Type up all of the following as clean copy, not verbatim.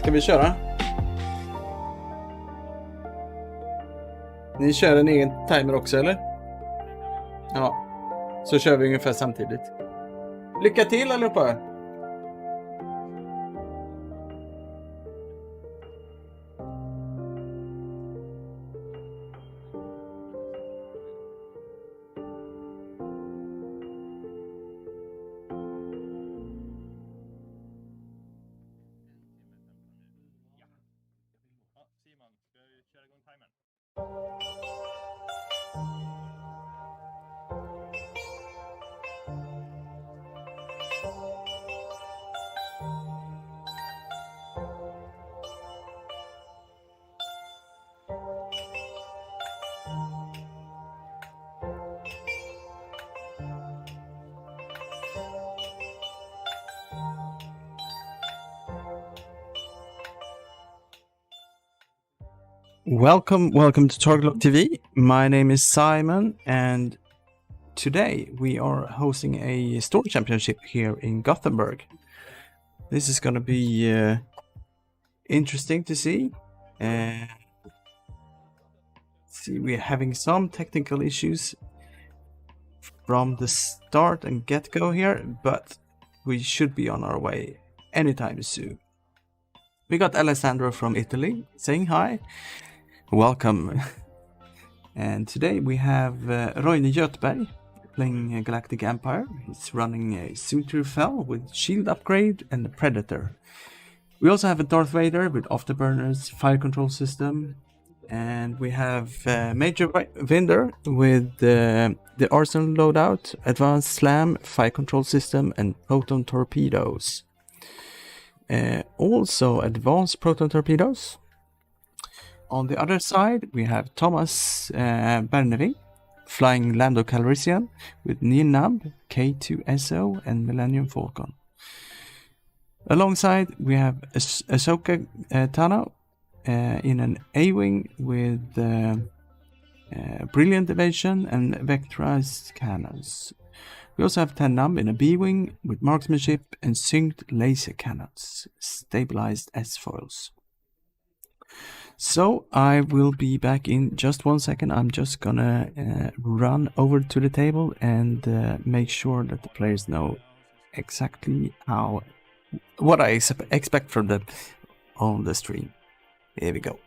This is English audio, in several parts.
Ska vi köra? Ni kör en egen timer också, eller? Ja. Så kör vi ungefär samtidigt. Lycka till allihopa! Welcome to TargetLockTV. My name is Simon, and today we are hosting a store championship here in Gothenburg. This is gonna be interesting to see. We're having some technical issues from the start and get-go here, but we should be on our way anytime soon. We got Alessandro from Italy saying hi. Welcome. And today we have Roine Göthberg playing Galactic Empire. He's running a Sunterfell with shield upgrade and a Predator. We also have a Darth Vader with afterburners, fire control system. And we have Major Vinder with the Arsenal loadout, advanced slam, fire control system, and proton torpedoes. Also advanced proton torpedoes. On the other side, we have Thomas Berneving flying Lando Calrissian with Ninab, K2SO, and Millennium Falcon. Alongside, we have Ahsoka Tano in an A-wing with Brilliant Evasion and Vectorized Cannons. We also have Tennam in a B-wing with Marksmanship and Synced Laser Cannons, Stabilized S-foils. So I will be back in just 1 second. I'm just gonna run over to the table and make sure that the players know exactly what I expect from them on the stream. Here we go.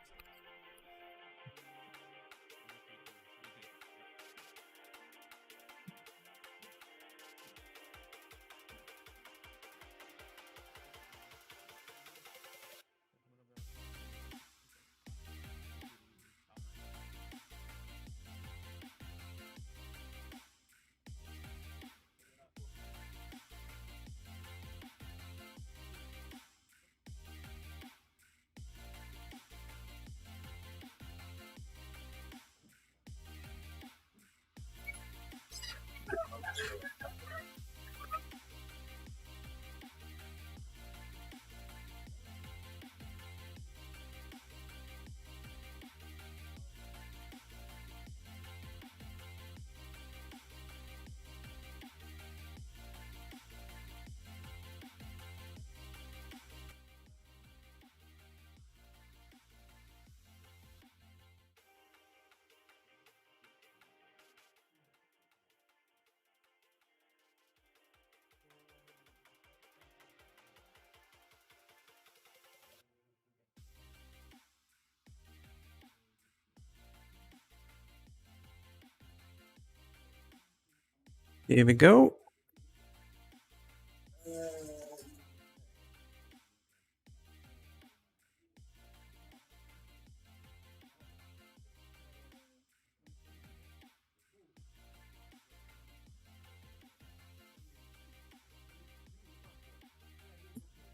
Here we go.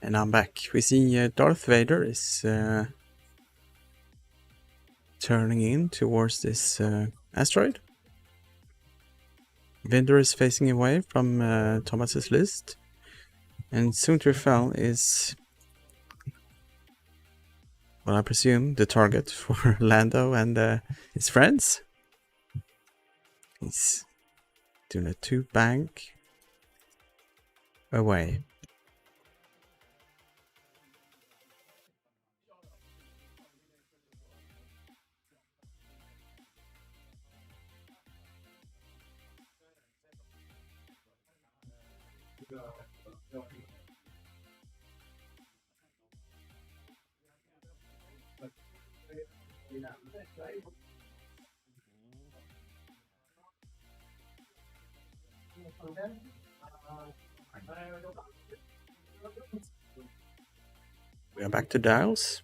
And I'm back. We see Darth Vader is turning in towards this asteroid. Vinder is facing away from Thomas's list. And Sunterfell is, well, I presume, the target for Lando and his friends. He's doing a 2-bank away. We are back to dials.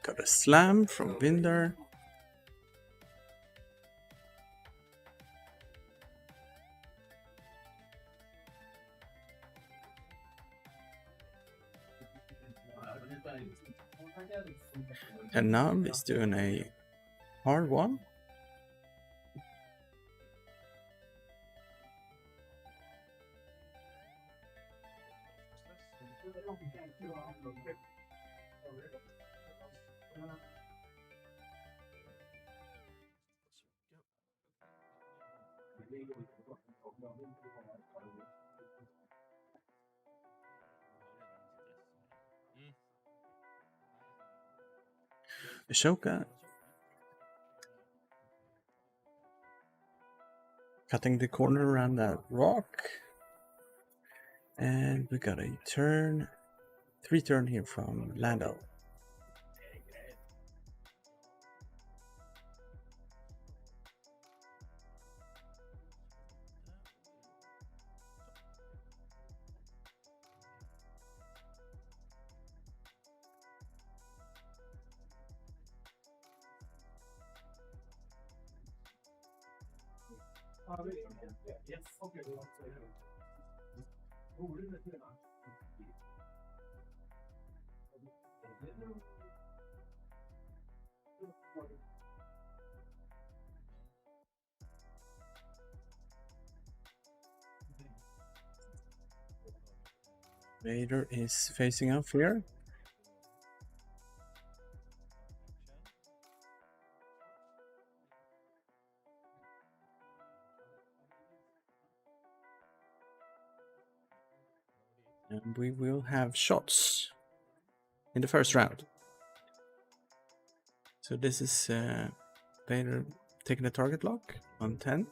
Got a slam from Vinder. And Nobbie is doing a hard one. Ashoka cutting the corner around that rock. And we got a turn, 3 turn here from Lando. Vader is facing up here. And we will have shots in the first round. So this is Vader taking a target lock on 10.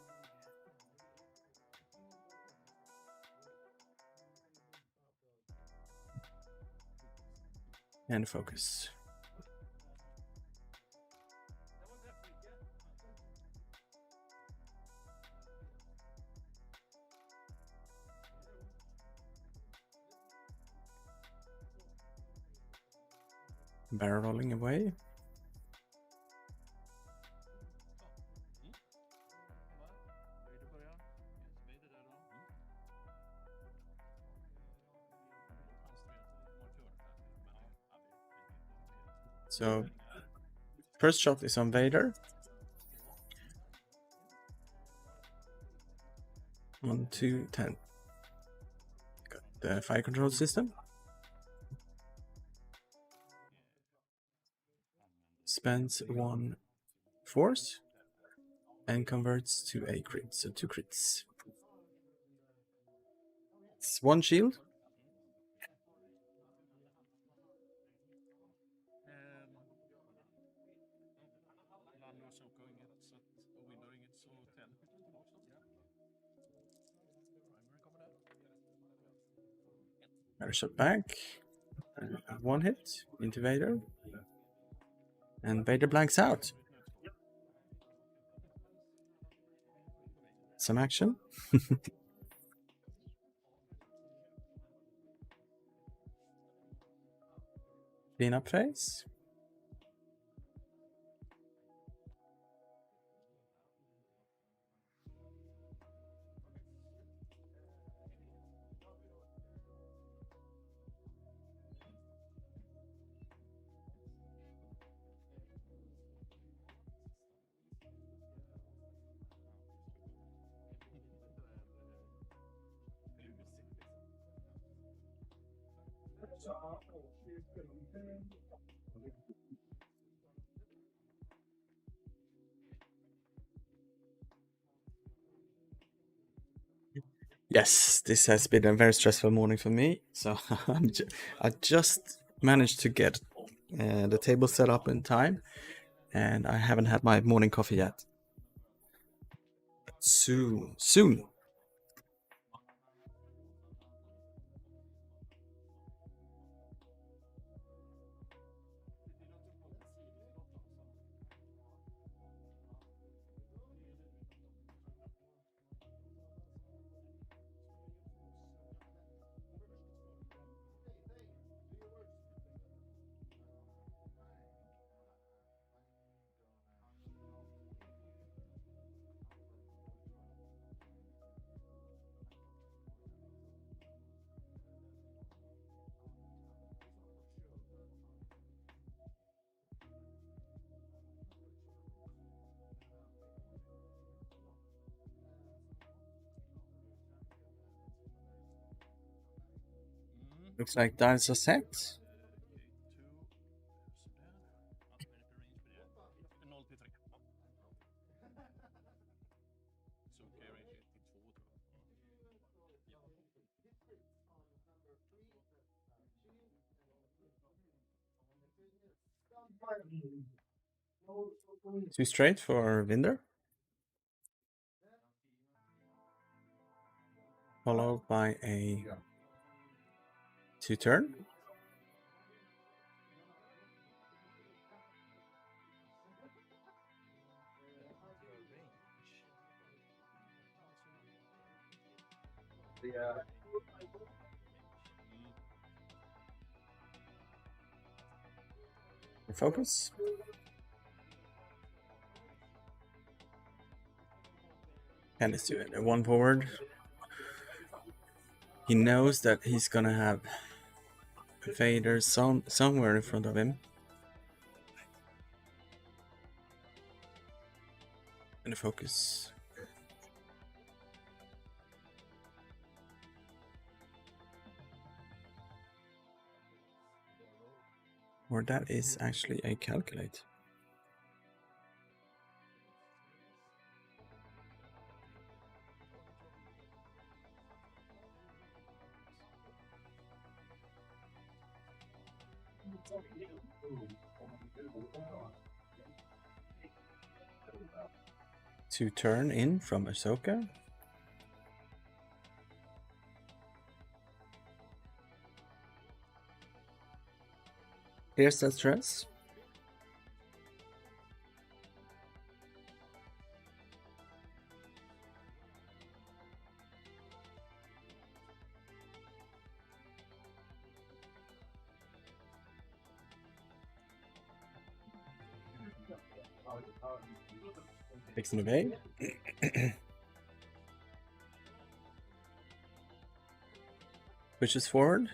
And focus. Barrel rolling away. So, first shot is on Vader. On 2-10. Got the fire control system. Spends 1 force and converts to a crit, so 2 crits. It's 1 shield. Another shot back. 1 hit into Vader. And Vader blanks out. Some action. Clean up phase. Yes, this has been a very stressful morning for me. So I just managed to get the table set up in time, and I haven't had my morning coffee yet. Soon, soon. Looks like dials are set. Too straight for Vinder. Followed by a 2-turn. Focus. And let's do it. A 1 forward. He knows that he's gonna have a fader somewhere in front of him. And a focus. Or that is actually a calculate. To turn in from Ahsoka. Here's that stress. Fix and evade. Pushes forward.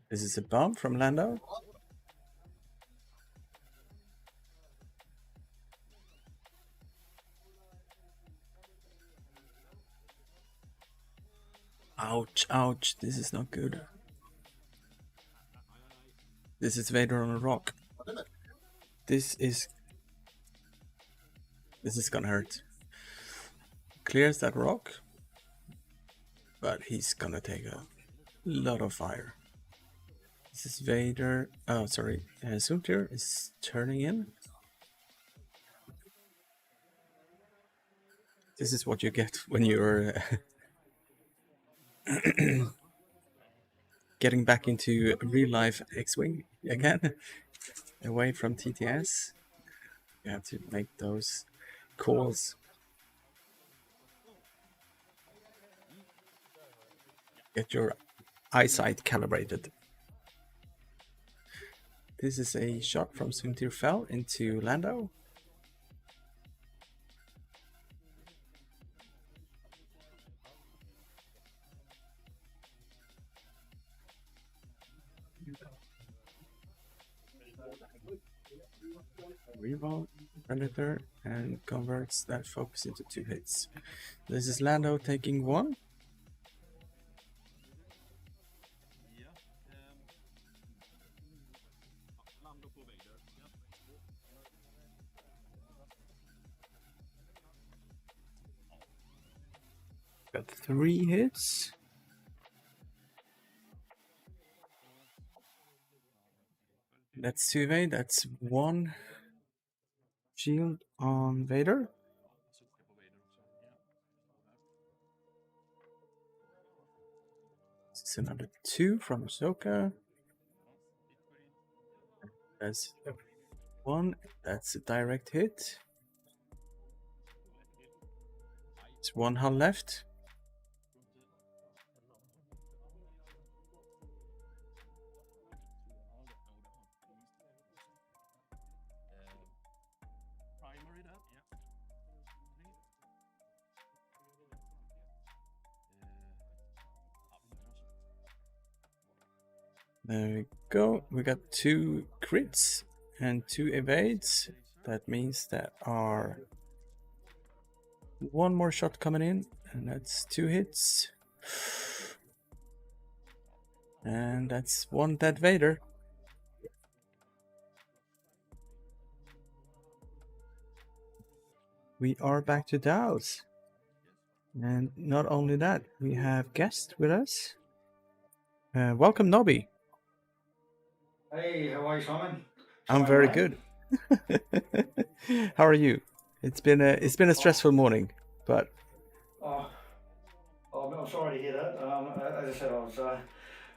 This is a bump from Lando. Ouch, ouch, this is not good. This is Vader on a rock. This is gonna hurt. Clears that rock, but he's gonna take a lot of fire. This is Vader. Oh, sorry. Suntir is turning in. This is what you get when you're getting back into real life X-Wing again, away from TTS. You have to make those calls. Get your eyesight calibrated. This is a shot from Suntir Fell into Lando. Revolt, Predator, and converts that focus into 2 hits. This is Lando taking 1. Got 3 hits. That's 2 evade, that's 1 shield on Vader. This is another 2 from Ahsoka. That's 1, that's a direct hit. It's 1 hull left. There we go. We got 2 crits and 2 evades. That means that are 1 more shot coming in, and that's 2 hits. And that's 1 dead Vader. We are back to Dows. And not only that, we have guests with us. Welcome, Nobbie. Hey, how are you, Simon? I'm very good. How are you? It's been a stressful morning, but I'm sorry to hear that. As I said,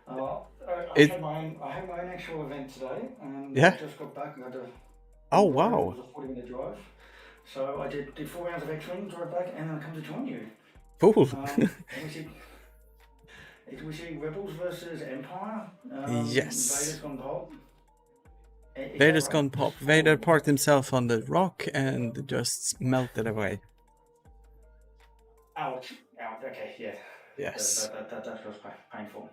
I had my own actual event today, and yeah. I just got back. I had to. Oh wow! It was a 40-minute drive, so I did 4 rounds of X-wing, drove back, and then I come to join you. Cool. We see Rebels versus Empire. Yes. Vader's gone pop. Vader's gone pop. Vader parked himself on the rock and just melted away. Ouch. Okay, yeah. Yes. That was painful.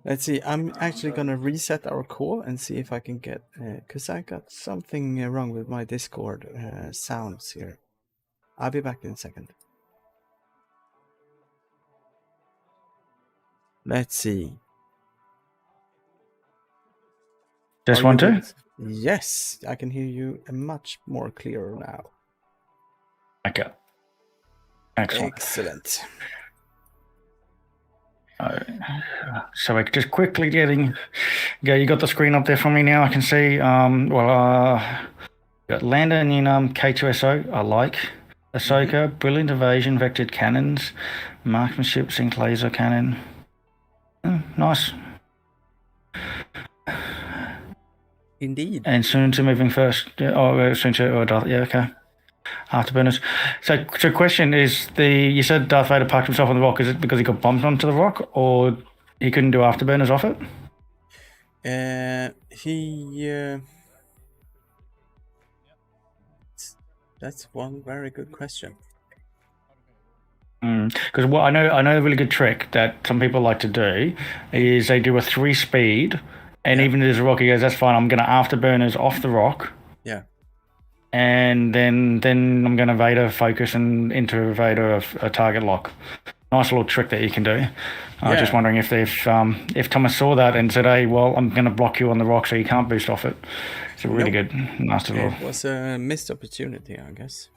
Let's see. I'm actually gonna reset our call and see if I can get, because I got something wrong with my Discord sounds here. I'll be back in a second. Let's see. Just want to? Yes, I can hear you much more clearer now. Okay. Excellent. Excellent. So we're just quickly getting. Yeah, you got the screen up there for me now. I can see. Got Landon in K2SO. I like. Ahsoka, brilliant evasion, vectored cannons, marksmanship, sync laser cannon. Nice. Indeed. And soon to moving first. Soon to okay. Afterburners. So question is, you said Darth Vader parked himself on the rock. Is it because he got bumped onto the rock, or he couldn't do afterburners off it? That's one very good question. Because what I know a really good trick that some people like to do is they do a 3-speed, and even if there's a rock, he goes, "That's fine. I'm going to afterburners off the rock." Yeah. And then I'm going to Vader focus and into Vader a target lock. Nice little trick that you can do. I was just wondering if Thomas saw that and said, "Hey, well, I'm going to block you on the rock so you can't boost off it." It's a really good, nice little. It was a missed opportunity, I guess.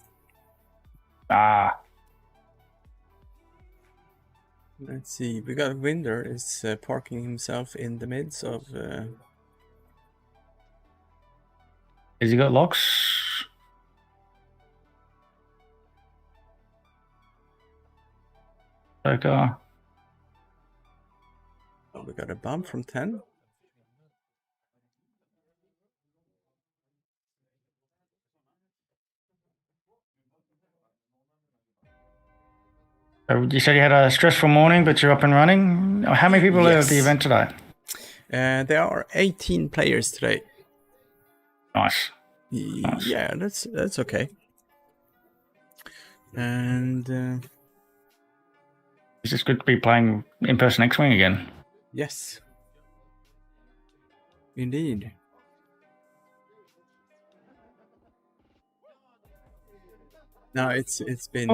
Let's see. We got Winder is parking himself in the midst of. Has he got locks? Okay. Oh, we got a bump from 10. You said you had a stressful morning, but you're up and running. How many people are at the event today? There are 18 players today. Nice. Yeah, that's okay. And it's just good to be playing in-person X-Wing again. Yes. Indeed. No, it's been.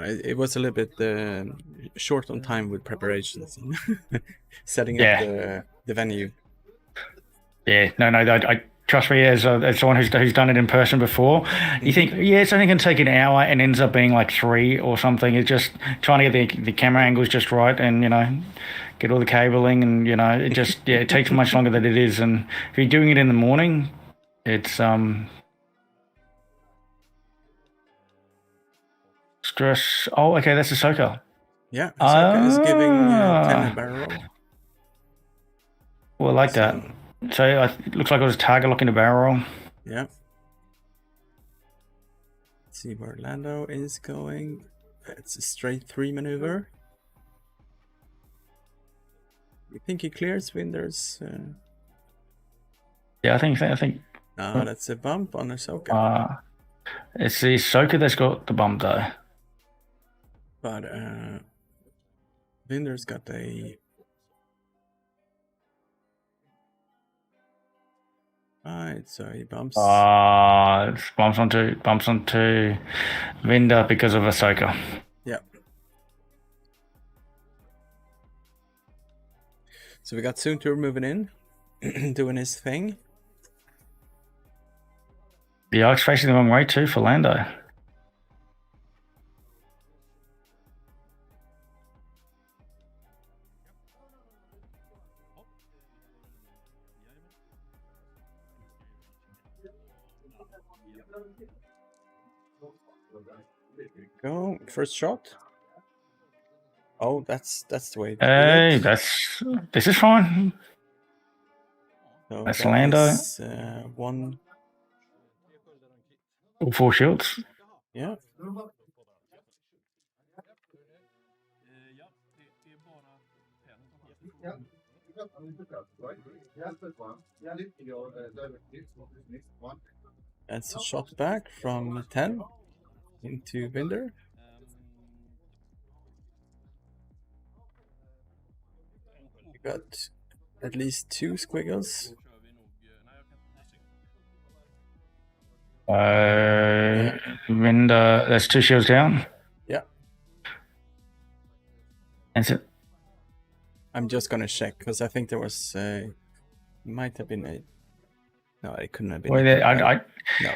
It was a little bit short on time with preparations and setting up the venue. Yeah, no, I trust me, as someone who's done it in person before, you think, it's only going to take an hour and ends up being like 3 or something. It's just trying to get the camera angles just right and, get all the cabling and, it just, it takes much longer than it is. And if you're doing it in the morning, it's, stress. Oh, okay, that's Ahsoka. Yeah, Ahsoka is giving 10 a barrel roll. Well, I like that. So it looks like it was target lock in the barrel roll. Yeah. Let's see where Lando is going. It's a straight 3 maneuver. You think he clears Winders? Yeah, I think. No, that's a bump on Ahsoka. It's the Ahsoka that's got the bump though. But Winders got a. Right, so he bumps. Bumps onto Vinder because of Ahsoka. Yeah. So we got Soontir moving in, doing his thing. The Arc's facing the wrong way too for Lando. Go first shot. Oh, that's the way. Hey, this is fine. So that's Lando. One. All 4 shields. Yeah. That's a shot back from 10 into Vinder. We got at least 2 squiggles. Vinder, that's 2 shields down. Yeah. That's it. I'm just gonna check because I think there was might have been a. No, it couldn't have been. Well, no.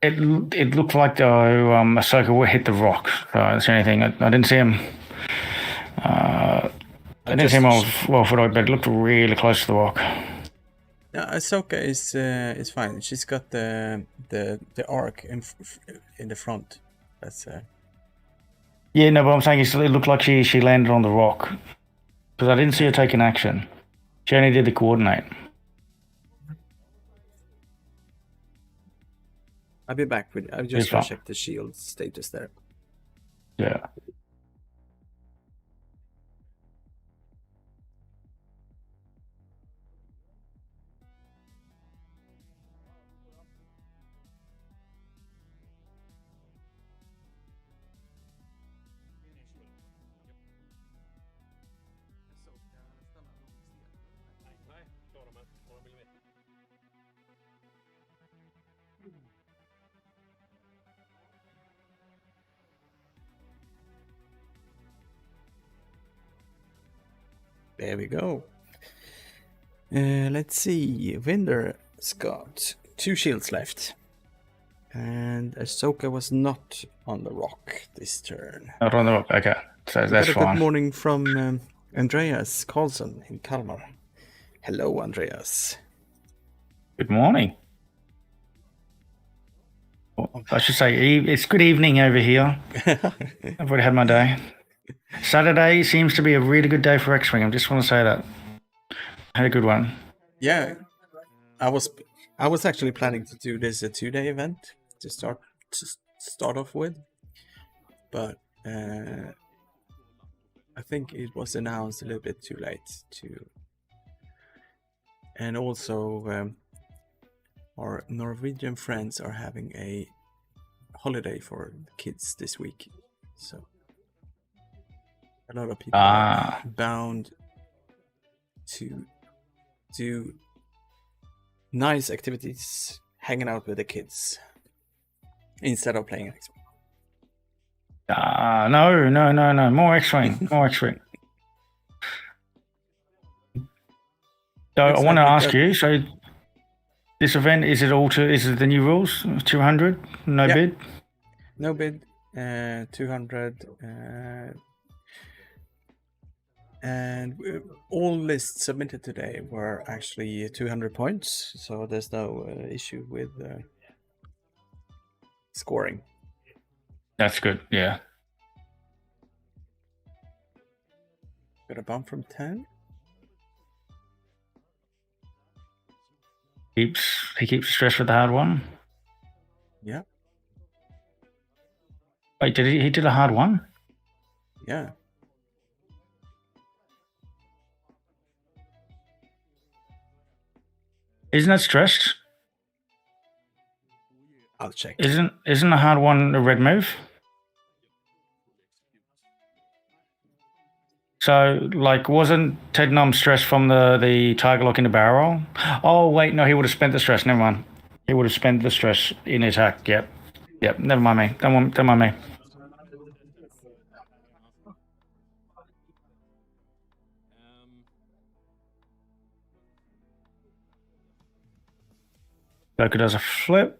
It looked like Ahsoka would hit the rock. So that's the only thing. I didn't see him. I didn't see him well footed, but it looked really close to the rock. Yeah, Ahsoka is fine. She's got the arc in the front. That's. Yeah, no, but I'm saying it looked like she landed on the rock because I didn't see her taking action. She only did the coordinate. I'll be back with. I'll just check the shield status there. Yeah. There we go. Let's see. Vinder's got 2 shields left. And Ahsoka was not on the rock this turn. Not on the rock, okay. So that's fine. Good morning from Andreas Carlson in Kalmar. Hello, Andreas. Good morning. I should say it's good evening over here. I've already had my day. Saturday seems to be a really good day for X-Wing. I just want to say that. I had a good one. Yeah. I was actually planning to do this a 2-day event to start off with. But I think it was announced a little bit too late to. And also our Norwegian friends are having a holiday for kids this week. So a lot of people are bound to do nice activities, hanging out with the kids instead of playing Xbox. No. More X-Wing. More X-Wing. So I want to ask you, so this event, is it the new rules? 200? No bid? No bid, 200, and all lists submitted today were actually 200 points, so there's no issue with scoring. That's good, yeah. Got a bump from 10. He keeps stressed with the hard one. Yeah. Wait, he did a hard one? Yeah. Isn't that stressed? I'll check. Isn't a hard one a red move? So, like, wasn't Ted Num stressed from the target lock in the barrel? Oh, wait, no, he would have spent the stress. Never mind. He would have spent the stress in the attack. Yep. Never mind me. Don't mind me. Joker does a flip.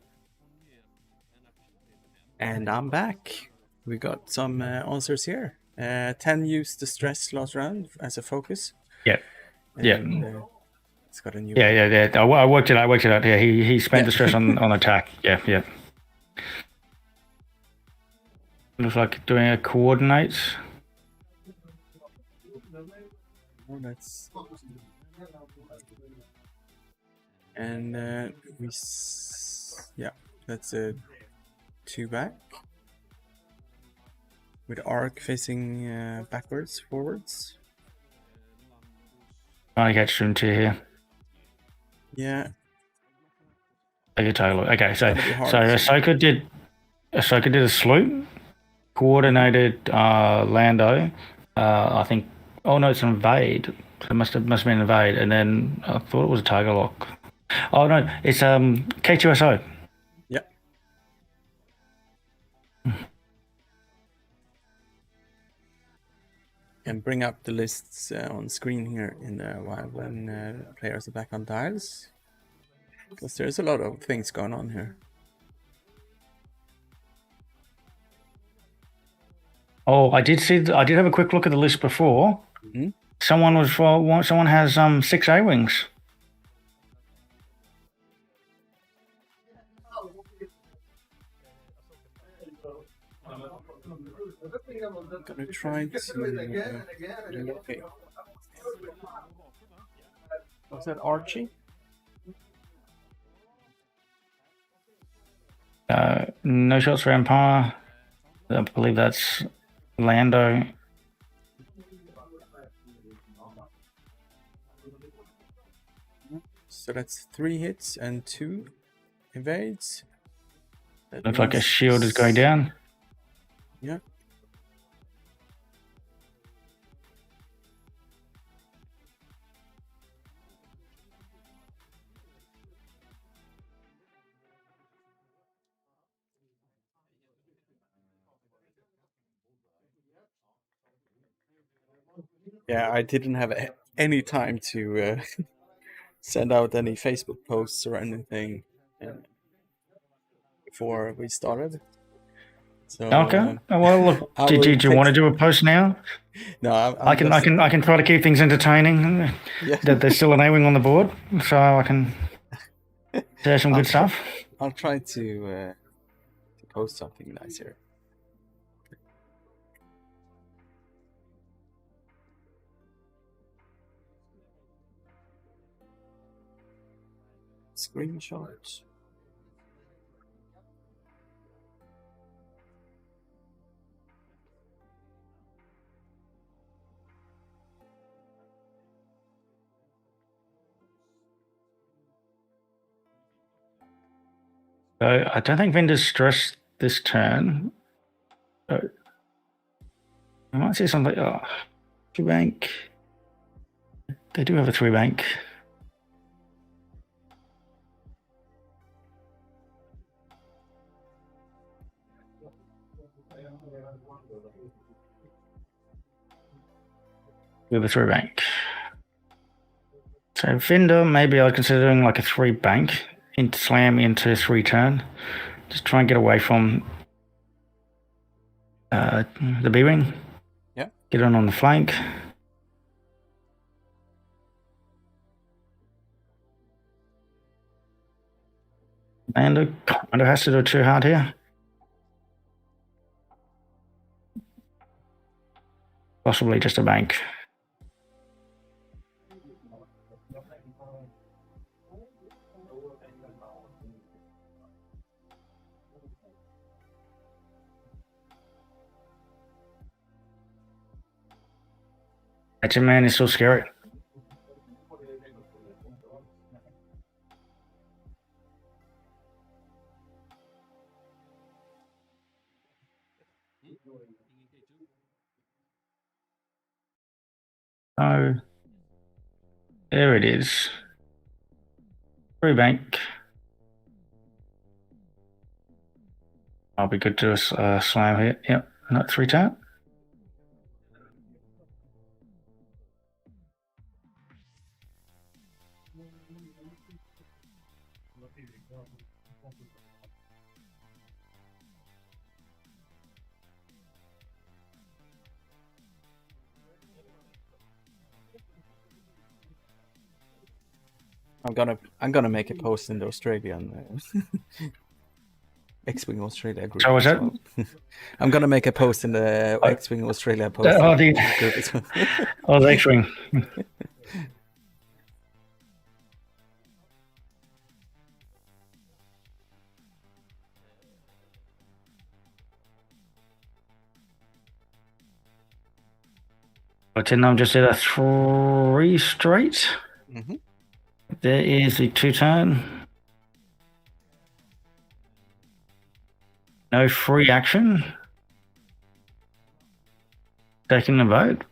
And I'm back. We got some answers here. 10 used the stress last round as a focus. Yeah. It's got a new. Yeah. I worked it out. Yeah, he spent the stress on attack. Yeah. Looks like doing a coordinate. Oh, that's. And that's a 2 back. With arc facing backwards, forwards. Trying to get stream 2 here. Yeah. Okay, so Ahsoka did a sloop, coordinated Lando. I think. Oh no, it's an invade. It must have been an invade, and then I thought it was a target lock. Oh no, it's K2SO. Yep. And bring up the lists on screen here when players are back on dials, because there's a lot of things going on here. Oh, I did have a quick look at the list before. Mm-hmm. Someone has 6 A-wings. I'm gonna try to. Okay. Was that Archie? No shots for Empire. I believe that's Lando. So that's 3 hits and 2 evades. Looks like a shield is going down. Yeah. Yeah, I didn't have any time to send out any Facebook posts or anything before we started. So, okay. Well, look, did you want to do a post now? No, I can try to keep things entertaining. Yeah. That there's still an A-wing on the board, so I can share some good stuff. I'll try to post something nice here. Screenshots. So I don't think Vinder's stressed this turn. I might see something. 2 bank. They do have a 3 bank. with a 3 bank. So Vinder, maybe I'd consider doing like a 3 bank, slam into 3 turn. Just try and get away from the B-ring. Yeah. Get on the flank. And Commander has to do it too hard here. Possibly just a bank. That's a man is so scary. Oh, there it is. 3 bank. I'll be good to slam here. Yep, not 3 turn. I'm gonna make a post in the Australian X-Wing Australia group. So was that? I'm gonna make a post in the X-Wing Australia post. The X-Wing. But then I'm just at a 3 straight. Mm-hmm. There is the 2 turn. No free action. Taking the vote.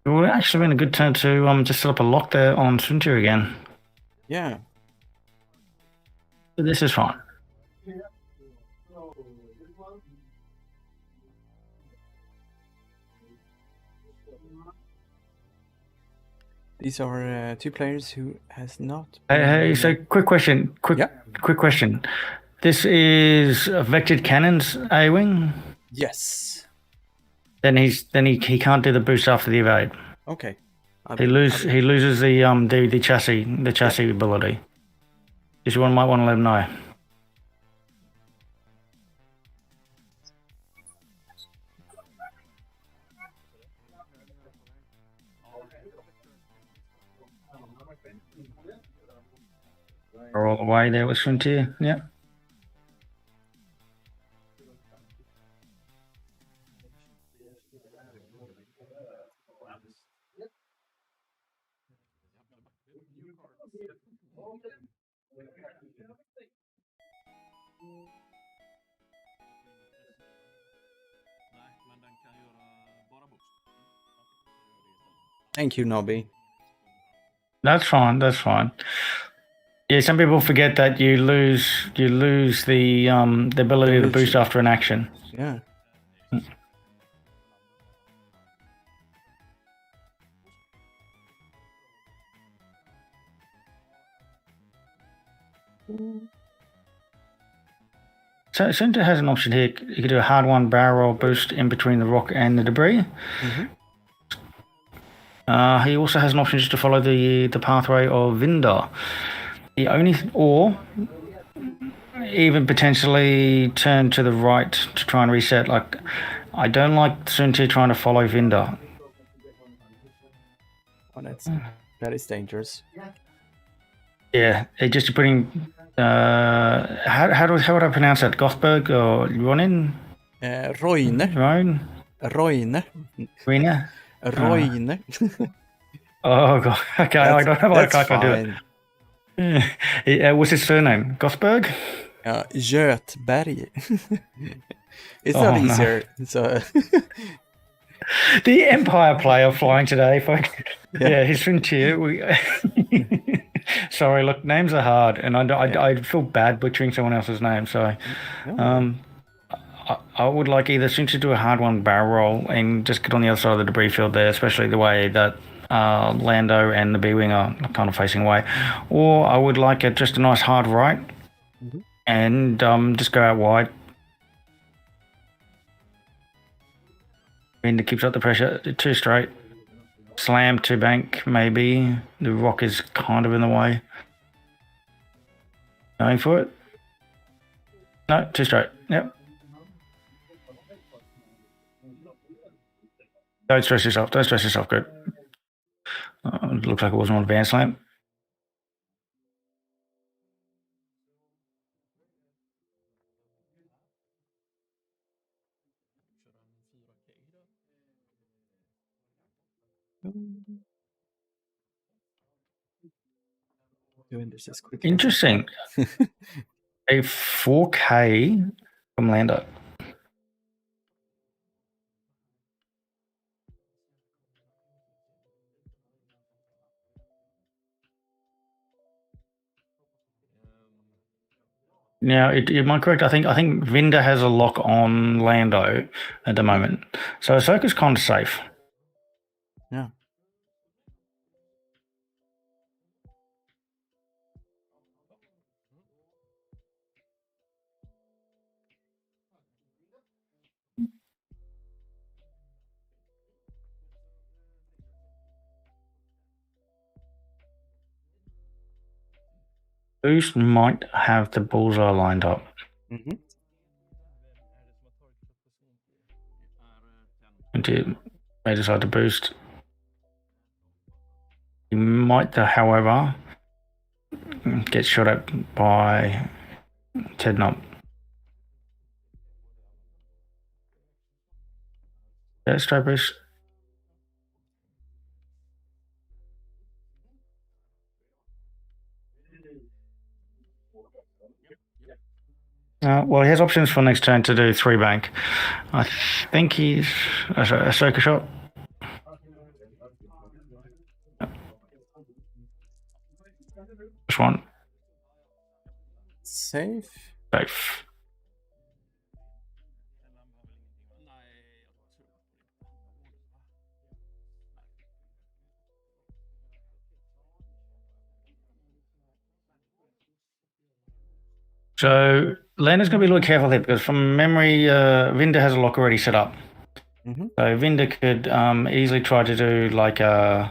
It would have actually been a good turn to just set up a lock there on Suntir again. Yeah. But this is fine. These are 2 players who has not. Hey, so quick question. Quick question. This is vectored cannons A-wing. Yes. Then he can't do the boost after the evade. Okay. He loses the chassis ability. Just one might want to let him know. We're all the way there with Frontier. Yeah. Thank you, Nobbie. That's fine. That's fine. Yeah, some people forget that you lose the ability to boost after an action. Yeah. So Center has an option here. You could do a hard one barrel roll boost in between the rock and the debris. Mm-hmm. He also has an option just to follow the pathway of Vinder. Or even potentially turn to the right to try and reset. Like, I don't like Sunti trying to follow Vinder. Oh, that is dangerous. Yeah, just putting. How would I pronounce that? Gothberg or Ronin? Roine. Oh god. Okay, I don't know what I can do it. What's his surname? Gothberg? Götberg. It's not easier. No. So the Empire player flying today, folks. Yeah, he's Frontier. Sorry, look, names are hard, and I feel bad butchering someone else's name. So, I would like either Cinch to do a hard one barrel roll and just get on the other side of the debris field there, especially the way that Lando and the B-Wing are kind of facing away. Or I would like just a nice hard right and just go out wide. Vinder keeps up the pressure, 2 straight. Slam 2 bank, maybe. The rock is kind of in the way. Going for it. No, 2 straight. Yep. Don't stress yourself. Don't stress yourself. Good. It looks like it wasn't on advanced slam. Doing this as quickly. Interesting. A 4K from Lando. Now, am I correct? I think Vinder has a lock on Lando at the moment, so Ahsoka's kind of safe. Yeah. Boost might have the bullseye lined up. And may decide to boost. He might, however, get shot at by Ted Knob. Yeah, straight boost. Well, he has options for next turn to do 3 bank. I think he's a Ahsoka shot. Which one? Safe. Safe. So Lando's going to be a little careful here because from memory, Vinder has a lock already set up. So Vinder could easily try to do like a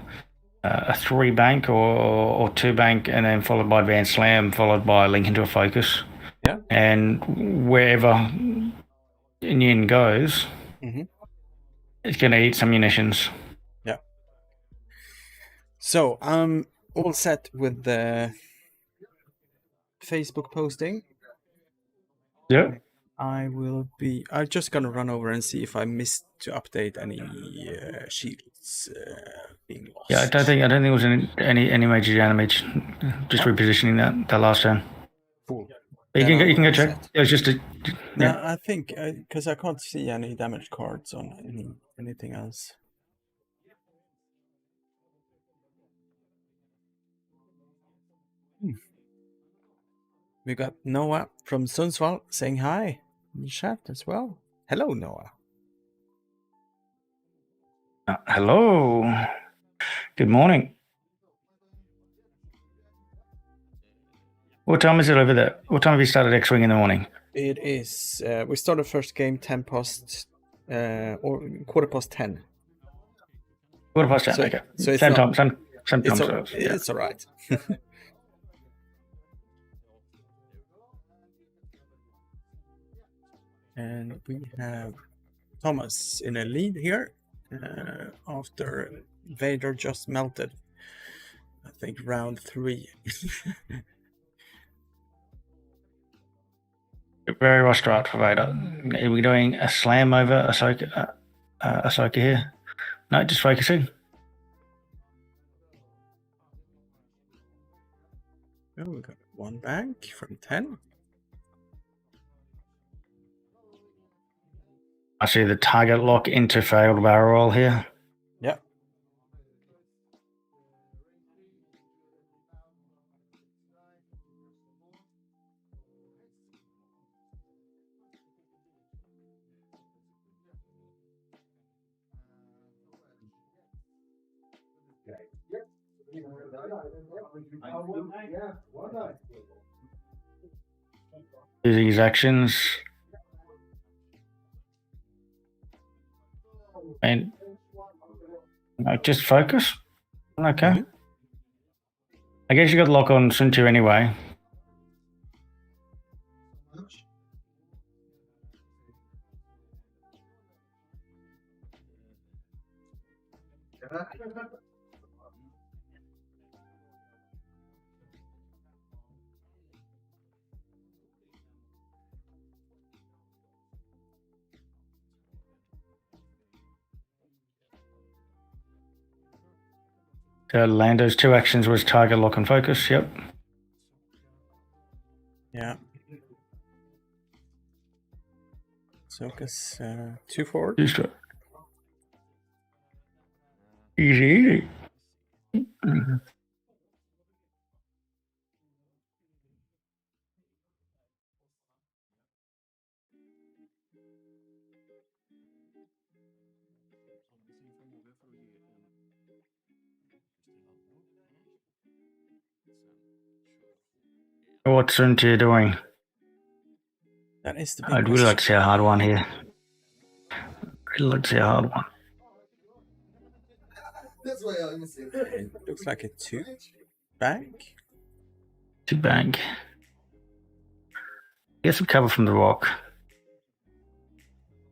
3 bank or 2 bank and then followed by advanced slam, followed by link into a focus. Yeah. And wherever Yin goes, it's going to eat some munitions. Yeah. So I'm all set with the Facebook posting. Yeah. I'm just gonna run over and see if I missed to update any shields being lost. Yeah, I don't think it was any major damage. Just repositioning that last turn. Cool. You can go check. It was just a. Yeah, I think because I can't see any damage cards on anything else. We got Noah from Sundsvall saying hi in the chat as well. Hello, Noah. Hello. Good morning. What time is it over there? What time have you started X-Wing in the morning? It is. We started first game 10 past or 10:15. 10:15. So, Okay. So it's same not, time. Same time. It's all right. And we have Thomas in a lead here after Vader just melted. I think round 3. Very rough start for Vader. Are we doing a slam over Ahsoka here? No, just focusing. Oh, we got 1 bank from 10. I see the target lock into failed barrel roll here. Yeah. Using his actions. And just focus. Okay. I guess you got lock on Sun2 anyway. Lando's 2 actions was target, lock, and focus. Yep. Yeah. Focus 2 forward. Easy. What's Sun2 doing? That is the big I'd really like to see a hard one here. Really like to see a hard one. It looks like a 2 bank. 2 bank. Get some cover from the rock.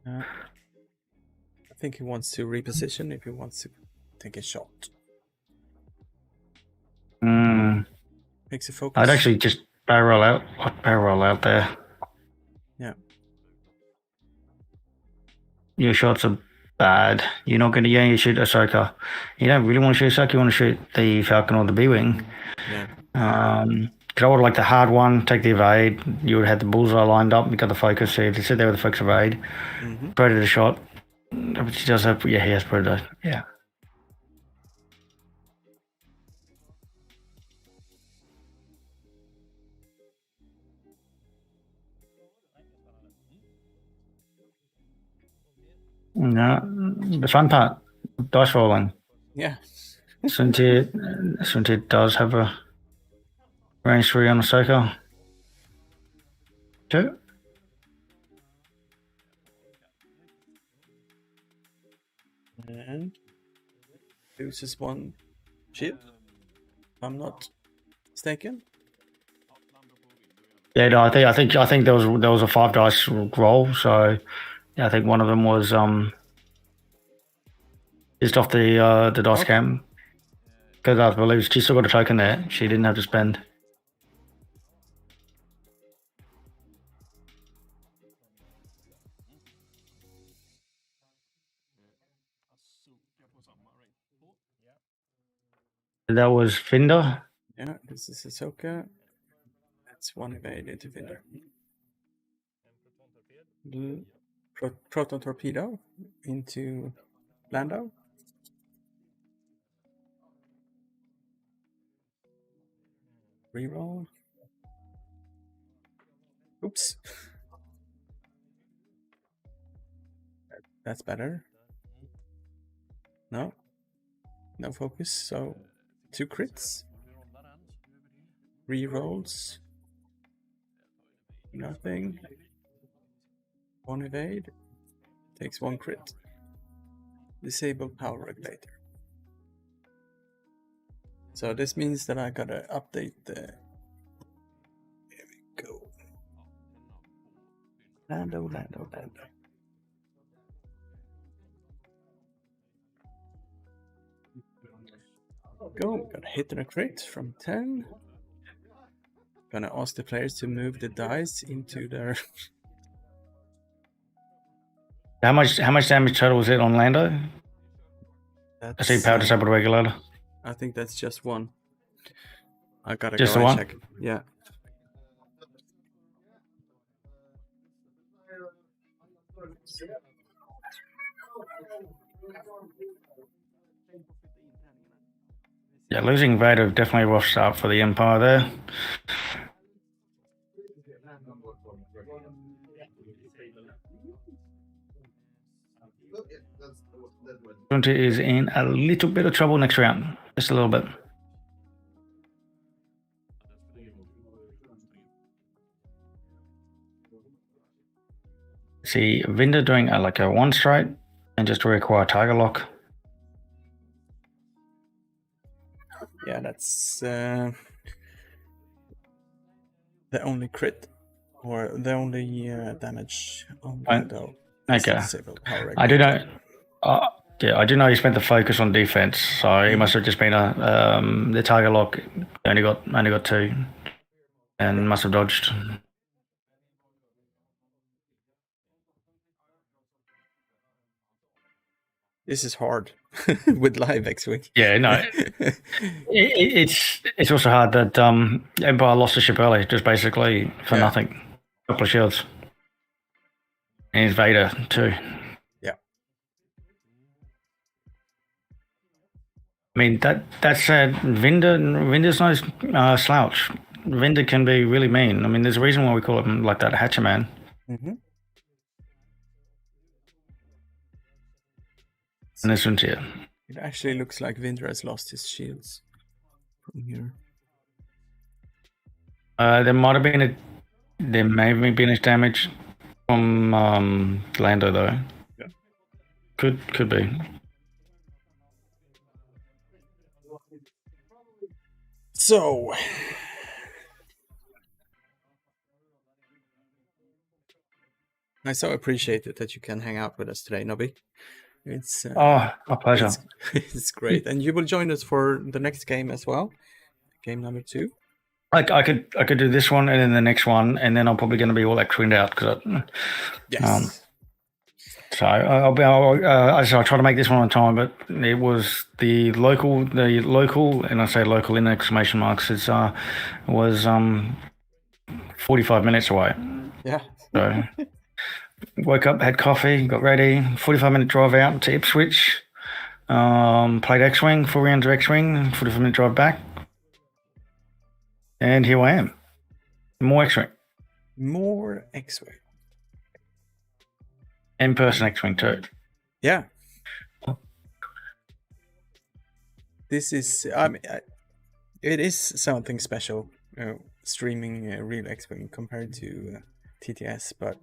I think he wants to reposition if he wants to take a shot. Makes a focus. I'd actually just barrel out. I'd barrel out there. Yeah. Your shots are bad. You're not going to, you shoot Ahsoka. You don't really want to shoot Ahsoka. You want to shoot the Falcon or the B-Wing. Yeah. Because I would like the hard one, take the evade. You would have the bullseye lined up. You got the focus. So you sit there with the focus evade. Predator shot. But she does have, yeah, he has Predator. Yeah. No, the fun part, dice rolling. Yeah. Sun2 does have a range 3 on Ahsoka. 2. And loses 1 chip. If I'm not mistaken. Yeah, no, I think there was a 5 dice roll. So yeah, I think one of them was just off the dice cam. Because I believe she still got a token there. She didn't have to spend. That was Finder. Yeah, this is Ahsoka. That's 1 evade into Finder. Proton torpedo into Lando. Reroll. Oops. That's better. No. No focus, so 2 crits. Rerolls. Nothing. 1 evade. Takes 1 crit. Disable power regulator. So this means that I gotta update the... Here we go. Lando. Go, got a hit and a crit from 10. Gonna ask the players to move the dice into their... How much damage total was it on Lando? I see power disabled regulator. I think that's just 1. I gotta just go the and 1? check. Yeah. Yeah, losing Vader definitely a rough start for the Empire there. Is in a little bit of trouble next round, just a little bit. See Vinda doing like a one straight and just require target lock. Yeah, that's the only crit or the only damage on Lando. Okay. Disable power I do know. regulator. Yeah, I do know he spent the focus on defense, so it must have just been the target lock only got 2, and must have dodged. This is hard with live X-Wing. Yeah, no, it's also hard that Empire lost the ship early, just basically for nothing. A couple of shields, and his Vader too. Yeah. I mean that said, Vinder's no slouch. Vinder can be really mean. I mean, there's a reason why we call him like that, Hatcher Man. Mm-hmm. And this one's here. It actually looks like Vinder has lost his shields from here. There may have been a damage from Lando though. Yeah. Could be. So I so appreciate it that you can hang out with us today, Nobbie. It's my pleasure. It's great, and you will join us for the next game as well, game number 2. I could do this one and then the next one, and then I'm probably going to be all that cleaned out because yes. So I'll try to make this one on time, but it was the local, and I say local in exclamation marks. It was 45 minutes away. Yeah. So woke up, had coffee, got ready. 45-minute drive out to Ipswich. Played X-Wing, 4 rounds of X-Wing. 45-minute drive back, and here I am. More X-Wing. More X-Wing. In-person X-Wing too. Yeah. This is, I mean, it is something special, streaming real X-Wing compared to TTS, but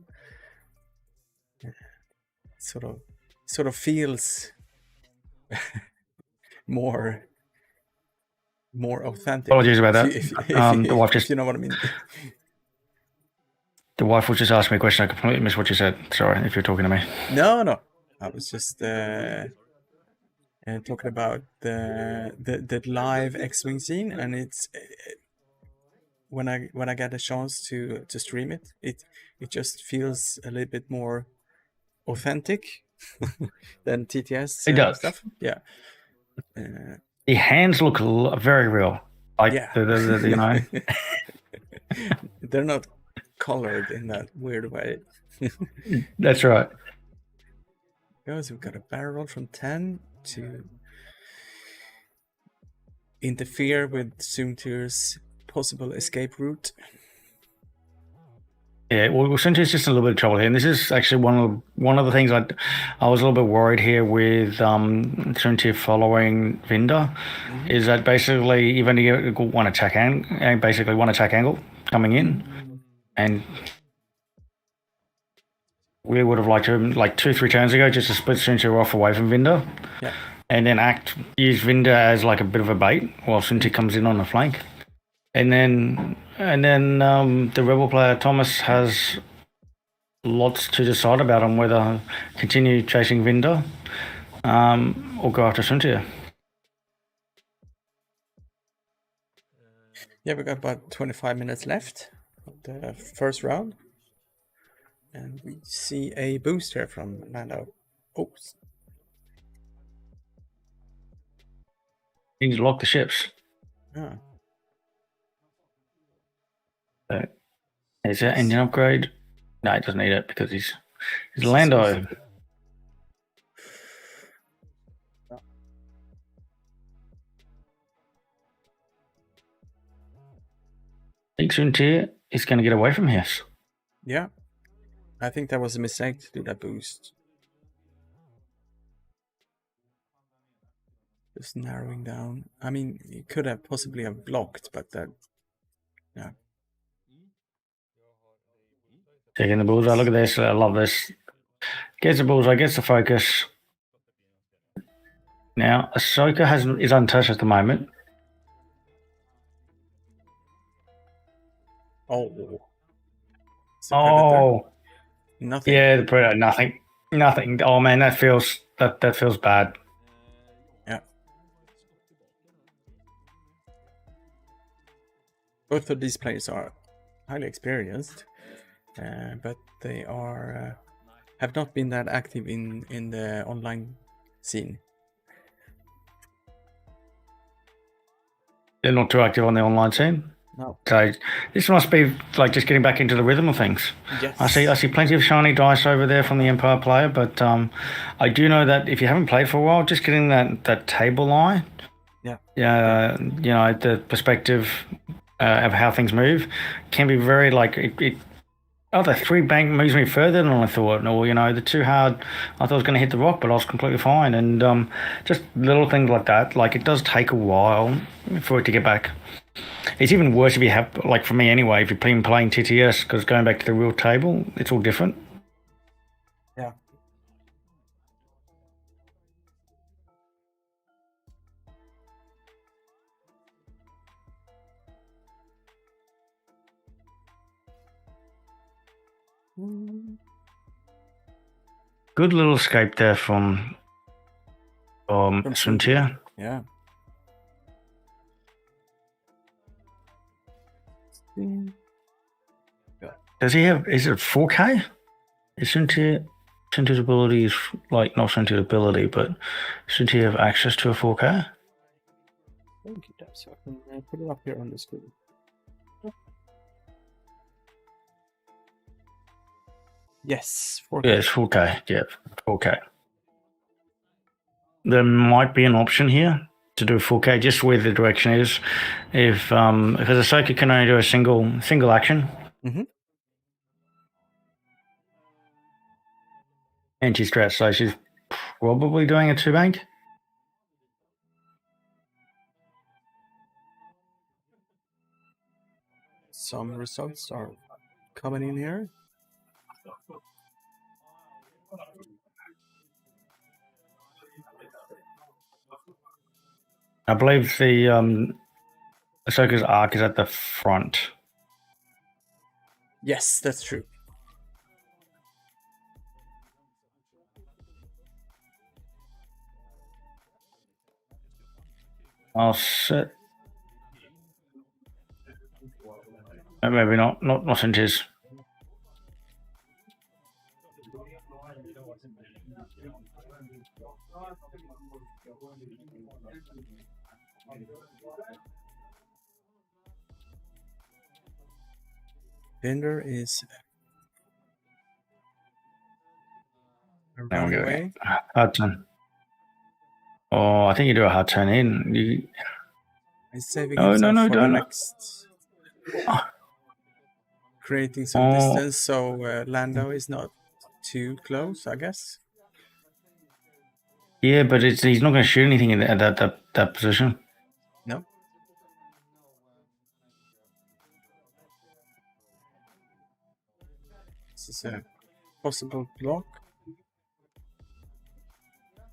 sort of feels more authentic. Apologies about that. The wife just, you know what I mean. The wife was just asking me a question. I completely missed what you said. Sorry if you're talking to me. No. I was just talking about the live X-Wing scene, and it's when I get a chance to stream it, it just feels a little bit more authentic than TTS It does. stuff. Yeah. The hands look very real. Like you know. They're not colored in that weird way. That's right. So we've got a barrel roll from 10 to interfere with Soontir's possible escape route. Yeah, well, Soontir's just a little bit of trouble here, and this is actually one of the things I was a little bit worried here with Soontir following Vinder, is that basically you've only got one attack angle coming in, and we would have liked to, like 2-3 turns ago, just to split Soontir off away from Vinder, and then use Vinder as like a bit of a bait while Soontir comes in on the flank. And then the Rebel player Thomas has lots to decide about on whether continue chasing Vinder or go after Soontir. Yeah, we got about 25 minutes left of the first round, and we see a boost here from Lando. Oops. He needs to lock the ships. Yeah. Is that engine upgrade? No, it doesn't need it because he's Lando. I think Soontir is going to get away from here. Yeah, I think that was a mistake to do that boost. Just narrowing down. I mean, you could have possibly have blocked, but that, yeah. Taking the bullseye. Look at this. I love this. Gets the bullseye, gets the focus. Now, Ahsoka is untouched at the moment. Oh. Oh. Nothing. Yeah, the Predator, nothing. Nothing. Oh man, that feels bad. Yeah. Both of these players are highly experienced, but they are have not been that active in the online scene. They're not too active on the online scene. No. So this must be like just getting back into the rhythm of things. Yes. I see plenty of shiny dice over there from the Empire player, but I do know that if you haven't played for a while, just getting that table eye, the perspective of how things move can be very like the 3 bank moves me further than I thought. Or, the 2 hard, I thought I was going to hit the rock, but I was completely fine. And just little things like that. Like, it does take a while for it to get back. It's even worse if you have, like for me anyway, if you've been playing TTS, because going back to the real table, it's all different. Yeah. Good little escape there from Suntia. Yeah. Does he have? Is it 4K? Is Suntia's ability is like not Suntia's ability, but Suntia have access to a 4K? I think it does. So I can put it up here on the screen. Yes, 4K. Yeah, it's 4K. Yeah, 4K. There might be an option here to do 4K, just where the direction is. If because Ahsoka can only do a single action. Mm-hmm. And she's dressed, so she's probably doing a 2 bank. Some results are coming in here. I believe the Ahsoka's arc is at the front. Yes, that's true. I'll set. Maybe not in his. Bender is Now we're away. going hard turn. Oh, I think you do a hard turn in. He's saving No, himself no, for don't. the next. Creating some distance so Lando is not too close, I guess. Yeah, but he's not going to shoot anything in that position. No. This is a possible block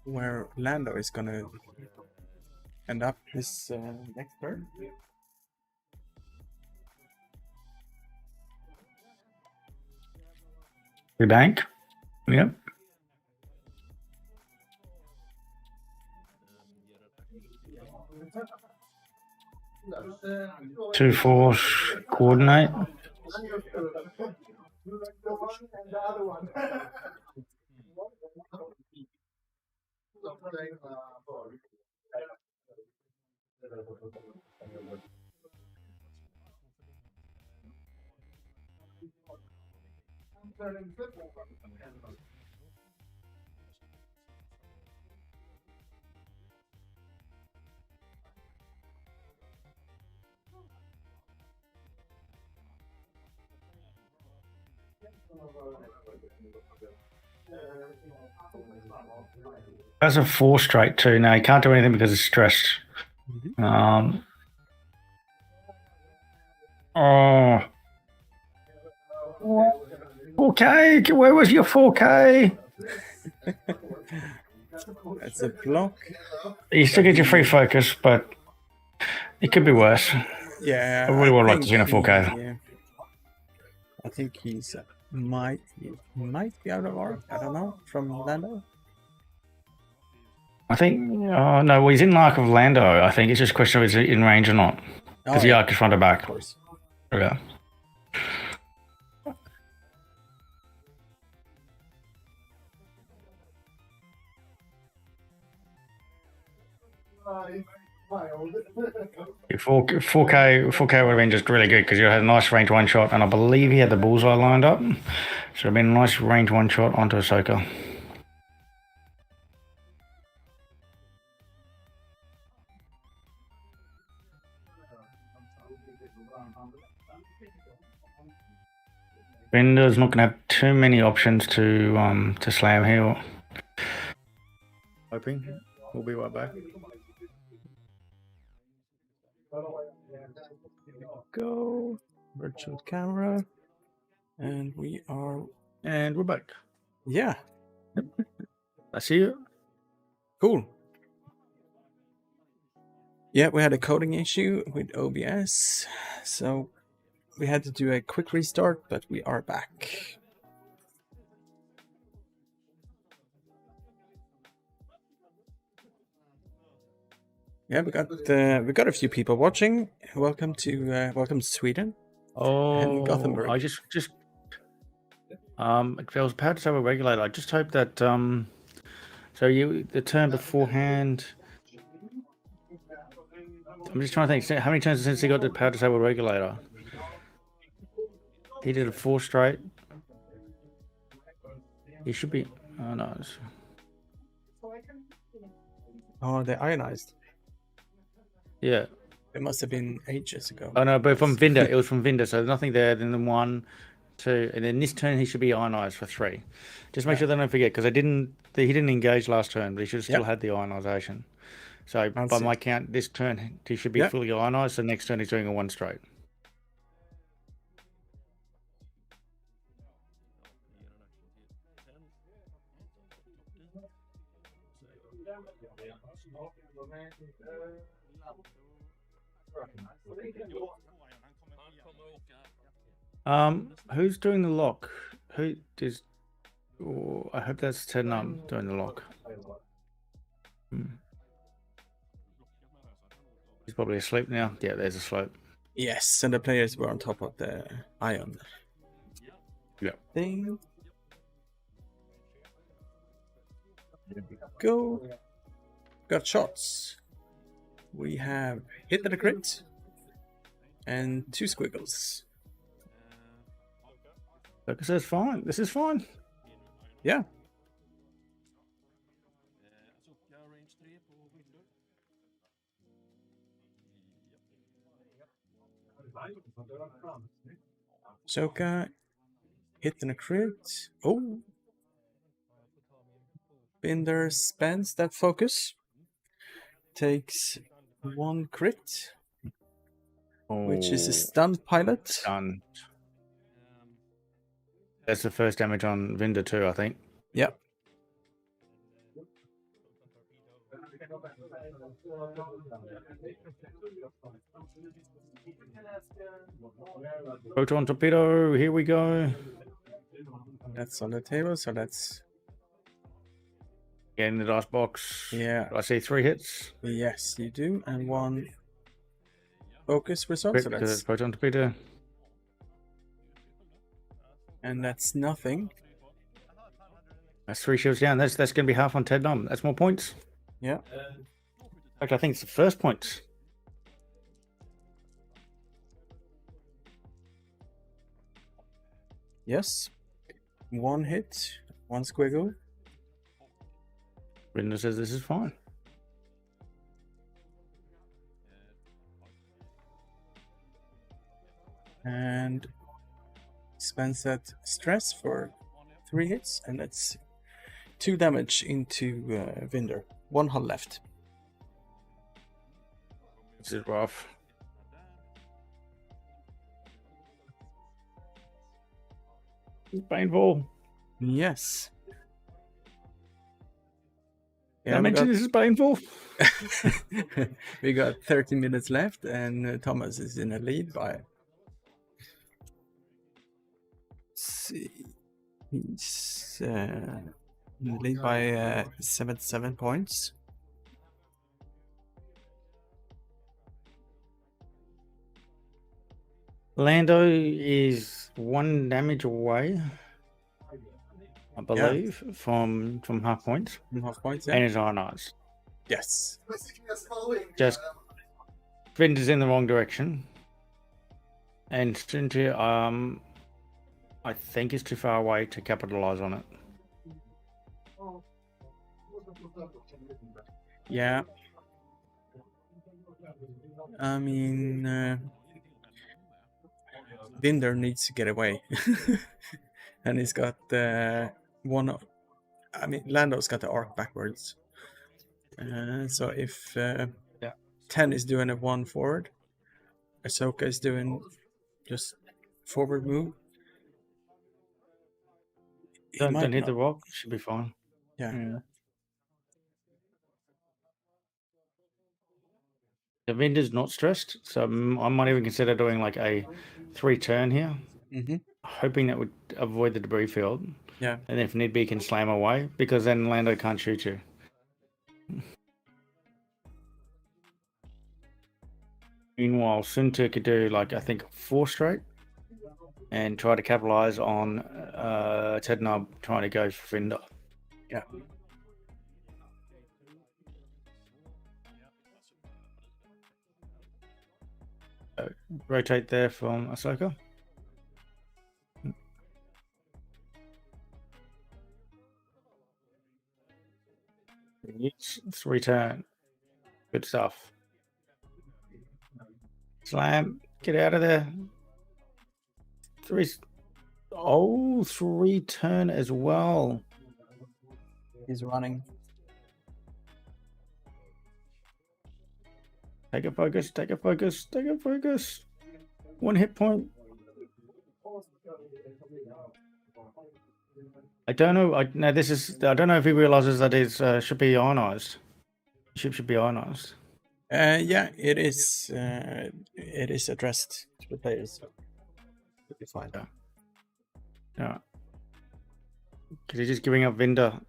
where Lando is going to end up his next turn. We bank. Yep. Two force coordinate. That's a 4 straight too. Now he can't do anything because it's stressed. Mm-hmm. 4K. Where was your 4K? That's a block. You still get your free focus, but it could be worse. Yeah, I really would like to see a 4K. Yeah, I think he might be out of arc. I don't know, from Lando. I think. Oh no, well, he's in arc of Lando. I think it's just a question of is it in range or not. Because the arc is front to back. Of course. Yeah. Yeah, 4K would have been just really good because you had a nice range one shot, and I believe he had the bullseye lined up, so it'd been a nice range one shot onto Ahsoka. Bender's not going to have too many options to slam here. Hoping we'll be right back. Go virtual camera, and we're back. Yeah, I see you. Cool. Yeah, we had a coding issue with OBS, so we had to do a quick restart, but we are back. Yeah, we got a few people watching. Welcome to Sweden. Oh, and Gothenburg. I just if there was a power disable regulator, I just hope that so the turn beforehand. I'm just trying to think how many turns since he got the power disable regulator. He did a 4 straight. He should be. Oh no. Oh, they ionized. Yeah. It must have been ages ago. Oh no, but from Vinder, it was from Vinder, so nothing there. Then 1, 2, and then this turn he should be ionized for 3. Just make sure they don't forget because he didn't engage last turn, but he should have still had the ionization. So by my count, this turn he should be fully ionized. So next turn he's doing a 1 straight. Who's doing the lock? Who is? Oh, I hope that's Ted Num doing the lock. He's probably asleep now. Yeah, there's a slope. Yes, and the players were on top of the ion. Yeah. Thing. Here we go. Got shots. We have hit and a crit. And 2 squiggles. Focus is fine. This is fine. Yeah. Soka, hit and a crit. Oh. Binder spends that focus. Takes 1 crit. Which is a stunned pilot. Stunned. That's the first damage on Vinder too, I think. Yep. Proton torpedo, here we go. That's on the table, so that's getting the dice box. Yeah. I see 3 hits. Yes, you do, and 1 focus result. So that's proton torpedo. And that's nothing. That's 3 shields down. That's going to be half on Ted Num. That's more points. Yeah. In fact, I think it's the first points. Yes. 1 hit, 1 squiggle. Rinder says this is fine. And spends that stress for 3 hits, and that's 2 damage into Vinder. 1 hull left. This is rough. It's painful. Yes. I mentioned this is painful. We got 30 minutes left, and Thomas is in a lead by. Let's see, he's in the lead by 77 points. Lando is 1 damage away, I believe, from half points. Half points, yeah. And it's ionized. Yes. Just Vinder's in the wrong direction. And Cynthia, I think is too far away to capitalize on it. Yeah. I mean, Vinder needs to get away. And he's got one of. I mean, Lando's got the arc backwards. So if 10 is doing a 1 forward, Ahsoka is doing just forward move. Don't hit the rock, should be fine. Yeah. The Vinder's not stressed, so I might even consider doing like a 3 turn here. Hoping that would avoid the debris field. Yeah. And if need be, you can slam away, because then Lando can't shoot you. Meanwhile, Sunter could do like, I think, 4 straight and try to capitalize on Ted Nub trying to go for Vinder. Yeah. Rotate there from Ahsoka. It's return. Good stuff. Slam. Get out of there. 3 turn as well. He's running. Take a focus. Take a focus. Take a focus. 1 hit point. I don't know. I don't know if he realizes that it should be ionized. Ship should be ionized. Yeah, it is. It is addressed to the players. It'll be fine. Yeah. Because he's just giving up Vinder.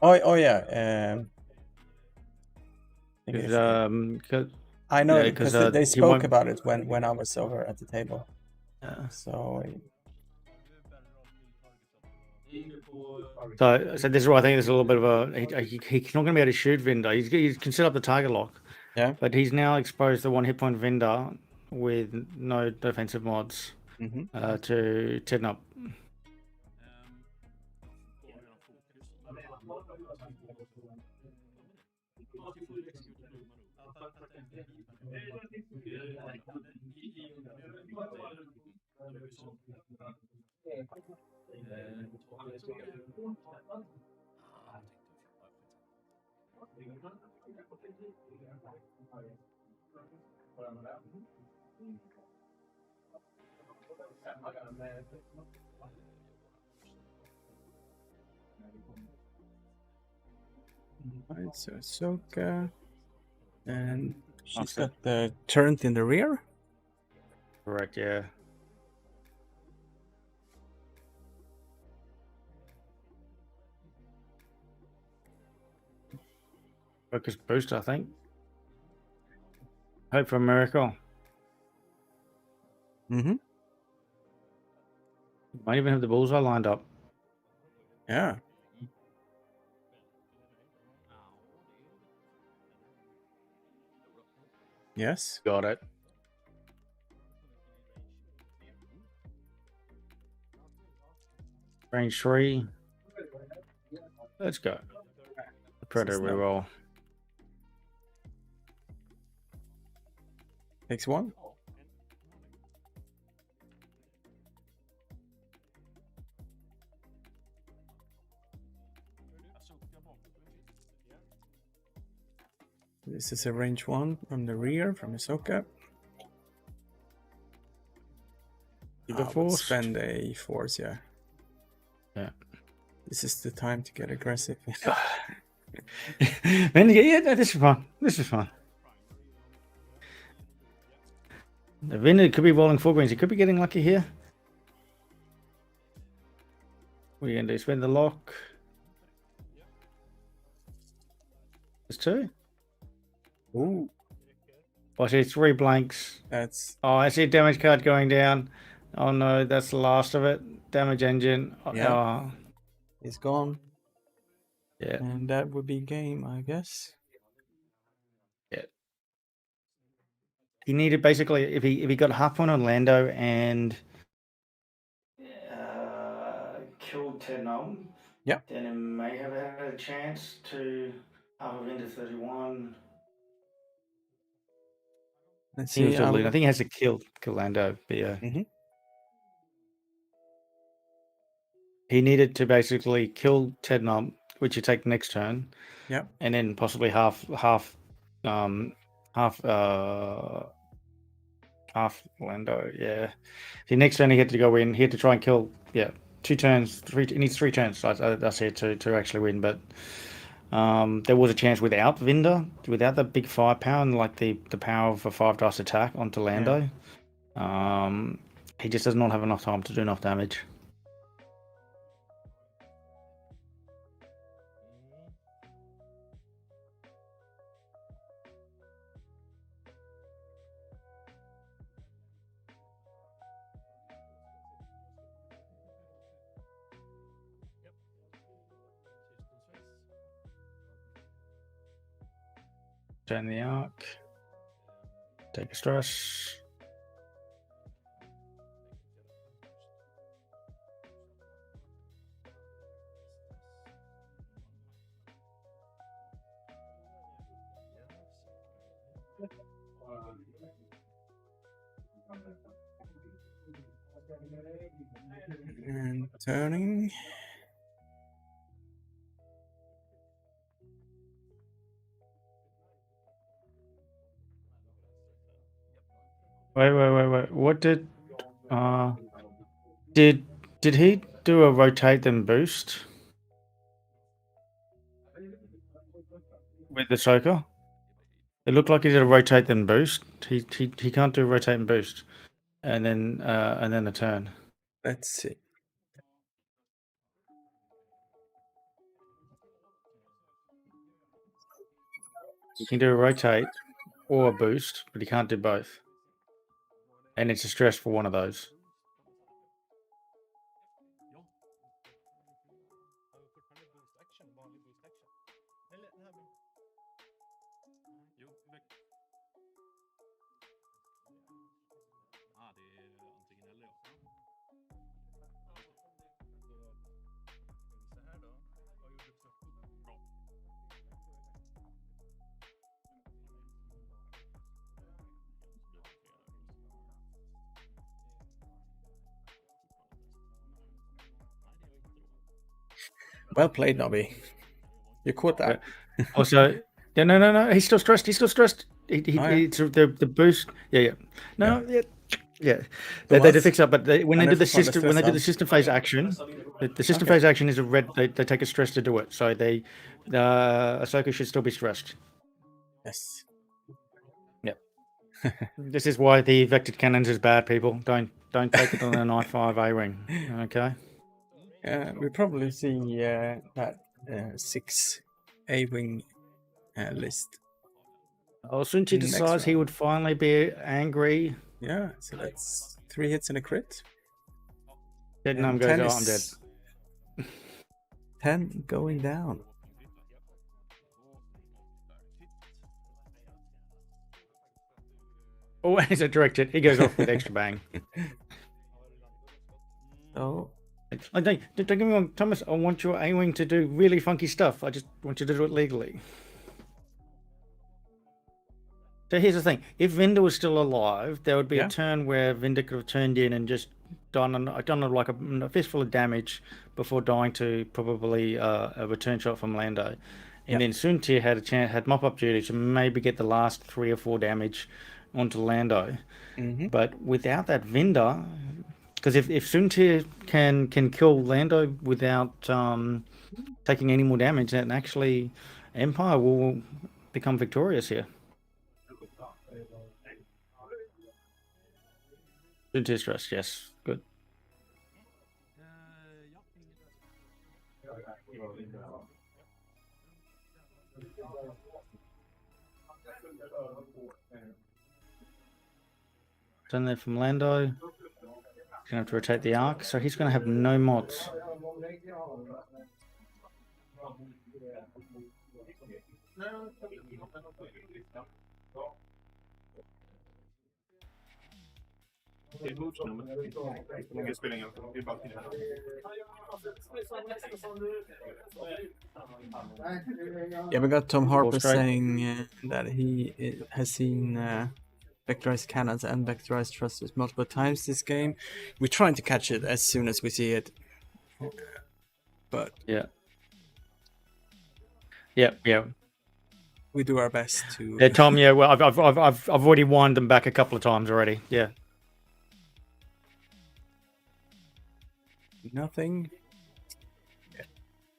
Oh yeah. I know because they spoke about it when I was over at the table. So this is why I think there's a little bit of a he's not going to be able to shoot Vinder. He can set up the target lock. Yeah. But he's now exposed to 1 hit point Vinder with no defensive mods to Tednup. Right, so Ahsoka, and she's got the turret in the rear. Correct, yeah. Focus boost, I think. Hope for a miracle. Might even have the bullseye lined up. Yeah. Yes. Got it. Range 3. Let's go. The Predator reroll. Takes 1. This is a range 1 from the rear from Ahsoka. The I would force. spend a force, yeah. Yeah. This is the time to get aggressive. Then yeah, this is fun. This is fun. The Vinder could be rolling 4 greens. He could be getting lucky here. What are you going to do? Spend the lock. There's 2. Ooh, I see 3 blanks. that's Oh, I see a damage card going down. Oh no, that's the last of it. Damage engine. Yeah. Oh, it's gone. yeah. And that would be game, I guess. Yeah. He needed basically if he got half point on Lando and killed Tednum, Yeah. then he may have had a chance to up him into 31. Let's He was see. still leading. I think he has to kill Lando. But yeah. He needed to basically kill Tednum, which you take next turn. Yeah. And then possibly half Lando, yeah. The next turn he had to go in. He had to try and kill, 2 turns. He needs 3 turns. I said to actually win, but there was a chance without Vinder, without the big firepower and like the power of a 5 dice attack onto Lando. He just does not have enough time to do enough damage. Turn the arc. Take a stress. And turning. Wait. What did he do a rotate then boost with the soaker? It looked like he did a rotate then boost. He can't do rotate and boost, and then a turn. Let's see. He can do a rotate or a boost, but he can't do both. And it's a stress for one of those. Well played, Nobbie. You caught that. Also, yeah, no. He's still stressed. He's it's the boost. Yeah. No, yeah. They did fix up, but when they do the system phase action, the system phase action is a red. They take a stress to do it, so Ahsoka should still be stressed. Yes. Yep. This is why the vectored cannons is bad. People don't take it on an I5 A-wing. Okay. We probably see that 6 A-wing list. Soon he decides he would finally be angry. Yeah, so that's 3 hits and a crit. Tednum goes, I'm dead. 10 going down. Oh, is it directed? He goes off with extra bang. Oh. Don't get me wrong, Thomas. I want your A-wing to do really funky stuff. I just want you to do it legally. So here's the thing: if Vinder was still alive, there would be a turn where Vinder could have turned in and just done like a fistful of damage before dying to probably a return shot from Lando, and then Suntir had mop-up duty to maybe get the last 3 or 4 damage onto Lando. But without that Vinder, Because if Suntir can kill Lando without taking any more damage, then actually Empire will become victorious here. Suntir stress, yes, good. Turn there from Lando. He's gonna have to rotate the arc, so he's gonna have no mods. Yeah, we got Tom Harper saying that he has seen vectorized cannons and vectorized thrusters multiple times this game. We're trying to catch it as soon as we see it, but yeah, we do our best to. Yeah, Tom. Yeah, well, I've already wind them back a couple of times already. Yeah. Nothing. Yeah.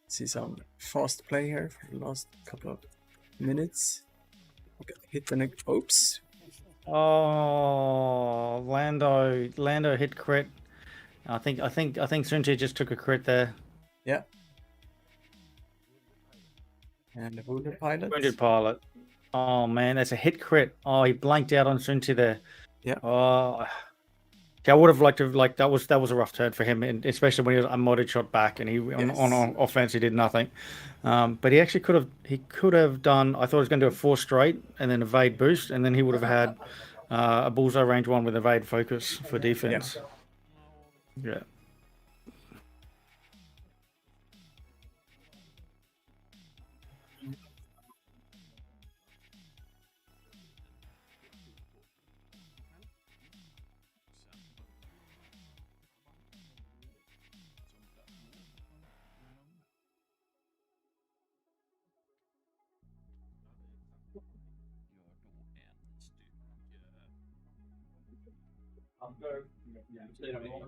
See some fast play here for the last couple of minutes. Hit the oops. Oh, Lando hit crit. I think Sunti just took a crit there. Yeah. And the wounded pilot. Wounded pilot. Oh man, that's a hit crit. Oh, he blanked out on Sunti there. Yeah. Oh. I would have liked to that was a rough turn for him, and especially when he was unmodded shot back and he on offense he did nothing. But he actually could have done. I thought he was going to do a 4 straight and then evade boost, and then he would have had a bullseye range 1 with evade focus for defense. Yeah.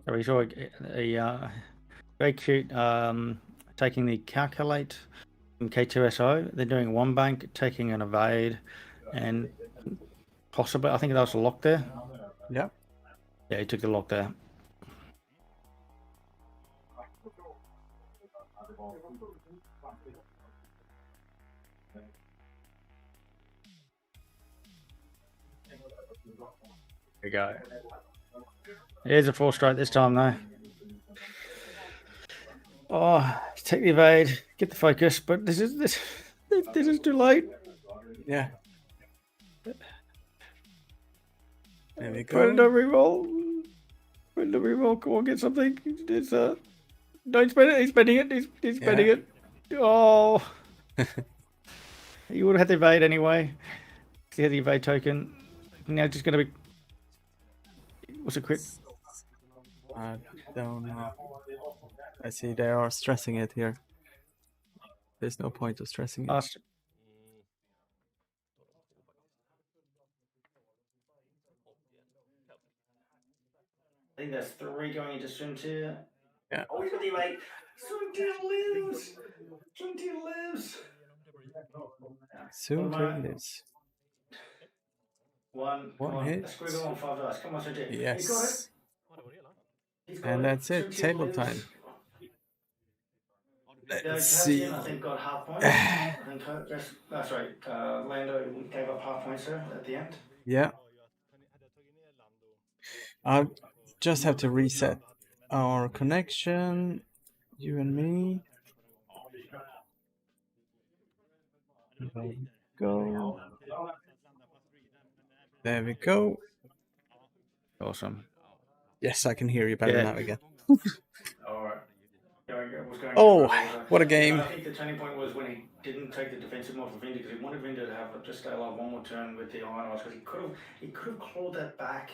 So we saw a very cute taking the calculate from K2SO. They're doing 1 bank, taking an evade, and possibly I think that was a lock there. Yeah. Yeah, he took the lock there. There we go. Here's a 4 straight this time though. Oh, take the evade, get the focus, but this is too late. Yeah. There we Put go. a reroll. Come on, get something. It's don't spend it. He's spending it. He's spending it. Oh. You would have had the evade anyway. He had the evade token. Now just going to be. What's a crit? I don't know. I see they are stressing it here. There's no point of stressing it. I think there's 3 going into Suntir. Yeah. Oh, he's got the evade. Suntir lives. Suntir lives. Suntir lives. One hit. Squiggle on 5 dice. Come on, Suntir. Yes. He got it. And that's it. Table time. Let's see. I think got half points. I think that's right. Lando gave up half points there at the end. Yeah. I just have to reset our connection. You and me. There we go. There we go. Awesome. Yes, I can hear you better now again. All right. Oh, what a game. I think the turning point was when he didn't take the defensive mod for Vinda because he wanted Vinda to have just stay alive 1 more turn with the Iron Eyes because he could have clawed that back.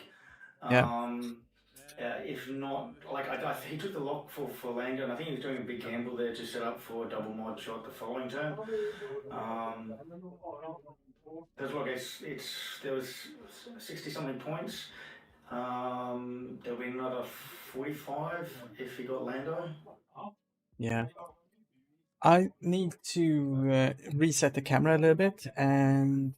If not, like he took the lock for Lando, and I think he was doing a big gamble there to set up for a double mod shot the following turn. Because look, there was 60 something points. There'll be another 45 if you got Lando. Yeah. I need to reset the camera a little bit and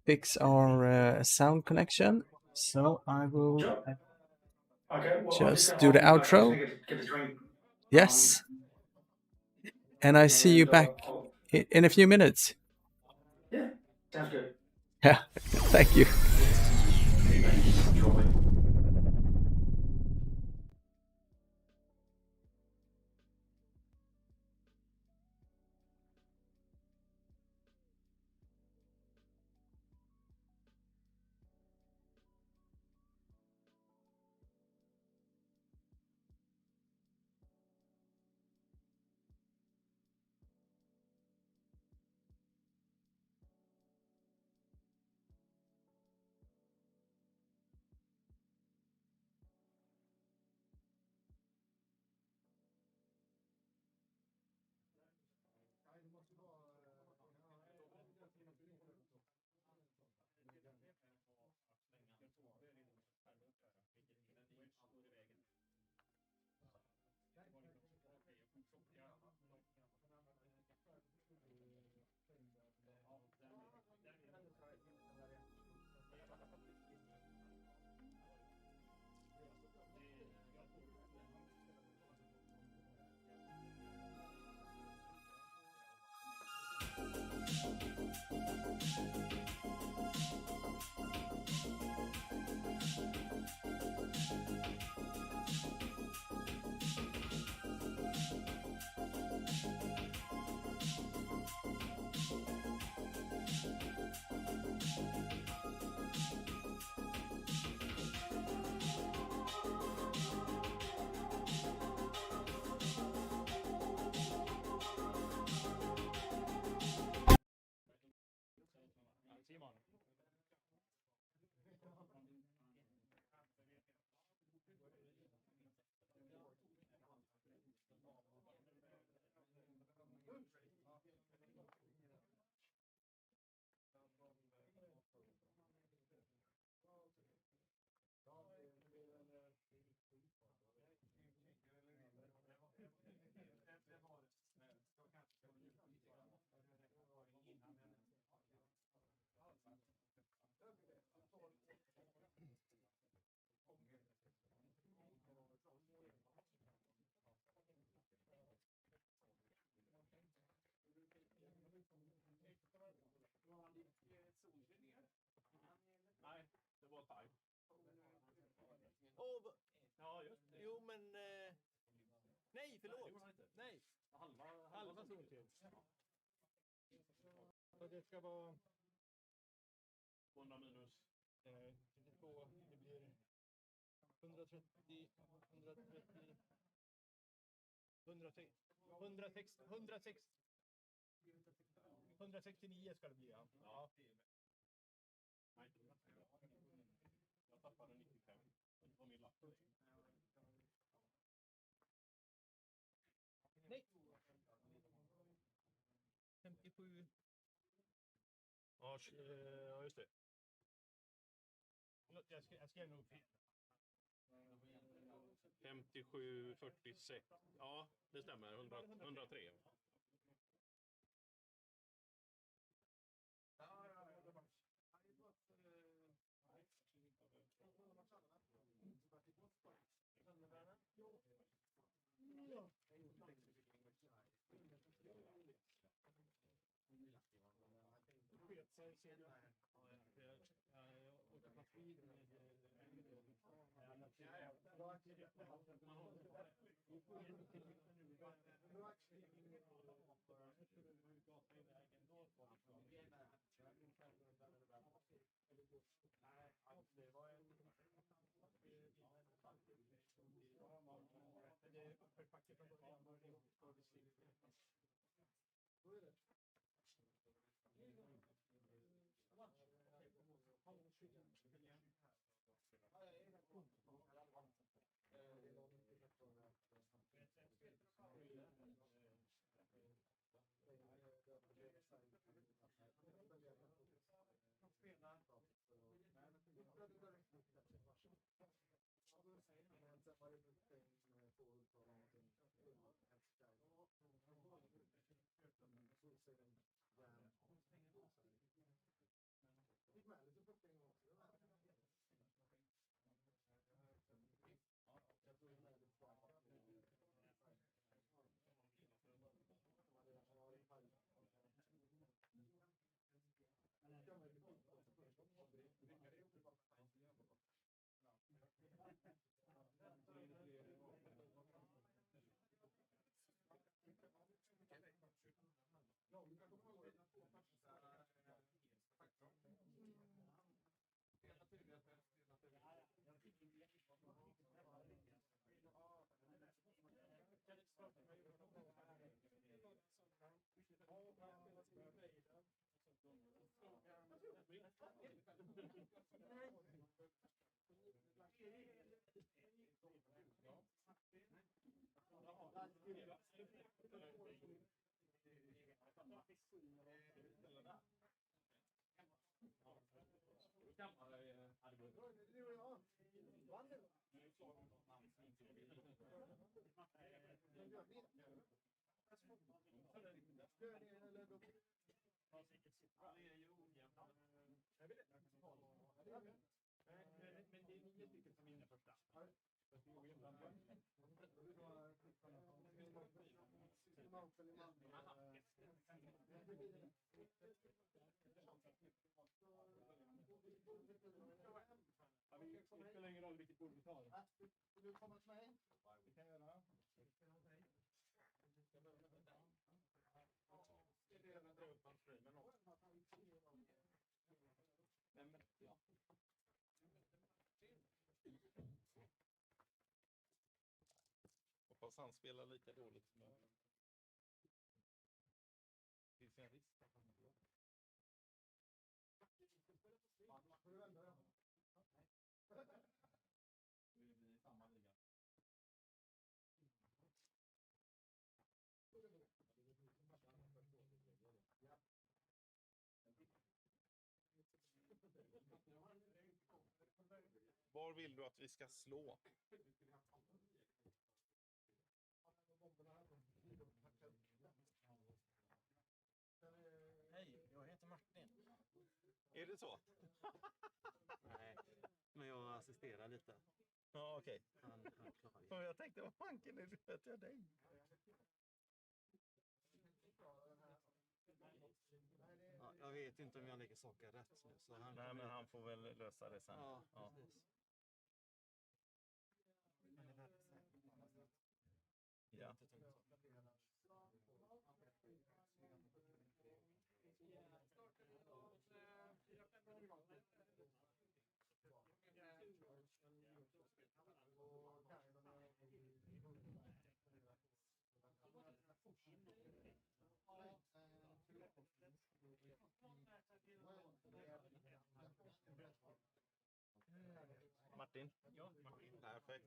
fix our sound connection. So I will Okay, well, just do the outro. Get a drink. Yes. And I see you back in a few minutes. Yeah, sounds good. Yeah, thank you. Shortly. Jo, men... nej, förlåt! Nej! Halva soltid. Så det ska vara... 200 minus... 32, det blir... 130... 130... 169 ska det bli, ja. Jag tappade 95 på min lapp. Nej! 57... Ja, just det. Jag skrev nog fel. 57, 46. Ja, det stämmer. 103. Det spelar ingen roll vilket bord vi tar. Vill du komma med? Det kan jag göra. Det är redan inte upp hans streamen också. Men ja. Hoppas han spelar lika dåligt som jag. Finns det en risk? Nu är vi i samma liga. Var vill du att vi ska slå? Hej, jag heter Martin. Är det så? Nej, men jag assisterar lite. Ja, okej. Han klarar Okay. Jag tänkte, vad fanken är det att jag dig? Ja, jag vet inte om jag lägger saker rätt nu. Så han Nej, men han får väl lösa det sen. Ja, precis. Han är väldigt säker på annat sätt. Ja. Martin? Ja, Martin. Perfekt.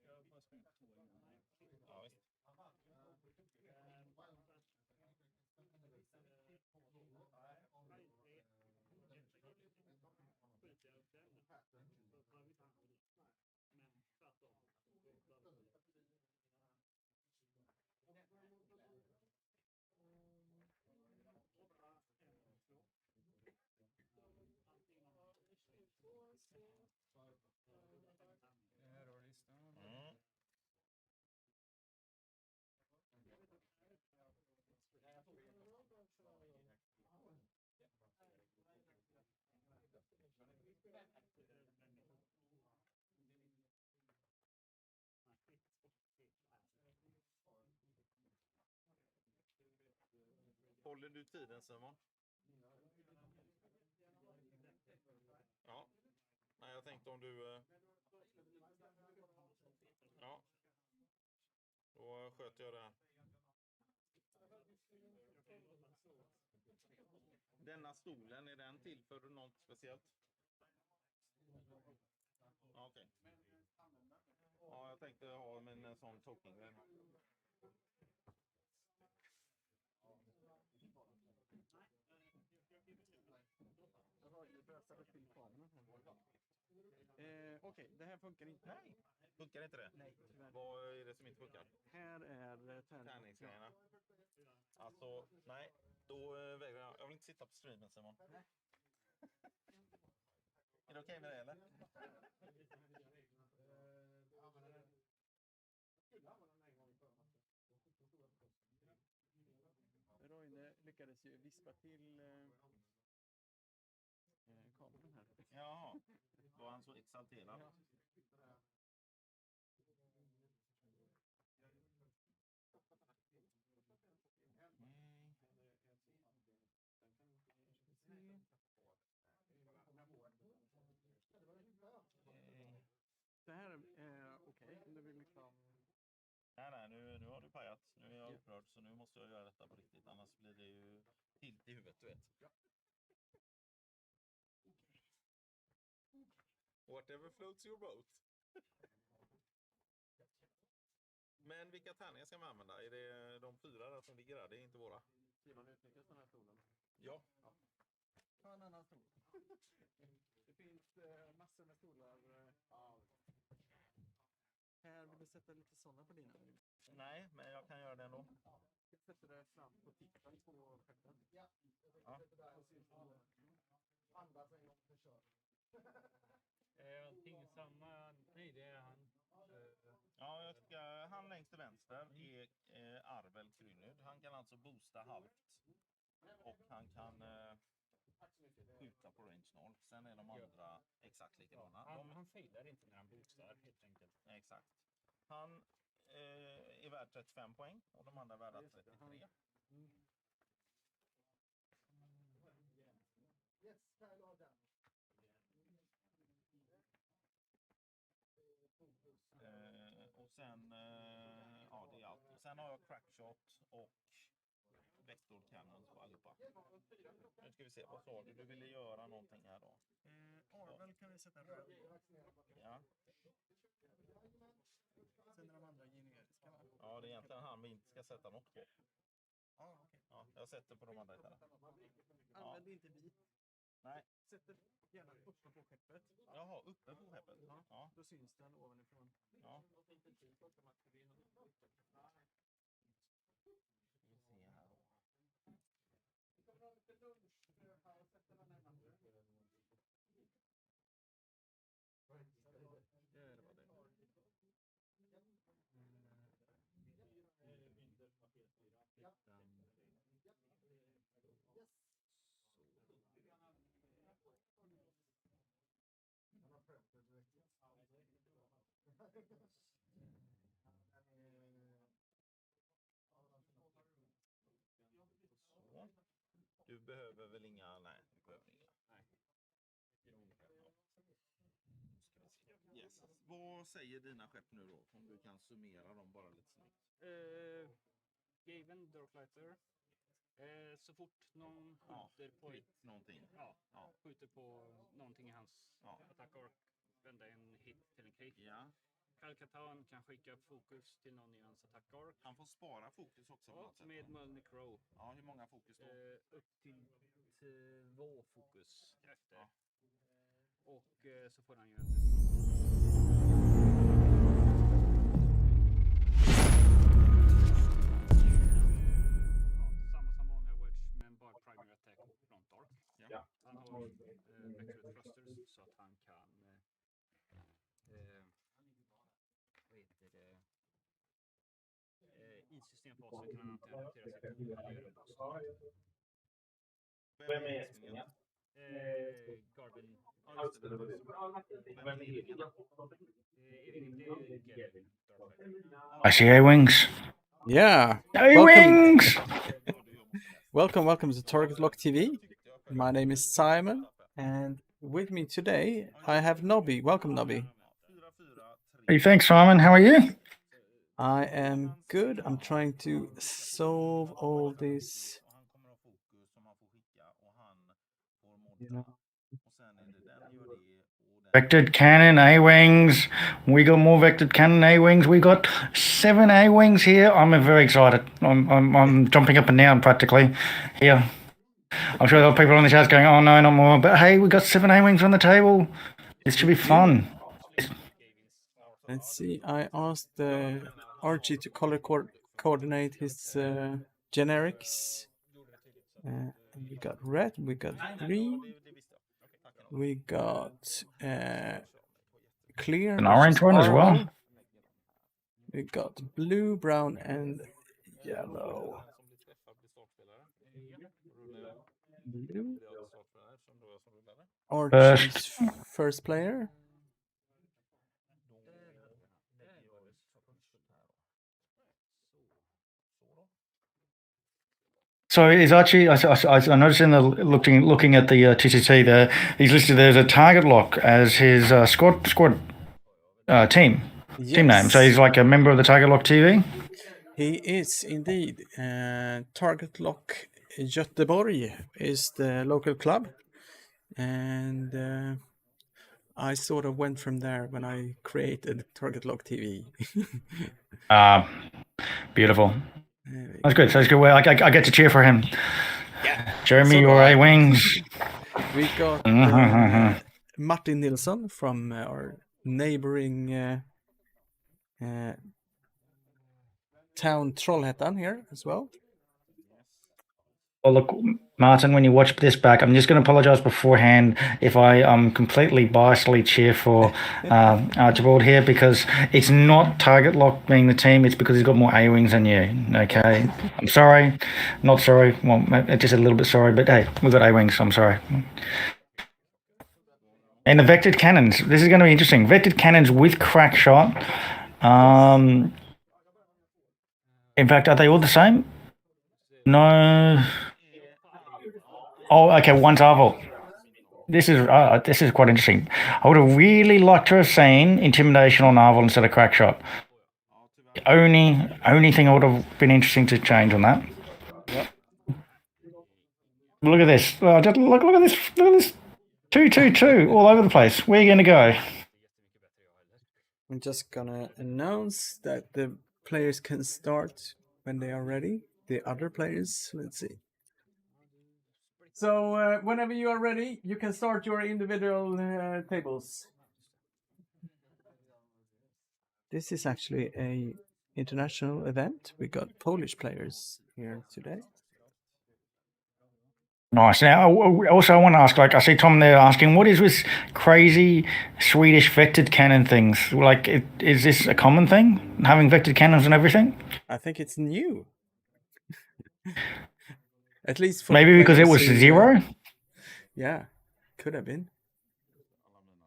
Jag får springa 2 innan. Ja, visst. Här har listan. Mm. Håller du tiden, Simon? Ja. Nej, jag tänkte om du... Ja. Då sköter jag det. Denna stolen, är den till för något speciellt? Ja, okej. Ja, jag tänkte ha en sån token. Okej, det här funkar inte. Nej, funkar inte det? Nej, tyvärr. Vad är det som inte funkar? Här är Tärningsgrejerna. Alltså, nej. Då vägrar jag. Jag vill inte sitta på streamen, Simon. Nej. Är det okej med det, eller? Roine lyckades ju vispa till kameran här. Jaha. Var han så exalterad? Ja. Det här är okej. Om du vill liksom... Nej, nu har du pajat. Nu är jag upprörd, så nu måste jag göra detta på riktigt. Annars blir det ju tilt i huvudet, du vet. Whatever floats your boat. Men vilka tärningar ska man använda? Är det de 4 där som ligger där? Det är inte våra. Simon, utnyttjas den här stolen? Ja. Ta en annan stol. Det finns massor med stolar. Här, vill du sätta lite sådana på dina? Nej, men jag kan göra det ändå. Jag sätter det fram på tippen på skeppet. Ja. Ja. Andas en gång för kör. Allting samma. Nej, det är han. Ja, jag tycker han längst till vänster är Arvel Krynyd. Han kan alltså boosta halvt. Och han kan skjuta på range 0. Sen är de andra exakt likadana. Han failar inte när han boostar, helt enkelt. Exakt. Han är värd 35 poäng och de andra är värda 33. Yes, Kyle Adam. Och sen, ja det är allt. Och sen har jag crackshot och vector cannons på allihopa. Nu ska vi se, vad sa du? Du ville göra någonting här då? Arvel kan vi sätta röd. Ja. Sen är de andra generiska. Ja, det är egentligen han vi inte ska sätta något på. Ja, okej. Ja, jag sätter på de andra istället. Använd inte vit. Nej. Sätter gärna uppe på skeppet. Jaha, uppe på skeppet. Ja. Ja. Då syns den ovanifrån. Ja. Vi ser här då. Så. Du behöver väl inga? Nej, du behöver inga. Nej. Yes. Vad säger dina skepp nu då? Om du kan summera dem bara lite snabbt. Gaven, Darklighter. Så fort någon skjuter på någonting. Skjuter på någonting i hans attack-ark, vända en hit till en krit. Ja. Kalkatan kan skicka fokus till någon i hans attack-ark. Han får spara fokus också på något sätt. Med Mulny Crow. Ja, hur många fokus då? Upp till 2 fokus efter. Ja. Och så får han ju samma som vanliga Wedge, men bara primary attack och front arc. Ja. Han har recruit thrusters så att han kan i systemfasen kan han antingen rotera sig till eller göra en boost. Vem är gästningen? Garvin. Ja, just det. Vem är Evingen? Det är Gavin. I see A-Wings. Yeah. A-Wings! Welcome to TargetLockTV. My name is Simon, and with me today I have Nobbie. Welcome, Nobbie. Hey, thanks, Simon. How are you? I am good. I'm trying to solve all these. You know. Vectored cannon, A-Wings. We got more vectored cannon, A-Wings. We got 7 A-Wings here. I'm very excited. I'm jumping up and down practically here. I'm sure there are people on the chat going, oh no, not more. But hey, we got 7 A-Wings on the table. This should be fun. Let's see. I asked Archie to color coordinate his generics. We got red, we got green, we got clear, An which orange is one as well. RO. We got blue, brown, and yellow. Blue. Archie's first player. So is Archie? I noticed in the looking at the TCT there, he's listed there as a target lock as his squad team name. So he's like a member of the TargetLockTV. He is indeed. TargetLock Djordjevi is the local club, and I sort of went from there when I created TargetLockTV. Beautiful. That's good. So it's good. Well, I get to cheer for him. Yeah. Jeremy, your A wings. We got Martin Nilsson from our neighboring town Trollhättan here as well. Well, look, Martin, when you watch this back, I'm just going to apologise beforehand if I completely biasedly cheer for Archibald here, because it's not Target Lock being the team, it's because he's got more A-wings than you, okay? I'm sorry, not sorry, well, just a little bit sorry, but hey, we've got A-wings, I'm sorry. And the vectored cannons, this is going to be interesting. Vectored cannons with crack shot. In fact, are they all the same? No. Oh, okay, one's Arvel. This is quite interesting. I would have really liked to have seen intimidation on Arvel instead of crack shot. The only thing I would have been interesting to change on that. Yep. Look at this. Oh, just look at this. Look at this. 2-2-2 all over the place. Where are you going to go? I'm just gonna announce that the players can start when they are ready. The other players, let's see. So whenever you are ready, you can start your individual tables. This is actually a international event. We got Polish players here today. Nice. Now, also I want to ask, like, I see Tom there asking, what is this crazy Swedish vectored cannon things? Like, is this a common thing, having vectored cannons and everything? I think it's new. At least for maybe because it was zero. Yeah, could have been.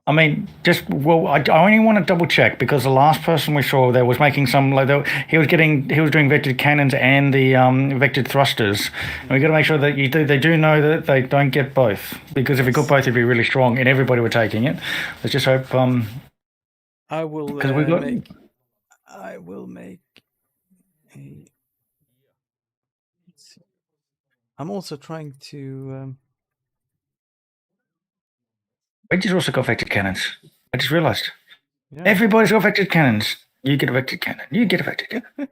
I mean, I only want to double check, because the last person we saw there was making some, like, he was doing vectored cannons and the vectored thrusters. And we got to make sure that they do know that they don't get both, because if we got both, it'd be really strong, and everybody were taking it. Let's just hope. I will make a. I'm also trying to. Wedge's also got vectored cannons. I just realised. Yeah. Everybody's got vectored cannons. You get a vectored cannon. You get a vectored cannon.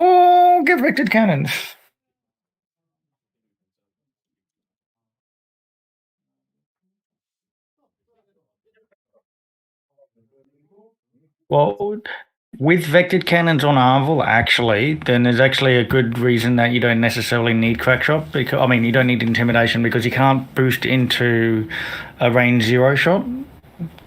Oh, get vectored cannons. Well, with vectored cannons on Arvel, actually, then there's actually a good reason that you don't necessarily need crackshot. Because, I mean, you don't need intimidation, because you can't boost into a range 0 shot.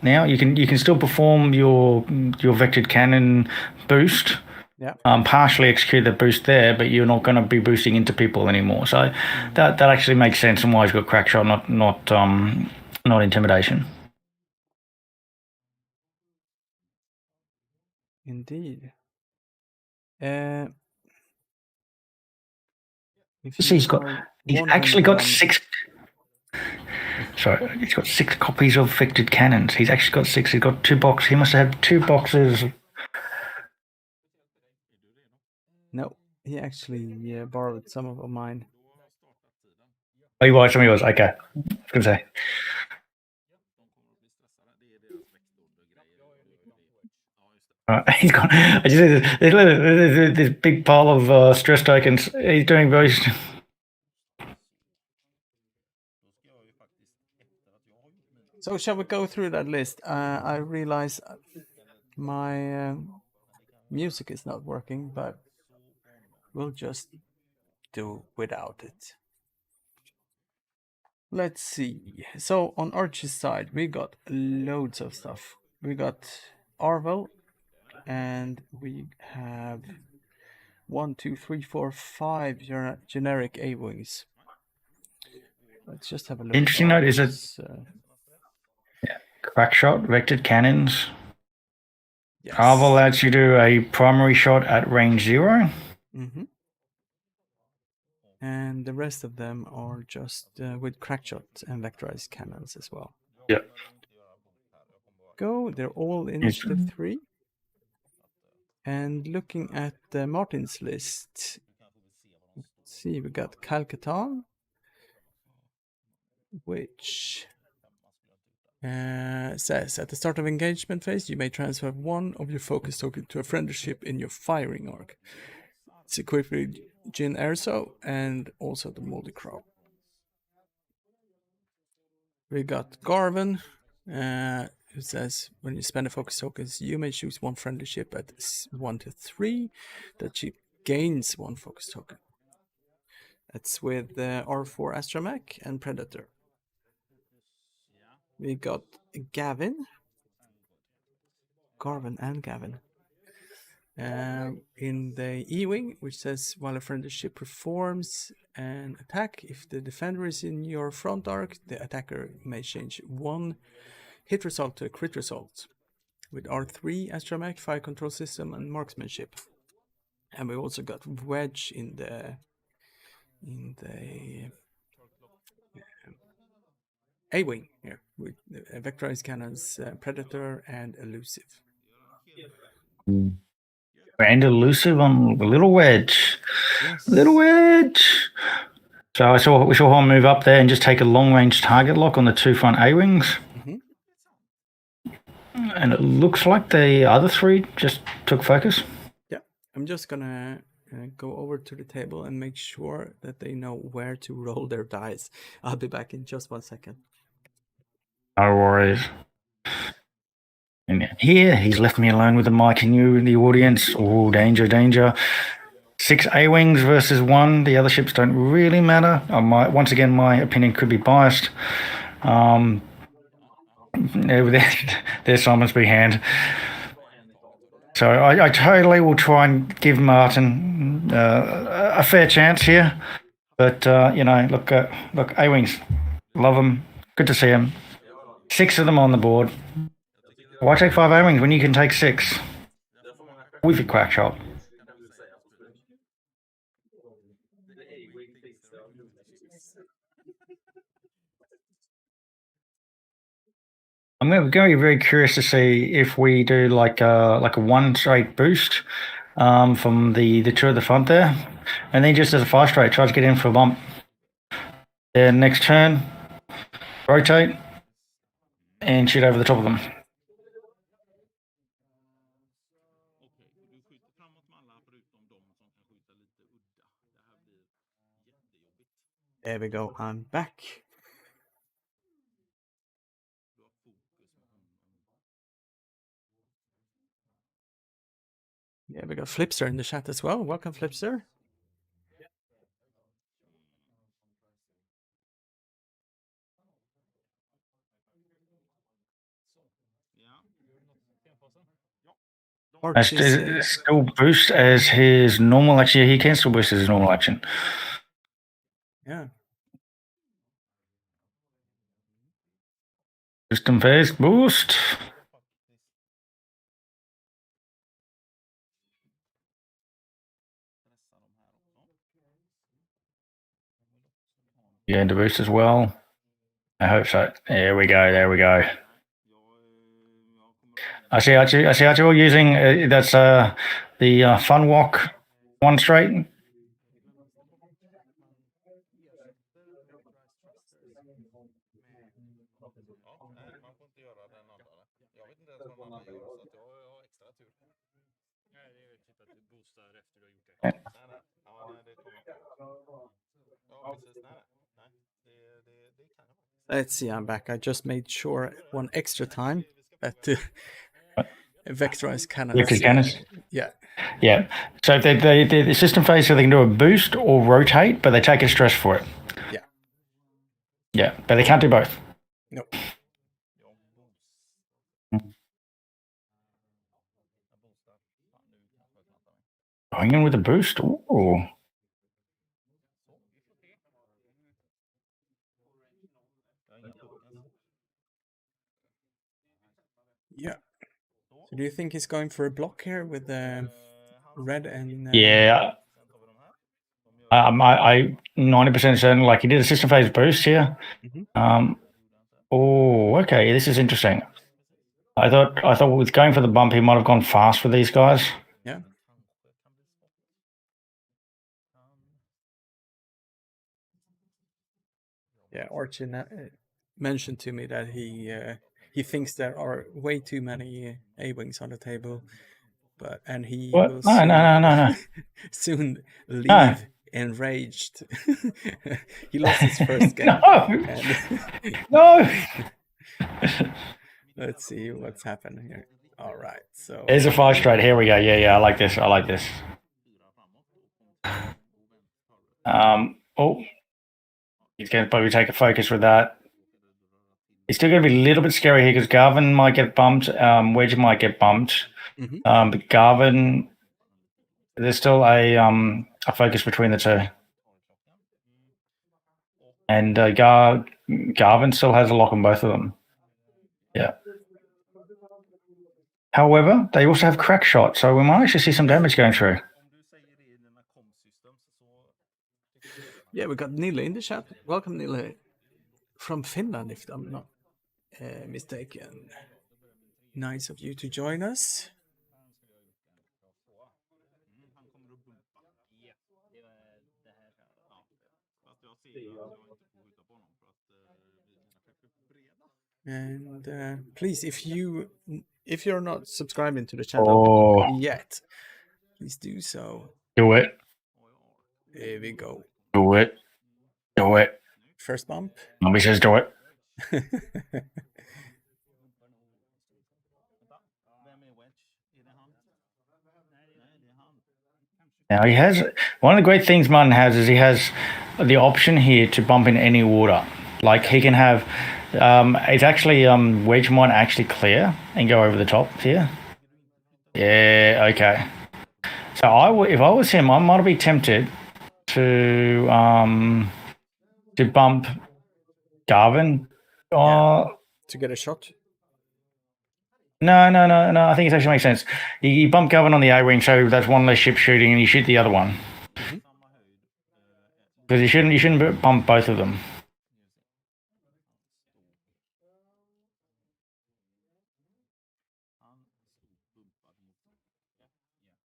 Now you can still perform your vectored cannon boost. Yeah. Partially execute the boost there, but you're not going to be boosting into people anymore. So that actually makes sense, and why he's got crackshot, not intimidation. Indeed. He's actually got 6. Sorry, he's got 6 copies of vectored cannons. He's actually got 6. He's got 2 boxes. He must have 2 boxes. No, he actually borrowed some of mine. Oh, you borrowed some of yours? Okay. I was going to say. He's got. I just there's this big pile of stress tokens. He's doing very. So shall we go through that list? I realize my music is not working, but we'll just do without it. Let's see. So on Archie's side, we got loads of stuff. We got Arvel, and we have 1, 2, 3, 4, 5 generic A-wings. Let's just have a look. Interesting note is it crack shot, vectored cannons. Yes. Arvel lets you do a primary shot at range 0. Mm-hmm. And the rest of them are just with crack shot and vectorized cannons as well. Yeah. Go. They're all initiative 3. And looking at Martin's list, let's see, we got Calcutta, which says at the start of engagement phase, you may transfer 1 of your focus token to a friendly ship in your firing arc. It's equipped with Jin Erso and also the Moldy Crow. We got Garvin, who says when you spend a focus tokens, you may choose 1 friendly ship at 1 to 3. That ship gains 1 focus token. That's with R4 Astromech and Predator. We got Gavin, Garvin and Gavin. In the E-Wing, which says while a friendly ship performs an attack, if the defender is in your front arc, the attacker may change 1 hit result to a crit result. With R3 Astromech, fire control system, and marksmanship. And we also got Wedge in the A-Wing here with vectorized cannons, Predator and Elusive. And elusive on the little wedge. Yes. Little wedge. So we saw Johan move up there and just take a long range target lock on the 2 front A-wings. Mm-hmm. And it looks like the other 3 just took focus. Yeah, I'm just gonna go over to the table and make sure that they know where to roll their dice. I'll be back in just 1 second. No worries. And here, he's left me alone with the mic and you in the audience. Oh, danger, danger. 6 A-wings versus 1. The other ships don't really matter. Once again, my opinion could be biased. There's Simon's big hand. So I totally will try and give Martin a fair chance here. But, look, A-wings, love them. Good to see them. 6 of them on the board. Why take 5 A-wings when you can take 6 with your crack shot? I'm going to be very curious to see if we do like a 1 straight boost from the 2 at the front there, and then just as a 5 straight try to get in for a bump. Then next turn, rotate and shoot over the top of them. There we go, I'm back. Yeah, we got Flipster in the chat as well. Welcome, Flipster. Still boost as his normal action. He can still boost as his normal action. Yeah. System phase boost. Yeah, to boost as well. I hope so. There we go. There we go. I see Archie using that's the fun walk 1 straight. Let's see, I'm back. I just made sure one extra time that vectorized cannons. Vectorized cannons? Yeah. Yeah. So the system phase, so they can do a boost or rotate, but they take a stress for it. Yeah. Yeah, but they can't do both. No. Going in with a boost? Ooh. Yeah. So do you think he's going for a block here with the red and... Yeah. I 90% certain, like he did a system phase boost here. Oh, okay. This is interesting. I thought with going for the bump, he might have gone fast with these guys. Yeah. Yeah, Archie mentioned to me that he thinks there are way too many A-wings on the table, and he What? will No. soon leave enraged. He lost his first game. No. Let's see what's happening here. All right, so There's a 5 straight. Here we go. Yeah. I like this. Oh, he's going to probably take a focus with that. It's still going to be a little bit scary here because Garvin might get bumped. Wedge might get bumped. But Garvin, there's still a focus between the two. And Garvin still has a lock on both of them. Yeah. However, they also have crack shot, so we might actually see some damage going through. Yeah, we got Nille in the chat. Welcome, Nille. From Finland, if I'm not mistaken. Nice of you to join us. And please, if you're not subscribing to the channel yet, please do so. Do it. Here we go. Do it. First bump. Nobbie says do it. Now he has one of the great things Martin has is he has the option here to bump in any order. Like he can have it's actually wedge might actually clear and go over the top here. Yeah, okay. So if I was him, I might be tempted to bump Garvin. To get a shot. No. I think it actually makes sense. You bump Garvin on the A-wing, so that's one less ship shooting, and you shoot the other one. Because you shouldn't bump both of them.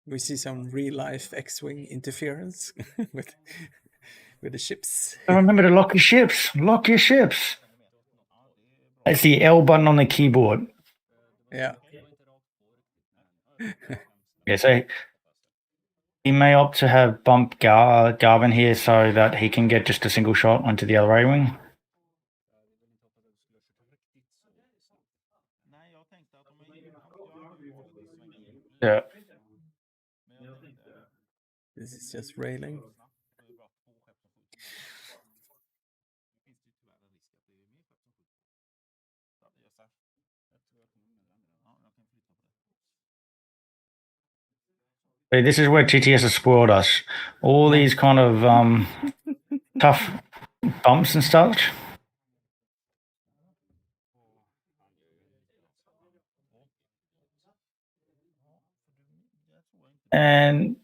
We see some real-life X-wing interference with the ships. Remember to lock your ships. Lock your ships. It's the L button on the keyboard. Yeah. Yeah, so he may opt to have bump Garvin here so that he can get just a single shot onto the other A-wing. Yeah. This is just railing. This is where TTS has spoiled us. All these kind of tough bumps and such. And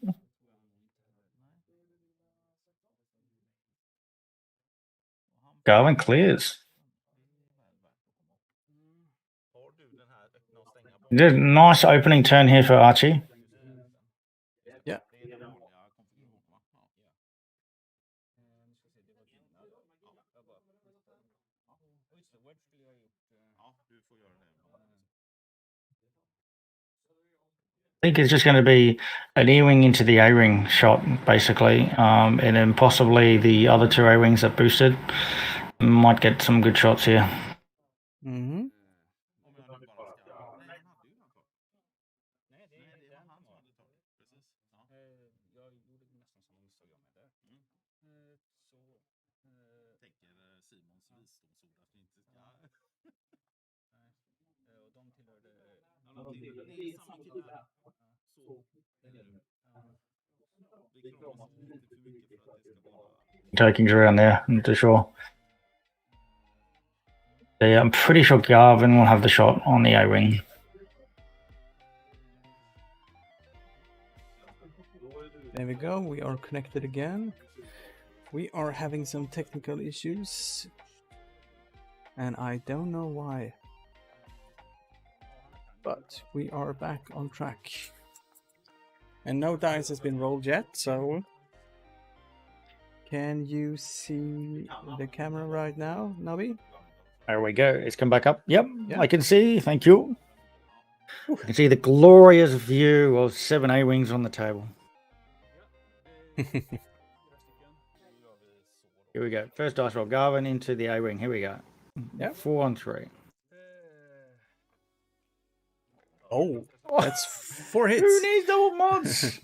Garvin clears. There's a nice opening turn here for Archie. Yeah. I think it's just going to be an E-wing into the A-ring shot, basically, and then possibly the other two A-wings that boosted. Might get some good shots here. Mhm. Om jag nu bara ska... Nej, han hade ju den kvar. Nej, det är Nej, inte det var han han som hade tagit. Precis. Ja. Jag gjorde nästan samma misstag jag med där. Mm. Tänker Simons visdomsord att vi inte ska... Och de tillhörde... Det är samma killar. Så är det. Vi kramas lite för mycket för att det ska vara... Takings around there, I'm not too sure. Yeah, I'm pretty sure Garvin will have the shot on the A-ring. There we go. We are connected again. We are having some technical issues. And I don't know why. But we are back on track. And no dice has been rolled yet, so... Can you see the camera right now, Nobbie? There we go. It's come back up. Yep, Yeah. I can see. Thank you. You can see the glorious view of 7 A-wings on the table. Here we go. First dice roll. Garvin into the A-ring. Here we go. Yep. 4 on 3. Oh, that's 4 hits. Who needs double mods?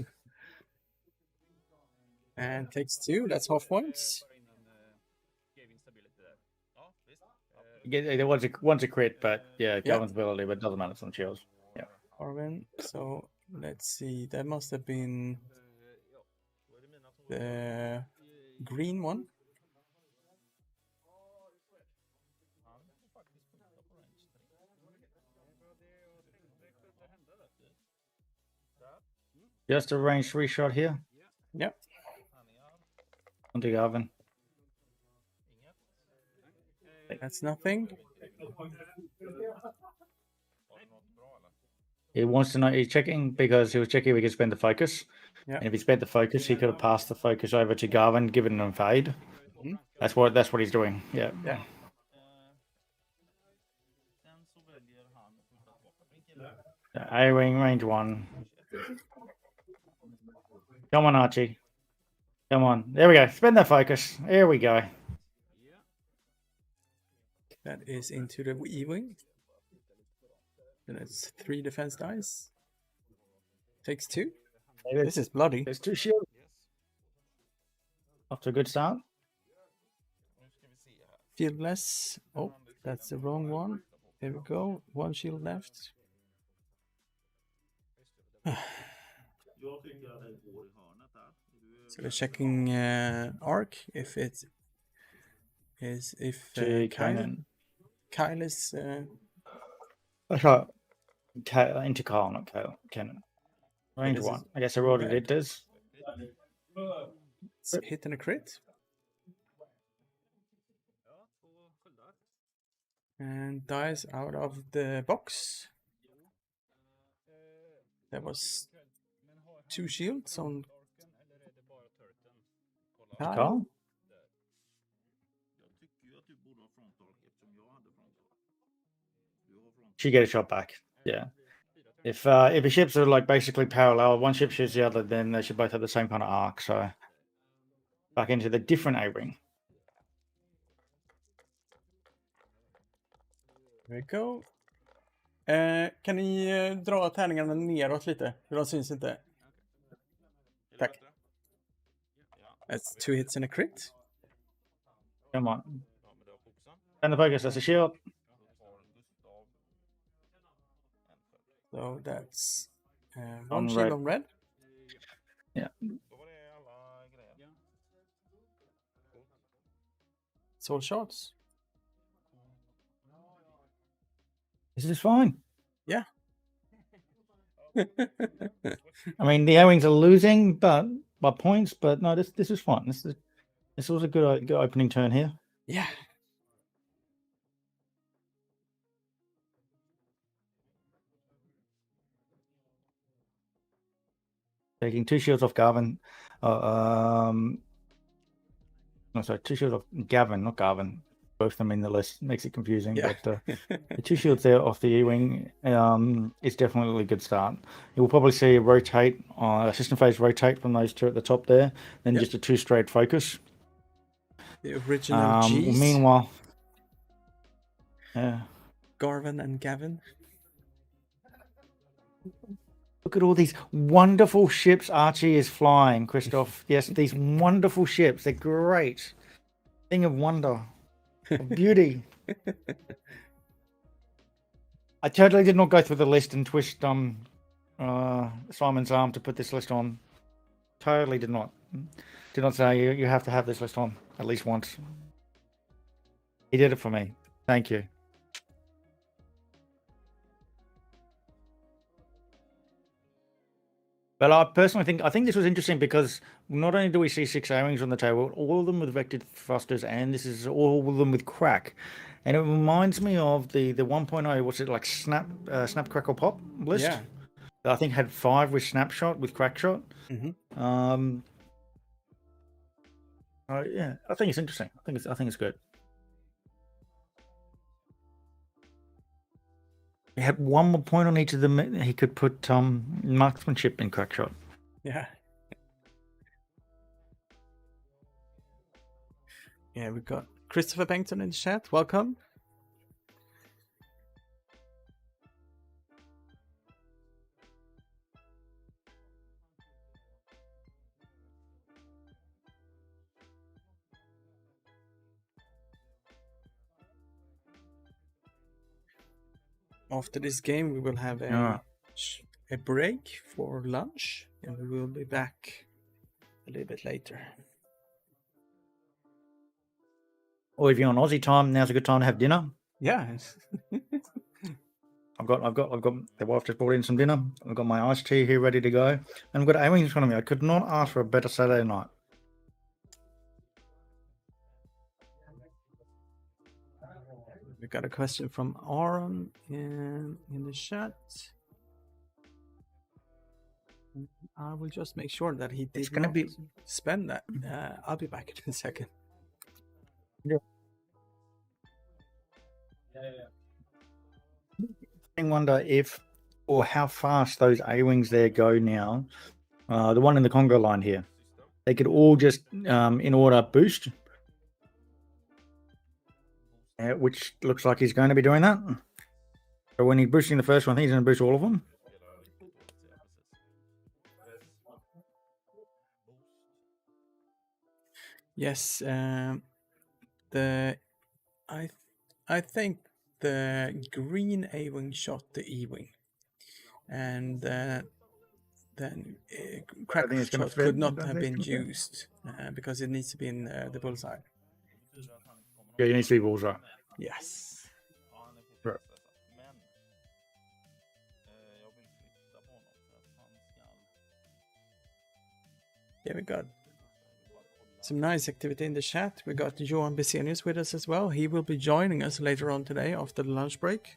And takes 2. That's half points. There was a crit, but yeah, Garvin's ability, but it doesn't matter. It's on shields. Yeah. Arvin. So let's see. That must have been the green one. Just a range 3 shot here. Yep. Onto Garvin. That's nothing. He wants to know. He's checking because he was checking if he could spend the focus. Yeah. And if he spent the focus, he could have passed the focus over to Garvin, given him fade. Mhm. That's what he's doing. Yeah. Yeah. Sen så väljer han att skjuta tillbaka på en kille. A-ring range 1. Come on, Archie. Come on. There we go. Spend that focus. Here we go. That is into the E-wing. And it's 3 defense dice. Takes 2. This is bloody. There's 2 shields. Off to a good start. Nu ska vi se här. Fieldless. Oh, that's the wrong one. There we go. 1 shield left. Jag tycker att den går i hörnet där. So we're checking arc if it is To Kyle is into Kyle, not Kyle. Cannon. Range this is 1. I guess I rolled it. bad. It does. it's hit and a crit. And dies out of the box. There was 2 shields on Kyle. Kyle? Jag tycker ju att du borde ha frontalk eftersom jag hade frontalk. Du har frontalk. She get a shot back. Yeah. If the ships are like basically parallel, one ship shoots the other, then they should both have the same kind of arc. So back into the different A-ring. There we go. Kan ni dra tärningarna neråt lite? För de syns inte. Tack. That's 2 hits and a crit. Come on. And the focus, that's a shield. So that's 1 On shield red. on red. Yeah. Då var det alla grejer. It's all shots. This is fine. Yeah. I mean, the A-wings are losing, but by points. But no, this is fine. This was a good opening turn here. Yeah. Taking 2 shields off Garvin. No, sorry, 2 shields off Gavin, not Garvin. Both of them in the list makes it confusing. Yeah. But the 2 shields there off the E-wing is definitely a good start. You will probably see a rotate, system phase rotate from those 2 at the top there, then Yep. just a 2 straight focus. The original G's. Meanwhile, yeah. Garvin and Gavin. Look at all these wonderful ships Archie is flying, Christoph. Yes, these wonderful ships. They're great. Thing of wonder. Of beauty. I totally did not go through the list and twist Simon's arm to put this list on. Totally did not. Did not say you have to have this list on at least once. He did it for me. Thank you. But I personally think this was interesting because not only do we see 6 A-wings on the table, all of them with vectored thrusters, and this is all of them with crack. And it reminds me of the 1.0, what's it like, snap, crackle, pop list? Yeah. That I think had 5 with snapshot, with crack shot. Mm-hmm. Yeah, I think it's interesting. I think it's good. He had 1 more point on each of them. He could put marksmanship in crack shot. Yeah. Yeah, we've got Christopher Bengton in the chat. Welcome. After this game, we will have a break for lunch, and we will be back a little bit later. Or if you're on Aussie time, now's a good time to have dinner. Yeah. I've got the wife just brought in some dinner. I've got my iced tea here ready to go. And I've got A-wings in front of me. I could not ask for a better Saturday night. We got a question from Aaron in the chat. I will just make sure that he did not spend that. I'll be back in a second. Yeah. I wonder if or how fast those A-wings there go now. The one in the Congo line here. They could all just, in order, boost. Which looks like he's going to be doing that. So when he's boosting the first one, I think he's going to boost all of them. Yes, I think the green A-wing shot the E-wing, and then crack shot could not have been used because it needs to be in the bullseye. Yeah, you need to be bullseye. Yes. Right. Yeah, we got some nice activity in the chat. We got Johan Bisenius with us as well. He will be joining us later on today after the lunch break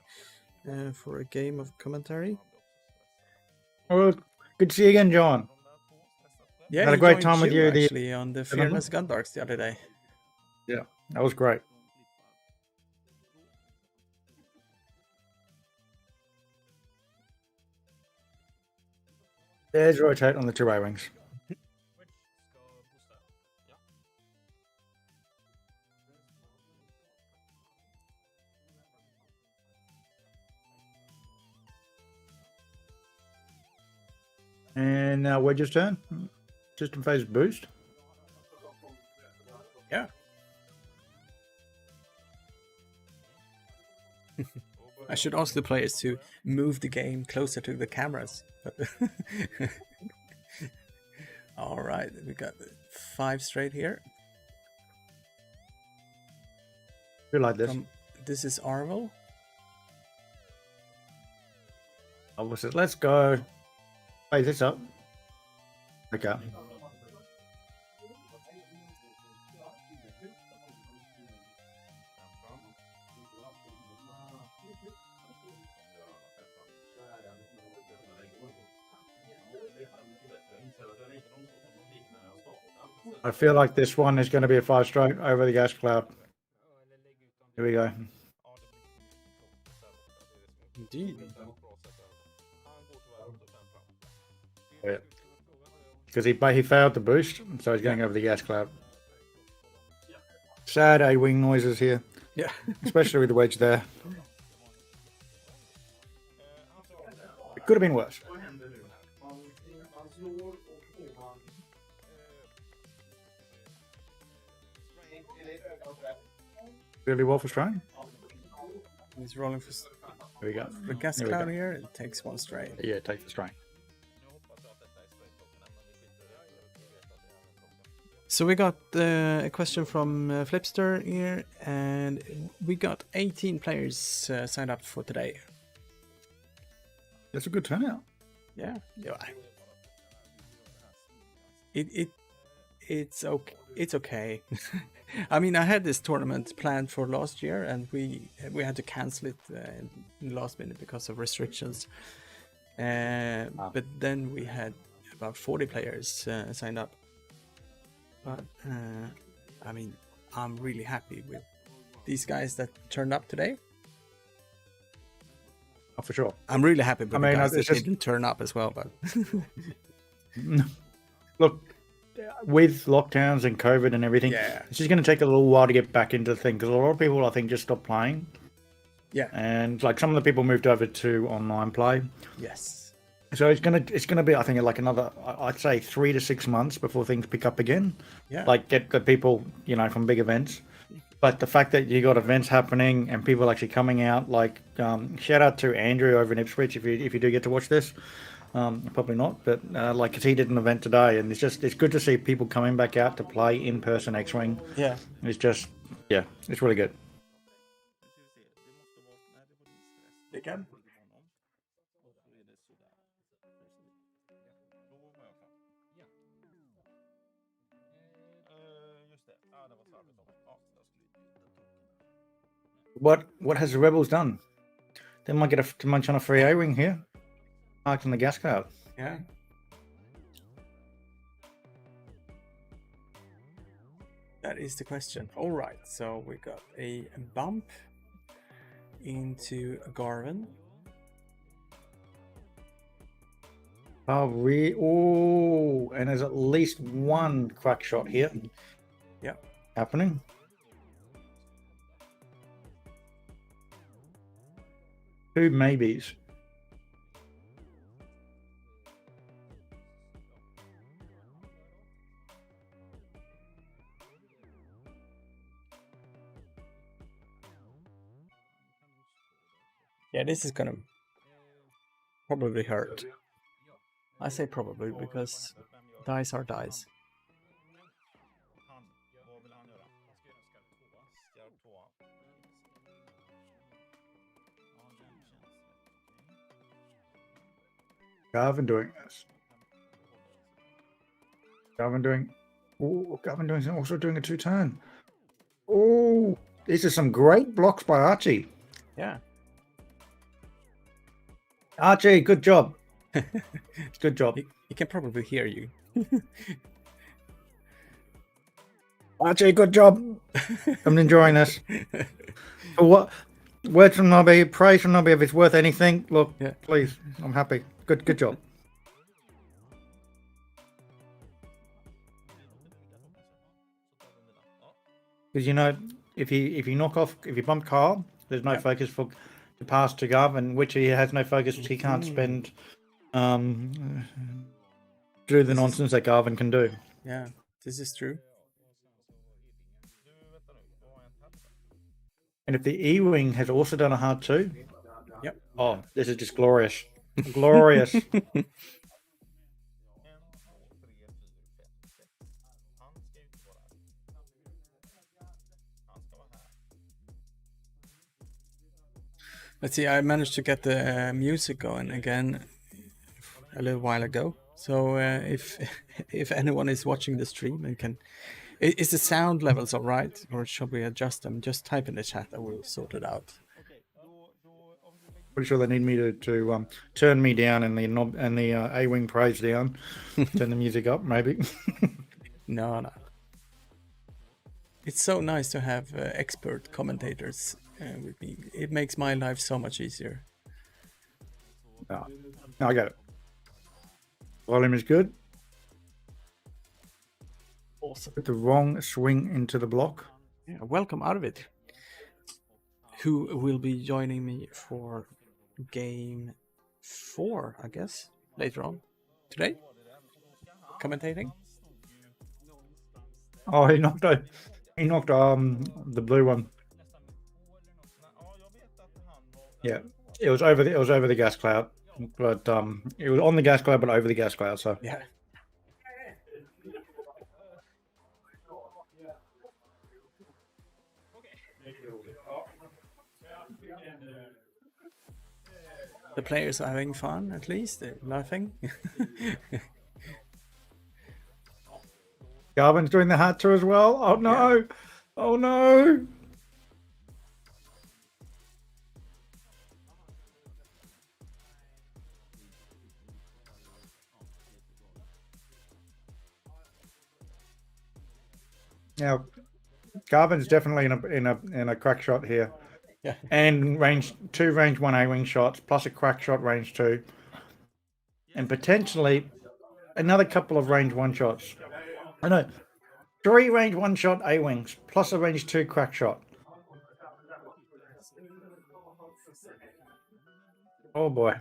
for a game of commentary. Oh, good to see you again, John. Yeah, had a great time with you actually on the Fearless Gundarks the other day. Yeah, that was great. There's rotate on the 2 A-wings. And now Wedge's turn. System phase boost. Yeah. I should ask the players to move the game closer to the cameras. All right, we got 5 straight here. You like this? This is Arvel. Let's go. Play this up. Okay. I feel like this one is going to be a 5-stroke over the gas cloud. Here we go. Indeed. Yeah. Because he failed the boost, so he's going over the gas cloud. sad A-wing noises here, Yeah. especially with the wedge there. It could have been worse. Really well for strain. He's rolling for There we go. the gas Here we cloud go. here. It takes one straight. Yeah, take the strain. So we got a question from Flipster here, and we got 18 players signed up for today. That's a good turnout. Yeah. It's okay. It's okay. I mean, I had this tournament planned for last year, and we had to cancel it in the last minute because of restrictions. But then we had about 40 players signed up. But I mean, I'm really happy with these guys that turned up today. Oh, for sure. I'm really happy with the guys that it's just- didn't turn up as well. But Look, with lockdowns and COVID and everything, Yeah. it's just going to take a little while to get back into the thing because a lot of people, I think, just stopped playing. yeah, And like some of the people moved over to online play. yes, So it's gonna be, I think, like another, I'd say 3 to 6 months before things pick up again. yeah, Like get the people, from big events. But the fact that you got events happening and people actually coming out, like shout out to Andrew over in Ipswich if you do get to watch this. Probably not, but like 'cause he did an event today, and it's good to see people coming back out to play in person X-wing. yeah. It's just it's really good. They can. What has the Rebels done? They might get to munch on a free A-wing here, parked in the gas cloud. Yeah. That is the question. All right, so we got a bump into Garvin. And there's at least one crack shot here. Yeah. Happening. Two maybes. Yeah, this is gonna probably hurt. I say probably because dice are dice. Vad vill han göra? Skarp tvåa. Ja, den känns rätt okej. Garvin doing this. Garvin also doing a 2-turn. Oh, these are some great blocks by Archie. Yeah. Archie, good job. Good job. He can probably hear you. Archie, good job. I'm enjoying this. But what? Words from Nobbie, praise from Nobbie if it's worth anything. Look, Yeah. please, I'm happy. Good job. Because if you bump Carl, there's no focus for to pass to Garvin, which he has no focus, which he can't spend do the nonsense that Garvin can do. Yeah, this is true. And if the E-wing has also done a hard 2, Yep. oh, this is just glorious. Glorious. En, två, tre, fyra, fem, sex. Han ska ju inte vara här. Han ska vara här. Let's see, I managed to get the music going again a little while ago. So if anyone is watching the stream and is the sound levels all right, or should we adjust them? Just type in the chat and we'll sort it out. Pretty sure they need me to turn me down and the A-wing praise down, turn the music up maybe. No. It's so nice to have expert commentators with me. It makes my life so much easier. No, I get it. Volume is good. Awesome. Put the wrong swing into the block. Yeah, welcome Arvid, who will be joining me for game 4, I guess, later on today, commentating. Oh, he knocked the blue one. Yeah, it was over the gas cloud, but it was on the gas cloud, but over the gas cloud. So Yeah. The players are having fun, at least. They're laughing. Garvin's doing the hat tour as well. Oh no! Yeah. Oh no! Now, Garvin's definitely in a crack shot here. Yeah. And two range 1 A-wing shots, plus a crack shot range 2. And potentially another couple of range 1 shots. I know. 3 range 1 shot A-wings, plus a range 2 crack shot. Oh boy.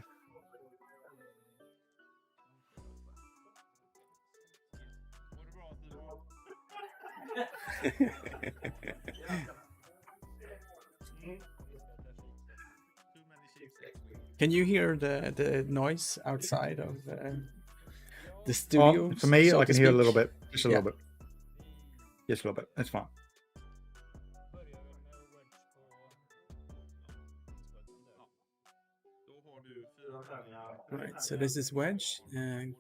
Can you hear the noise outside of the studio? For me, so I can hear a little bit. Just a little bit. Just a little bit. That's fine. Right, so this is wedge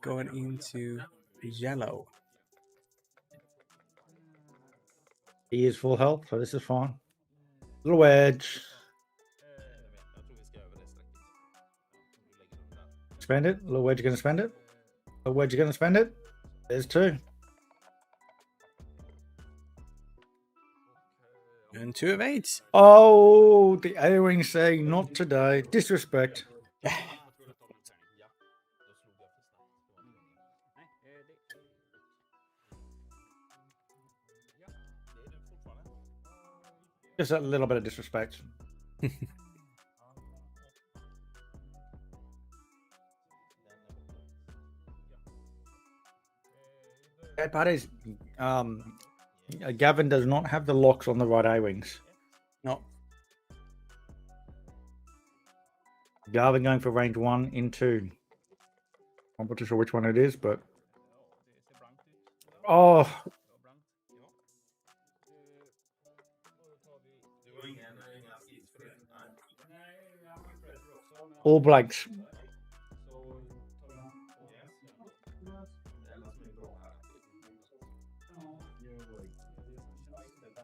going into yellow. He is full health, so this is fine. Little wedge. Spend it. Little wedge, gonna spend it. Little wedge, gonna spend it. There's 2. And 2 of 8. Oh, the A-wing saying not today. Disrespect. Just a little bit of disrespect. Bad part is, Gavin does not have the locks on the right A-wings. No. Gavin going for range 1 in 2. I'm not too sure which one it is, but... Oh! All blanks.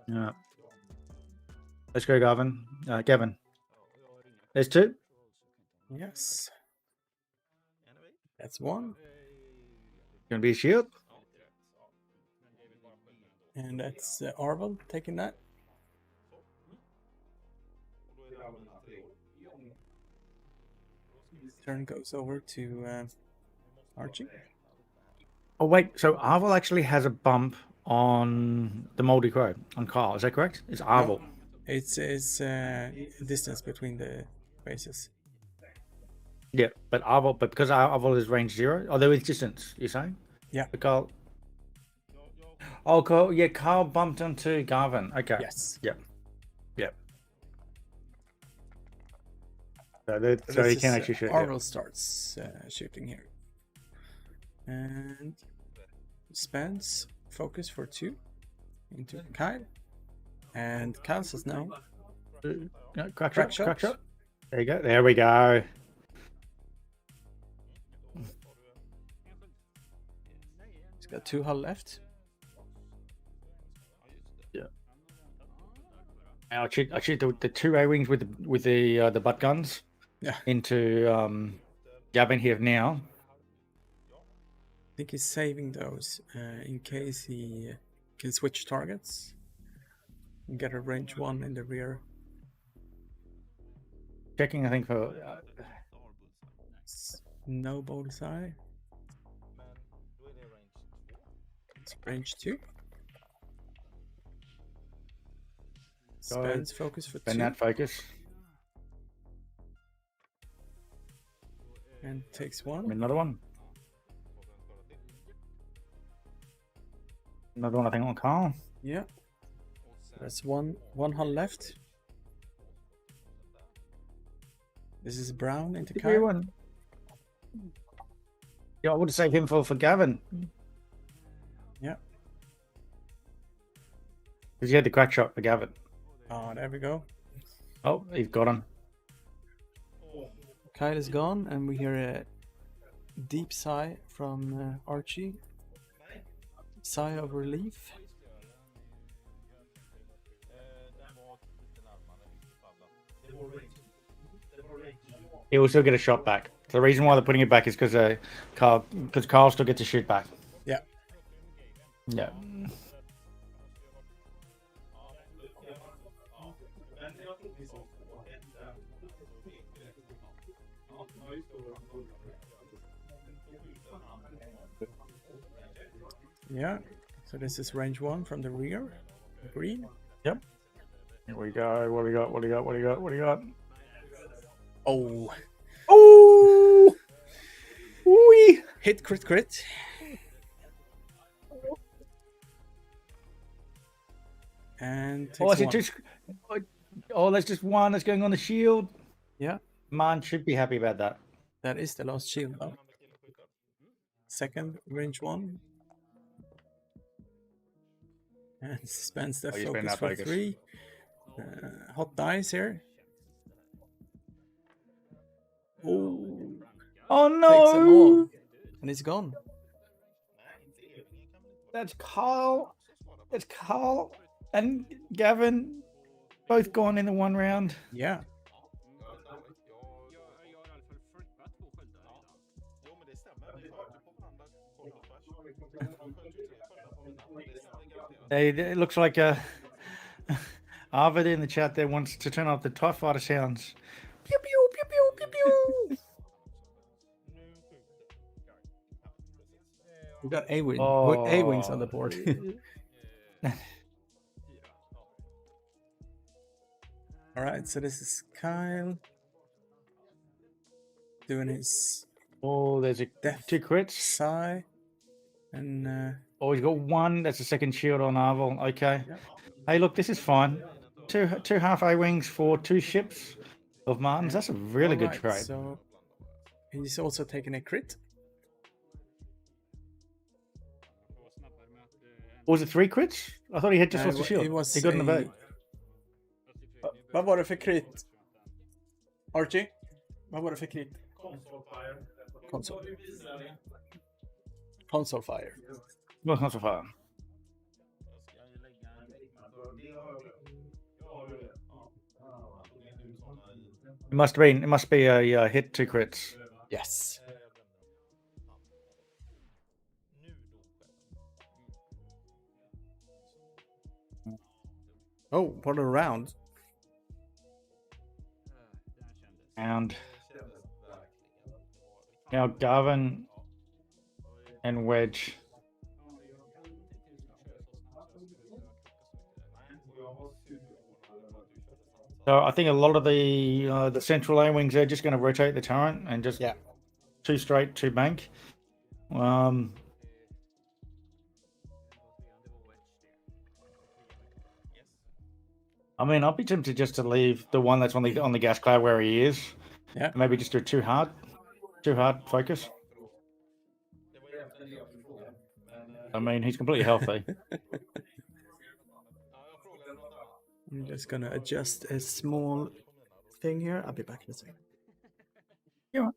Yeah. Let's go, Gavin. Gavin. There's 2. Yes. That's 1. Gonna be a shield. And that's Arvel taking that. Turn goes over to Archie. Oh wait, so Arvel actually has a bump on the Moldy Crow on Carl. Is that correct? It's Arvel. No, it's distance between the bases. Yeah, but because Arvel is range 0. Oh, there is distance. You're saying? Yeah. But Carl. Oh, Carl. Yeah, Carl bumped onto Garvin. Okay. Yes. Yep. Yep. So he can actually shoot. Arvel starts shooting here. And spends focus for 2 into Kyle. And Kyle says no. Crack shot. There you go. There we go. He's got 2 hull left. Yeah. I shoot the 2 A-wings with the butt guns. Yeah. Into Gavin here now. I think he's saving those in case he can switch targets and get a range 1 in the rear. Checking, I think, for no bullseye. It's range 2. Spends focus for Spend 2 that focus. and takes I 1. mean, another one. Another one, I think, on Carl. Yeah. That's one hull left. This is Brown into Did Kyle. one? Yeah, I would have saved him for Gavin. Yeah. Because he had the crack shot for Gavin. Oh, there we go. Oh, he's got him. Kyle is gone, and we hear a deep sigh from Archie. Sigh of relief. Den var lite närmare i vilket fall. He will still get a shot back. So the reason why they're putting it back is because Carl still gets a shoot back. Yeah. Yeah. Yeah. So this is range 1 from the rear. Green. Yep. Here we go. What do we got? What do we got? What do we got? What do we got? Oh. Oh! Wee! Hit crit. And takes Oh, is it 1. just? Oh, that's just one that's going on the shield. Yeah. Man should be happy about that. That is the last shield though. Second range 1. And spends the Oh, you spend focus that for focus. 3. Hot dice here. Oh, Oh takes them all. no! And it's gone. That's Carl. That's Carl and Gavin, both gone in the one round. Yeah. Jag har i alla fall flippat 2 sköldar redan. Jo, men det stämmer. Vi sköt på varandra kort och tvärs. Han sköt ju 3 sköldar på mina. Det stämmer garanterat. It looks like Arvid in the chat there wants to turn off the TIE fighter sounds. Pew pew pew pew pew pew. We got A-wing. Oh. A-wings on the board. All right, so this is Kyle doing his Oh, there's Death. 2 crits. sigh, and Oh, he's got 1. That's a second shield on Arvel. Okay. Yeah. Hey, look, this is fine. Two half A-wings for 2 ships of Martins. That's a really good alright, trade. So he's also taking a crit. Jag var snabbare med att... Was it 3 crits? I thought he had just lost the shield. It was He got in the boat. Vad var det för crit? Archie? Vad var det för crit? Console. Console fire. Well, not so far. It must be a hit 2 crits. Yes. Oh, what a round. And now Gavin and Wedge. So I think a lot of the central A-wings are just going to rotate the turret and just 2 straight, 2 bank. I mean, I'd be tempted just to leave the one that's on the gas cloud where he is. Yeah. Maybe just do too hard focus. I mean, he's completely healthy. I'm just gonna adjust a small thing here. I'll be back in a second. Yeah.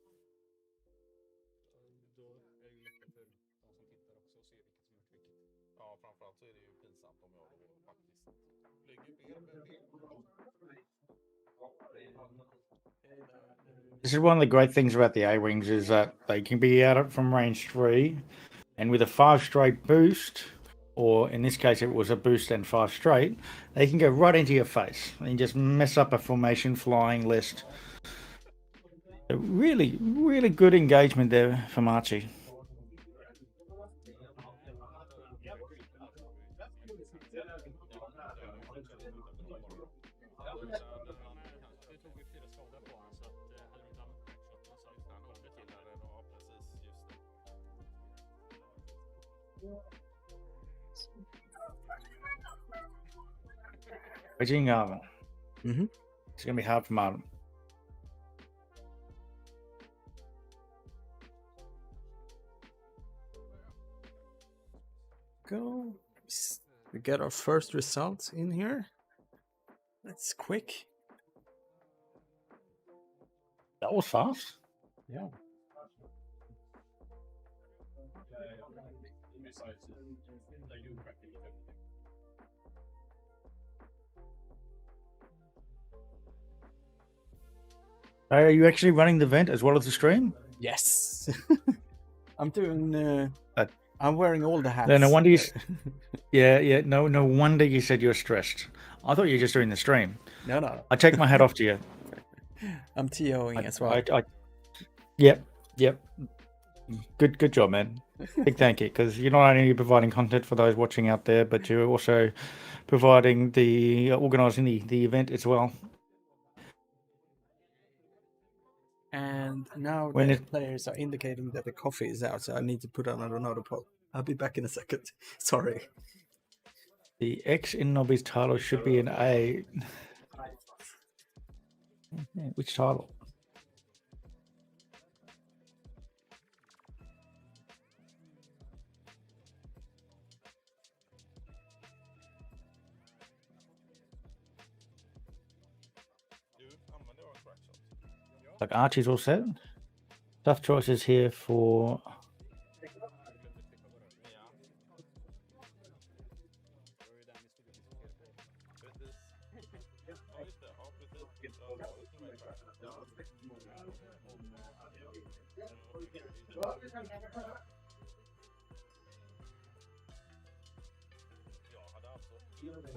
Ja, framförallt så är det ju pinsamt om jag då faktiskt This is one of the great things about the A-wings is that they can be out from range 3, and with a 5 straight boost, or in this case it was a boost and 5 straight, they can go right into your face and just mess up a formation flying list. A really, really good engagement there from Archie. Beijing Arvin. Mhm. It's going to be hard for Martin. Go. We get our first results in here. That's quick. That was fast. Yeah. Are you actually running the event as well as the stream? Yes. I'm doing. I'm wearing all the hats. No wonder you. Yeah. No wonder you said you're stressed. I thought you were just doing the stream. No. I take my hat off to you. I'm TOing as well. Yep. Good job, man. Big thank you, because you're not only providing content for those watching out there, but you're also providing organising the event as well. And now When the players are indicating that the coffee is out, so I need to put on another pot. I'll be back in a second. Sorry. The X in Nobbie's title should be an A. Which title? Like Archie's all set. Tough choices here for.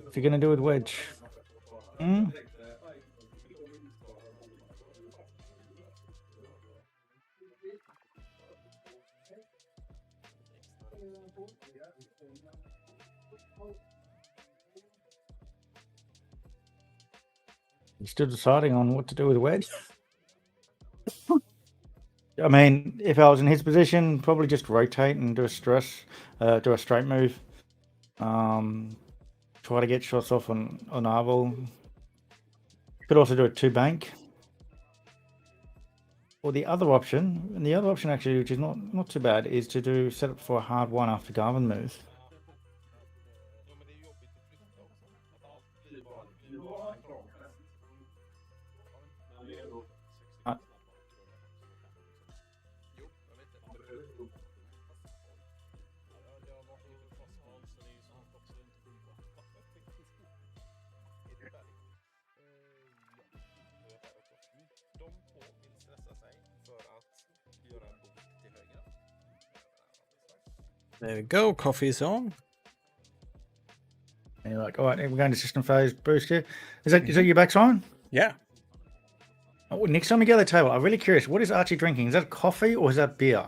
If you're gonna do it wedge. You're still deciding on what to do with wedge. I mean, if I was in his position, probably just rotate and do a straight move. Try to get shots off on Arvel. Could also do a 2-bank. Or the other option, actually, which is not too bad, is to set up for a hard 1 after Garvin moves. There we go. Coffee is on. And you're like, all right, we're going to system phase boost here. Is that your back on? Yeah. Oh, next time we go to the table, I'm really curious. What is Archie drinking? Is that coffee or is that beer?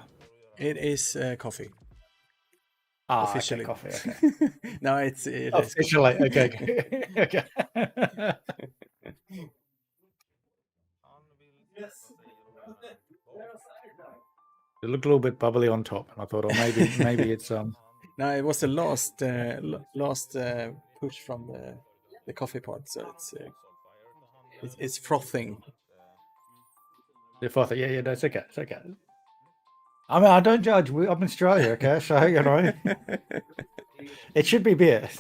It is coffee. Officially. Okay, coffee. Okay. No, it officially. Okay. Okay. It looked a little bit bubbly on top, and I thought, maybe it's No, it was the last push from the coffee pot, so it's frothing. The frothing, yeah, that's okay. It's okay. I mean, I don't judge. I'm in Australia, okay? So it should be beer.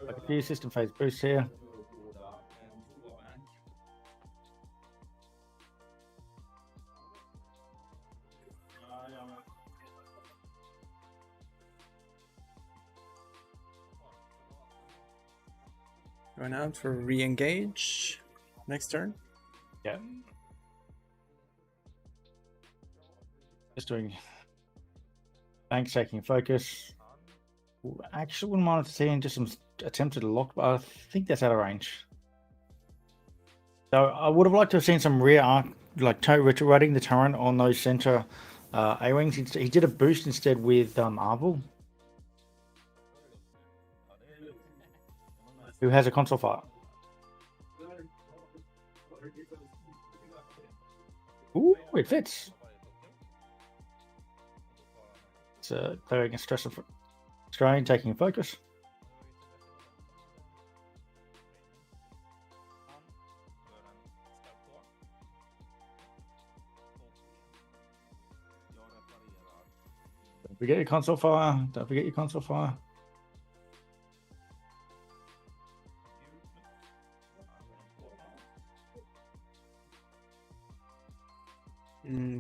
Like a few system phase boosts here. Going out for re-engage next turn. Yeah. Just doing bank taking focus. Actually, wouldn't mind seeing just some attempted lock, but I think that's out of range. So I would have liked to have seen some rear arc, like retrograde the turret on those center A-wings. He did a boost instead with Arvel, who has a console file. Ooh, it fits. It's clearing a stress of strain, taking a focus. Don't forget your console fire. Don't forget your console fire.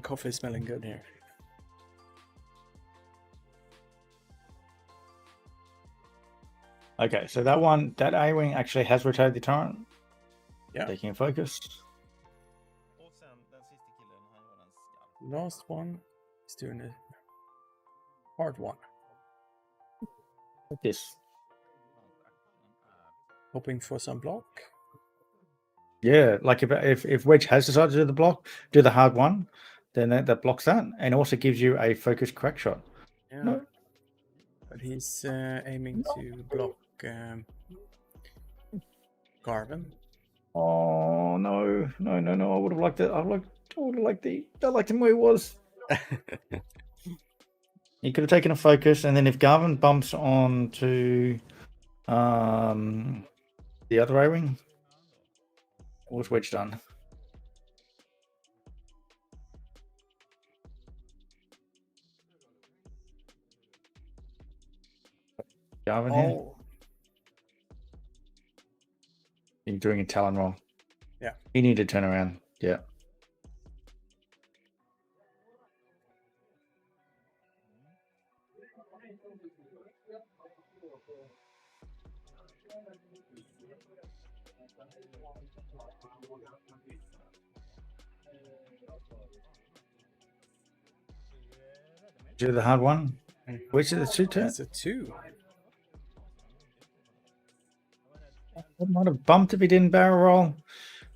Coffee is smelling good here. Okay, so that one, that A-wing actually has rotated the turret. Yeah. Taking a focus. Och sen den sista killen, han gör en skarp. Last one is doing a hard one. Like this. Hoping for some block. Yeah, like if Wedge has decided to do the block, do the hard one, then that blocks that, and also gives you a focused crack shot. Yeah. No. But he's aiming to block Garvin. Oh no. I would have liked it. I would have liked him where he was. He could have taken a focus, and then if Garvin bumps on to the other A-wing, what's Wedge done? Garvin here. Oh, He's doing a Talon roll. Yeah. He needed to turn around. Yeah. Do the hard one. Which of the two turns? it's a 2. It might have bumped if he didn't barrel roll.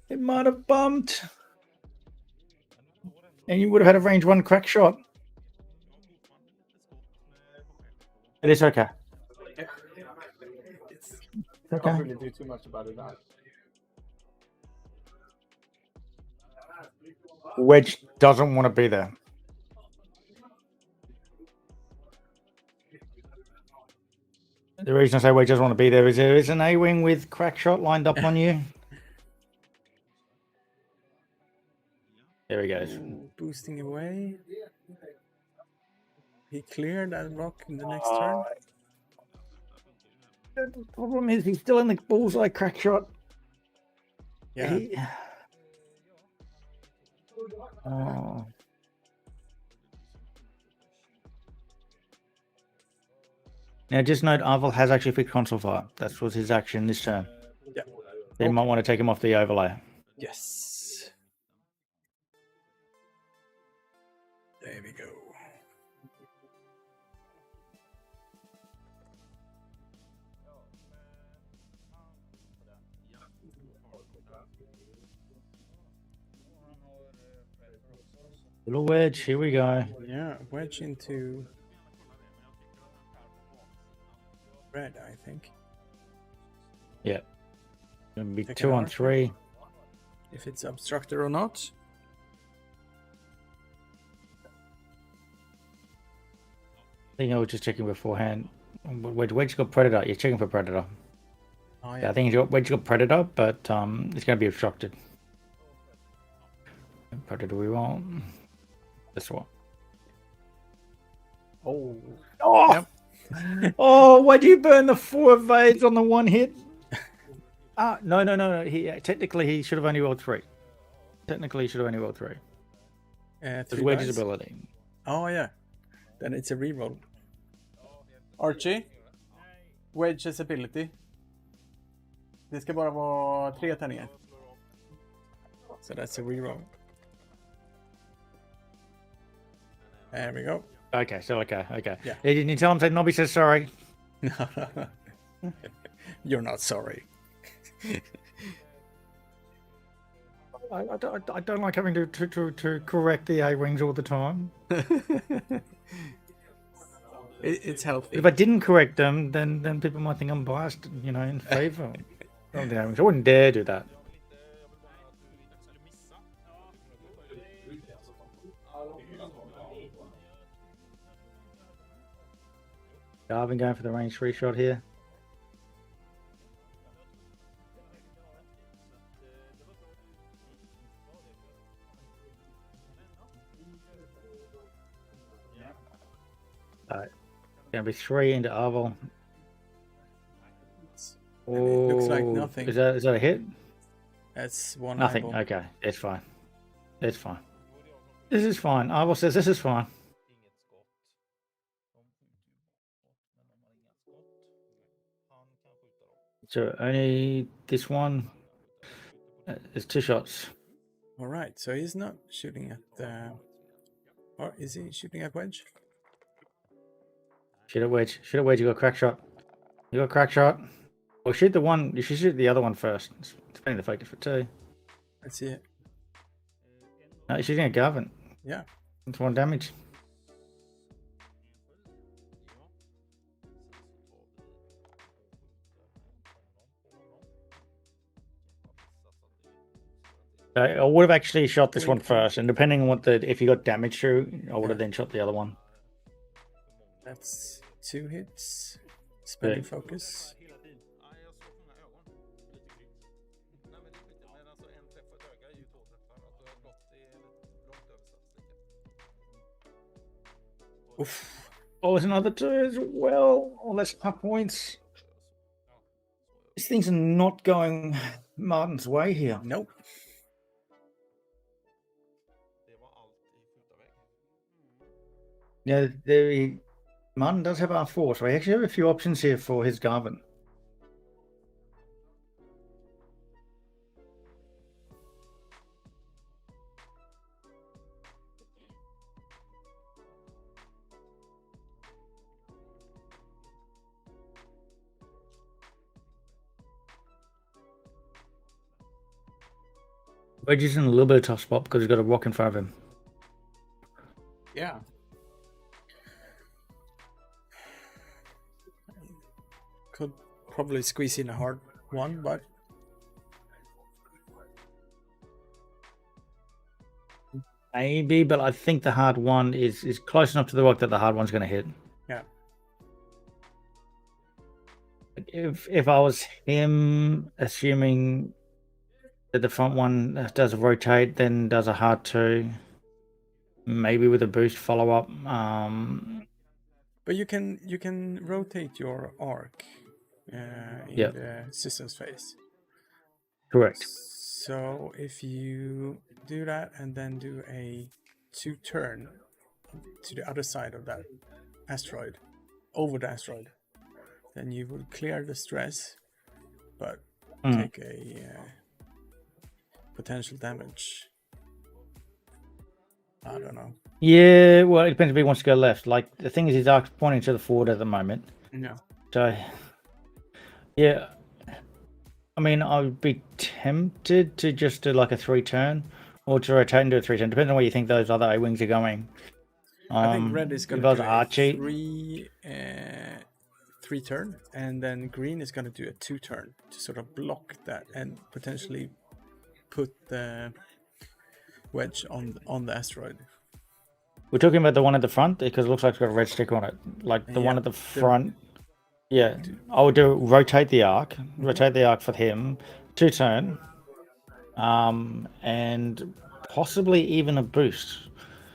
It might have bumped. And you would have had a range 1 crack shot. It is okay. It's Okay. can't really do too much about it now. Wedge doesn't want to be there. The reason I say Wedge doesn't want to be there is there is an A-wing with crack shot lined up on you. There he goes. Ooh, boosting away. He cleared that block in the next turn. The problem is he's still in the bullseye crack shot. Yeah. Oh. Now, just note, Arvel has actually fixed console fire. That was his action this turn. Yeah. They might want to take him off the overlay. Yes. There we go. Little wedge, here we go. Yeah, wedge into red, I think. Yeah. Gonna be Take 2 it on out. 3. If it's obstructed or not. I think I was just checking beforehand. Wedge got Predator. You're checking for Predator. Oh, Yeah, I think Wedge got Predator, but it's going to be obstructed. Predator we want. This one. Oh. Oh! Yep. Oh, why do you burn the 4 evades on the 1 hit? No. Technically, he should have only rolled 3. Technically, he should have only rolled 3. It's 3 Wedge's dice. ability. Oh, yeah. Then it's a reroll. Archie. Wedges ability. Det ska bara vara 3 tärningar. So that's a reroll. There we go. Okay. Yeah. Did you tell him that Nobbie says sorry? No. You're not sorry. I don't like having to correct the A-wings all the time. It's healthy. If I didn't correct them, then people might think I'm biased, in favor of the A-wings. I wouldn't dare do that. Garvin going for the range 3 shot here. Going to be 3 into Arvel. It looks like Oh, nothing. Is that a hit? That's one Nothing. eyeball. Okay, it's fine. It's fine. This is fine. Arvel says this is fine. Inget skott. De skjuter ju bakåt, men de har inga skott. Han kan skjuta dem. So only this one. It's 2 shots. All right, so he's not shooting at the... Or is he shooting at wedge? Shoot at wedge. Shoot at wedge. You got a crack shot. You got a crack shot. Well, shoot the one. You should shoot the other one first. Depending the focus for 2. Let's see it. No, you're shooting at Garvin. Yeah. It's 1 damage. I would have actually shot this one first, and depending on if you got damage through, I would have then shot the other one. That's 2 hits. Spending focus. Nej, jag såg många ögon. Lite grymt. Nej, men det är skit. Men alltså en träff för ett öga är ju 2 träffar. Att du har gått det är lite långt över statistiken. Oof. Oh, there's another 2 as well. Oh, that's half points. These things are not going Martin's way here. Nope. Det var allt i skjutarväg. Yeah, Martin does have R4, so I actually have a few options here for his Garvin. Wedge is in a little bit of a tough spot because he's got a rock in front of him. Yeah. Could probably squeeze in a hard one, but Maybe, but I think the hard one is close enough to the rock that the hard one's going to hit. yeah. If I was him, assuming that the front one does a rotate, then does a hard 2, maybe with a boost follow up. But you can rotate your arc in the systems phase. Correct. So if you do that and then do a 2-turn to the other side of that asteroid, over the asteroid, then you will clear the stress, but take a potential damage. I don't know. Yeah, well, it depends if he wants to go left. Like, the thing is, his arc's pointing to the forward at the moment. No. So, yeah. I mean, I would be tempted to just do like a 3-turn or to rotate and do a 3-turn, depending on where you think those other A-wings are going. I think red is going to do a 3-turn, and then green is going to do a 2-turn to sort of block that and potentially put the wedge on the asteroid. We're talking about the one at the front because it looks like it's got a red stick on it. Like the one at the front. Yeah, I would do rotate the arc for him, 2-turn, and possibly even a boost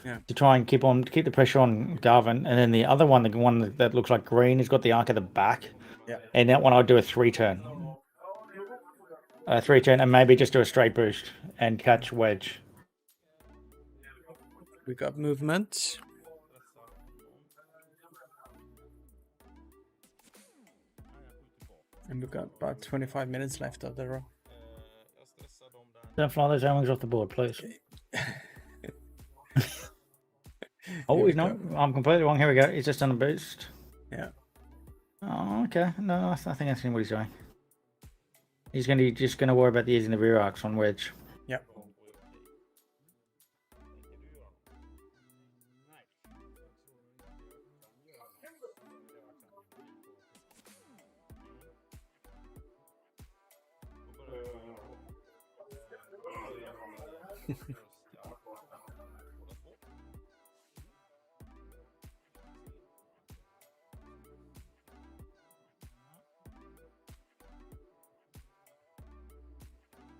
to try and keep the pressure on Garvin. And then the other one, the one that looks like green, has got the arc at the back. Yeah, and that one I'd do a 3-turn. A 3-turn, and maybe just do a straight boost and catch wedge. We got movement. And we've got about 25 minutes left of the row. Jag stressar dem där. Don't fly those A-wings off the board, please. Oh, he's not. I'm completely wrong. Here we go. He's just done a boost. Yeah. Oh, okay. No, I think I've seen what he's doing. He's just going to worry about using the rear arcs on wedge. Yep.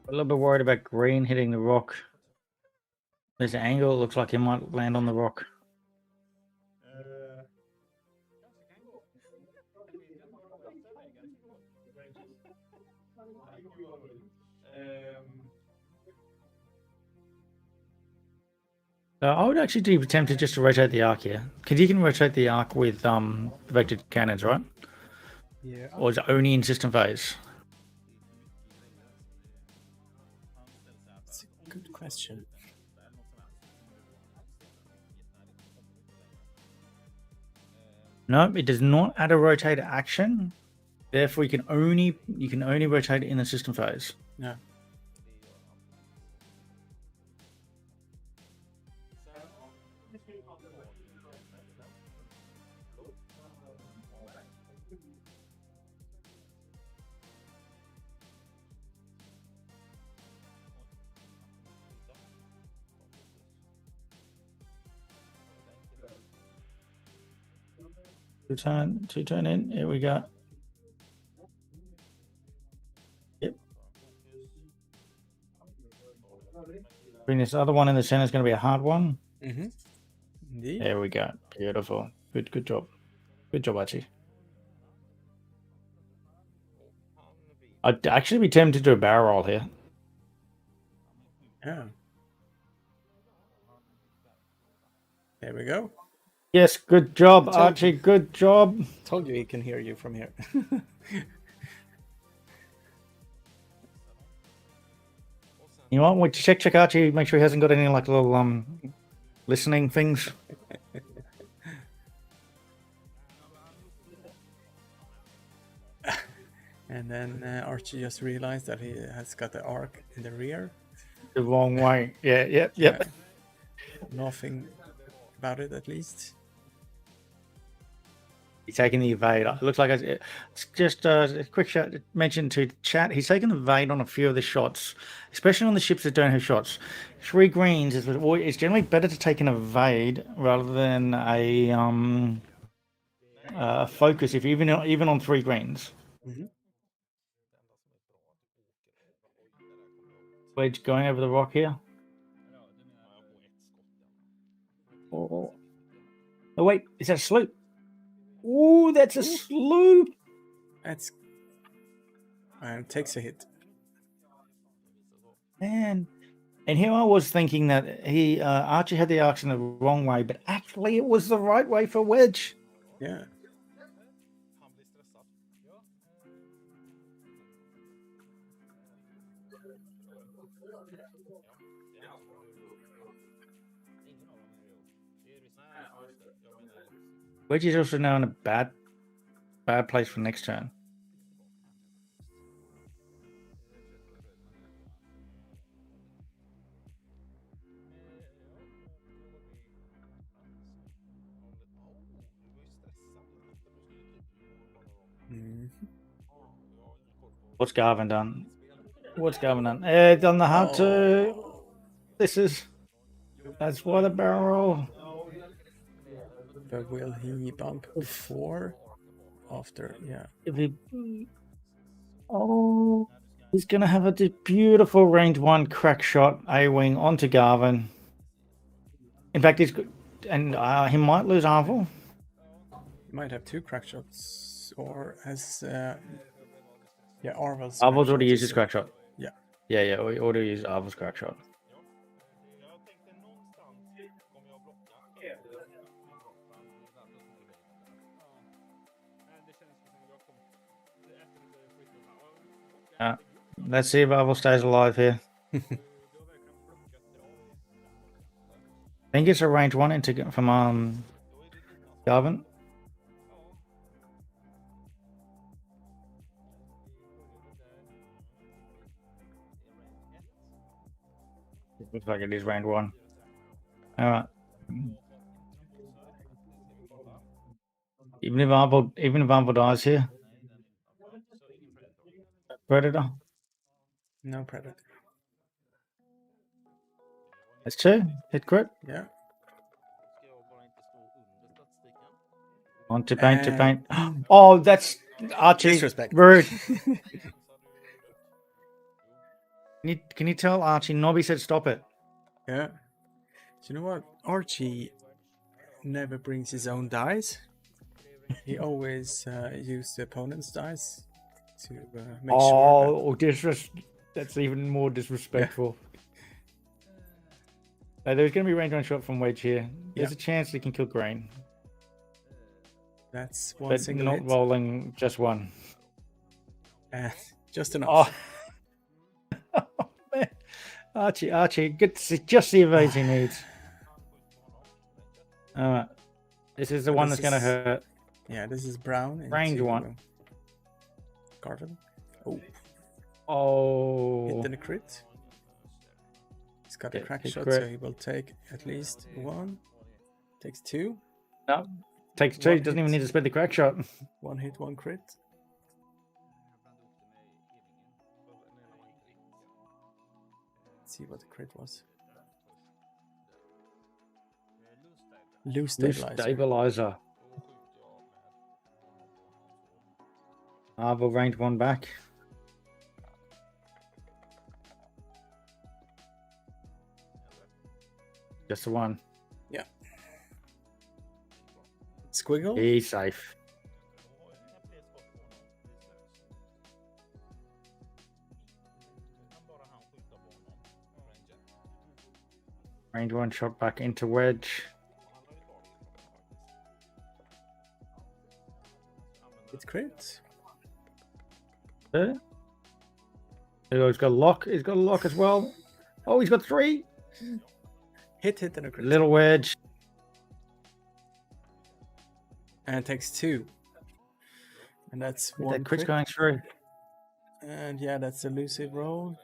A little bit worried about green hitting the rock. There's an angle. It looks like he might land on the rock. I would actually be tempted just to rotate the arc here, because you can rotate the arc with vector cannons, right? Yeah. Or is it only in system phase? That's a good question. No, it does not add a rotator action. Therefore, you can only rotate it in the system phase. Yeah. Two turn in. Here we go. Yep. Bring this other one in the center is going to be a hard one. Mm-hmm. Indeed. There we go. Beautiful. Good job. Good job, Archie. I'd actually be tempted to do a barrel roll here. Yeah. There we go. Yes, good job, Archie. Good job. Told you he can hear you from here. You might want to check Archie, make sure he hasn't got any like little listening things. And then Archie just realized that he has got the arc in the rear. The wrong way. Yeah, yep. Nothing about it, at least. He's taking the evade. It looks like it's just a quick shot. Mention to chat. He's taken the evade on a few of the shots, especially on the ships that don't have shots. 3 greens is it's generally better to take an evade rather than a focus. If even on 3 greens. Mm-hmm. Wedge going over the rock here. Oh wait, is that a sloop? Ooh, that's a sloop. That's and takes a hit. Man, and here I was thinking that Archie had the arcs in the wrong way, but actually it was the right way for Wedge. Yeah. Wedge is also now in a bad place for next turn. What's Garvin done? Done the hard two. That's why the barrel roll. But will he bump before? After? Yeah. If he... he's going to have a beautiful range 1 crack shot A-wing onto Garvin. In fact, he's good. And he might lose Arvel. He might have 2 crack shots. Or has... yeah, Arvel's already used his crack shot. Yeah. Yeah, we already used Arvel's crack shot. Let's see if Arvel stays alive here. I think it's a range 1 from Garvin. Looks like it is range 1. All right. Even if Arvel dies here, Predator. No Predator. That's 2. Hit crit. Yeah. On to paint. Oh, that's Archie. Disrespect. Rude. Can you tell Archie? Nobbie said stop it. Yeah. Do you know what? Archie never brings his own dice. He always uses the opponent's dice to make sure That's even more disrespectful. There's going to be range one shot from Wedge here. There's a chance he can kill Green. That's one But single not hit. rolling just one. Just enough. Oh, man. Archie, get just the evades he needs. Alright. This is the one that's going to hurt. Yeah, this is Brown. Range one. Garden. Oh. Hit and a crit. He's got a crack shot, crit. so he will take at least one. Takes two. No. Takes two. Doesn't even need to spend the crack shot. One hit, one crit. Let's see what the crit was. Loose stabilizer. We'll range one back. Just the one. Yeah. Squiggle. He's safe. Range one shot back into Wedge. It's crit. He's got a lock. He's got a lock as well. Oh, he's got three. Hit and a crit. Little Wedge. And takes two. And that's one That crit's crit. going through. And yeah, that's elusive roll.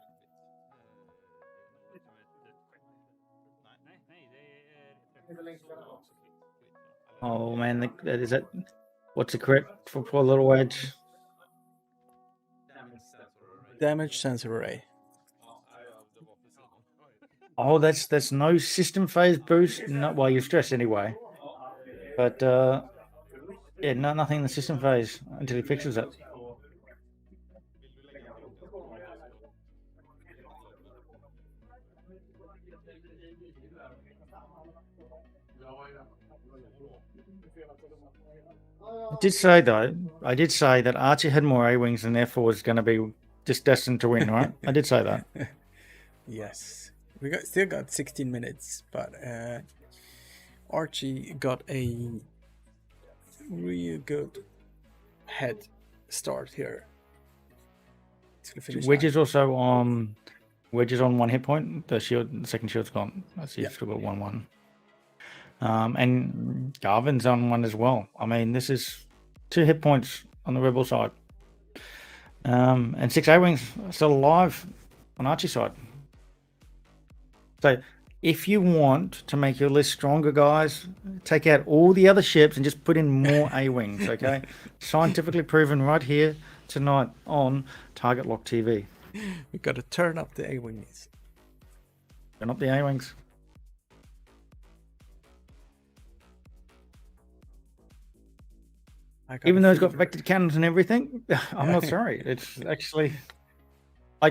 Oh man, that is it. What's the crit for poor little Wedge? Damage sensor array. Oh, that's no system phase boost. No, well, you're stressed anyway. But yeah, nothing in the system phase until he fixes it. I did say that Archie had more A-wings and therefore was going to be just destined to win, right? I did say that. Yes. We still got 16 minutes, but Archie got a real good head start here. Wedge is also on. Wedge is on 1 hit point. The second shield's gone. I see you've still got 1-1. And Garvin's on 1 as well. I mean, this is 2 hit points on the Rebel side. And 6 A-wings still alive on Archie's side. So if you want to make your list stronger, guys, take out all the other ships and just put in more A-wings, okay? Scientifically proven right here tonight on TargetLockTV. We've got to turn up the A-wings. Turn up the A-wings. Even though it's got vectored cannons and everything, I'm not sorry. It's actually... I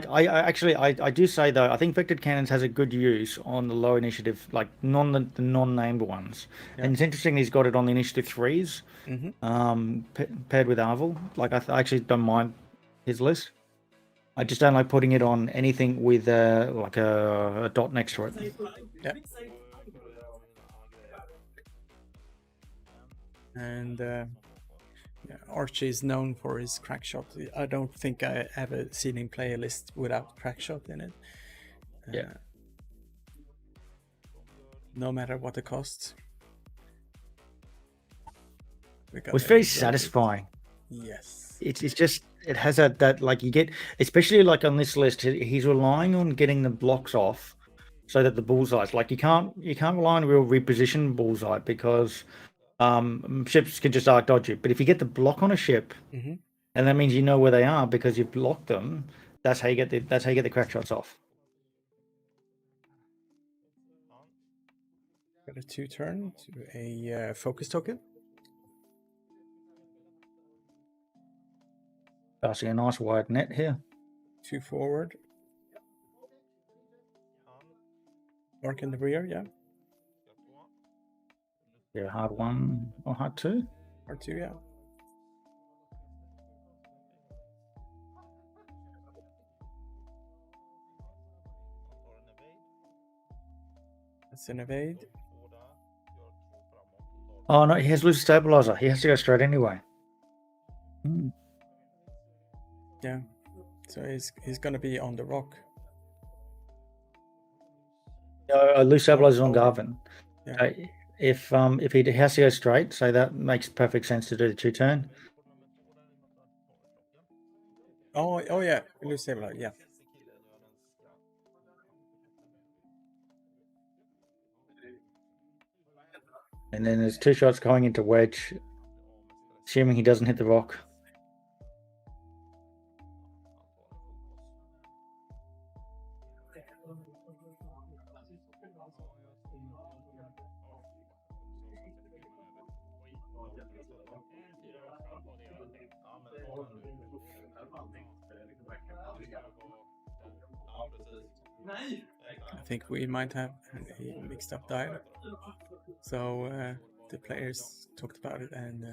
do say though, I think vectored cannons has a good use on the low initiative, like the non-named ones. Yeah. And it's interesting he's got it on the initiative 3s, paired with Arvel. Like I actually don't mind his list. I just don't like putting it on anything with like a dot next to it. Yeah. And Archie is known for his crack shot. I don't think I ever seen him play a list without crack shot in it. Yeah. No matter what the cost. It was very satisfying. Yes. It's just, it has that like you get, especially like on this list, he's relying on getting the blocks off so that the bullseyes, like you can't rely on a real reposition bullseye because ships can just arc dodge you. But if you get the block on a ship, and that means you know where they are because you've blocked them, that's how you get the crack shots off. Got a 2-turn to a focus token. Passing a nice wide net here. 2 forward. Mark in the rear, yeah. Yeah, hard 1 or hard 2. R2, yeah. That's an evade. Oh no, he has loose stabilizer. He has to go straight anyway. Yeah. So he's gonna be on the rock. No, loose stabilizer on Garvin. Yeah. So if he has to go straight, so that makes perfect sense to do the 2-turn. Oh yeah, loose stabilizer, yeah. And then there's 2 shots going into wedge, assuming he doesn't hit the rock. I think we might have a mixed up dial. So the players talked about it, and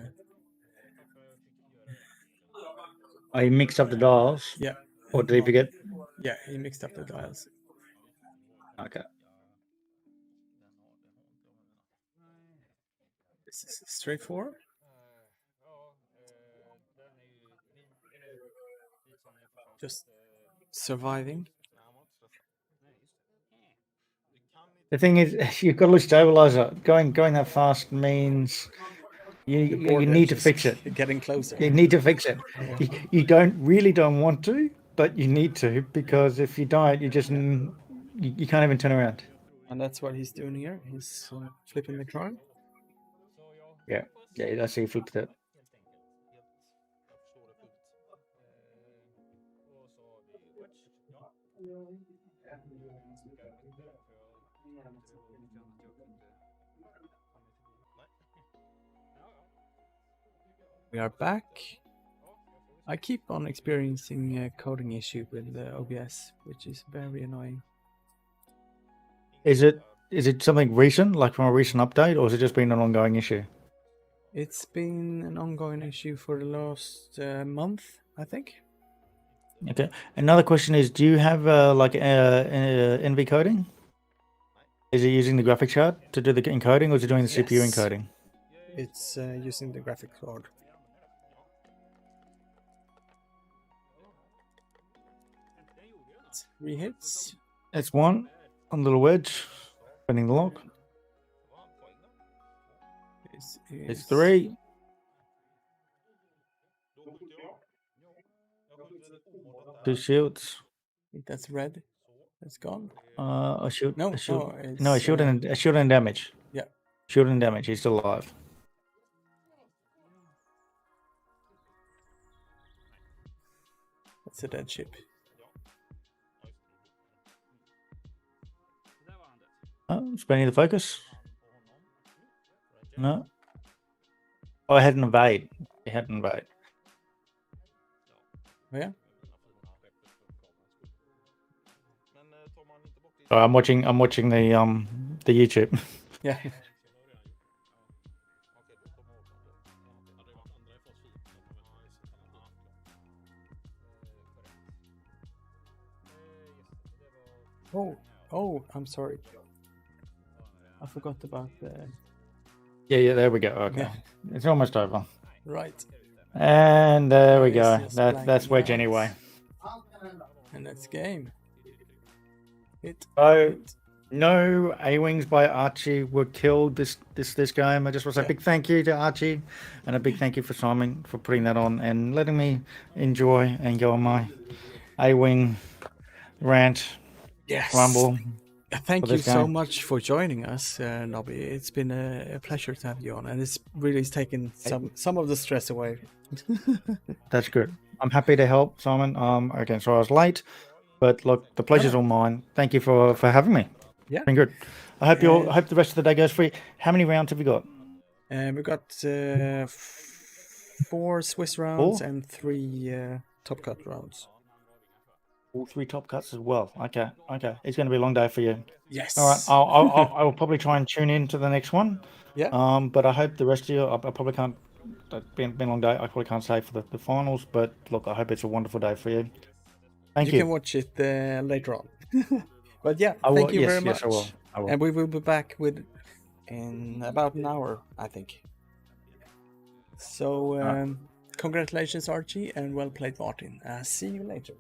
He mixed up the dials. yeah. Or did he forget? Yeah, he mixed up the dials. Okay. This is straightforward. Just surviving. The thing is, you've got to lose stabilizer. Going that fast means you need to fix it. Getting closer. You need to fix it. You don't want to, but you need to, because if you don't, you just you can't even turn around. And that's what he's doing here. He's flipping the car. Yeah, that's how you flipped it. We are back. I keep on experiencing a coding issue with the OBS, which is very annoying. Is it something recent, like from a recent update, or has it just been an ongoing issue? It's been an ongoing issue for the last month, I think. Okay. Another question is, do you have NV coding? Is it using the graphics card to do the encoding, or is it doing the CPU Yes. encoding? It's using the graphics card. It's 3 hits. It's 1 on the little wedge, spinning the lock. It's 3. Two shields. I think that's red. That's gone. A shield. No, a shield. no, it's, No, a shield and damage. Yeah. Shield and damage. He's still alive. That's a dead ship. Spending the focus. No. Oh, I had an evade. He had an evade. Oh, yeah. Oh, I'm watching the YouTube. Yeah. Oh, I'm sorry. I forgot about the... Yeah, there we go. Okay. Yeah. It's almost over. Right. And there we go. Yes, That's wedge blank anyway. And that's game. Hit. So no A-wings by Archie were killed this game. I just want to say a big thank you to Archie, and a big thank you for Simon for putting that on and letting me enjoy and go on my A-wing rant. Yes. Rumble. Thank you this so game. much for joining us, Nobbie. It's been a pleasure to have you on, and it's really taken some of the stress away. That's good. I'm happy to help, Simon. Okay, so I was late, but look, the pleasure's all mine. Thank you for having me. Yeah. It's been good. I hope I hope the rest of the day goes free. How many rounds have you got? We've got 4 Swiss rounds 4? and 3 Top Cut rounds. All 3 top cuts as well. Okay. It's going to be a long day for you. Yes. All right. I'll probably try and tune in to the next one. Yeah. But I hope the rest of you. I probably can't. It's been a long day. I probably can't stay for the finals. But look, I hope it's a wonderful day for you. Thank you. You can watch it later on. But yeah, I will, thank you very yes, much. I will. And we will be back in about an hour, I think. So congratulations, Archie, and well played, Martin. See you later.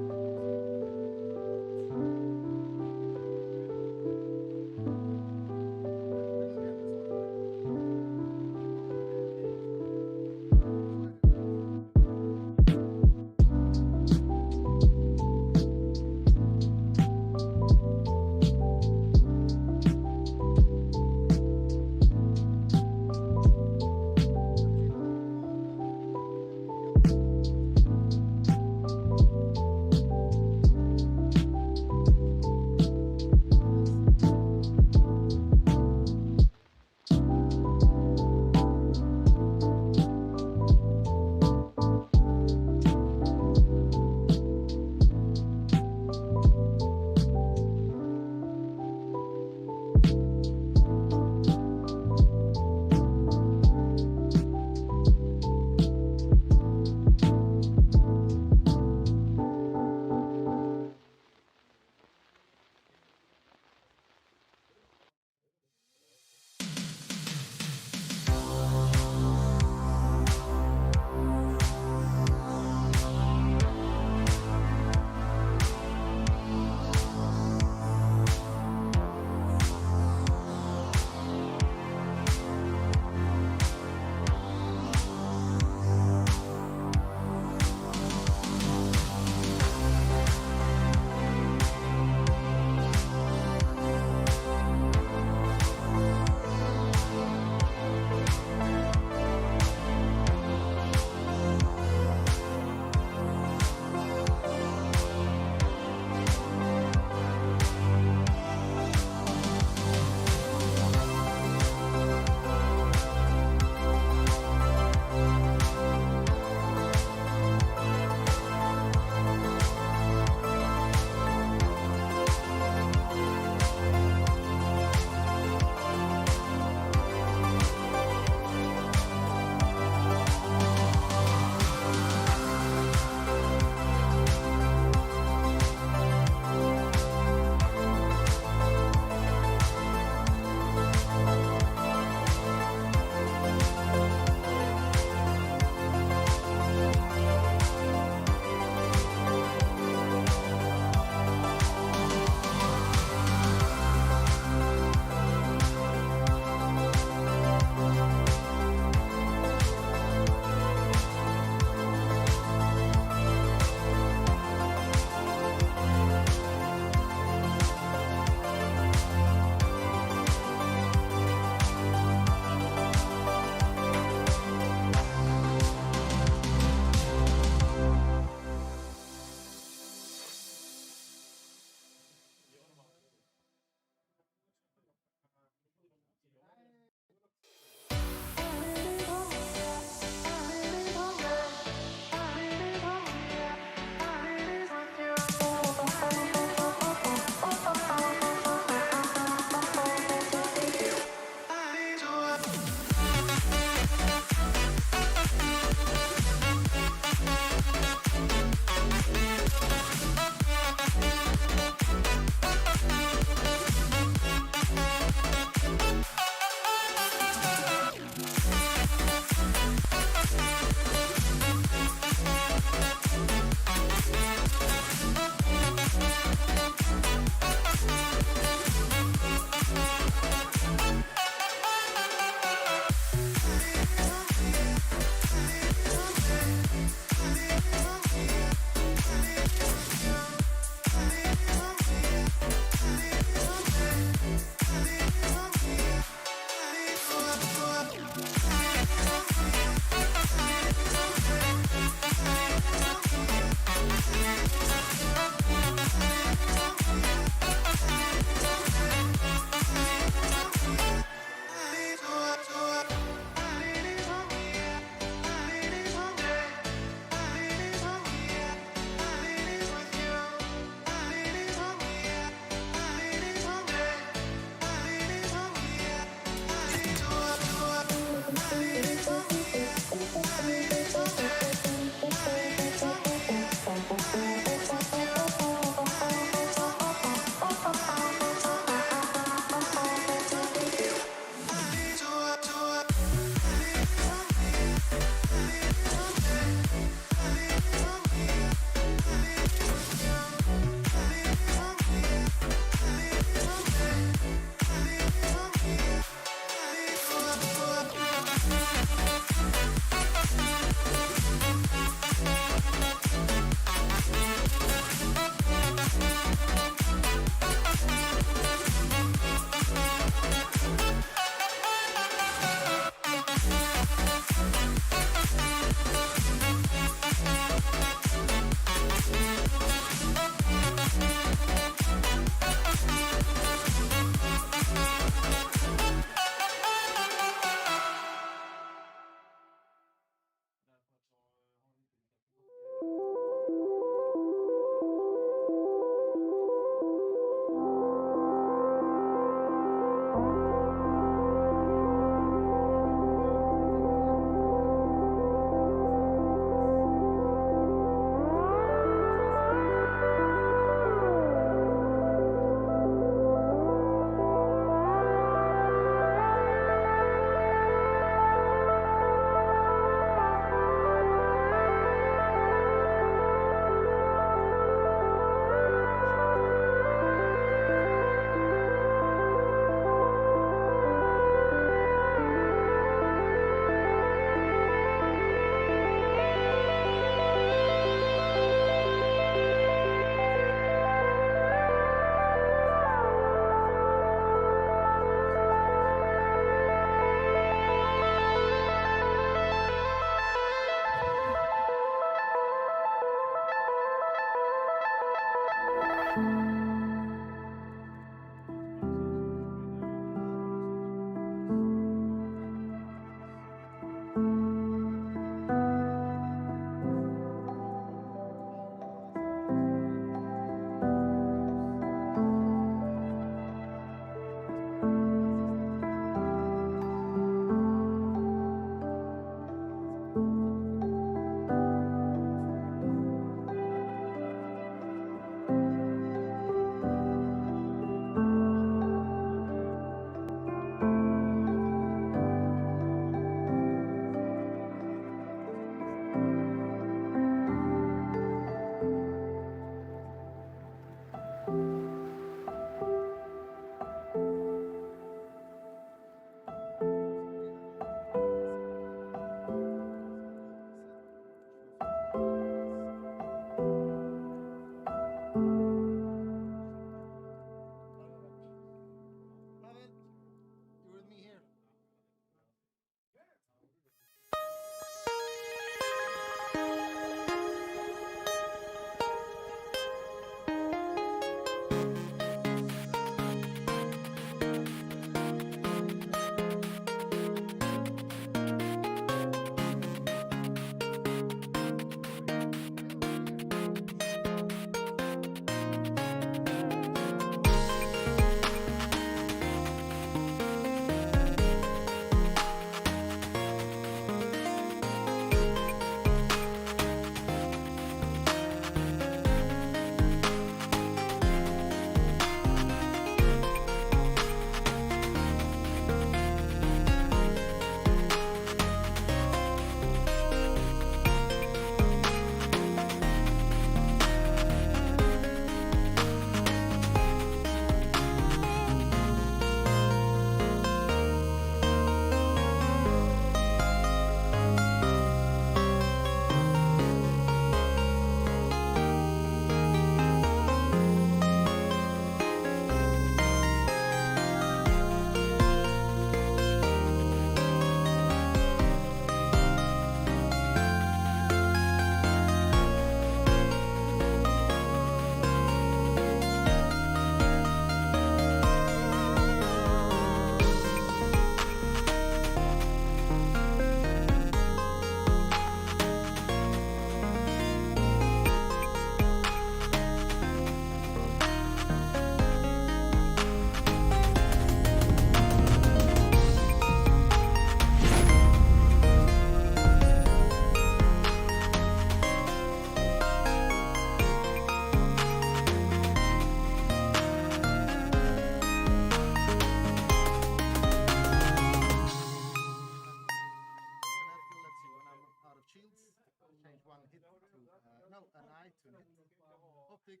tactics.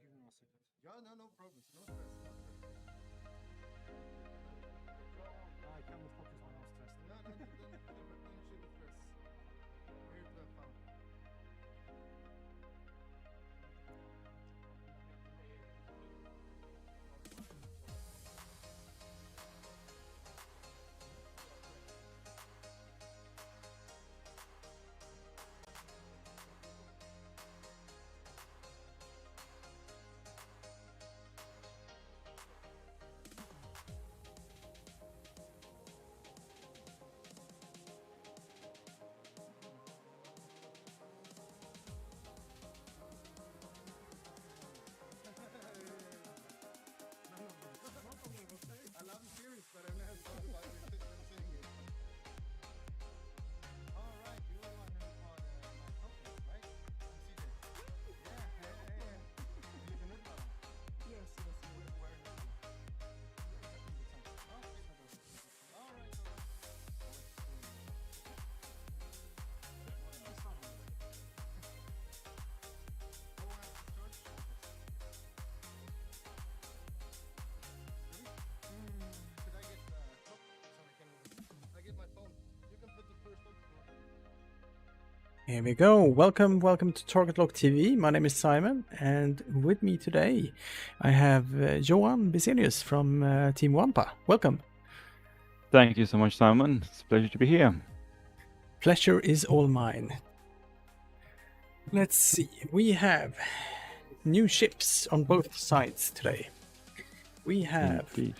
Give me 1 second. Yeah, no problem. No stress. I can focus when I'm stressed. No, don't shoot stress. We're here to have fun. I love the series, but I never thought about it when saying it. All right, you are one who bought my company, right? I'm CJ. Yeah. You can look at Yes. Where is it? All right. Should I get top so I get my phone? You can put the first up. Here we go. Welcome to TargetLockTV. My name is Simon, and with me today I have Johan Bisenius from Team Wampa. Welcome. Thank you so much, Simon. It's a pleasure to be here. Pleasure is all mine. Let's see. We have new ships on both sides today. We have. Indeed.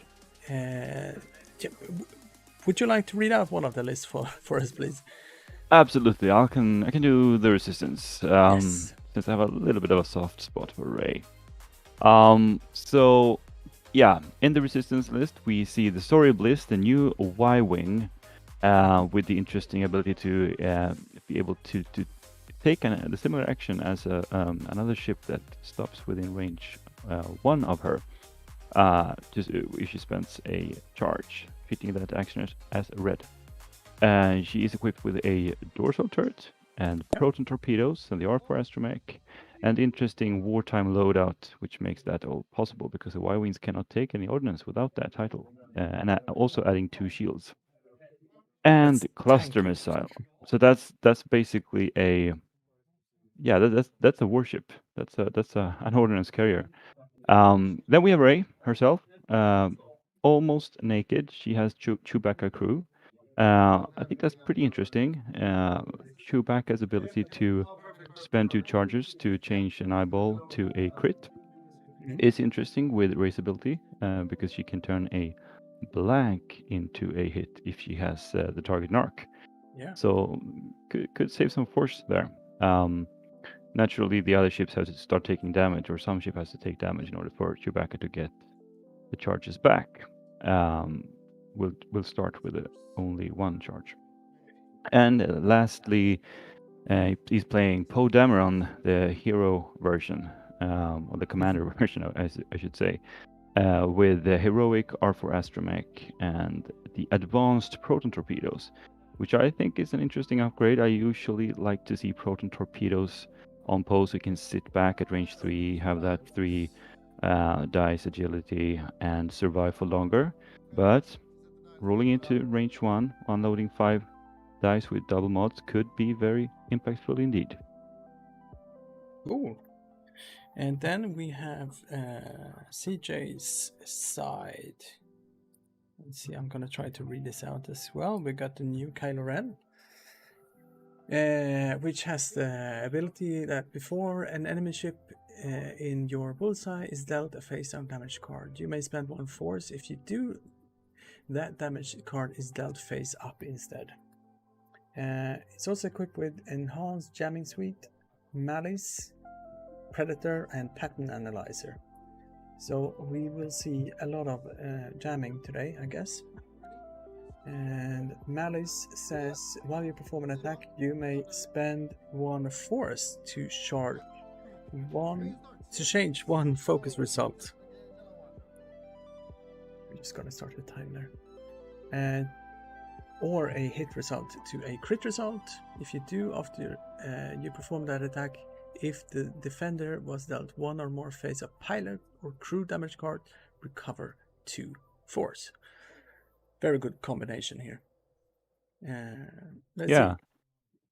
Would you like to read out one of the lists for us, please? Absolutely. I can do the resistance. Yes. Since I have a little bit of a soft spot for Ray. So yeah, in the resistance list we see the Story Bliss, the new Y-wing, with the interesting ability to be able to take the similar action as another ship that stops within range 1 of her. Just if she spends a charge, treating that action as red. And she is equipped with a dorsal turret and proton torpedoes and the R4 astromech, and interesting wartime loadout, which makes that all possible because the Y-wings cannot take any ordnance without that title, and also adding 2 shields and That's cluster tanky. missile. So that's basically a that's a warship. That's an ordnance carrier. Then we have Rey herself, almost naked. She has Chewbacca crew. I think that's pretty interesting. Chewbacca's ability to spend 2 charges to change an eyeball to a crit is interesting with Rey's ability, because she can turn a blank into a hit if she has the target narc. Yeah. So could save some force there. naturally the other ships have to start taking damage, or some ship has to take damage in order for Chewbacca to get the charges back. We'll start with only one charge. And lastly, he's playing Poe Dameron, the hero version, or the commander version, I should say, with the heroic R4 astromech and the advanced proton torpedoes, which I think is an interesting upgrade. I usually like to see proton torpedoes on Poe, so you can sit back at range 3, have that 3 dice agility, and survive for longer. But rolling into range 1, unloading 5 dice with double mods could be very impactful indeed. Cool. And then we have CJ's side. Let's see, I'm gonna try to read this out as well. We got the new Kylo Ren, which has the ability that before an enemy ship in your bullseye is dealt a face-down damage card, you may spend 1 force. If you do, that damage card is dealt face up instead. It's also equipped with Enhanced Jamming Suite, Malice, Predator, and Pattern Analyzer. So we will see a lot of jamming today, I guess. And Malice says, while you perform an attack, you may spend 1 force to change 1 focus result. I'm just gonna start the time there. Or a hit result to a crit result. If you do, after you perform that attack, if the defender was dealt 1 or more face-up pilot or crew damage card, recover 2 force. Very good combination here. Let's see.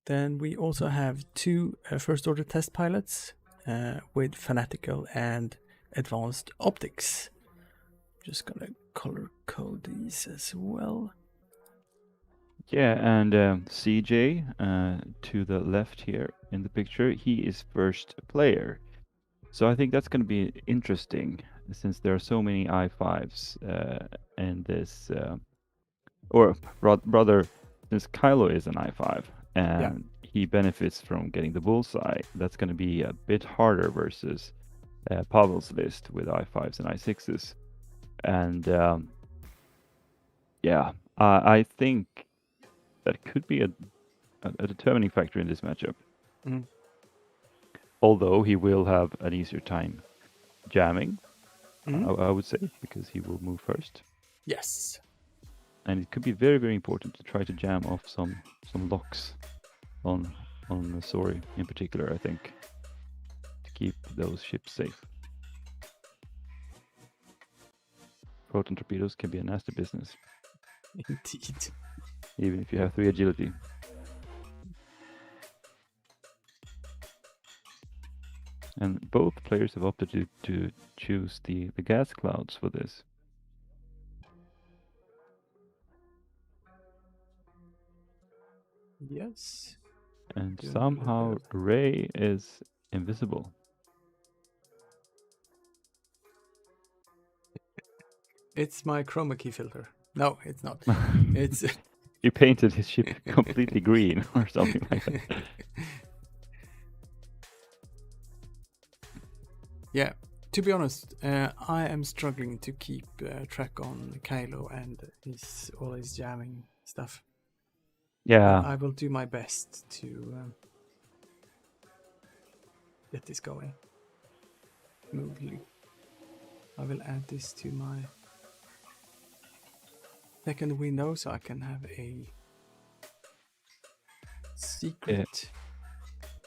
Then we also have 2 first order test pilots with fanatical and advanced optics. Just gonna color code these as well. Yeah, and CJ to the left here in the picture, he is first player. So I think that's going to be interesting, since there are so many I5s in this, or rather, since Kylo is an I5 and he benefits from getting the bullseye, that's going to be a bit harder versus Pavel's list with I5s and I6s. And I think that could be a determining factor in this matchup. Mm. Although he will have an easier time jamming, I would say, because he will move first. Yes. And it could be very, very important to try to jam off some locks on Sori in particular, I think, to keep those ships safe. Proton torpedoes can be a nasty business. Indeed. Even if you have 3 agility. And both players have opted to choose the gas clouds for this. Yes. And Doing somehow good. Ray is invisible. It's my chroma key filter. No, it's not. It's He painted his ship completely green or something like that. Yeah, to be honest, I am struggling to keep track on Kylo and all his jamming stuff. Yeah. I will do my best to get this going smoothly. I will add this to my second window so I can have a secret.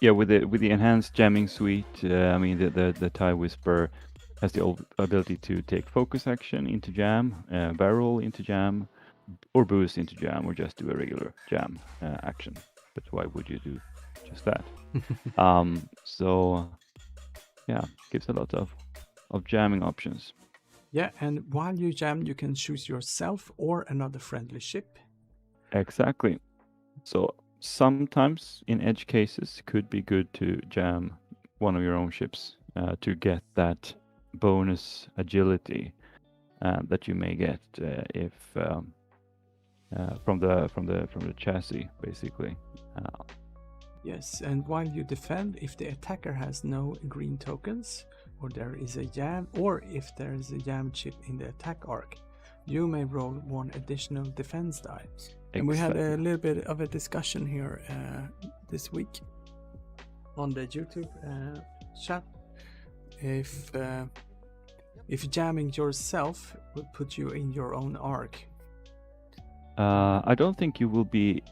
Yeah, with the enhanced jamming suite, I mean the TIE Whisper has the ability to take focus action into jam, barrel into jam, or boost into jam, or just do a regular jam action. But why would you do just that? So yeah, gives a lot of jamming options. Yeah, and while you jam, you can choose yourself or another friendly ship. Exactly. So sometimes in edge cases could be good to jam one of your own ships to get that bonus agility that you may get if from the chassis, basically. Yes, and while you defend, if the attacker has no green tokens, or there is a jam, or if there is a jam chip in the attack arc, you may roll 1 additional defense die. And we had a little bit of a discussion here this week on the YouTube chat. If jamming yourself would put you in your own arc. I don't think you will be.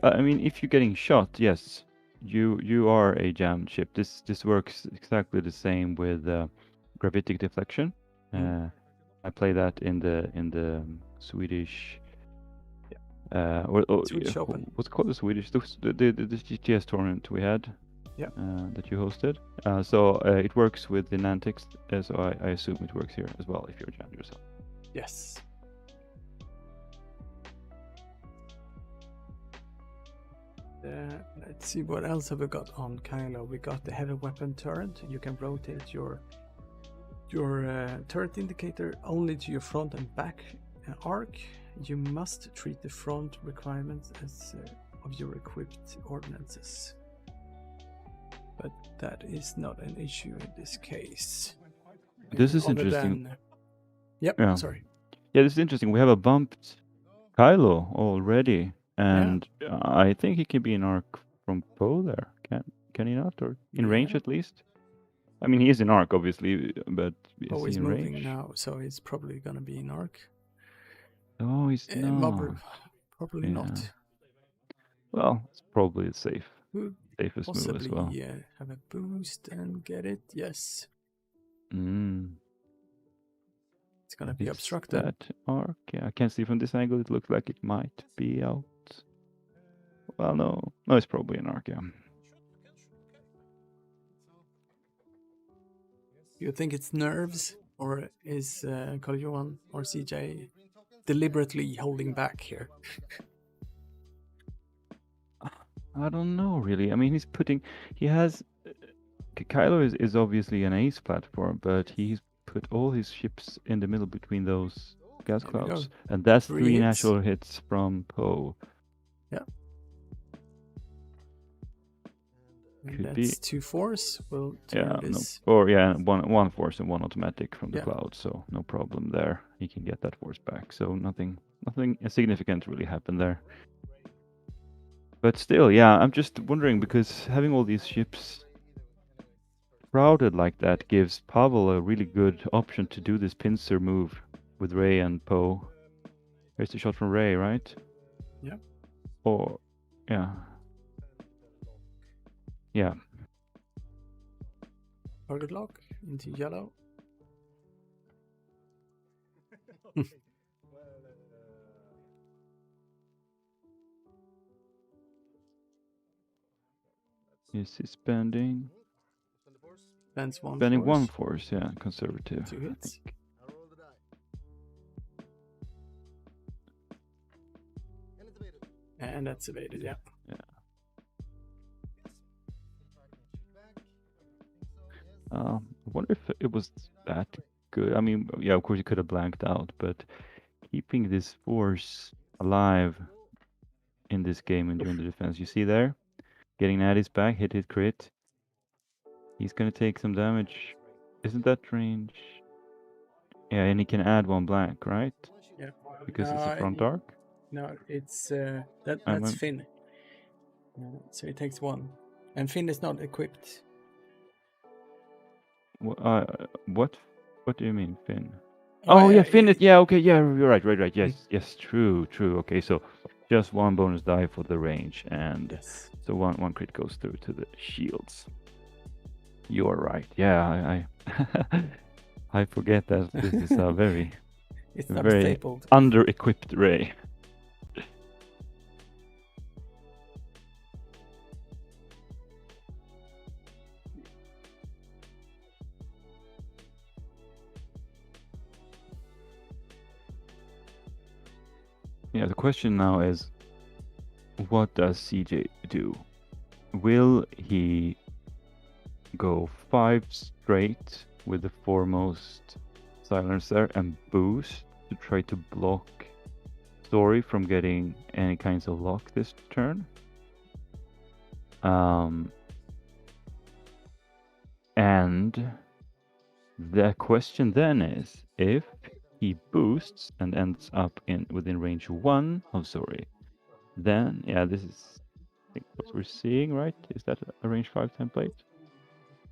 I mean, if you're getting shot, yes, you are a jammed ship. This works exactly the same with gravitic deflection. I play that in the Swedish. Swedish Open. What's it called, the Swedish? The GTS tournament we had. Yeah. That you hosted. So it works with the Nantics. So I assume it works here as well if you're jammed yourself. Yes. Let's see, what else have we got on Kylo? We got the heavy weapon turret. You can rotate your turret indicator only to your front and back arc. You must treat the front requirements as of your equipped ordnances. But that is not an issue in this case. This is Other interesting. than- Yep, Yeah. sorry. Yeah, this is interesting. We have a bumped Kylo already, and I think he can be an arc from Poe there. Can he not, or in range Yeah. at least? I mean, he is in arc, obviously, but is Oh, he he's in moving range? now, so he's probably gonna be in arc. Oh, he's not. Probably Yeah. not. Well, it's probably Could safest move possibly as well. have a boost and get it. Yes, Mm. it's gonna be Is obstructed. that arc? Yeah, I can't see from this angle. It looks like it might be out. Well, no, it's probably an arc. Yeah. You think it's nerves, or is Johan or CJ deliberately holding back here? I don't know really. I mean, he has. Kylo is obviously an ace platform, but he's put all his ships in the middle between those gas There we clouds, go. and that's 3 3 hits. natural hits from Poe. And Could that's be. 2 force. We'll turn Yeah, this. one force and 1 automatic from the Yeah. cloud, so no problem there. He can get that force back, so nothing significant really happened there. But still, yeah, I'm just wondering, because having all these ships crowded like that gives Pavel a really good option to do this pincer move with Ray and Poe. Here's the shot from Ray, right? Yeah. Or, yeah. Yeah. Target lock into yellow. Is he spending? Spends 1 Spending force. 1 force, yeah, conservative. 2 I hits. think. I roll the die. And it's evaded. And that's evaded, yeah. Yeah. Back. Think so, yes. I wonder if it was that good. I mean, yeah, of course you could have blanked out, but keeping this force alive in this game and during the defense, you see there, getting Natty's back, hit crit. He's gonna take some damage. Isn't that range? Yeah, and he can add 1 blank, right? Yeah. Because it's a front arc. No, it's I that's meant- Finn. So he takes 1, and Finn is not equipped. What? What do you mean, Finn? Oh yeah, Finn. Yeah, okay, yeah, you're right. Yes, true. Okay, so just 1 bonus die for the range, and Yes. so one crit goes through to the shields. You're right. Yeah, I I forget that this is a very It's not very stapled. under-equipped Ray. Yeah, the question now is, what does CJ do? Will he go 5 straight with the foremost silencer and boost to try to block Story from getting any kinds of lock this turn? And the question then is, if he boosts and ends up within range 1 of Zori, then yeah, this is I think what we're seeing, right? Is that a range 5 template?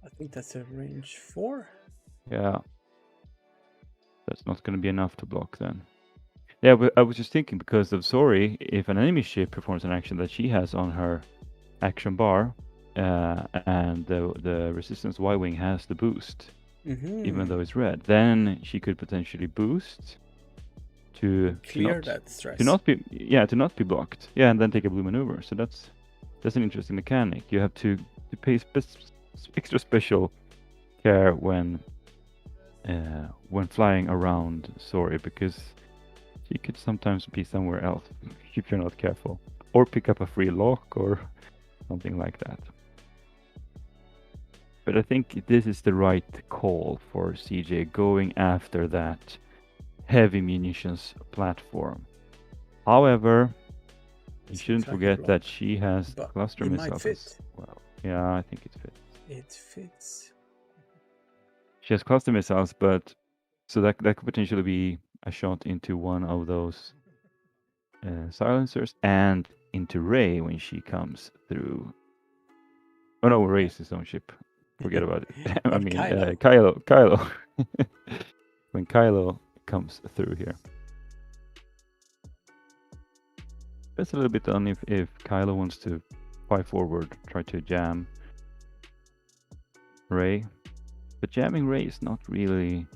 I think that's a range 4. Yeah. That's not going to be enough to block then. Yeah, but I was just thinking, because of Zori, if an enemy ship performs an action that she has on her action bar, and the resistance Y-wing has the boost, even though it's red, then she could potentially boost to Clear that stress. to not be blocked. Yeah, and then take a blue maneuver. So that's an interesting mechanic. You have to pay extra special care when flying around Zori, because she could sometimes be somewhere else if you're not careful, or pick up a free lock or something like that. But I think this is the right call for CJ, going after that heavy munitions platform. However, you shouldn't forget that she has cluster missiles as well. Yeah, I think it fits. It fits. She has cluster missiles, but so that could potentially be a shot into one of those silencers and into Rey when she comes through. Oh no, Rey's his own ship. Forget about it. I mean, Kylo. When Kylo comes through here. Depends a little bit on if Kylo wants to fly forward, try to jam Rey. But jamming Rey is not really...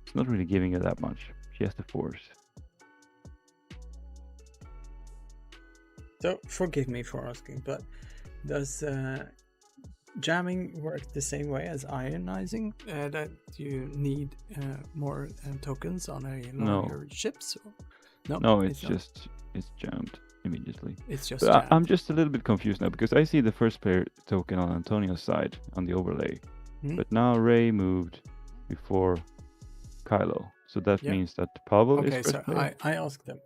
It's not really giving her that much. She has the Force. So, forgive me for asking, but does jamming work the same way as ionizing? That you need more tokens on a larger ships? No, it's jammed immediately. It's just jammed. I'm just a little bit confused now, because I see the first player token on Antonio's side on the overlay. But now Rey moved before Kylo. So that means that Pavel is first player. Okay, so I asked them.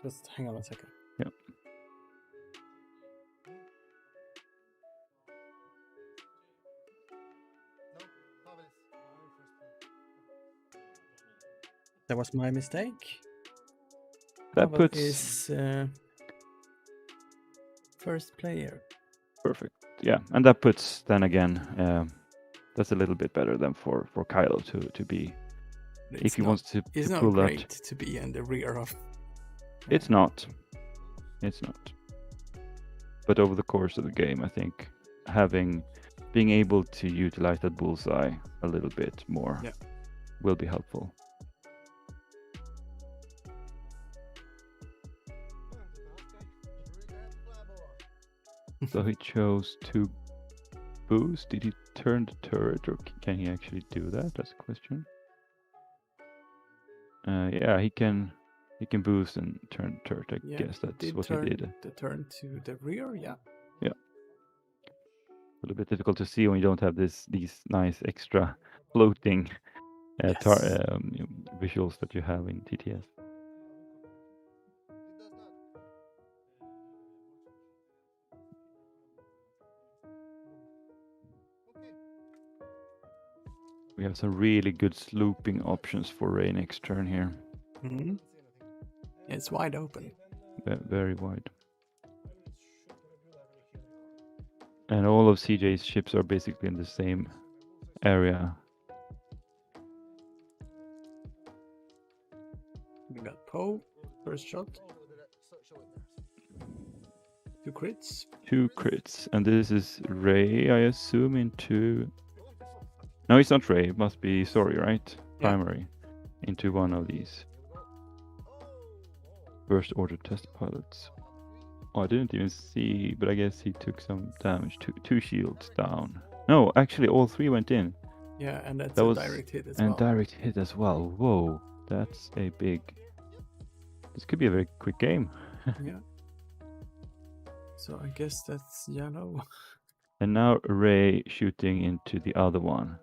Just hang on a second. Yeah. That was my mistake. That Pavel puts is first player. Perfect. Yeah, and that puts then again that's a little bit better than for Kylo to be. If he wants to it's pull not great that. to be in the rear of. It's not. It's not. But over the course of the game, I think being able to utilize that bullseye a little bit more will be helpful. So he chose to boost. Did he turn the turret, or can he actually do that? That's a question. Yeah, he can boost and turn the turret. I guess that's what he did. The turn to the rear, yeah. Yeah. A little bit difficult to see when you don't have these nice extra floating visuals that you have in TTS. We have some really good slooping options for Rey next turn here. Mm-hmm. It's wide open. Very wide. And all of CJ's ships are basically in the same area. We got Poe, first shot. 2 crits. 2 crits. And this is Rey, I assume, into... No, it's not Rey. It must be Zori, right? Primary. Into one of these. First order test pilots. Oh, I didn't even see, but I guess he took some damage. 2 shields down. No, actually all 3 went in. Yeah, and that was direct hit as well. And direct hit as well. Whoa, that's a big... This could be a very quick game. Yeah. So I guess that's yellow. And now Rey shooting into the other one.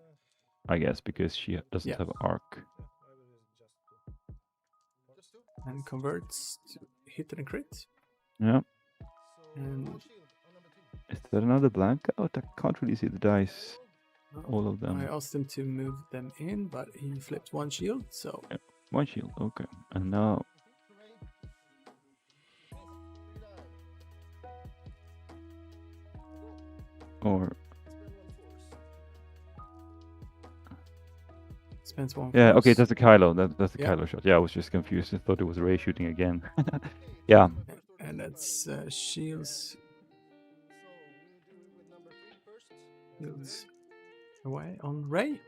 I guess because she doesn't have arc. And converts to hit and crit. Yeah. And Is that another blank out? I can't really see the dice. All of them. I asked him to move them in, but he flipped one shield, so One shield, okay. And now or spends one. yeah, okay, force. that's the Kylo. That's the Yeah. Kylo shot. Yeah, I was just confused. I thought it was Ray shooting again. Yeah. And that's shields. Shields away on Ray.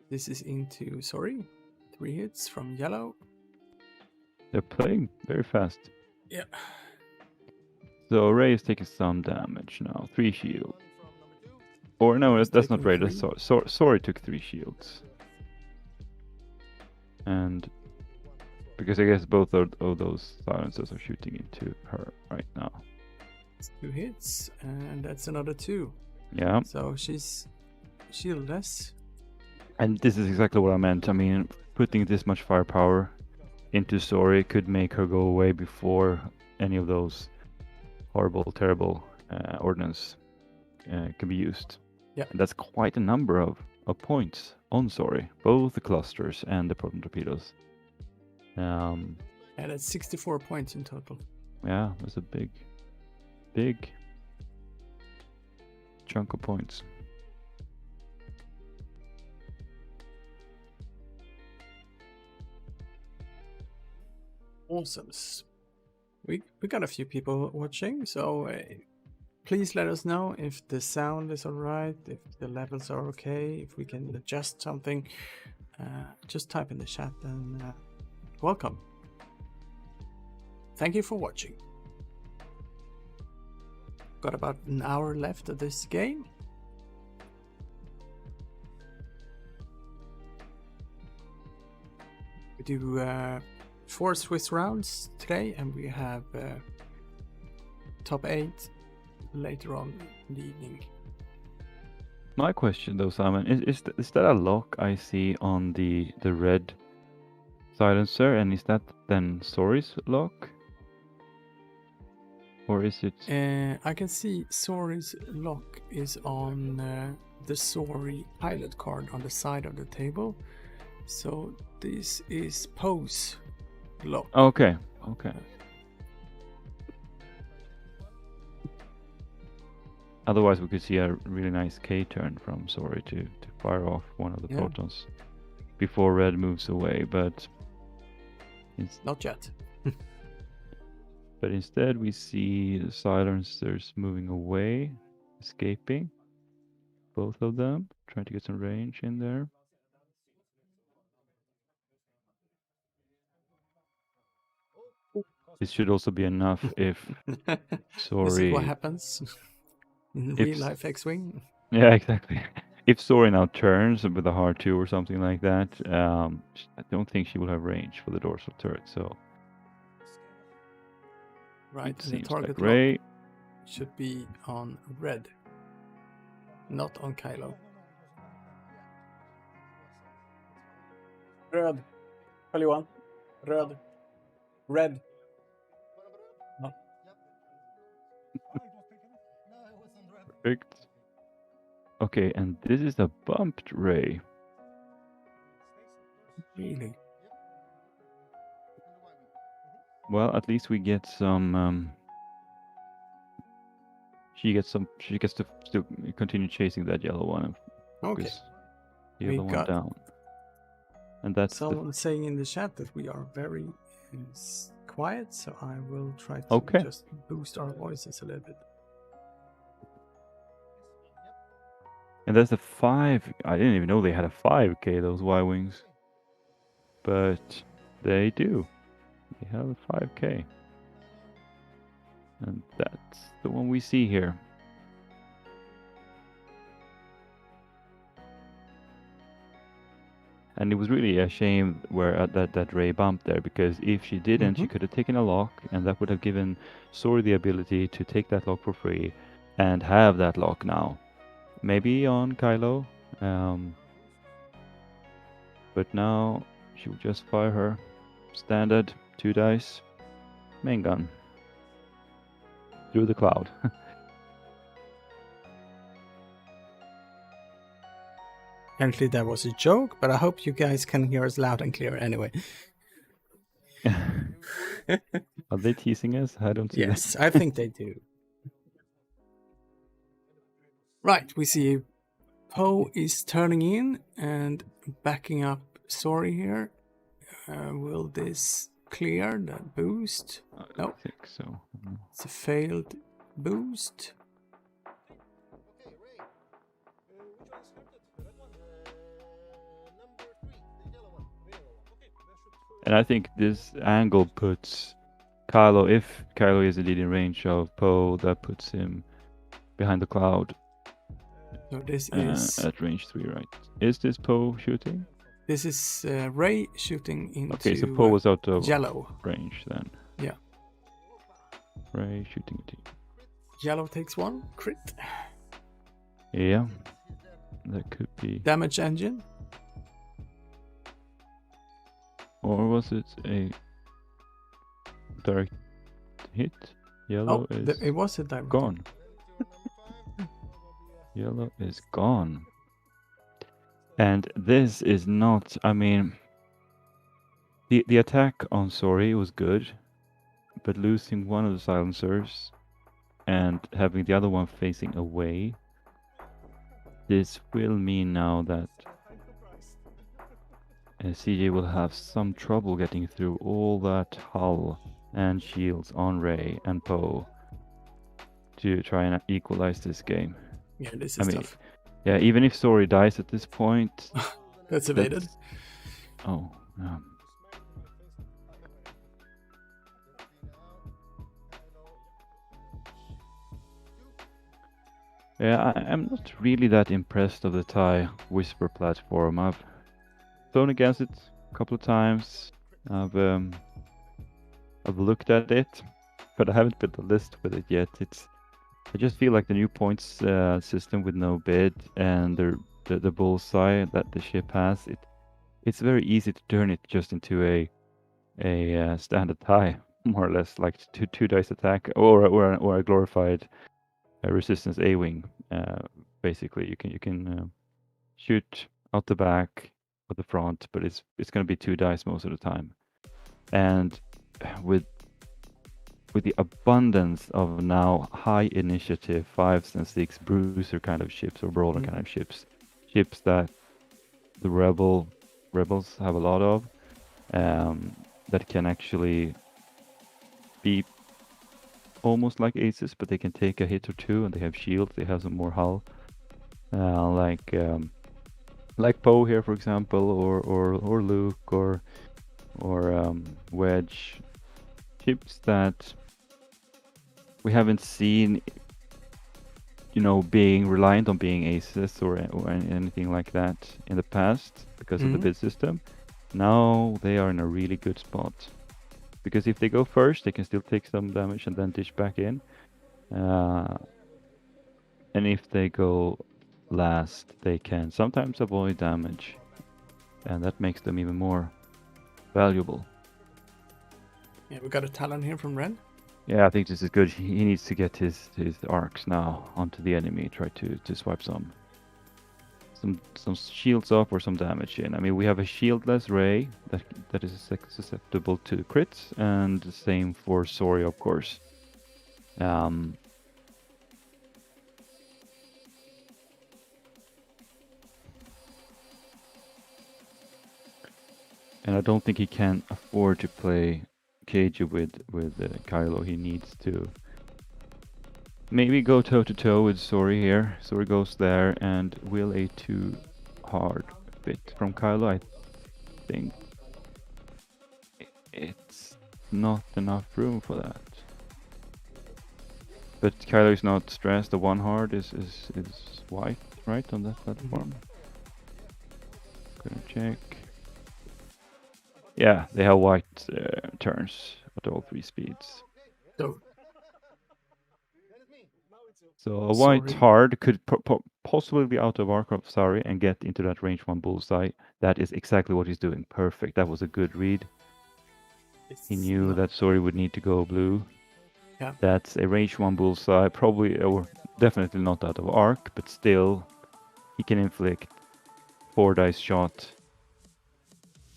This is into, sorry, 3 hits from yellow. They're playing very fast. Yeah. So Ray is taking some damage now. 3 shield. Or no, He's that's not taking Ray. That's 3. Sorry took 3 shields. And because I guess both of those silencers are shooting into her right now. It's 2 hits, and that's another 2. Yeah. So she's shieldless. And this is exactly what I meant. I mean, putting this much firepower into Sori could make her go away before any of those horrible, terrible ordnance can be used. Yeah. And that's quite a number of points on Sori, both the clusters and the proton torpedoes. And it's 64 points in total. Yeah, that's a big chunk of points. Awesome. We got a few people watching, so please let us know if the sound is alright, if the levels are okay, if we can adjust something. Just type in the chat and welcome. Thank you for watching. Got about an hour left of this game. We do 4 Swiss rounds today, and we have top 8 later on in the evening. My question though, Simon, is that a lock I see on the red silencer, and is that then Sori's lock? Or is it... I can see Sori's lock is on the Sori pilot card on the side of the table. So this is Poe's lock. Okay. Otherwise, we could see a really nice K-turn from Sori to fire off one of the protons before red moves away, but... Not yet. But instead we see the silencers moving away, escaping. Both of them, trying to get some range in there. This should also be enough if Sori... This is what happens in real life X-Wing. Yeah, exactly. If Sori now turns with a hard 2 or something like that, I don't think she will have range for the dorsal turret, so... Right, and the seems target like Ray lock should be on red, not on Kylo. Röd. Carl Johan. Röd. Red. No. Perfect. Okay, and this is a bumped Ray. Really? Well, at least we get some. She gets to still continue chasing that yellow one. Okay. The other one down. And that's someone saying in the chat that we are very quiet, so I will try to just boost our voices a little bit. And there's the 5. I didn't even know they had a 5K, those Y-Wings. But they do. They have a 5K. And that's the one we see here. And it was really a shame where that Ray bumped there, because if she didn't, she could have taken a lock, and that would have given Sori the ability to take that lock for free and have that lock now. Maybe on Kylo. But now she will just fire her standard 2 dice Main gun. Through the cloud. Apparently that was a joke, but I hope you guys can hear us loud and clear anyway. Are they teasing us? I don't see that. Yes, I think they do. Right, we see Poe is turning in and backing up Sorry here. Will this clear that boost? I No, don't think so. it's a failed boost. And I think this angle puts Kylo, if Kylo is indeed in range of Poe, that puts him behind the cloud So this is at range 3, right? Is this Poe shooting? Ray shooting into Okay, so Poe was out of yellow. range then. Yeah. Ray shooting at Yellow takes 1 crit. Yeah, that could be. Damage engine. Or was it a direct hit? Yellow is it was a direct gone. Yellow is gone. And this is not, I mean, the attack on Sorry was good, but losing one of the silencers and having the other one facing away, this will mean now that CJ will have some trouble getting through all that hull and shields on Ray and Poe to try and equalize this game. Yeah, this is tough. Yeah, even if Sorry dies at this point. That's evaded. Oh, no. Yeah, I'm not really that impressed of the TIE Whisper platform. I've flown against it a couple of times. I've looked at it, but I haven't built a list with it yet. I just feel like the new points system with no bid and the bullseye that the ship has, it's very easy to turn it just into a standard TIE, more or less, like two dice attack or a glorified resistance A-wing. Basically, you can shoot out the back or the front, but it's going to be 2 dice most of the time. And with the abundance of now high initiative 5s and 6 bruiser kind of ships or brawler kind of ships that the rebels have a lot of, that can actually be almost like aces, but they can take a hit or 2 and they have shields, they have some more hull, like Poe here, for example, or Luke or Wedge, ships that we haven't seen, being reliant on being aces or anything like that in the past because of the bid system. Now they are in a really good spot. Because if they go first, they can still take some damage and then dish back in. And if they go last, they can sometimes avoid damage. And that makes them even more valuable. Yeah, we got a talon here from Ren. Yeah, I think this is good. He needs to get his arcs now onto the enemy. Try to swipe some shields up or some damage in. I mean, we have a shieldless Ray that is susceptible to crits, and the same for Sorry, of course. And I don't think he can afford to play Cage with Kylo. He needs to maybe go toe to toe with Sorry here. Sorry goes there and will a too hard bit from Kylo. I think it's not enough room for that. But Kylo is not stressed. The 1 hard is white, right, on that platform. Gonna check. Yeah, they have white turns at all 3 speeds. So a white hard could possibly be out of arc of Sorry and get into that range 1 bullseye. That is exactly what he's doing. Perfect. That was a good read. He knew that Sori would need to go blue. Yeah. That's a range 1 bullseye, probably, or definitely not out of arc, but still, he can inflict 4 dice shot,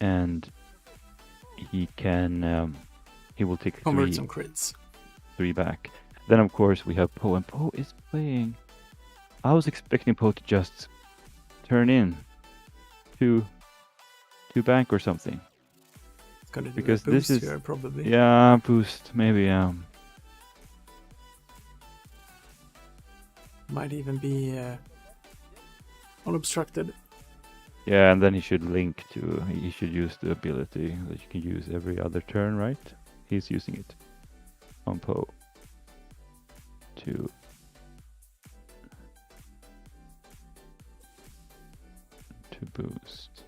and he can, he will take Convert some crits. 3 back. Then of course we have Poe, and Poe is playing. I was expecting Poe to just turn in to bank or something. It's gonna do Because a boost this is here, probably. Yeah, boost maybe. Might even be unobstructed. Yeah, and then he should link to. He should use the ability that you can use every other turn, right? He's using it on Poe to boost.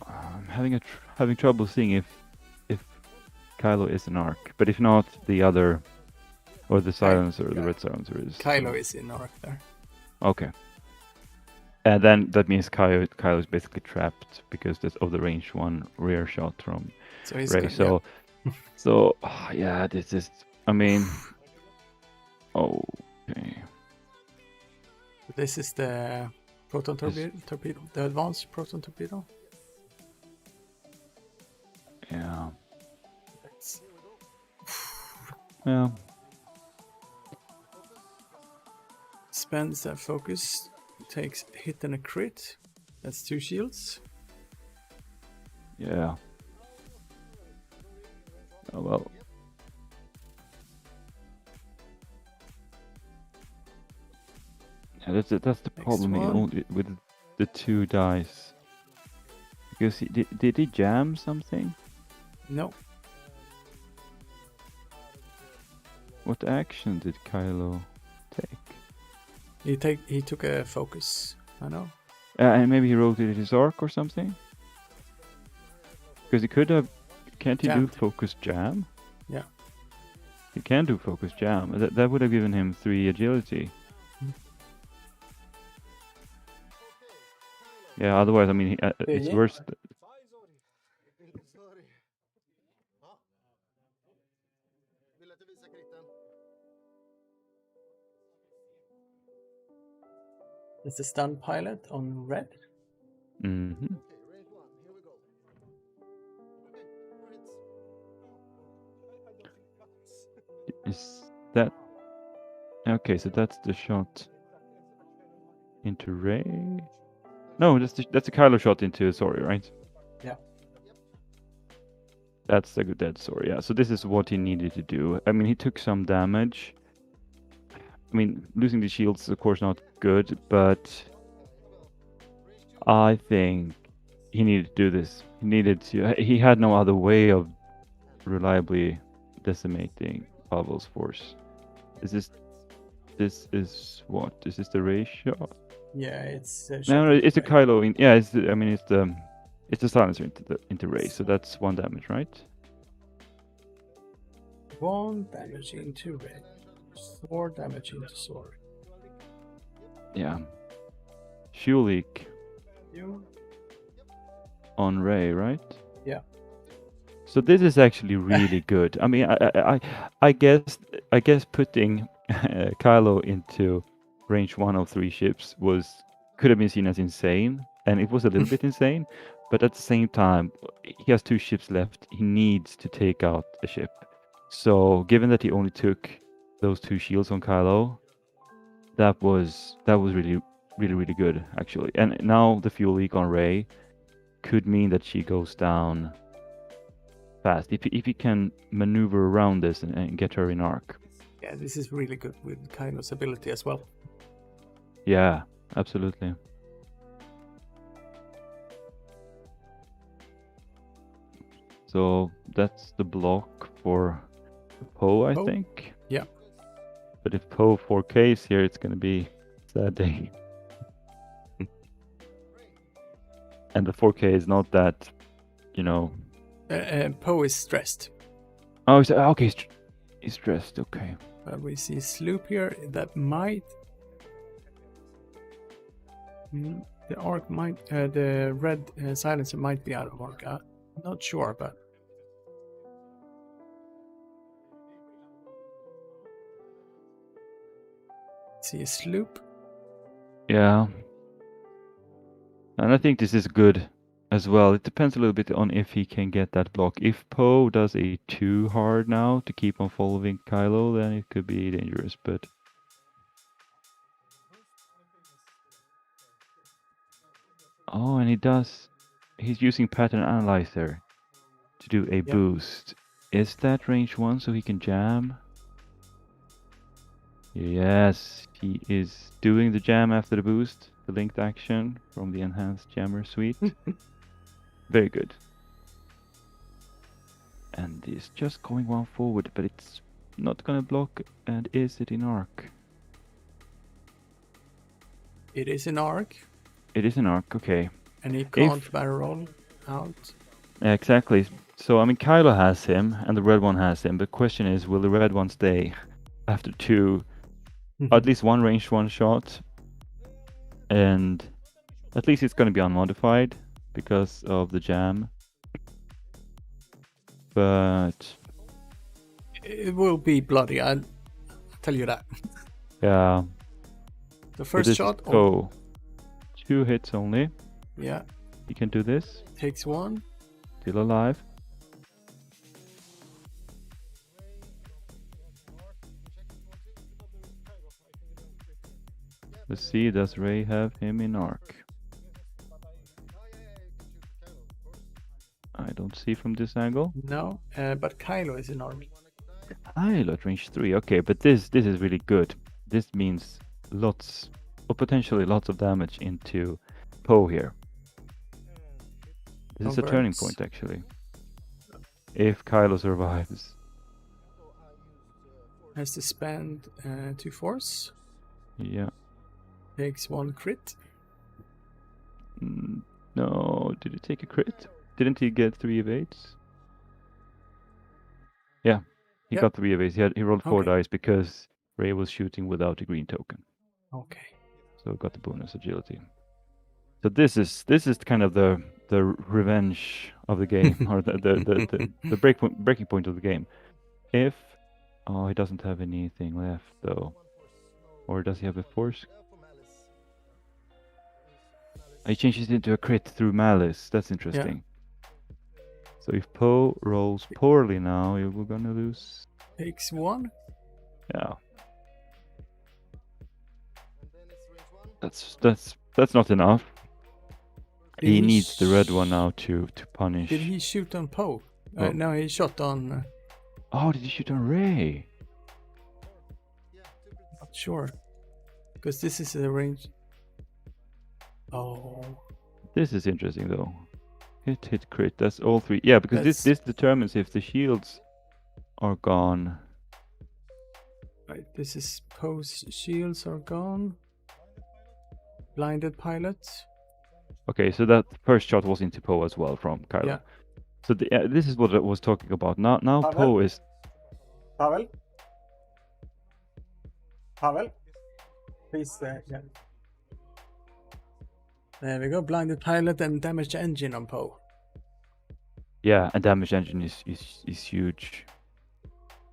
I'm having trouble seeing if Kylo is an arc, but if not, the other or the silencer, the red silencer is. Kylo is in arc there. Okay. And then that means Kylo is basically trapped because of the range 1 rear shot from So he's Rey. gonna, So yeah, this is. I mean, okay. This is the proton torpedo, the advanced proton torpedo. Yeah. That's- Yeah. Spends that focus, takes hit and a crit. That's 2 shields. Yeah. Oh well. Yeah, that's the problem one. with the 2 dice. Because did he jam something? No. What action did Kylo take? He took a focus. I know. And maybe he rotated his arc or something? Because he could have. Can't he Jammed. do focus jam? Yeah. He can do focus jam. That would have given him 3 agility. Yeah, otherwise, I mean, it's yeah. worse. Sorry. Ja. Vill att du visar kritten? It's the stun pilot on red. Hmm. Okay, range 1. Here we go. Okay, crits. Is that okay? So that's the shot into Rey. No, that's a Kylo shot into Sori, right? Yeah. That's a good dead Sori. Yeah. So this is what he needed to do. I mean, he took some damage. I mean, losing the shields is of course not good, but I think he needed to do this. He needed to. He had no other way of reliably decimating Pavel's force. This is what? Is this the Rey shot? Yeah, it's No, it's a Rey. Kylo. Yeah, it's the silencer into Rey. So that's 1 damage, right? 1 damage into red. 4 damage into Sori. Yeah. Fuel leak You? on Rey, right? Yeah. So this is actually really good. I mean, I guess putting Kylo into range 1 of 3 ships could have been seen as insane, and it was a little bit insane. But at the same time, he has 2 ships left. He needs to take out a ship. So given that he only took those 2 shields on Kylo, that was really, really, really good actually. And now the fuel leak on Rey could mean that she goes down fast if he can maneuver around this and get her in arc. Yeah, this is really good with Kylo's ability as well. Yeah, absolutely. So that's the block for Poe, I Poe? think. Yeah. But if Poe 4K is here, it's going to be a sad day. And the 4K is not that, Poe is stressed. Oh, okay, he's stressed. Okay. But we see Sloop here that might The arc might, the red silencer might be out of arc. I'm not sure, but see a sloop. Yeah. And I think this is good as well. It depends a little bit on if he can get that block. If Poe does a too hard now to keep on following Kylo, then it could be dangerous, but... Oh, and he does... He's using Pattern Analyzer to do a boost. Is that range 1 so he can jam? Yes, he is doing the jam after the boost. The linked action from the enhanced jammer suite. Very good. And he's just going one forward, but it's not gonna block. And is it in arc? It is an arc, It is an arc, okay. and he can't barrel roll out. Exactly. So I mean, Kylo has him, and the red one has him. The question is, will the red one stay after two, at least one ranged one shot? And at least it's gonna be unmodified because of the jam. But It will be bloody. I'll tell you that. yeah. The first shot. Oh, 2 hits only. Yeah. He can do this. Takes 1. Still alive. Let's see, does Rey have him in arc? I don't see from this angle. No, but Kylo is in arc. Kylo at range 3. Okay, but this is really good. This means lots, or potentially lots of damage into Poe here. This is a turning point, actually. If Kylo survives. Has to spend 2 force. Yeah. Takes 1 crit. No, did he take a crit? Didn't he get 3 evades? Yeah, he got 3 evades. He rolled 4 dice because Rey was shooting without a green token. Okay. So got the bonus agility. So this is kind of the revenge of the game, or the breaking point of the game. If he doesn't have anything left though, or does he have a force? He changes it into a crit through malice. That's interesting. So if Poe rolls poorly now, we're gonna lose. Takes 1. Yeah. That's not enough. He needs the red one now to punish. Did he shoot on Poe? Oh. No, he shot on. Oh, did he shoot on Rey? Not sure, because this is a range. Oh. This is interesting though. Hit crit. That's all 3. Yeah, because this determines if the shields are gone. Right. This is Poe's shields are gone. Blinded pilot. Okay, so that first shot was into Poe as well from Kylo. Yeah. So this is what I was talking about. Now Poe is. Pavel. Please. Yeah. There we go. Blinded pilot and damaged engine on Poe. Yeah, and damage engine is huge.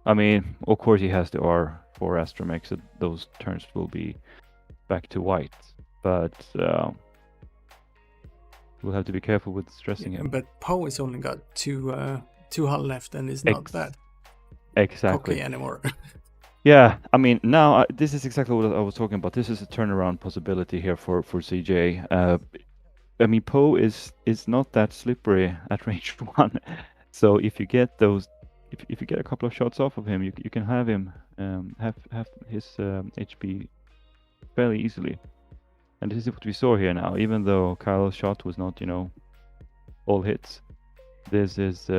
I mean, of course he has the R4 astromech, so those turns will be back to white. But we'll have to be careful with stressing him. But Poe has only got two hull left and is not that exactly cocky anymore. Yeah, I mean, now this is exactly what I was talking about. This is a turnaround possibility here for CJ. I mean, Poe is not that slippery at range 1. So if you get those, if you get a couple of shots off of him, you can have him have his HP fairly easily. And this is what we saw here now. Even though Kylo's shot was not, all hits, this is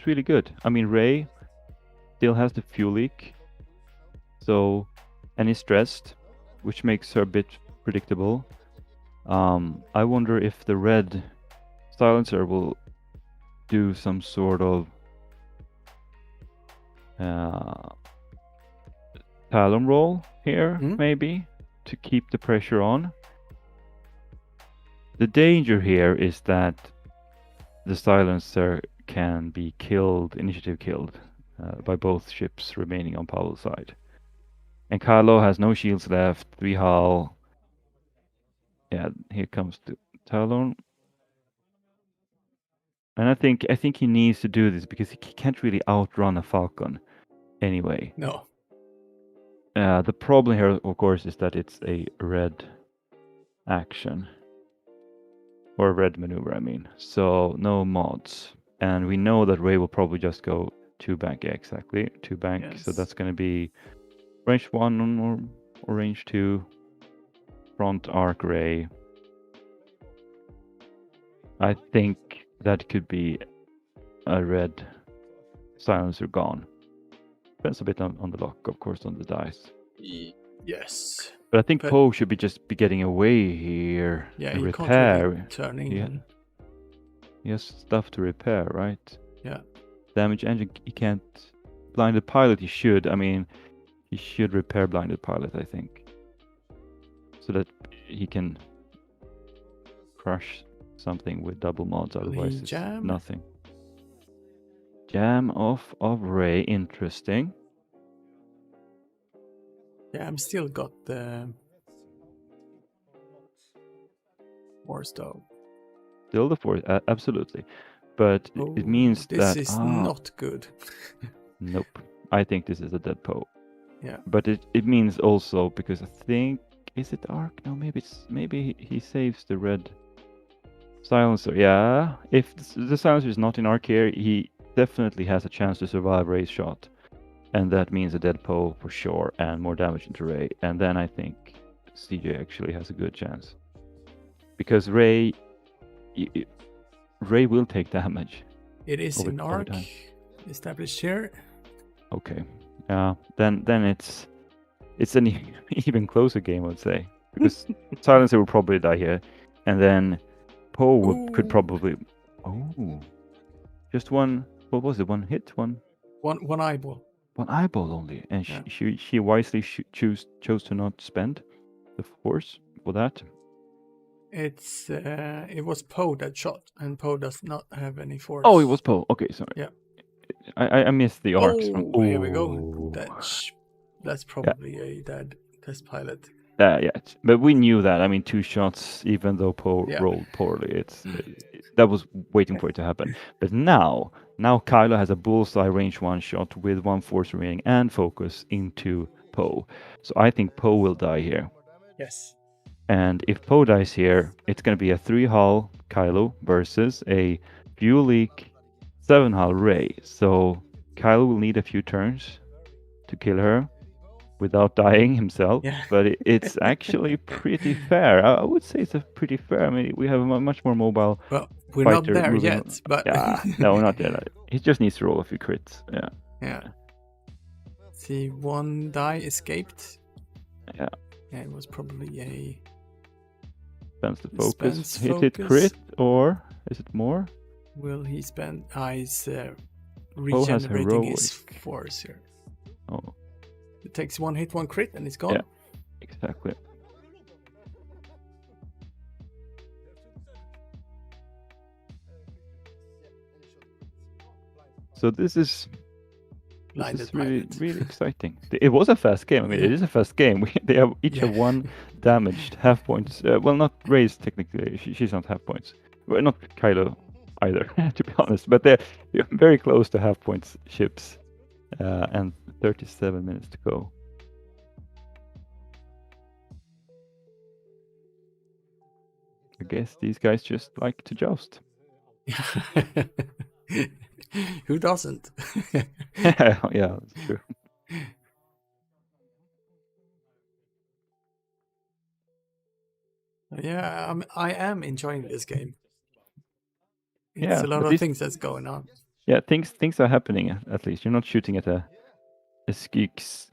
really good. I mean, Rey still has the fuel leak, and is stressed, which makes her a bit predictable. I wonder if the red silencer will do some sort of Talon roll here, maybe. to keep the pressure on. The danger here is that the silencer can be killed, initiative killed, by both ships remaining on Paolo's side. And Carlo has no shields left, 3 hull. Yeah, here comes the Talon. And I think he needs to do this because he can't really outrun a Falcon anyway. No. The problem here, of course, is that it's a red action. Or a red maneuver, I mean. So no mods. And we know that Ray will probably just go 2 bank, exactly. 2 bank. Yes. So that's going to be range 1 or range 2. Front arc Ray. I think that could be a red silencer gone. Depends a bit on the lock, of course, on the dice. Yes. But I think But- Poe should be getting away here. Yeah, and he repair. can't really turning. Yeah. He has stuff to repair, right? Yeah. Damage engine, he can't. Blinded pilot, he should. I mean, he should repair blinded pilot, I think. So that he can crush something with double mods, Will he otherwise it's jam? nothing. Jam off of Ray, interesting. Yeah, I'm still got the Force though. Still the fourth, absolutely. But it means this that... is not good. Nope. I think this is a dead Poe. Yeah. But it means also, because I think... Is it arc? No, maybe he saves the red silencer. Yeah. If the silencer is not in arc here, he definitely has a chance to survive Ray's shot. And that means a dead Poe for sure, and more damage into Ray. And then I think CJ actually has a good chance. Because Ray will take damage. It is Over- in over arc time. established here. Okay. Then it's an even closer game, I would say, because Silencer will probably die here, and then Poe could Ooh. probably. Just one. What was it? One hit, one One eyeball. only, and Yeah. she wisely chose to not spend the force for that. It was Poe that shot, and Poe does not have any force. Oh, it was Poe. Okay, sorry. Yeah. I missed the arcs. Oh, here we go. Ooh. That's probably a dead test pilot. Yeah, but we knew that. I mean, 2 shots, even though Poe Yeah. rolled poorly, that was waiting for it to happen. But now Kylo has a bullseye range 1 shot with 1 force remaining and focus into Poe. So I think Poe will die here. Yes. And if Poe dies here, it's going to be a 3 hull Kylo versus a fuel leak 7 hull Rey. So Kylo will need a few turns to kill her without dying himself. Yeah. But it's actually pretty fair. I would say it's a pretty fair. I mean, we have a much more mobile Well, we're not fighter there moving yet, but Yeah, no, not yet. He just needs to roll a few crits. Yeah. yeah. See, 1 die escaped. Yeah. Yeah, it was probably a. Spends the focus. Spends Hit it focus. crit, or is it more? Will he spend? He's has regenerating his heroic. force here. Oh, It takes 1 hit, 1 crit, and it's gone. Yeah. exactly. So this is Blinded really, pilot. really exciting. It was a fast game. I mean, it is a fast game. They have each have Yeah. 1 damaged half points. Well, not raised technically. She's not half points. Well, not Kylo either, to be honest. But they're very close to half points ships, and 37 minutes to go. I guess these guys just like to joust. Who doesn't? Yeah, that's true. Yeah, I am enjoying this game. It's Yeah, a lot at of least- things that's going on. Yeah, things are happening. At least you're not shooting at a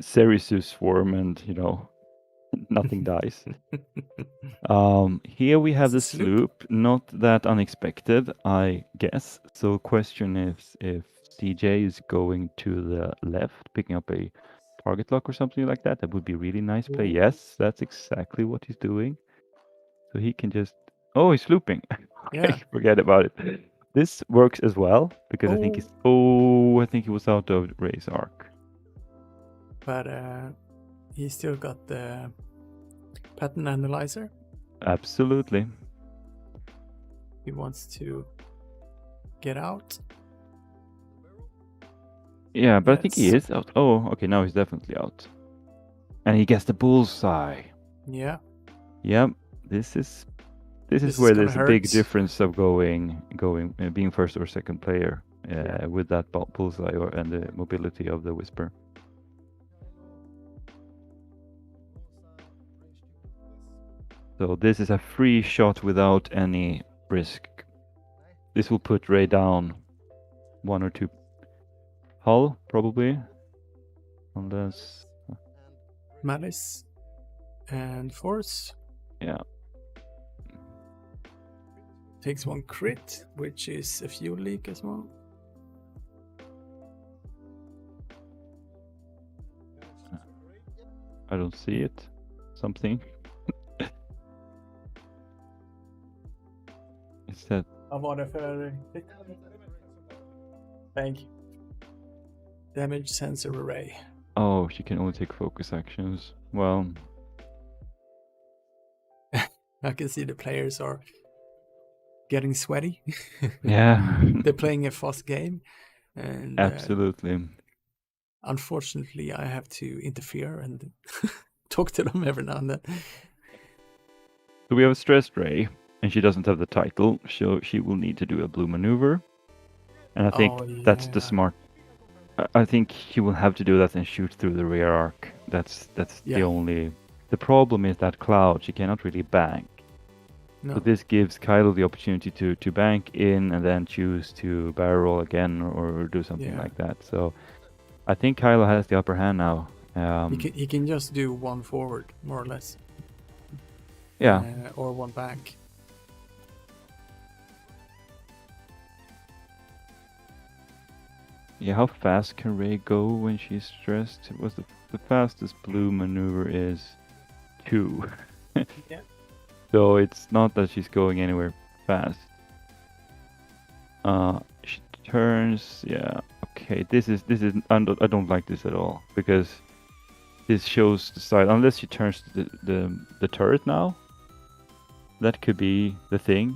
Serious form, and nothing dies. Here we have the sloop, not that unexpected, I guess. So question is if CJ is going to the left, picking up a target lock or something like that. That would be really nice play. Yes, that's exactly what he's doing. So he can just... Oh, he's looping. Okay, Yeah. forget about it. This works as well because I think Oh. he's... Oh, I think he was out of Ray's arc. But he still got the pattern analyzer. Absolutely. He wants to get out. Yeah, but I think he Yes. is out. Oh, okay, now he's definitely out. And he gets the bullseye. Yeah. Yep, this is This is where gonna there's a big hurt. difference of being first or second player with that bullseye and the mobility of the Whisper. So this is a free shot without any risk. This will put Ray down 1 or 2 hull, probably. Unless... Malice and force. Yeah. Takes 1 crit, which is a fuel leak as well. I don't see it. Something. Is that... Vad var det för... Thank you. Damage sensor array. Oh, she can only take focus actions. Well... I can see the players are getting sweaty. Yeah. They're playing a fast game. And Absolutely. unfortunately, I have to interfere and talk to them every now and then. So we have a stressed Ray, and she doesn't have the title, so she will need to do a blue maneuver. And I think that's the yeah. smart... I think she will have to do that and shoot through the rear arc. That's Yeah. the only... The problem is that cloud, she cannot really bank. No. So this gives Kylo the opportunity to bank in and then choose to barrel roll again or do something Yeah. like that. So I think Kylo has the upper hand now. He can just do 1 forward, more or less. Yeah. Or 1 back. Yeah, how fast can Rey go when she's stressed? It was the fastest blue maneuver is 2. Yeah. So it's not that she's going anywhere fast. She turns, yeah. Okay, this is I don't like this at all because this shows the side unless she turns the turret now. That could be the thing,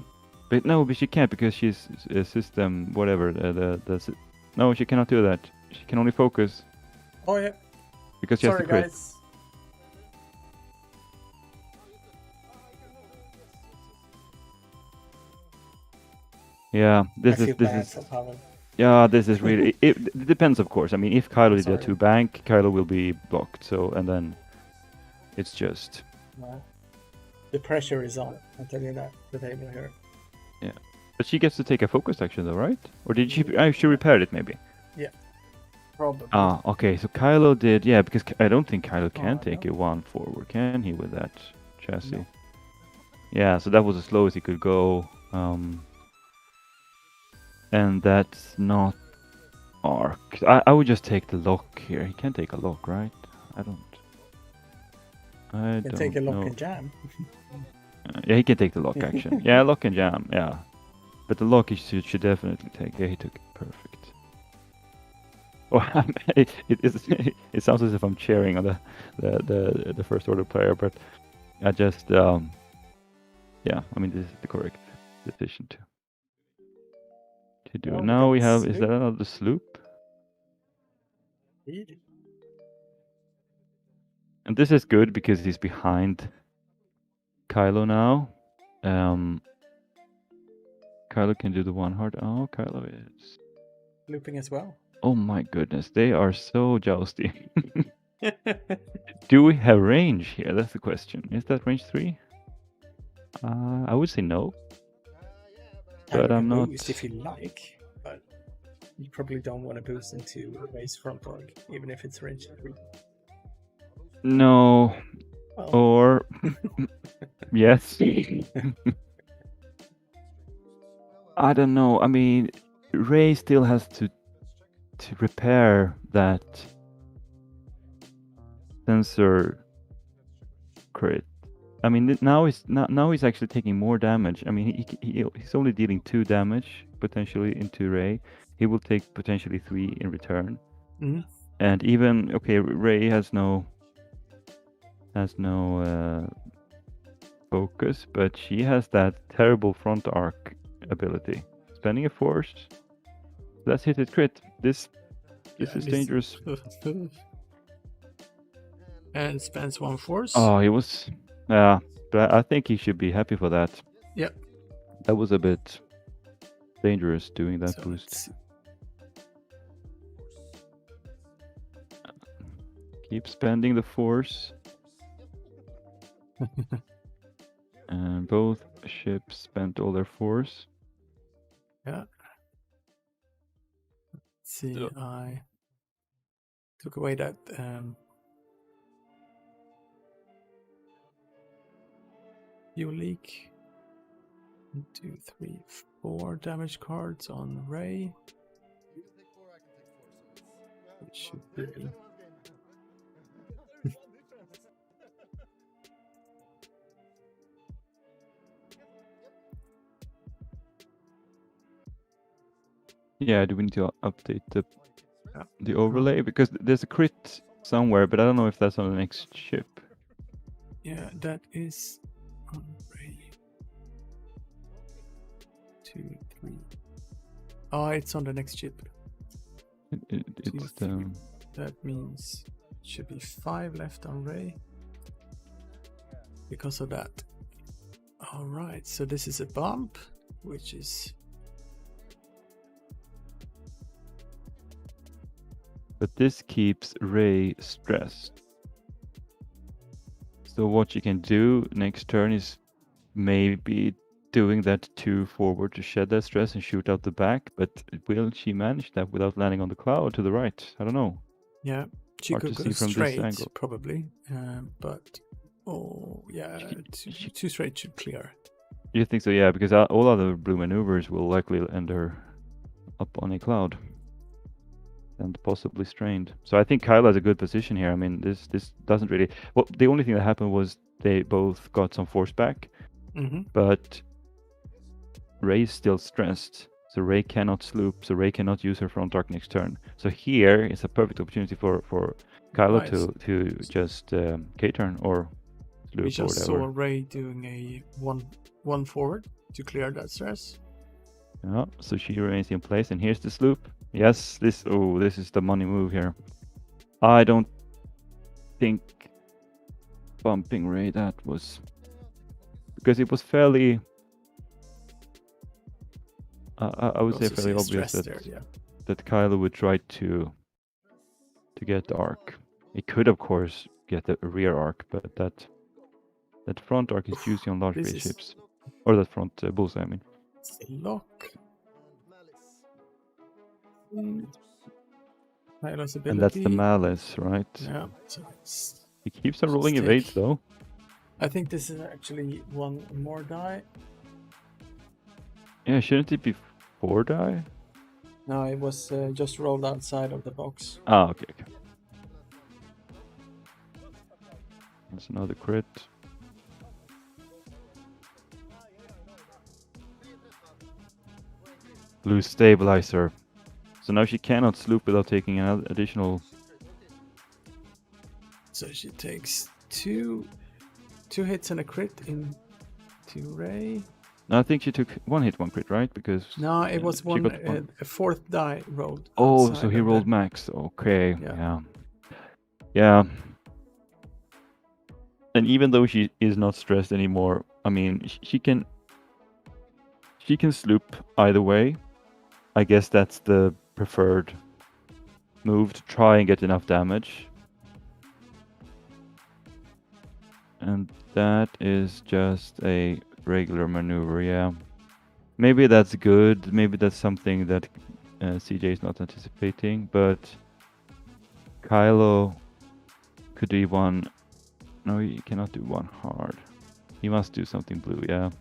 but no, but she can't because she's a system whatever. No, she cannot do that. She can only focus Oh yeah. because she has Sorry, to crit. guys. Yeah, this I feel is bad for Pavel. yeah, this is really it depends of course. I mean, if Kylo did Sorry. a 2 bank, Kylo will be blocked. So and then it's just No. The pressure is on. I'll tell you that. The table here. but she gets to take a focus action though, right? Or did she she repaired it maybe? Probably. Ah, okay. So Kylo did, yeah, because I don't think Kylo can Oh, take no. a 1 forward, can he, with that chassis? No. Yeah, so that was as slow as he could go. And that's not arc. I would just take the lock here. He can take a lock, right? I You don't can take a lock know. and jam. Yeah, he can take the lock action. Yeah, lock and jam, yeah. But the lock he should definitely take. Yeah, he took it perfect. Oh, it sounds as if I'm cheering on the first order player, but I just yeah, I mean this is the correct decision to do. Oh, we Now got we have sloop. is that another sloop? Indeed. And this is good because he's behind Kylo now. Kylo can do the 1 hard. Oh, Kylo is. Looping as well. Oh my goodness, they are so jousty. Do we have range here? That's the question. Is that range 3? I would say no. But I'm not. Boost if you like, but you probably don't want to boost into race front org, even if it's range 3. No. Well, Or yes. I don't know. I mean, Ray still has to repair that sensor crit. I mean, now he's actually taking more damage. I mean, he's only dealing 2 damage potentially into Ray. He will take potentially 3 in return. Mhm. And even Ray has no focus, but she has that terrible front arc ability. Spending a force. Let's hit it crit. This is dangerous. And spends 1 force. Oh, he was. Yeah, but I think he should be happy for that. Yep. That was a bit dangerous doing that So boost. let's see. Keep spending the force. And both ships spent all their force. Yeah. Let's see, So- I took away that fuel leak. 1, 2, 3, 4 damage cards on Ray. You can take 4, I can take 4. So it's It should be. anyone's game. Yeah, do we need to update the Yeah. overlay? Because there's a crit somewhere, but I don't know if that's on the next ship. Yeah, that is on Ray. 2, 3. Oh, it's on the next chip. It's three. That means it should be 5 left on Ray. Because of that. Alright, so this is a bump, which is. But this keeps Ray stressed. So what you can do next turn is maybe doing that 2 forward to shed that stress and shoot out the back. But will she manage that without landing on the cloud to the right? I don't know. Yeah, she Hard could to go see from this straight, angle. probably. But. Oh, yeah, two straight should clear. You think so? Yeah, because all other blue maneuvers will likely end her up on a cloud. And possibly strained. So I think Kyla has a good position here. I mean, this doesn't really. Well, the only thing that happened was they both got some force back, but Ray's still stressed. So Ray cannot sloop. So Ray cannot use her front arc next turn. So here is a perfect opportunity for Kyla Nice. to just K-turn or sloop We or just whatever. saw Ray doing a one forward to clear that stress. Yeah. So she remains in place, and here's the sloop. Yes, this is the money move here. I don't think bumping Ray that was because it was fairly. I would say Also fairly see a obvious stress that there, yeah. that Kylo would try to get the arc. He could of course get the rear arc, but that front arc is juicy on large This base is- ships, or that front bullseye. I mean, It's a lock. Kylo's ability. and that's the malice, right? Yeah, so it's. He keeps on rolling Just evades take- though. I think this is actually 1 more die. Yeah, shouldn't it be 4 die? No, it was just rolled outside of the box. Ah, okay. That's another crit. Blue stabilizer. So now she cannot sloop without taking an additional. So she takes two hits and a crit in to Ray. No, I think she took 1 hit, 1 crit, right? Because No, it was she one got a 4th die rolled. Oh, outside so he of rolled the- max. Okay, Yeah. yeah. And even though she is not stressed anymore, I mean, she can sloop either way. I guess that's the preferred move to try and get enough damage. And that is just a regular maneuver, yeah. Maybe that's good. Maybe that's something that CJ is not anticipating. But Kylo could do 1. No, he cannot do 1 hard. He must do something blue, yeah.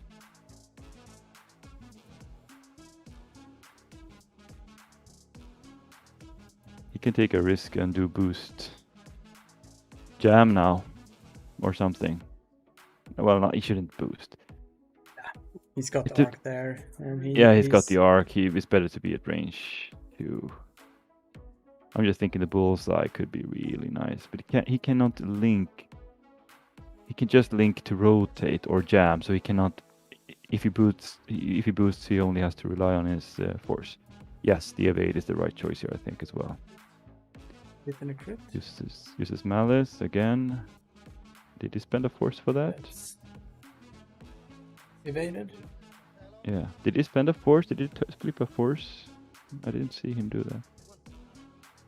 He can take a risk and do boost. jam now, or something. Well, no, he shouldn't boost. He's got It the did- arc there, and He's got the arc. It's better to be at range too. I'm just thinking the bullseye could be really nice, but he cannot link. He can just link to rotate or jam, so he cannot. If he boosts, he only has to rely on his force. Yes, the evade is the right choice here, I think, as well. Within a crit. Uses malice again. Did he spend a force for that? That's evaded. Yeah. Did he spend a force? Did he flip a force? I didn't see him do that.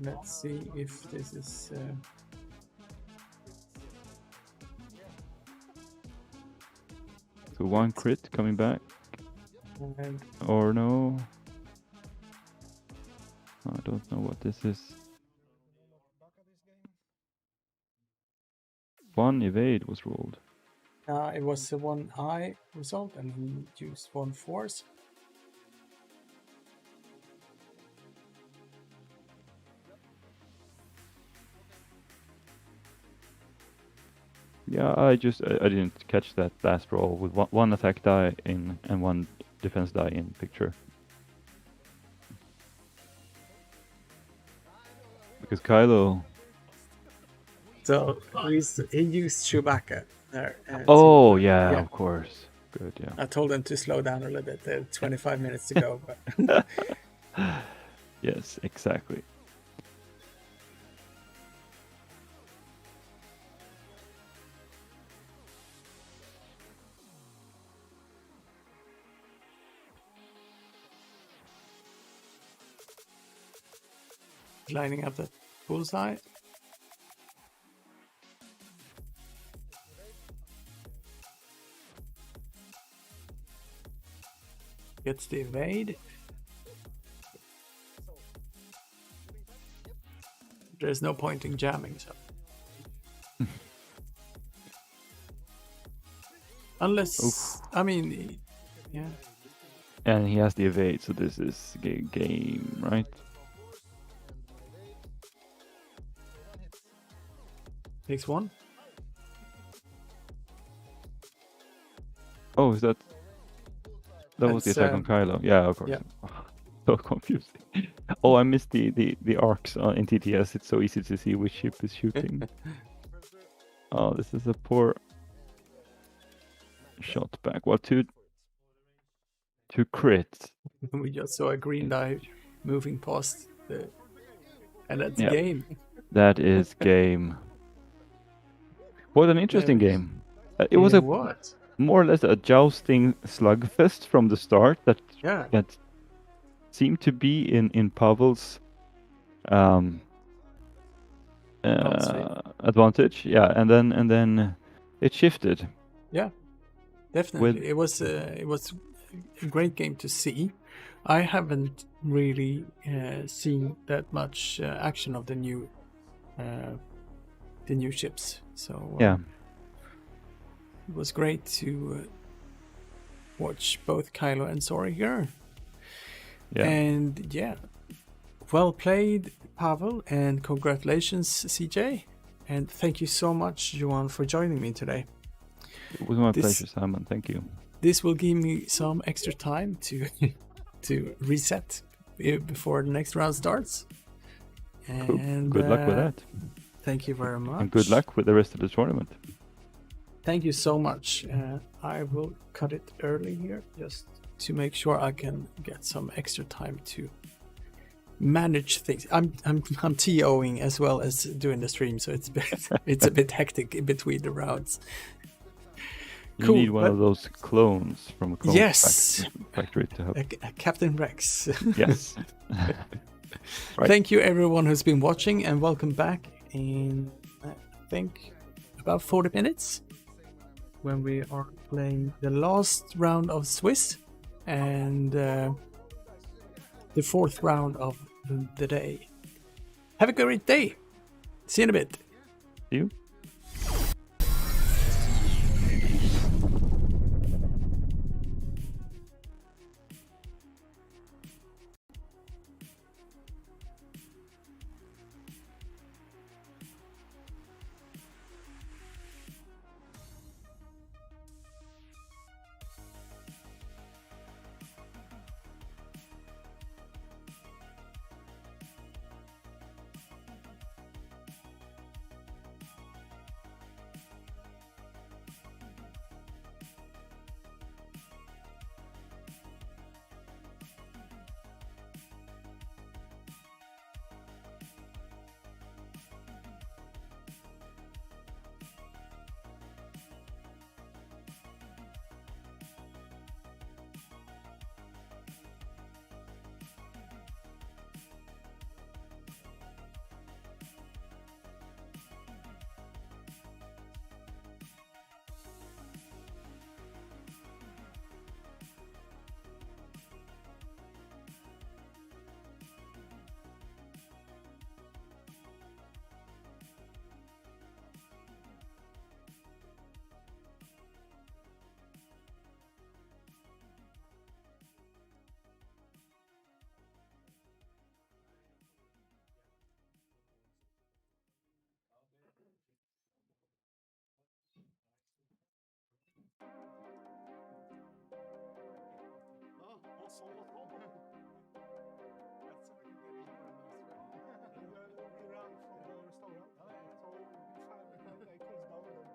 Let's see if this is. So one crit coming back, And or no? I don't know what this is. One evade was rolled. it was a 1 result, and he used 1 force. Yeah, I didn't catch that last roll with one attack die in and 1 defense die in picture. Because Kylo. So he used Chewbacca there. Oh yeah, yeah. of course. Good, yeah. I told him to slow down a little bit. There 25 minutes to go. But Yes, exactly. lining up the bullseye. Gets the evade. There's no point in jamming, so. Unless, Oof. I mean, yeah. And he has the evade, so this is game, right? Takes 1. Oh, is that was the That's, attack on Kylo? Yeah, of course. yeah. So confusing. Oh, I missed the arcs in TTS. It's so easy to see which ship is shooting. Oh, this is a poor shot back. Well, two crits. We just saw a green die moving past the, and that's Yeah. game. That is game. What an interesting Yeah. game. It was a what? more or less a jousting slugfest from the start that Yeah. seemed to be in Pavel's advantage. Yeah, and then it shifted. Yeah, definitely. It was a great game to see. I haven't really seen that much action of the new ships, so Yeah. it was great to watch both Kylo and Sori here. Yeah. And yeah, well played, Pavel, and congratulations, CJ. And thank you so much, Johan, for joining me today. It was my pleasure, Simon. Thank you. This will give me some extra time to reset before the next round starts. Cool. And Good luck with that. Thank you very much. And good luck with the rest of the tournament. Thank you so much. I will cut it early here just to make sure I can get some extra time to manage things. I'm TOing as well as doing the stream, so it's a bit hectic in between the rounds. You Cool, need one but- of those clones from a clone Yes. factory to help. Captain Rex. Yes. Right. Thank you everyone who's been watching, and welcome back in I think about 40 minutes when we are playing the last round of Swiss and the 4th round of the day. Have a great day. See you in a bit. See you. We run from the restaurant, so we find like close down them.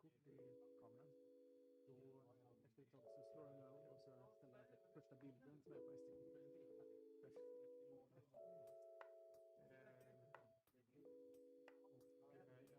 kort i kameran. Då efter ett tag så slår den över och så ställer jag första bilden som är på SD. Jag har en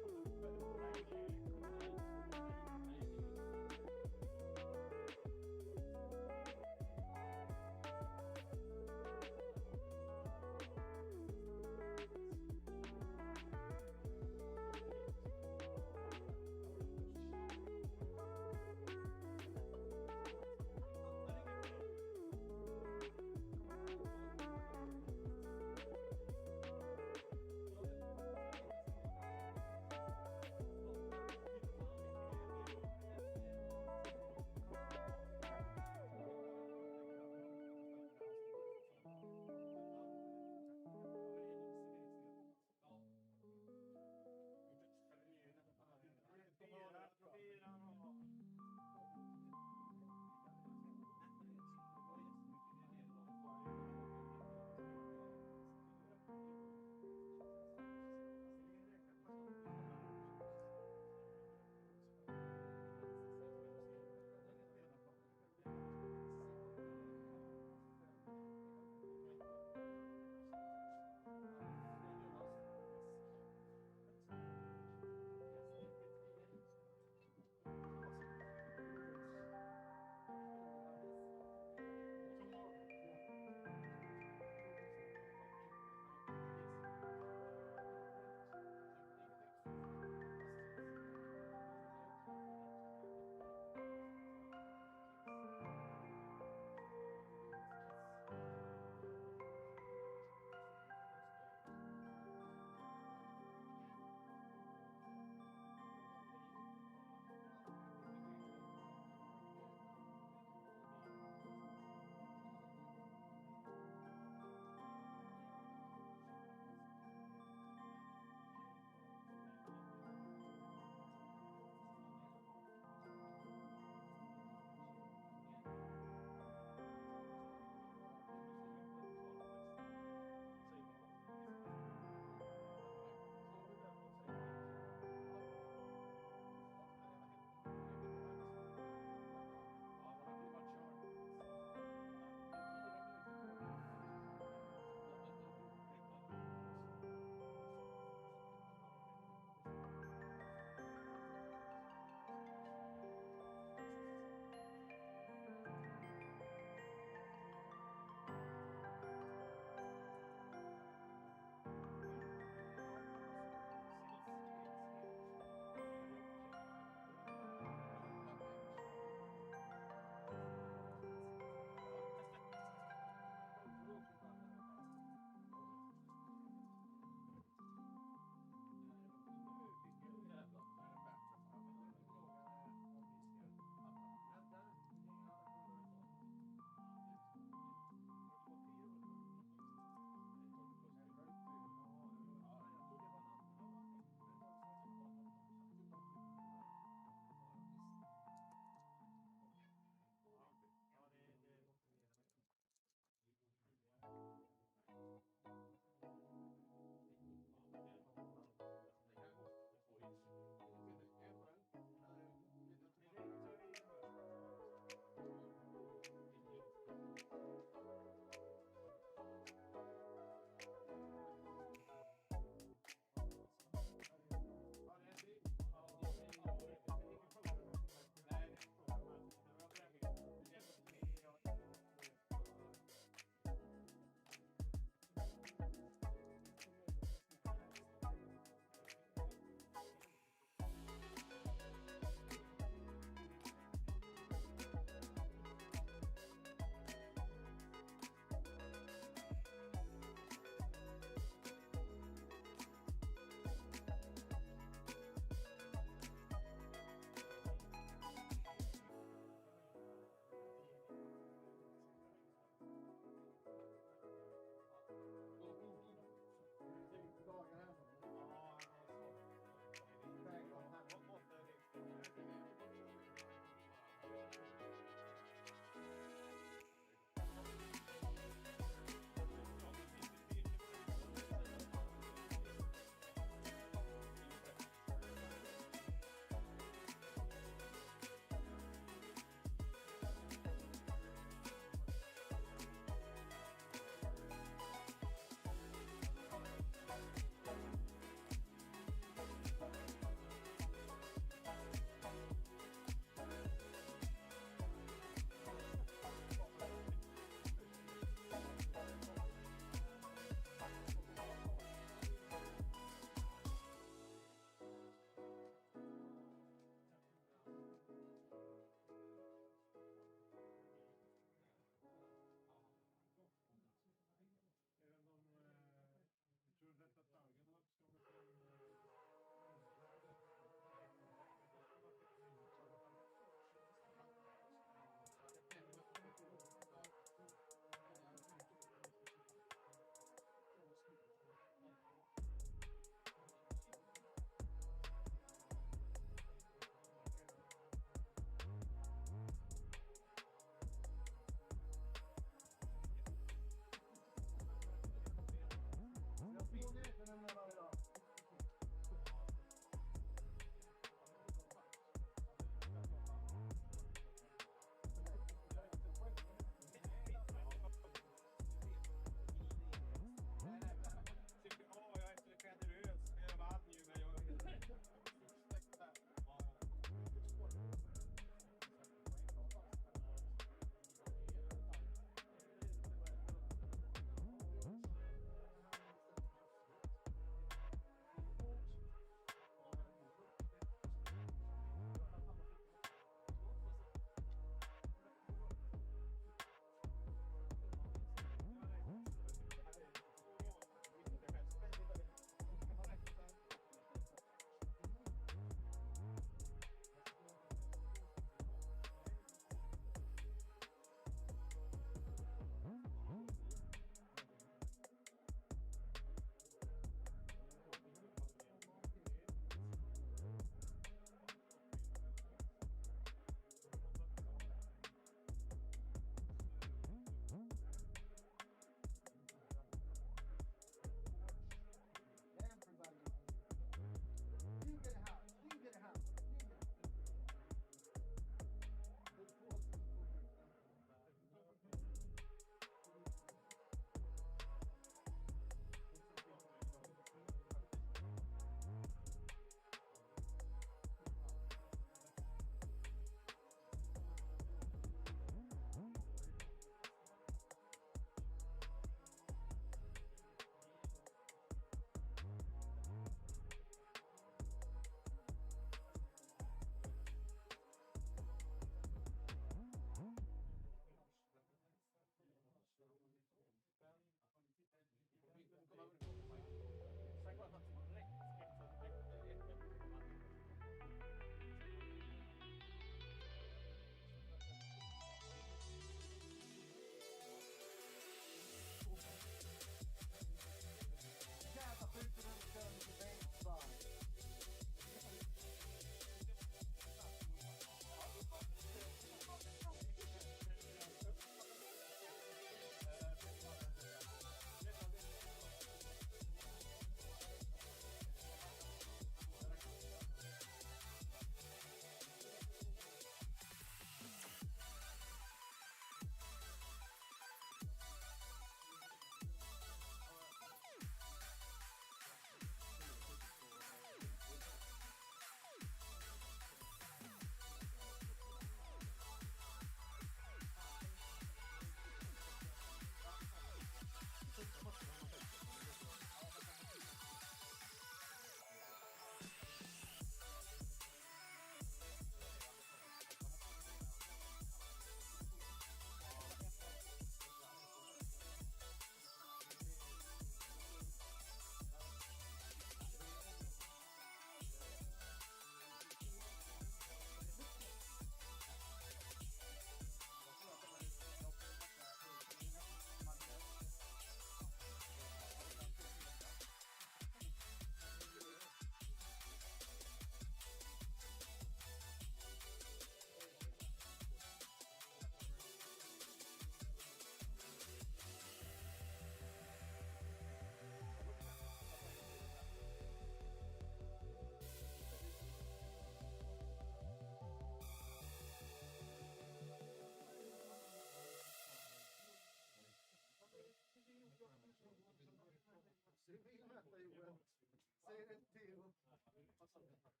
Nu vill jag vinna, så det får så många någon.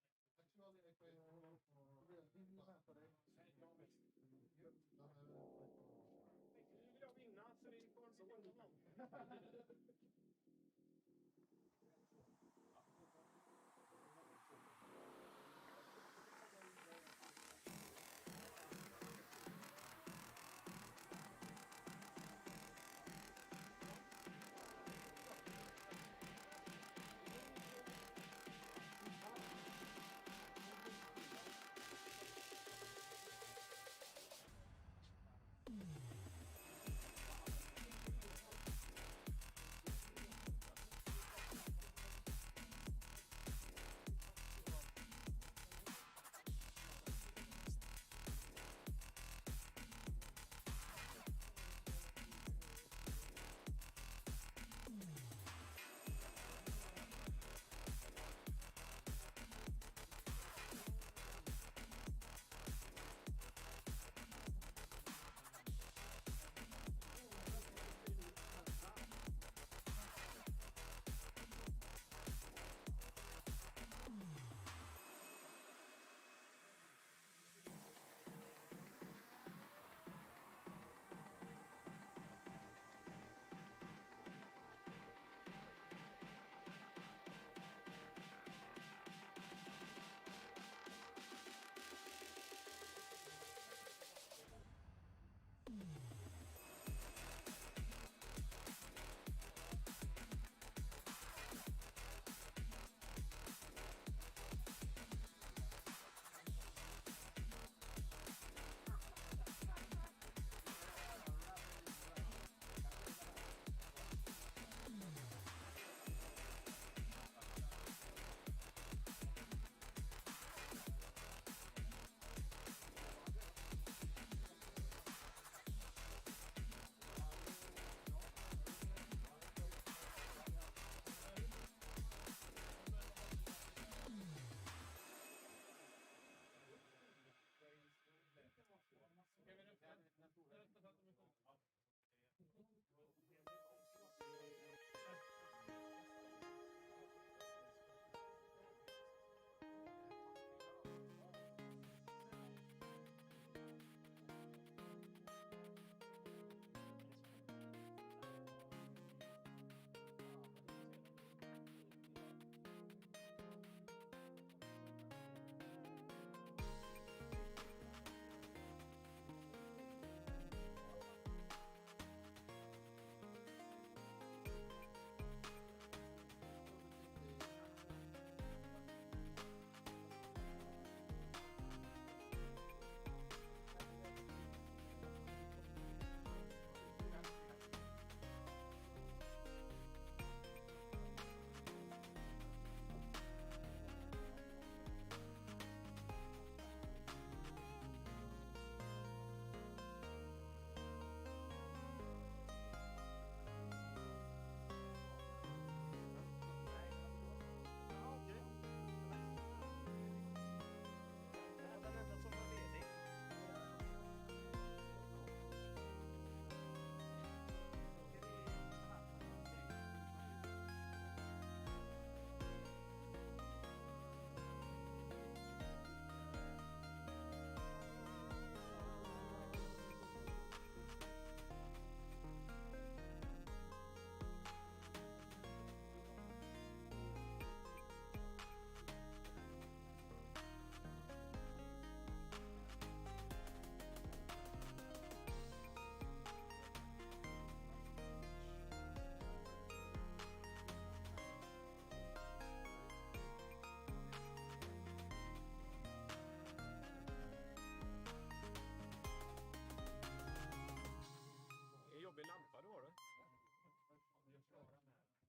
jobbig lampa du har du.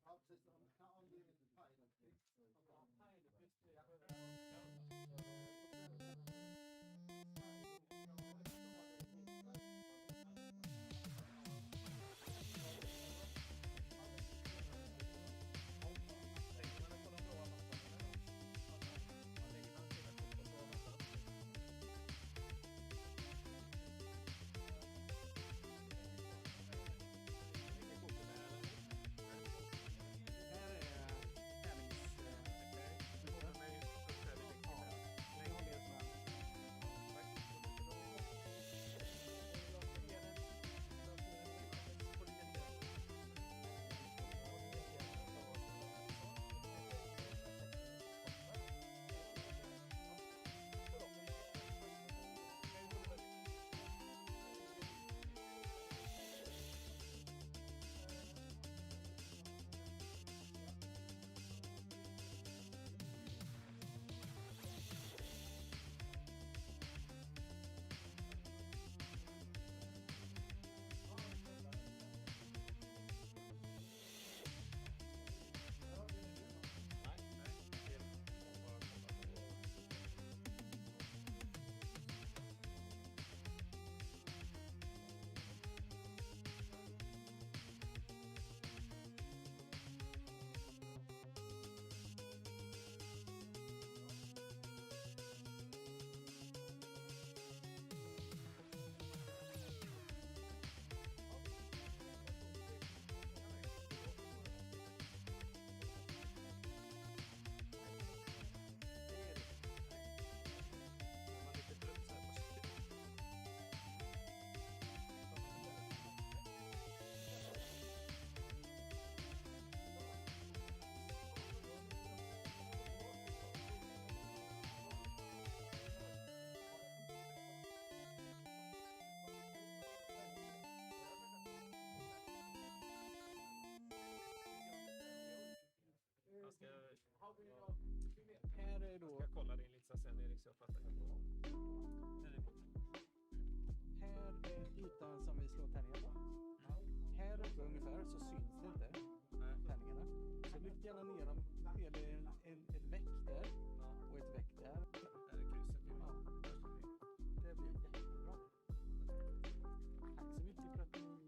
Ja, precis. De kan ange pilotfix. Här är jag fattar helt bra. Här är ytan som vi slår tärningar på. Här uppe ungefär så syns det inte tärningarna. Så lyft gärna ner dem. Är det ett väck där och ett väck där. Är det krysset? Ja. Det blir jättebra. Tack så mycket för att ni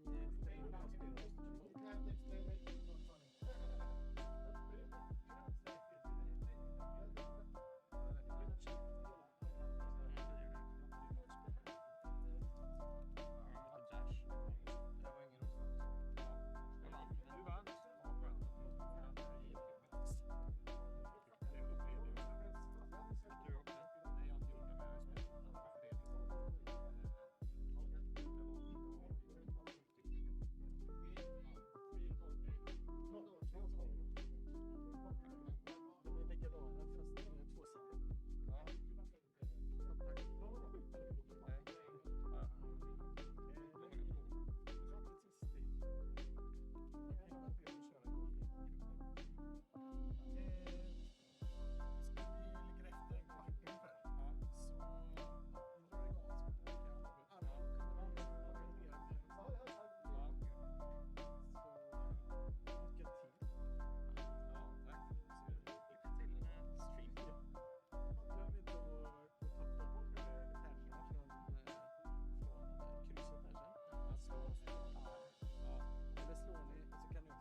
ställde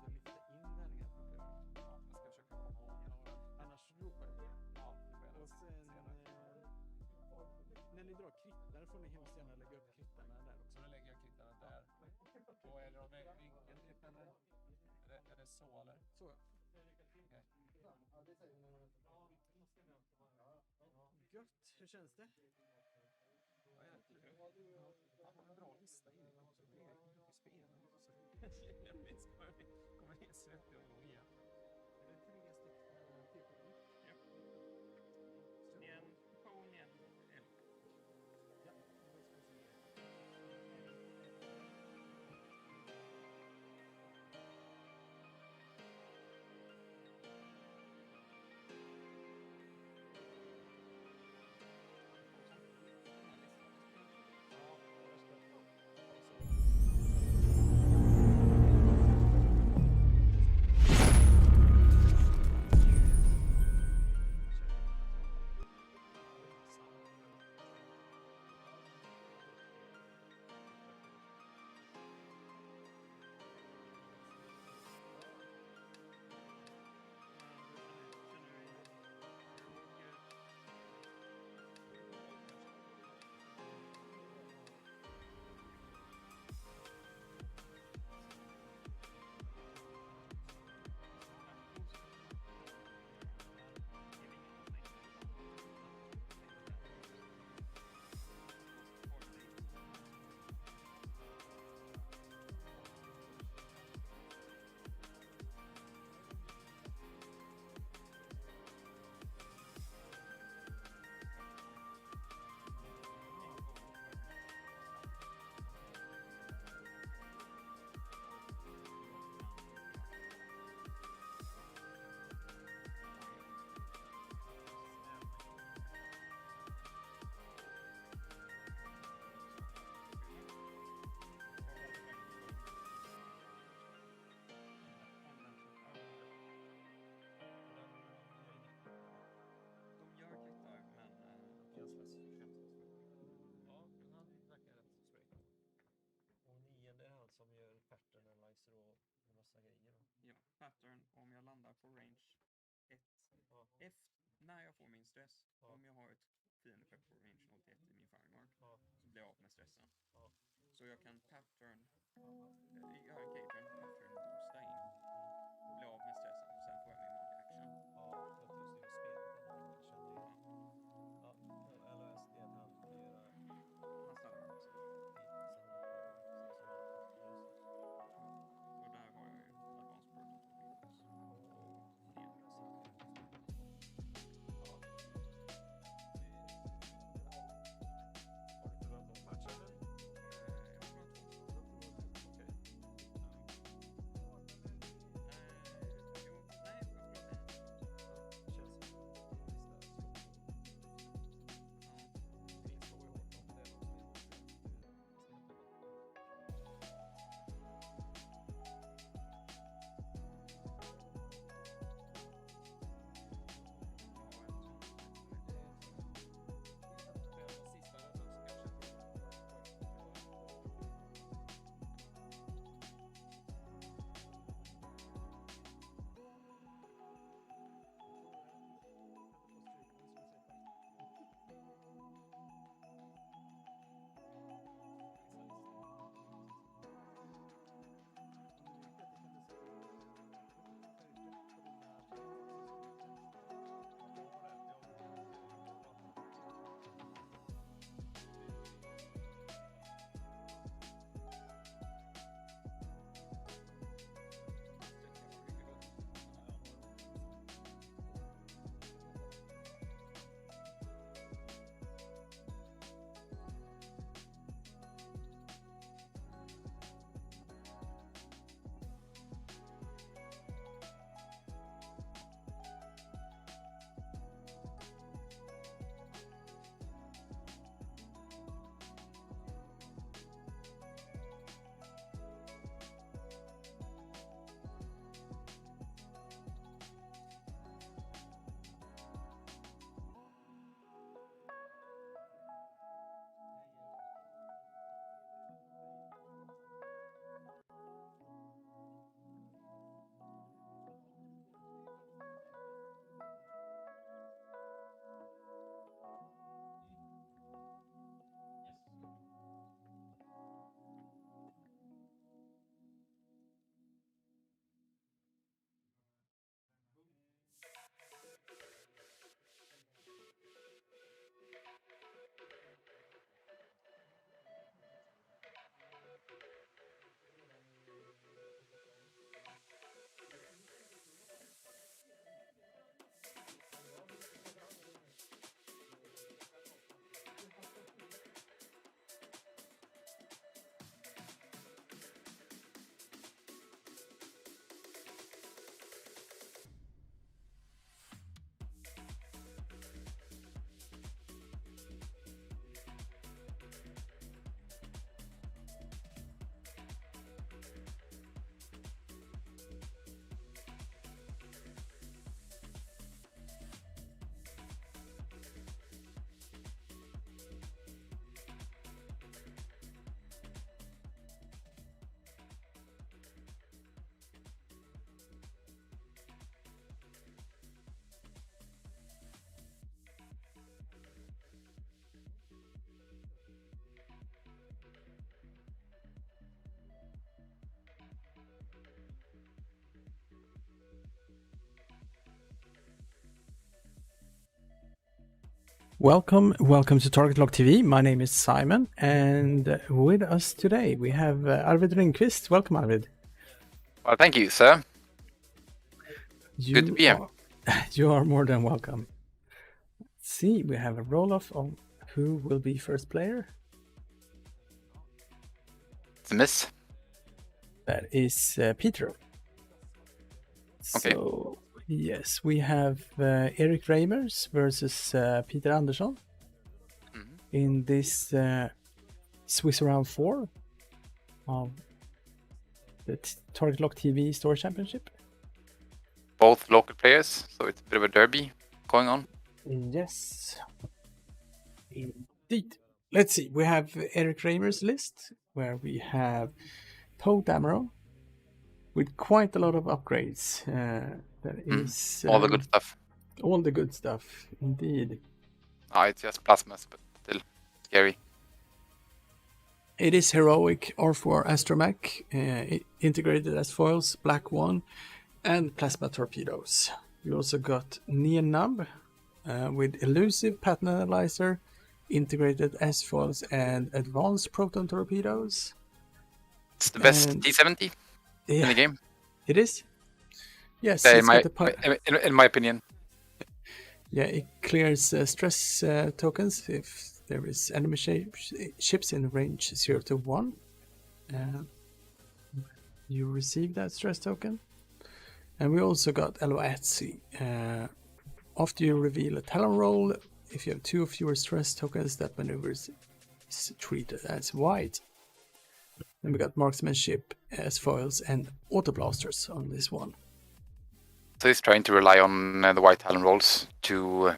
upp och spelade. När ni drar krittar får ni hemskt gärna lägga upp krittarna där också. Så då lägger jag krittarna där. Och är det någon vinkeltripp eller? Är det så eller? Så ja. Okej. Gött, hur känns det? Ja, jättekul. Han har en bra lista in också. Det är mycket spel. Kommer ner svettig och gå igen. Är det 3 stycken tillkommande? Ja. En potion, en elk. Ja, då ska vi se. Som gör pattern analyzer och en massa grejer då. Ja, pattern om jag landar på range 1. Ja. När jag får min stress, Ja. om jag har ett fiendefält på range 0 till 1 i min firemark, Ja. så blir jag av med stressen. Ja. Så jag kan pattern, göra en K-turn, pattern boosta in, bli av med stressen och sen får jag min vanliga action. Ja, för att du ser spelet innan du känner igen. Ja, LOS det är att han kan göra Han stannar också. Och där har jag ju Advanced Portal Torpedoes. Och nedlösa. Har du förväntat match eller? Jag tror att Okej. Welcome to TargetLockTV. My name is Simon, and with us today we have Arvid Ringqvist. Welcome, Arvid. Well, thank you, sir. Good to be here. You are more than welcome. Let's see, we have a roll-off of who will be first player. It's a miss. That is Peter. Okay. So, yes, we have Erik Reimers versus Peter Andersson in this Swiss Round 4 of the TargetLockTV Store Championship. Both local players, so it's a bit of a derby going on. Yes, indeed. Let's see, we have Erik Reimers' list, where we have Poe Dameron with quite a lot of upgrades. That is all the good stuff. All the good stuff, indeed. It's just plasmas, but still scary. It is heroic R4 Astromech, integrated as foils, Black One, and plasma torpedoes. We also got Neon Nub with elusive pattern analyzer, integrated S foils, and advanced proton torpedoes. It's the best T70 in the game. It is. Yes, in my opinion. Yeah, it clears stress tokens if there is enemy ships in range 0 to 1. You receive that stress token. And we also got Eloatsi. After you reveal a Talon roll, if you have 2 or fewer stress tokens, that maneuver is treated as white. Then we got Marksmanship as foils and Auto Blasters on this one. So he's trying to rely on the white Talon rolls to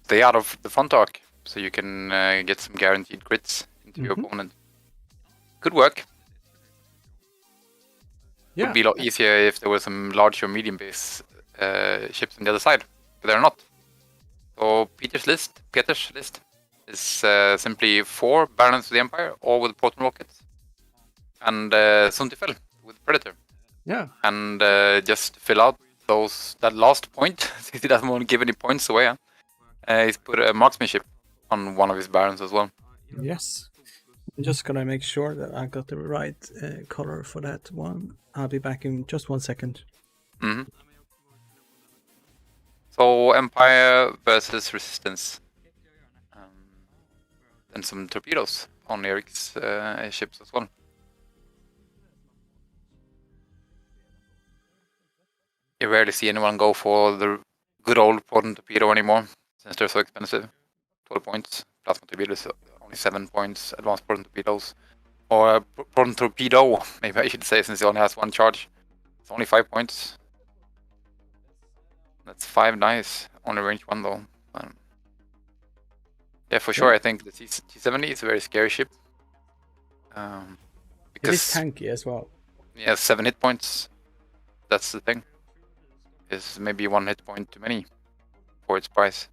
stay out of the front arc, so you can get some guaranteed crits into your opponent. Good work. Yeah. Would be a lot easier if there were some large or medium base ships on the other side, but they're not. So Peter's list is simply 4 Barons of the Empire, all with proton rockets, and Suntifel with Predator. Yeah. And just fill out that last point, since he doesn't want to give any points away. He's put a marksmanship on one of his Barons as well. Yes. I'm just gonna make sure that I got the right color for that one. I'll be back in just 1 second. So Empire versus Resistance. And some torpedoes on Erik's ships as well. You rarely see anyone go for the good old proton torpedo anymore, since they're so expensive. 12 points. Plasma torpedoes only 7 points. Advanced proton torpedoes. Or proton torpedo, maybe I should say, since it only has 1 charge. It's only 5 points. That's 5 dice. Only range 1 though. Yeah, for sure, I think the T70 is a very scary ship. It is tanky as well. Yeah, 7 hit points. That's the thing. Is maybe 1 hit point too many for its price.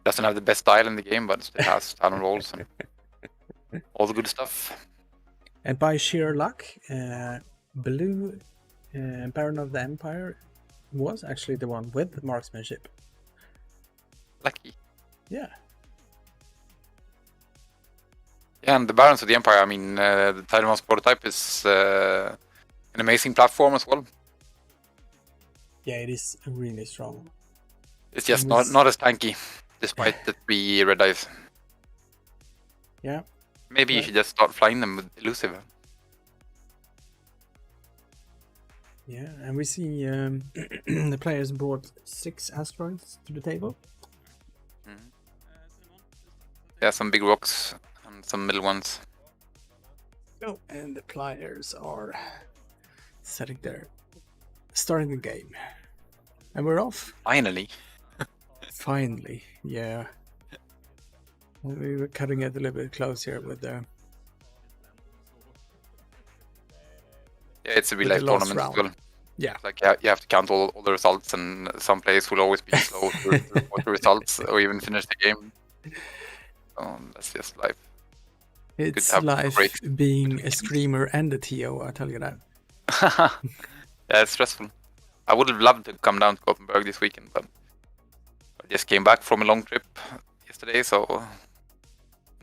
Doesn't have the best style in the game, but it has Talon rolls and all the good stuff. And by sheer luck, blue Baron of the Empire was actually the one with marksmanship. Lucky. Yeah. Yeah, and the Barons of the Empire, I mean, the Titan's prototype is an amazing platform as well. Yeah, it is really strong. It's just not as tanky, despite the 3 red dice. Yeah. Maybe you should just start flying them with elusive. Yeah, and we see the players brought 6 asteroids to the table. Yeah, some big rocks and some middle ones. Oh, and the players are starting the game. And we're off. Finally. Finally, yeah. We were cutting it a little bit close here with the... Yeah, it's a real life tournament as well. Yeah. Like you have to count all the results, and some players will always be slow to report the results or even finish the game. That's just life. It's life being a streamer and a TO, I tell you that. Yeah, it's stressful. I would have loved to come down to Gothenburg this weekend, but just came back from a long trip yesterday, so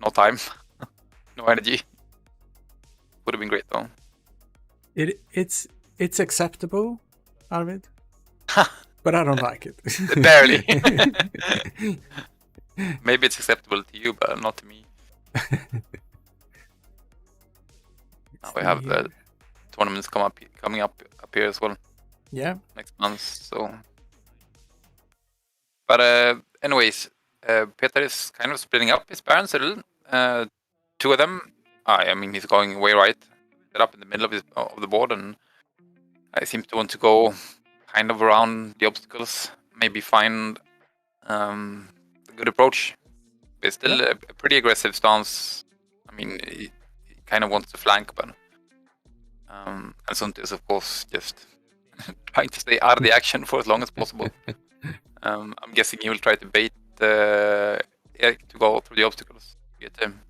no time, no energy. Would have been great though. It's acceptable, Arvid, but I don't like it. Barely. Maybe it's acceptable to you, but not to me. Now we have the tournaments coming up here as well. Yeah. Next month. So, but anyways, Peter is kind of splitting up his parents a little. Two of them. I mean, he's going way right, set up in the middle of the board, and I seem to want to go kind of around the obstacles. Maybe find a good approach. It's still a pretty aggressive stance. I mean, he kind of wants to flank, but and Sunt is of course just trying to stay out of the action for as long as possible. I'm guessing he will try to bait Erik to go through the obstacles to get him.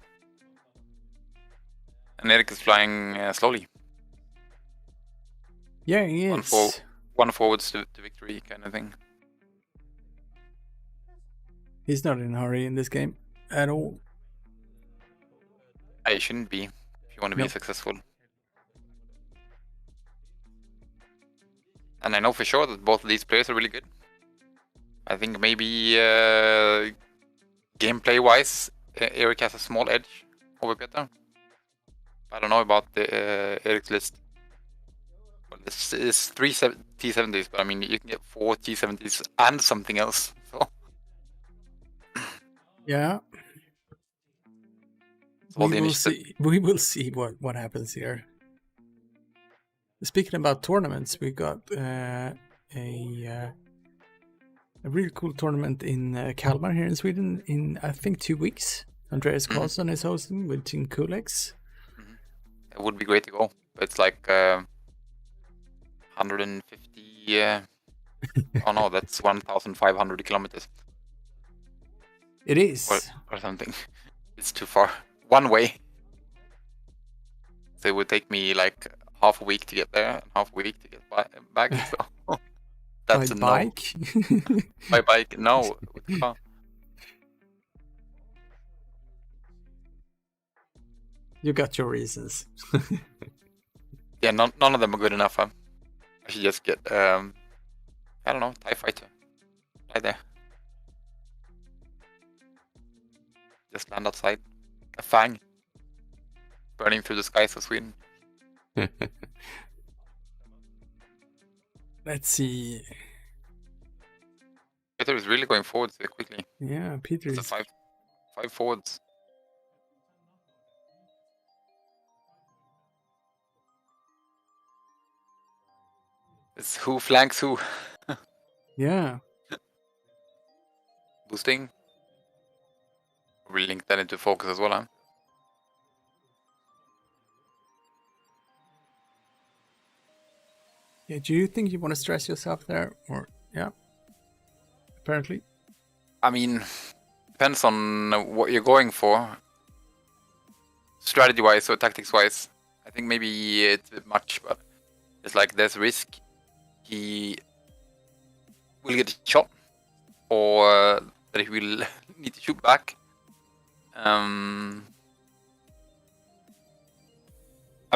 And Erik is flying slowly. Yeah, he is. One forwards to victory kind of thing. He's not in a hurry in this game at all. I shouldn't be if you want to be successful. And I know for sure that both of these players are really good. I think maybe gameplay-wise, Erik has a small edge over Peter. I don't know about Erik's list. Well, this is 3 T70s, but I mean, you can get 4 T70s and something else. So. Yeah. We will see what happens here. Speaking about tournaments, we got a really cool tournament in Kalmar here in Sweden in I think 2 weeks. Andreas Karlsson is hosting with Team Kulex. It would be great to go. It's like 150. Oh no, that's 1,500 kilometers. It is. Or something. It's too far. One way. So it would take me like half a week to get there and half a week to get back. So that's by a bike? No. By bike? No. With the car. You got your reasons. Yeah, none of them are good enough. I should just get, I don't know, TIE Fighter. Right there. Just land outside. A fang. Burning through the skies of Sweden. Let's see. Peter is really going forward so quickly. Yeah, Peter is... 5 forwards. It's who flanks who. Yeah. Boosting. We'll link that into focus as well, huh? Yeah, do you think you want to stress yourself there? Or, yeah. Apparently. I mean, depends on what you're going for. Strategy-wise or tactics-wise. I think maybe it's a bit much, but it's like there's risk. He will get shot, or that he will need to shoot back. I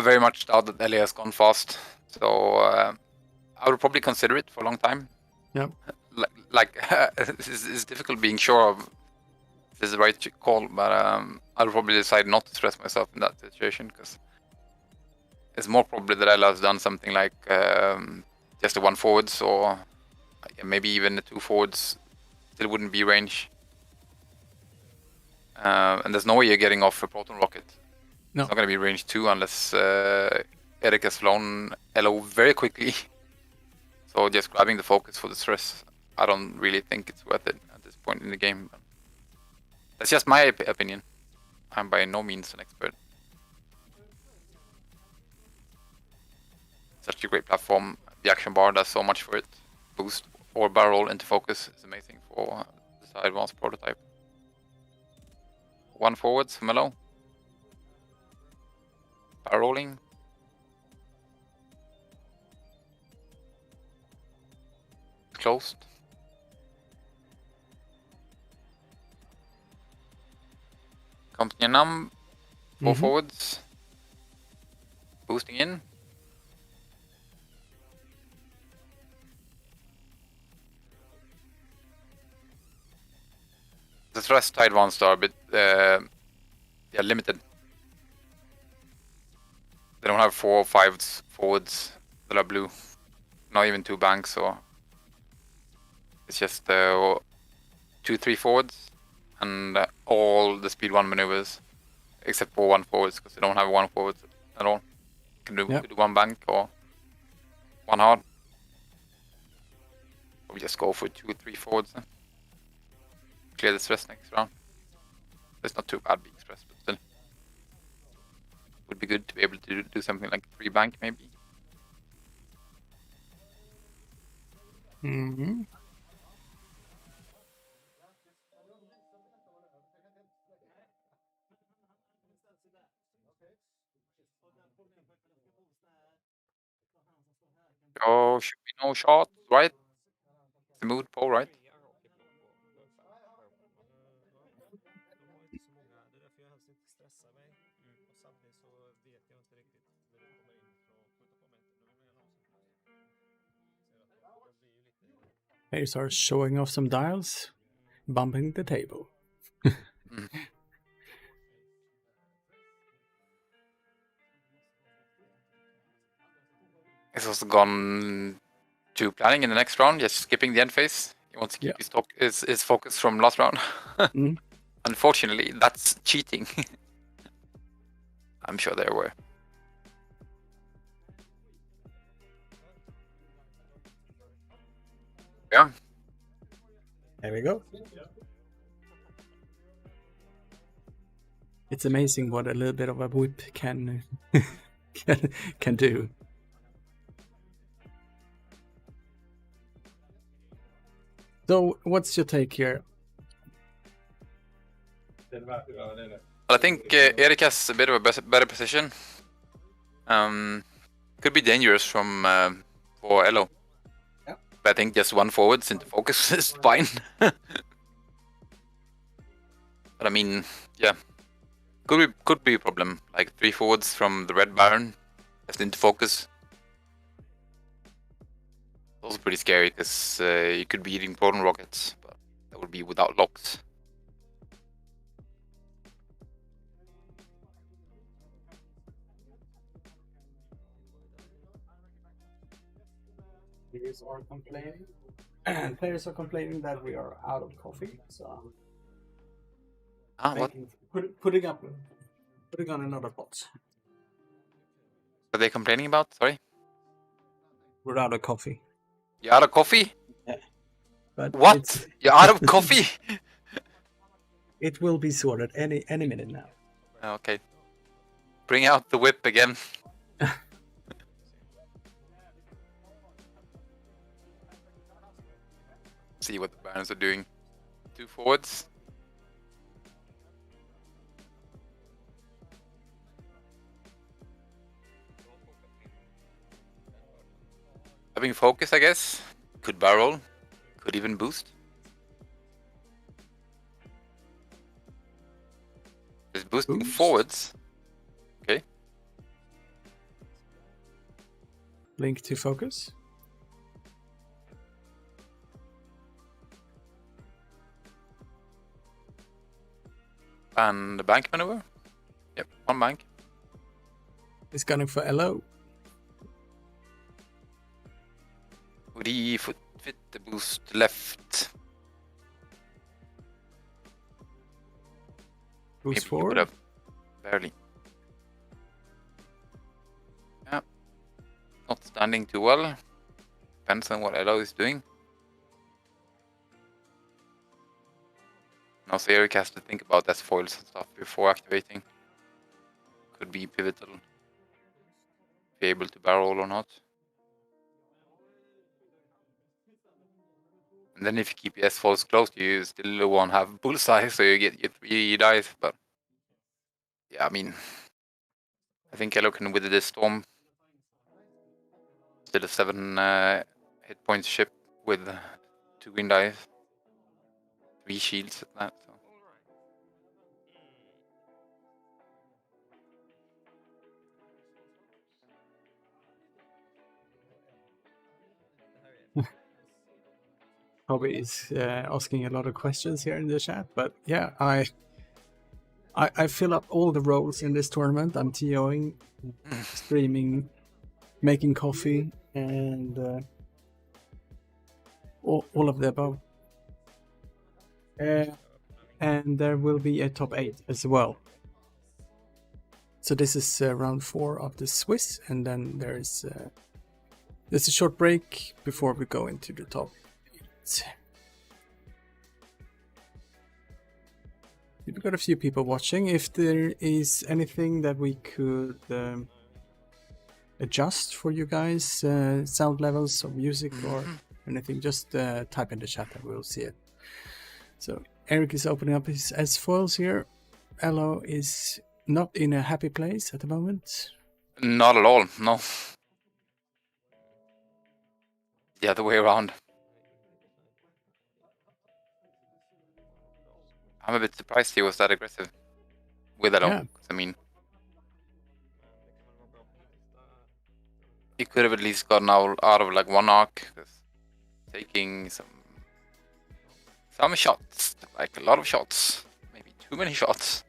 very much doubt that Ellie has gone fast, so I would probably consider it for a long time. Yeah. It's difficult being sure of if this is the right call, but I'll probably decide not to stress myself in that situation, because it's more probably that Ella has done something like just the 1 forwards, or maybe even the 2 forwards still wouldn't be range. And there's no way you're getting off a proton rocket. No. It's not going to be range 2 unless Erik has flown LO very quickly. So just grabbing the focus for the stress, I don't really think it's worth it at this point in the game. That's just my opinion. I'm by no means an expert. Such a great platform. The action bar does so much for it. Boost or barrel into focus is amazing for this advanced prototype. 1 forwards, Mellow. Barreling. Closed. Company Num, 4 Mhm. forwards. Boosting in. The thrust tide ones are a bit limited. They don't have 4 or 5 forwards that are blue. Not even 2 banks, or it's just 2-3 forwards and all the speed 1 maneuvers except for 1 forwards, because they don't have 1 forward at all. You can do, Yep. could do 1 bank or 1 hard. Or we just go for 2 or 3 forwards then. Clear the stress next round. It's not too bad being stressed, but still. Would be good to be able to do something like 3 bank maybe. Mhm. Oh, should be no shots, right? It's the mood Paul, right? De har inte så många, det är därför jag helst inte stressar mig. Och samtidigt så vet jag inte riktigt när du kommer in för att skjuta på mig. Då vill jag ha jag blir ju lite... Players are showing off some dials, bumping the table. He's also gone to planning in the next round, just skipping the end phase. He wants to keep his focus from last round. Mm. Unfortunately, that's cheating. I'm sure they're aware. Yeah. There we go. It's amazing what a little bit of a whip can can do. So, what's your take here? I think Erik has a bit of a better position. Could be dangerous from for Elo. Yeah. But I think just 1 forwards into focus is fine. But I mean, yeah, could be a problem. Like 3 forwards from the Red Baron just into focus. Also pretty scary because you could be eating proton rockets, but that would be without locks. Players are complaining. Players are complaining that we are out of coffee, so What putting on another pot. are they complaining about? Sorry? We're out of coffee. You're out of coffee? Yeah. But What? You're out of coffee? It will be sorted any minute now. Okay. Bring out the whip again. See what the Barons are doing. 2 forwards. Having focus, I guess. Could barrel. Could even boost. Is boosting Boost. forwards. Okay. Link to focus. And the bank maneuver. Yep, 1 bank. He's gunning for LO. Would he fit the boost left? Boost Maybe he forward. would have. Barely. Yeah. Not standing too well. Depends on what Elo is doing. Now, so Erik has to think about S foils and stuff before activating. Could be pivotal. Be able to barrel or not. And then if you keep your S foils close, you still won't have bullseye, so you get your 3 dice. But yeah, I mean, I think Elo can wither this storm. Still a 7 hit points ship with 2 green dice. 3 shields at that. So. Nobbie is asking a lot of questions here in the chat, but yeah, I fill up all the roles in this tournament. I'm TOing, streaming, making coffee, and all of the above. And there will be a top 8 as well. So this is round 4 of the Swiss, and then there's a short break before we go into the top 8. We've got a few people watching. If there is anything that we could adjust for you guys, sound levels or music or anything, just type in the chat and we'll see it. So Eric is opening up his S-foils here. Elo is not in a happy place at the moment. Not at all, no. The other way around. I'm a bit surprised he was that aggressive with Elo. Yeah. I mean, he could have at least gotten out of like one arc, taking some shots, like a lot of shots, maybe too many shots.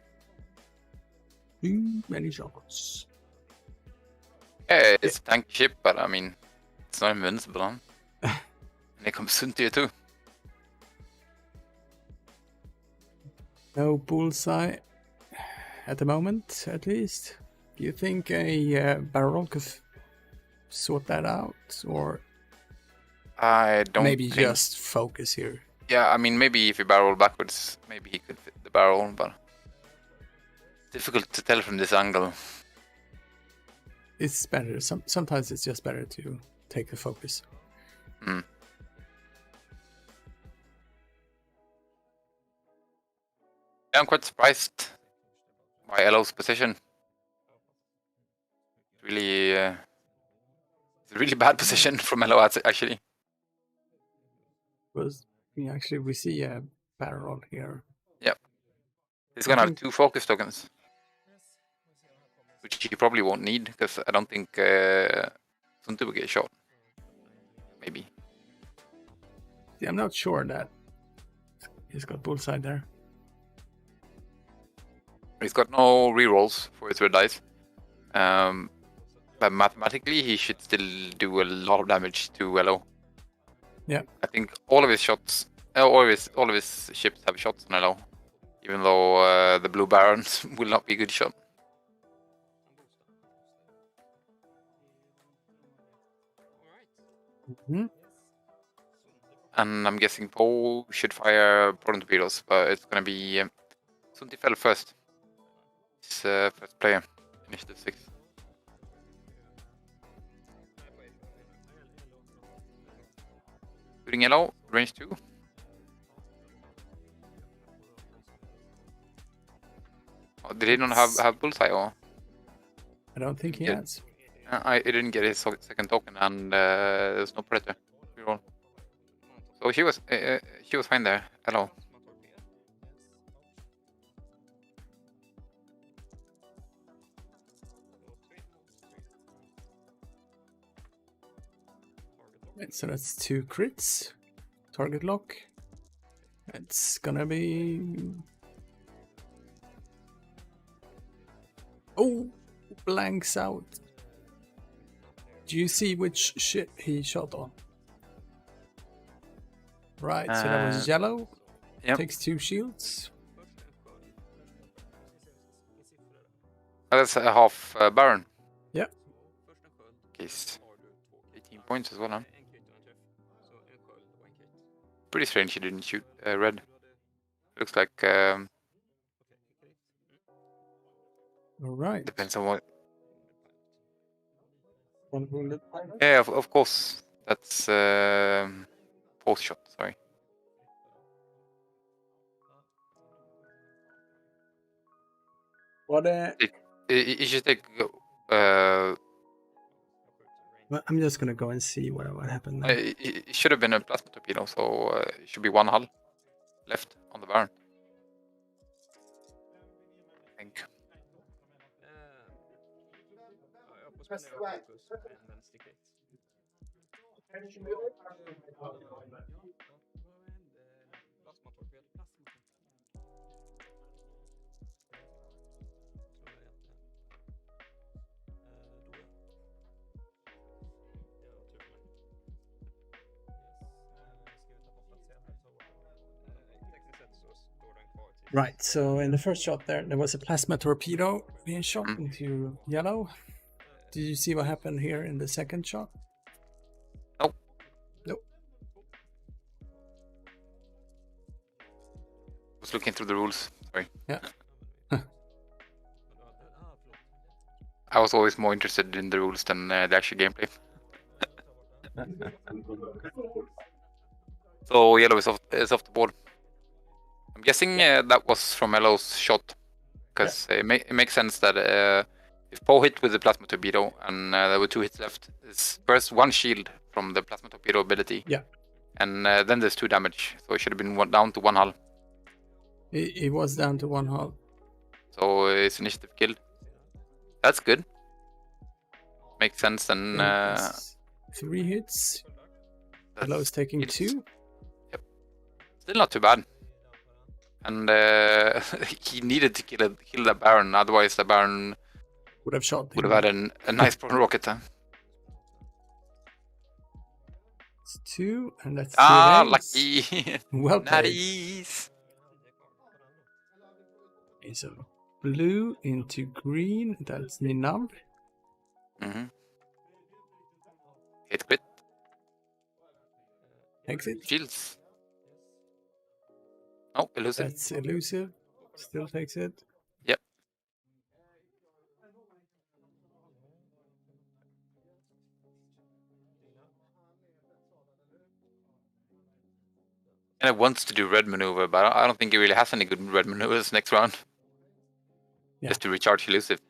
Too many shots. Yeah, it's a tank ship, but I mean, it's not invincible, huh? And it comes soon to you too. No bullseye at the moment, at least. Do you think a barrel could sort that out, or I don't maybe think... just focus here? Yeah, I mean, maybe if you barrel backwards, maybe he could fit the barrel, but difficult to tell from this angle. It's better. Sometimes it's just better to take the focus. Mm. Yeah, I'm quite surprised by Elo's position. Really, it's a really bad position from Elo actually. Was actually we see a barrel here. Yep. He's gonna have 2 focus tokens, which he probably won't need because I don't think Suntu will get shot. Maybe. Yeah, I'm not sure that he's got bullseye there. He's got no rerolls for his red dice. But mathematically, he should still do a lot of damage to Elo. Yeah. I think all of his shots, all of his ships have shots on Elo, even though the Blue Barons will not be a good shot. Mm-hmm. And I'm guessing Poe should fire proton torpedoes, but it's gonna be Sunti fell first. His first player, initiative 6. Shooting yellow, range 2. Oh, did he not have bullseye or? I don't think he has. I didn't get his second token, and there's no predator. Reroll. So she was fine there. Hello. Right, so that's 2 crits. Target lock. It's gonna be... Oh! Blanks out. Do you see which ship he shot on? Right, so that was yellow. Yep. Takes 2 shields. That's a half Baron. Yeah. Case 18 points as well, huh? Pretty strange he didn't shoot red. Looks like Alright. depends on what. One wounded pilot. Yeah, of course. That's post shot. Sorry. What You should take. Well, I'm just gonna go and see what happened there. It should have been a plasma torpedo, so it should be 1 hull left on the Baron. I think. Right, so in the first shot there was a plasma torpedo being shot into yellow. Did you see what happened here in the second shot? Nope. Nope. Was looking through the rules. Sorry. Yeah. I was always more interested in the rules than the actual gameplay. So yellow is off the board. I'm guessing that was from yellow's shot, because it makes sense that if Poe hit with the plasma torpedo and there were 2 hits left, it's first 1 shield from the plasma torpedo ability. Yeah. And then there's 2 damage, so it should have been down to 1 hull. It was down to 1 hull. So it's initiative killed. That's good. Makes sense. And 3 hits. Yellow is taking 2. Yep. Still not too bad. And he needed to kill the Baron, otherwise the Baron would have shot. Would have had a nice rocket time. It's 2, and that's lucky. Well played. Nice. Okay, so blue into green. That's the nub. Hit crit. Exit. Shields. Oh, elusive. That's elusive. Still takes it. Yep. And it wants to do red maneuver, but I don't think it really has any good red maneuvers next round. Yeah. Just to recharge elusive.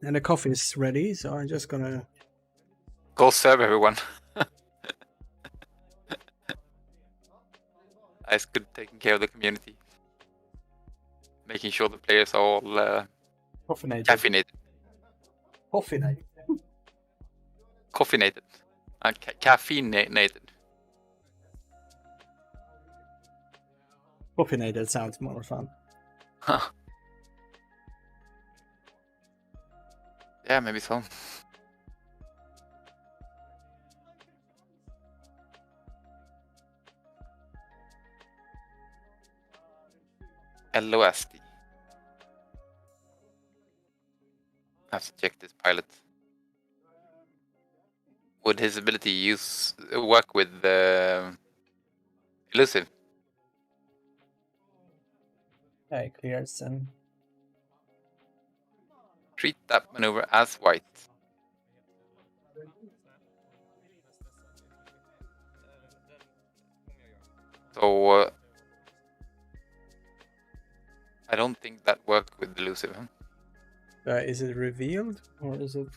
And the coffee is ready, so I'm just gonna go serve everyone. Nice, good taking care of the community. Making sure the players are all caffeinated. Caffeinated. Caffeinated. Caffeinated. Caffeinated sounds more fun. Huh. Yeah, maybe so. LOSD. Have to check this pilot. Would his ability work with elusive? Yeah, it clears and treat that maneuver as white. So I don't think that worked with elusive. is it revealed or is it?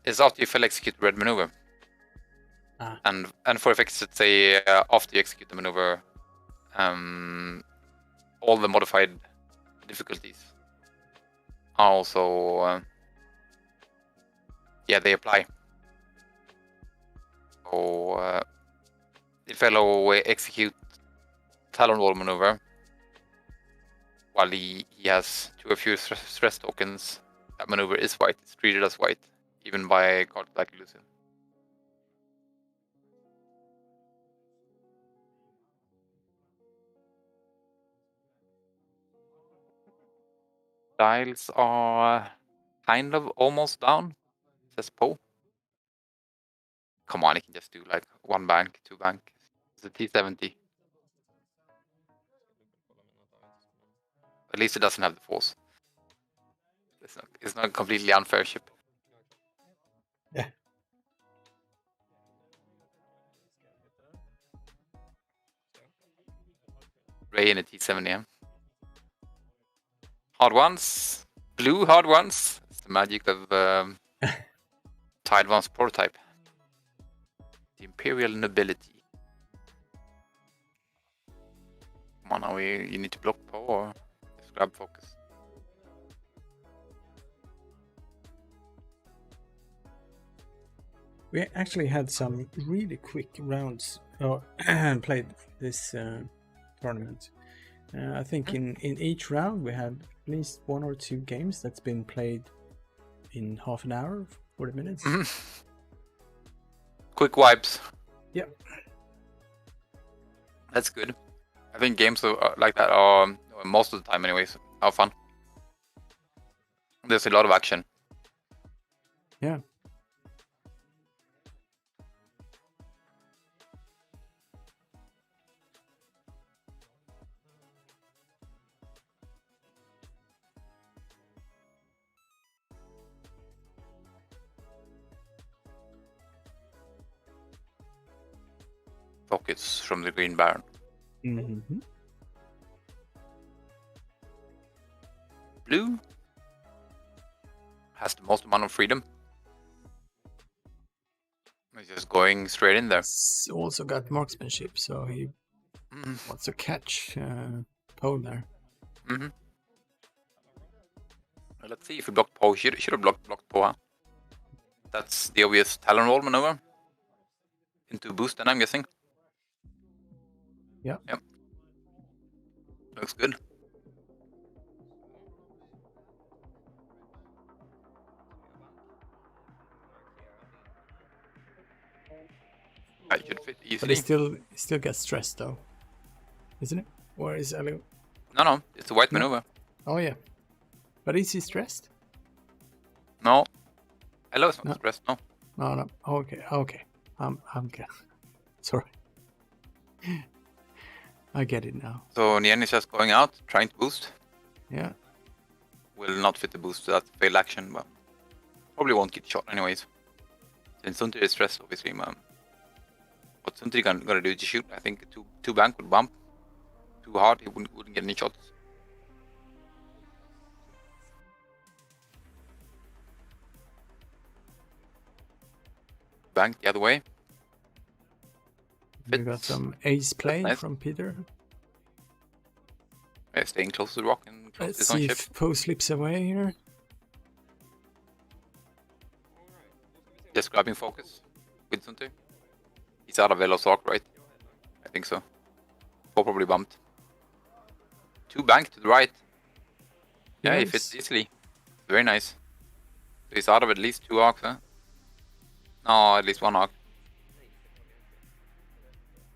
It's after you fail execute red maneuver. And for effects, let's say after you execute the maneuver, all the modified difficulties are also they apply. So if fellow execute Talon Wall maneuver while he has 2 or fewer stress tokens, that maneuver is white. It's treated as white, even by cards like elusive. Dials are kind of almost down, says Poe. Come on, he can just do like 1 bank, 2 bank. It's a T70. At least it doesn't have the force. It's not a completely unfair ship. Yeah. Ray in a T70, yeah. Hard ones. Blue hard ones. It's the magic of Tide One's prototype. The Imperial Nobility. Come on, you need to block Poe or grab focus. We actually had some really quick rounds played this tournament. I think in each round we had at least 1 or 2 games that's been played in half an hour, 40 minutes. Quick wipes. Yep. That's good. I think games like that are most of the time, anyways, are fun. There's a lot of action. Yeah. Pockets from the Green Baron. Mm-hmm. Blue has the most amount of freedom. He's just going straight in there. He's also got marksmanship, so he wants to catch Poe there. Let's see if he blocked Poe. Should have blocked Poe. Huh? That's the obvious Talon roll maneuver. Into boost, then I'm guessing. Yeah. Yep. Looks good. I should fit easily. But he still gets stressed though, isn't it? Or is Elio? No, it's a white maneuver. Oh yeah. But is he stressed? No. Elo's not stressed, no. No. Okay. I'm good. Sorry. I get it now. So Nien is just going out, trying to boost. Yeah. Will not fit the boost, so that's failed action, but probably won't get shot anyways. Since Suntir is stressed, obviously, man. What Suntir gonna do is shoot. I think two bank would bump too hard. He wouldn't get any shots. Bank the other way. We got some ace play nice from Peter. Yeah, staying close to the rock and close Let's his own see ship. if Poe slips away here. Just grabbing focus with Suntir. He's out of Velo's arc, right? I think so. Poe probably bumped. Two bank to the right. Yeah, he fits easily. Very nice. So he's out of at least 2 arcs, huh? No, at least 1 arc.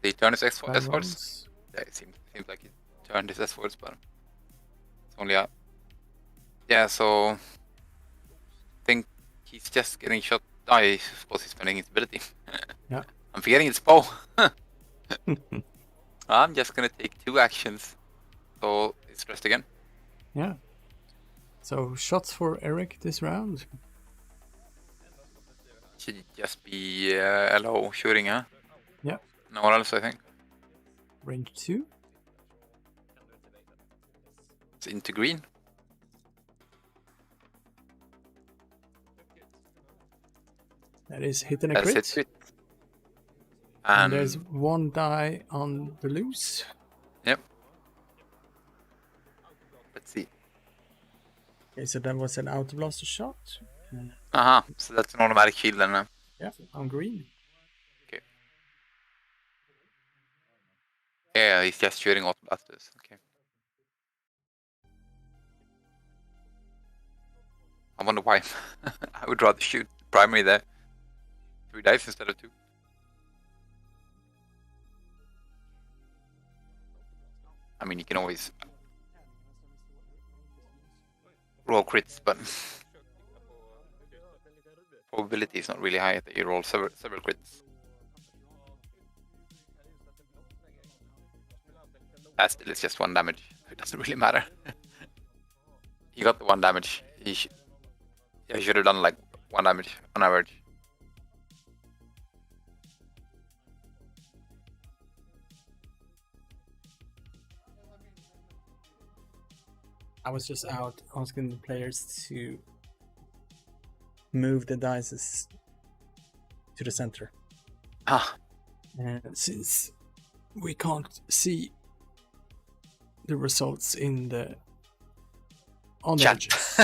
Did he turn his S-Force? Yeah, it seems like he turned his S-Force, but it's only a... Yeah, so... I think he's just getting shot. I suppose he's spending his ability. Yeah. I'm forgetting it's Poe. I'm just gonna take 2 actions. So it's stressed again. Yeah. So shots for Eric this round. Should just be LO shooting, huh? Yeah. No one else, I think. Range 2. It's into green. That is hitting a That's crit. it. And there's 1 die on the loose. Yep. Let's see. Okay, so that was an auto blaster shot. So that's an automatic shield then. Yeah, on green. Okay. Yeah, he's just shooting auto blasters. Okay. I wonder why. I would rather shoot primary there. 3 dice instead of 2. I mean, you can always roll crits, but probability is not really high that you roll several crits. Still, it's just 1 damage. It doesn't really matter. He got the 1 damage. He should have done like 1 damage on average. I was just out asking the players to move the dice to the center. Since we can't see the results in the on the Chat. edges.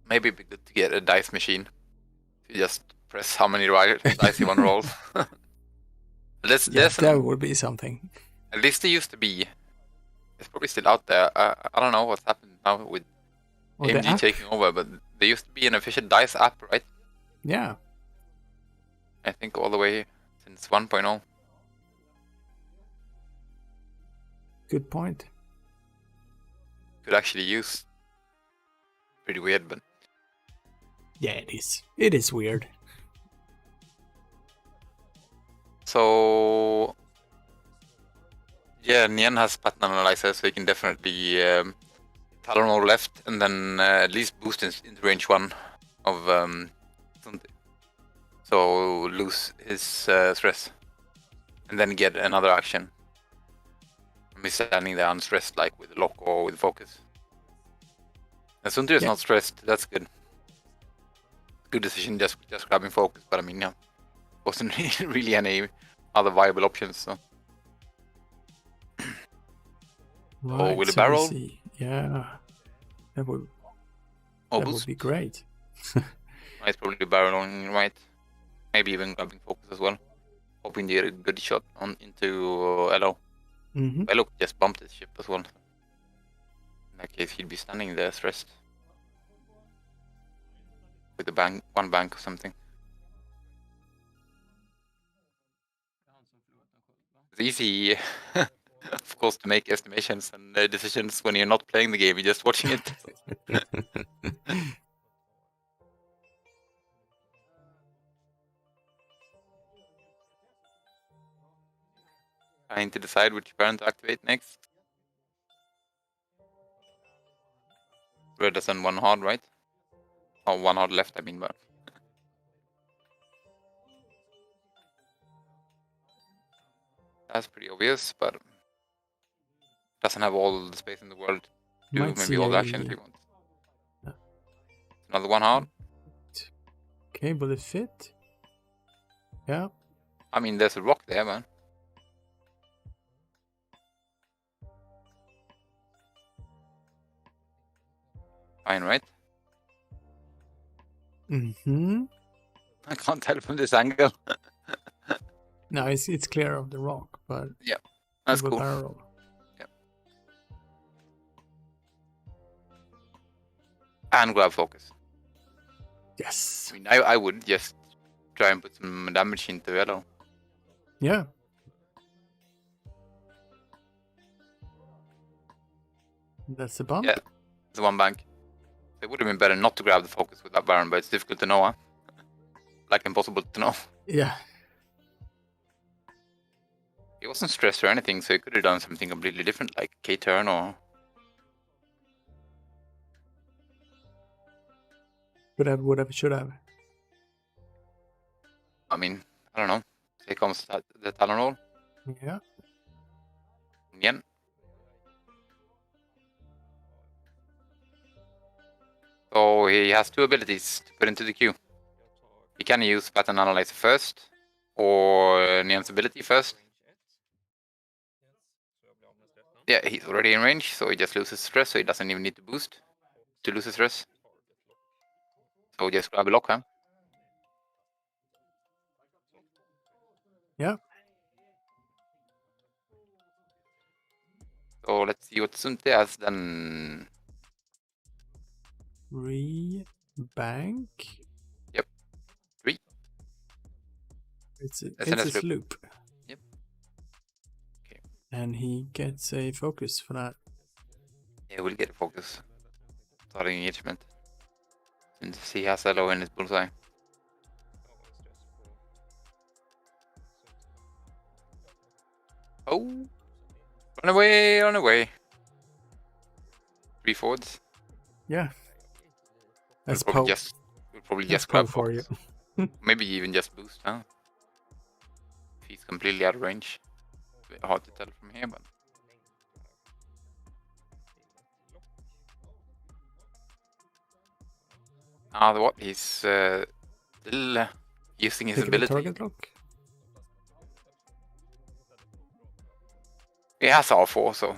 Maybe it'd be good to get a dice machine. You just press how many dice you want to roll. That would be something. At least there used to be. It's probably still out there. I don't know what's happened now with Oh, the AMG app? taking over, but there used to be an official dice app, right? Yeah. I think all the way since 1.0. Good point. Could actually use. Pretty weird, but Yeah, it is. It is weird. so yeah, Nien has pattern analyzer, so you can definitely Talonol left and then at least boost into range 1 of Sunti. So lose his stress and then get another action. And be standing there unstressed, like with lock or with focus. And Sunti is not stressed. That's good. Good decision, just grabbing focus. But I mean, yeah, wasn't really any other viable options. So. Right, will it so we barrel? see. Yeah. That would be great. Might probably barrel on right. Maybe even grabbing focus as well. Hoping to get a good shot into LO. Mm-hmm. LO could just bump this ship as well. In that case, he'd be standing there stressed. With a one bank or something. It's easy, of course, to make estimations and decisions when you're not playing the game, you're just watching it. Trying to decide which parent to activate next. Red has done one hard, right? Oh, one hard left, I mean, but. That's pretty obvious, but doesn't have all the space in the world to do maybe all the action if you want. Another one hard. Okay, will it fit? Yeah. I mean, there's a rock there, man. Fine, right? Mm-hmm. I can't tell from this angle. No, it's clear of the rock, but yeah, that's cool. Barrel. Yeah. And grab focus. Yes. I mean, I would just try and put some damage into yellow. Yeah. That's the bump? Yeah, it's one bank. It would have been better not to grab the focus with that Baron, but it's difficult to know, huh? Like impossible to know. Yeah. He wasn't stressed or anything, so he could have done something completely different, like K-turn or... Could have, would have, should have. I mean, I don't know. Here comes the Talon roll. Yeah. Again. So he has two abilities to put into the queue. He can use Pattern Analyzer first, or Nian's ability first. Yeah, he's already in range, so he just loses stress, so he doesn't even need to boost to lose his stress. So just grab a lock, huh? Yeah. So let's see what Sunte has done. Bank. Yep. 3. It's a loop. Yep. Okay. And he gets a focus for that. Yeah, we'll get a focus. Starting engagement. Since he has LO in his bullseye. Oh! Run away, run away. 3 forwards. Yeah. That's we'll probably just grab for you. Maybe even just boost, huh? If he's completely out of range. It's a bit hard to tell from here, but... what? He's still using his ability. Target lock. He has R4, so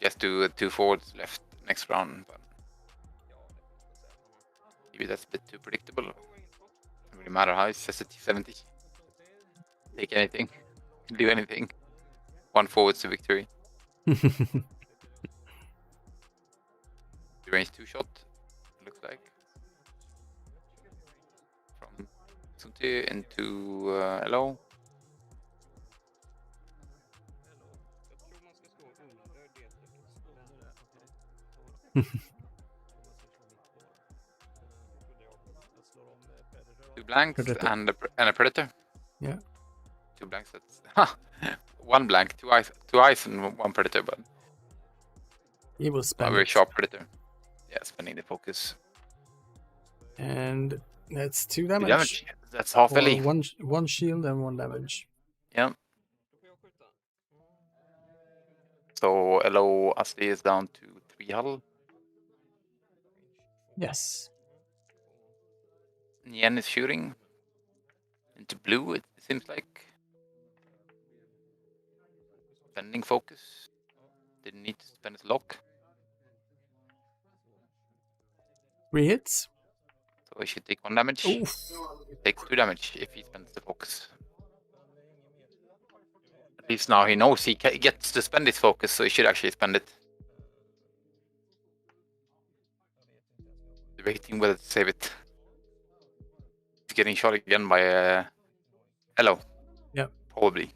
just do 2 forwards left next round. But maybe that's a bit too predictable. Doesn't really matter how it's just a T70. Take anything, do anything. 1 forwards to victory. Range 2 shot, looks like. From Sunti into LO. Two blanks Predator. and a predator. Yeah. 2 blanks. That's 1 blank, 2 eyes and 1 predator, but He will a spend very it. sharp predator. Yeah, spending the focus. And that's 2 2 damage. damage. That's half Or LE. one shield and 1 damage. Yeah. Då får jag skjuta. So LO Asli is down to 3 hull. Yes. Nien is shooting into blue, it seems like. Spending focus. Didn't need to spend his lock. 3 hits. So he should take 1 damage. Oof. Takes 2 damage if he spends the focus. At least now he knows he gets to spend his focus, so he should actually spend it. Debating whether to save it. He's getting shot again by Elo. Yeah. Probably.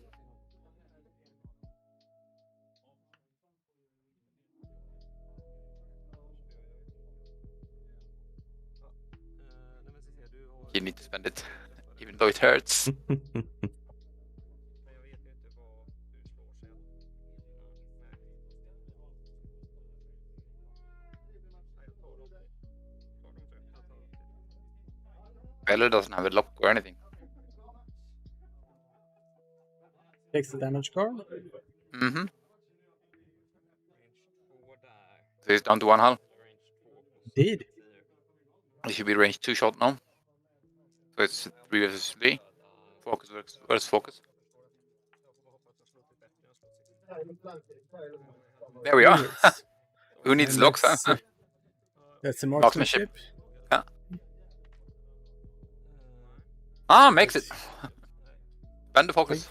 Nej men Cecilia, du har... You need to spend it, even though it hurts. Men jag vet ju inte vad du slår sen. Nej, jag tar dem. Tar dem tror jag. Jag tar dem. Elo doesn't have a lock or anything. Takes the damage card. Mm-hmm. Range 2 där. So he's down to 1 hull. Range 2 på... Did. He should be range 2 shot now. So it's 3 versus 3. Focus versus focus. There we are. Yes. Who needs And locks, huh? That's a Marksmanship. marksmanship. Ah, makes it. Bend the focus.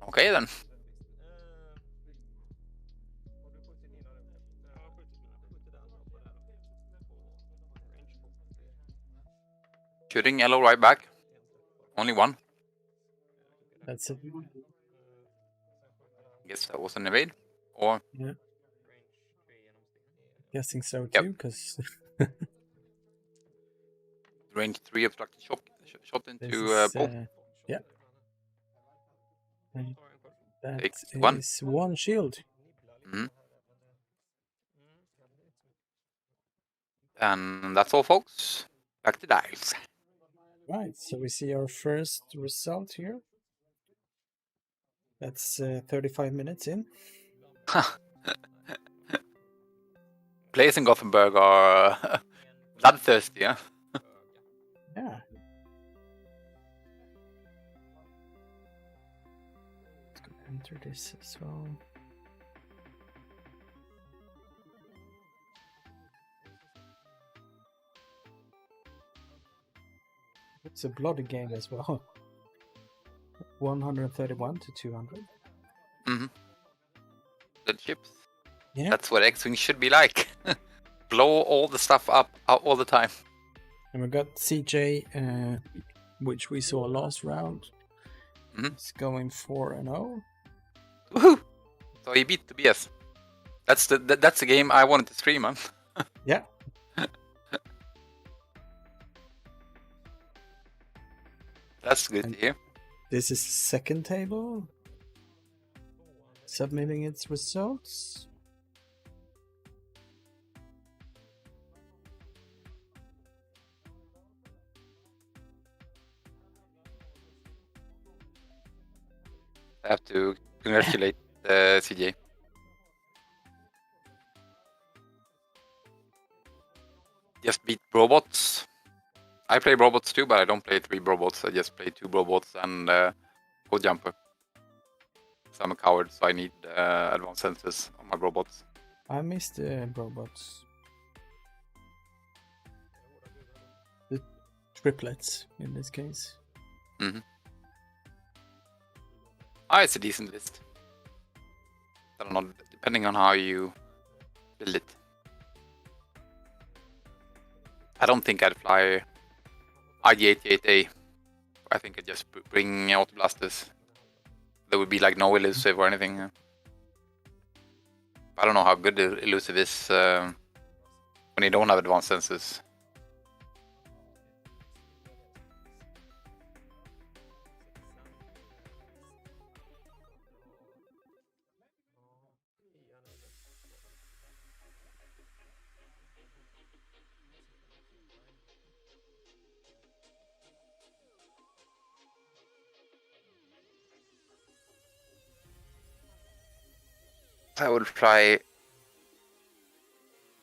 Okay then. Har du skjutit dina nu? Jag har skjutit mina. Skjutit den och på den. På range 2. Shooting yellow right back. Only 1. That's it. Guess that was an evade. Or Yeah. Range 3 genom stick. Guessing so Yep. too, because range 3 obstructed shot into this bow. is, yeah. And that Takes is 1. 1 shield. Mhm. And that's all, folks. Back to dials. Right, so we see our first result here. That's 35 minutes in. Players in Gothenburg are bloodthirsty, huh? Yeah. Enter this as well. It's a bloody game as well. 131 to 200. Mm-hmm. The chips. Yeah. That's what X-Wing should be like. Blow all the stuff up all the time. And we got CJ, which we saw last round. Mhm. It's going 4-0. Woohoo! So he beat Tobias. That's the game I wanted to stream on. Yeah. That's good to hear. This is the second table. Submitting its results. I have to congratulate CJ. just beat robots. I play robots too, but I don't play 3 robots. I just play 2 robots and code jumper. So I'm a coward, so I need advanced sensors on my robots. I missed the robots. The triplets in this case. Mm-hmm. Ah, it's a decent list. I don't know, depending on how you build it. I don't think I'd fly IG-88A. I think I'd just bring Auto Blasters. There would be like no elusive or anything. I don't know how good the elusive is when you don't have advanced sensors. I would fly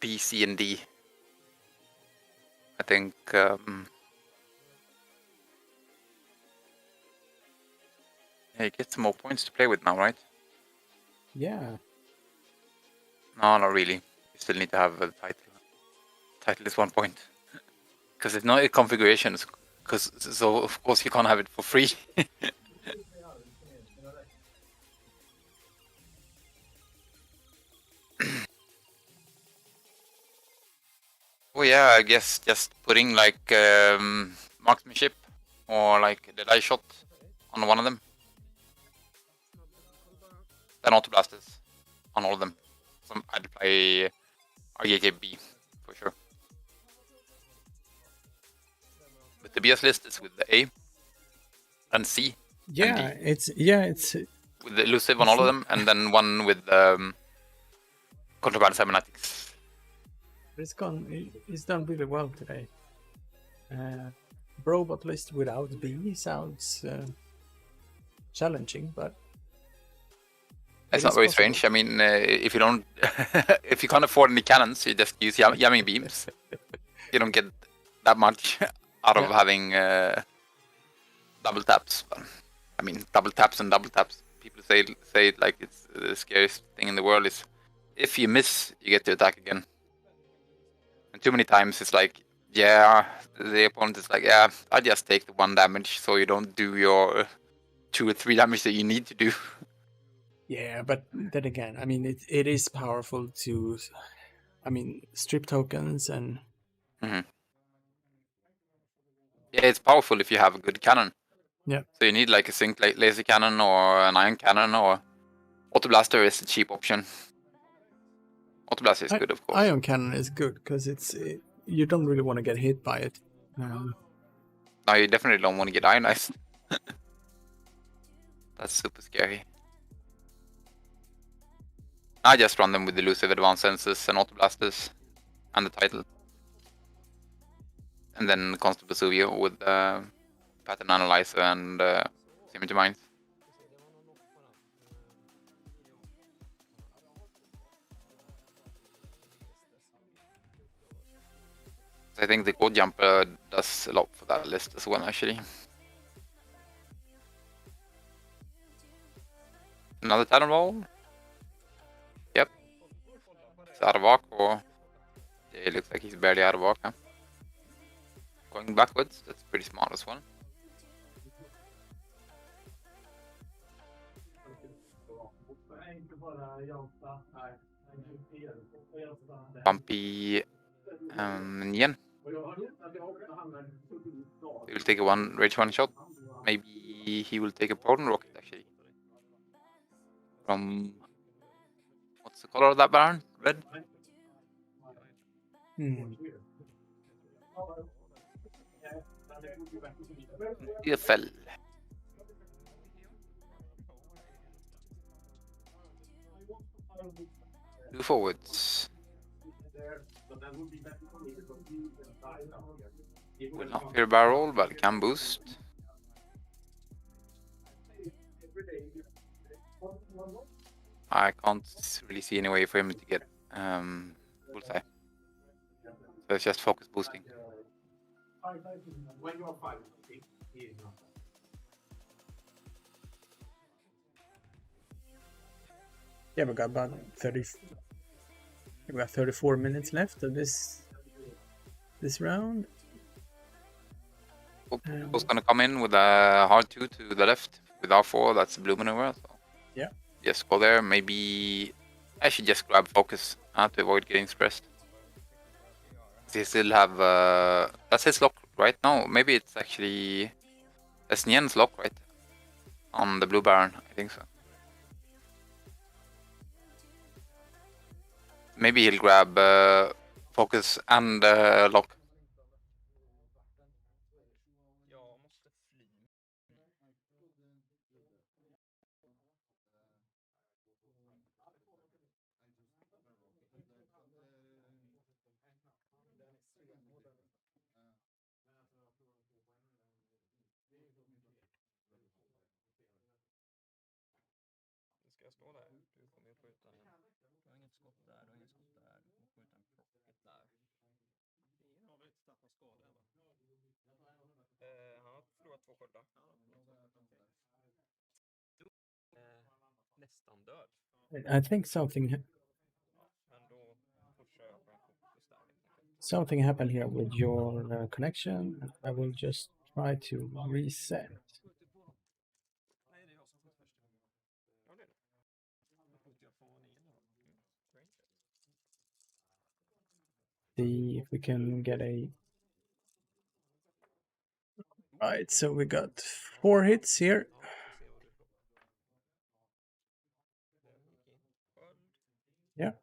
B, C, and D. I think yeah, you get some more points to play with now, right? Yeah. No, not really. You still need to have a title. Title is 1 point. Because it's not a configuration, so of course you can't have it for free. Oh yeah, I guess just putting like marksmanship or like the die shot on one of them. Then auto blasters on all of them. So I'd play RGKB for sure. But the BS list is with the A and C. Yeah, and D. it's With the elusive on all of them, and then one with contraband cybernetics. it's done really well today. Robot list without B sounds challenging, but It's not very strange. I mean, if you don't, if you can't afford any cannons, you just use jamming beams. You don't get that much out of having double taps. I mean, double taps and double taps. People say it like it's the scariest thing in the world. Is if you miss, you get to attack again. And too many times, it's like, yeah, the opponent is like, yeah, I just take the 1 damage, so you don't do your 2 or 3 damage that you need to do. yeah, but then again, I mean, it is powerful to, I mean, strip tokens and. Mm-hmm. Yeah, it's powerful if you have a good cannon. Yeah. So you need like a zinc laser cannon or an iron cannon, or auto blaster is a cheap option. Auto blaster is good, of course. Iron cannon is good because you don't really want to get hit by it. No, you definitely don't want to get ionized. That's super scary. I just run them with elusive advanced sensors and auto blasters and the title. And then Constable Suvio with pattern analyzer and symmetry mines. I think the code jumper does a lot for that list as well, actually. Another Titan roll? Yep. It's out of arc, or yeah, it looks like he's barely out of arc. Huh? Going backwards, that's pretty smart as well. Bumpy Nian. He will take a rage 1 shot. Maybe he will take a proton rocket actually. From what's the color of that Baron? Red? EFL. 2 forwards. Will not fear barrel, but can boost. I can't really see any way for him to get bullseye. So it's just focus boosting. Yeah, we got about 30. We got 34 minutes left of this round. Who's gonna come in with a hard 2 to the left with R4? That's blue maneuver. So Yeah. just go there. Maybe I should just grab focus to avoid getting stressed. They still have that's his lock right now. Maybe it's actually that's Nien's lock, right? On the blue baron, I think so. Maybe he'll grab focus and lock. Jag måste fly. Ska jag stå där? Du kommer ju skjuta en. Du har inget skott där, du har inget skott där. Du kommer skjuta en procket där. Ingen har väl inte tappat skada än, va? Han har förlorat 2 sköldar. Nästan död. I think something Men då pushar jag på en fokus där. something happened here with your connection. I will just try to reset. Nej, det är jag som skjuter först. Ja, det är det. Då skjuter jag på 9 då. Great. See if we can get a. Right, so we got 4 hits here. Ja, vi ser vad du får. Den gick in. Sköld. Yeah.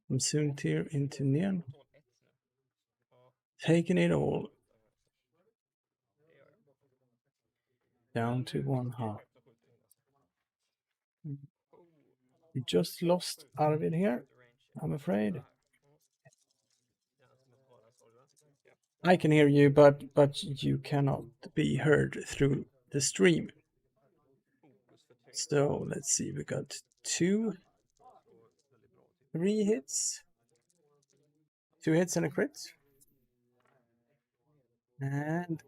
From Soontir into Nien. Tål 1 nu. Ja, Taking it all det gör jag. down to 1/2. Jag skjuter in alltså. We just lost Arvid here, The range. I'm afraid. Ja, som ett bara sorg där. I can hear you, but you cannot be heard through the stream. Fokus för 3. So let's see, we got 2, 3 hits. 2 hits and a crit. And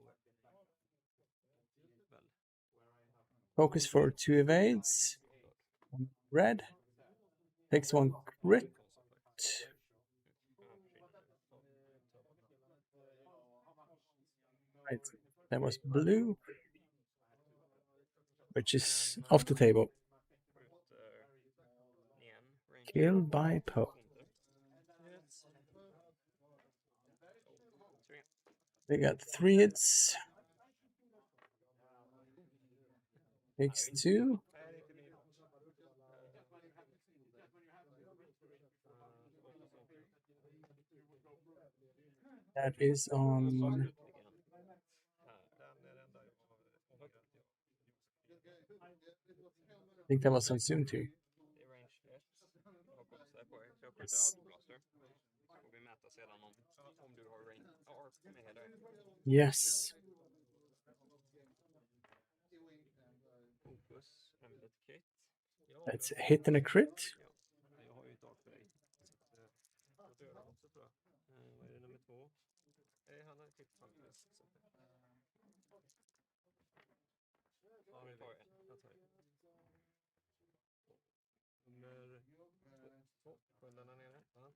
focus for 2 evades. Red takes 1 crit. Right, that was blue, which is off the table. Skjuter Nien. Range. Killed by Poe. We got 3 hits. Takes 2. That is on. Den är det enda jag har. I think that was on Soontir. Det är range 1. Jag har boxar på er. Så jag skjuter Yes. autoblaster. Så får vi mäta sedan om du har range arc med dig. Yes. Fokus. En bit kit. That's a hit and a crit. Ja, jag har ju ett arc för dig. Så att jag dödar också tror jag. Vad är det nummer 2? Han har kit framför. Ja, det tar jag. Jag tar det. Nummer 2. Sköldarna nere. Ja.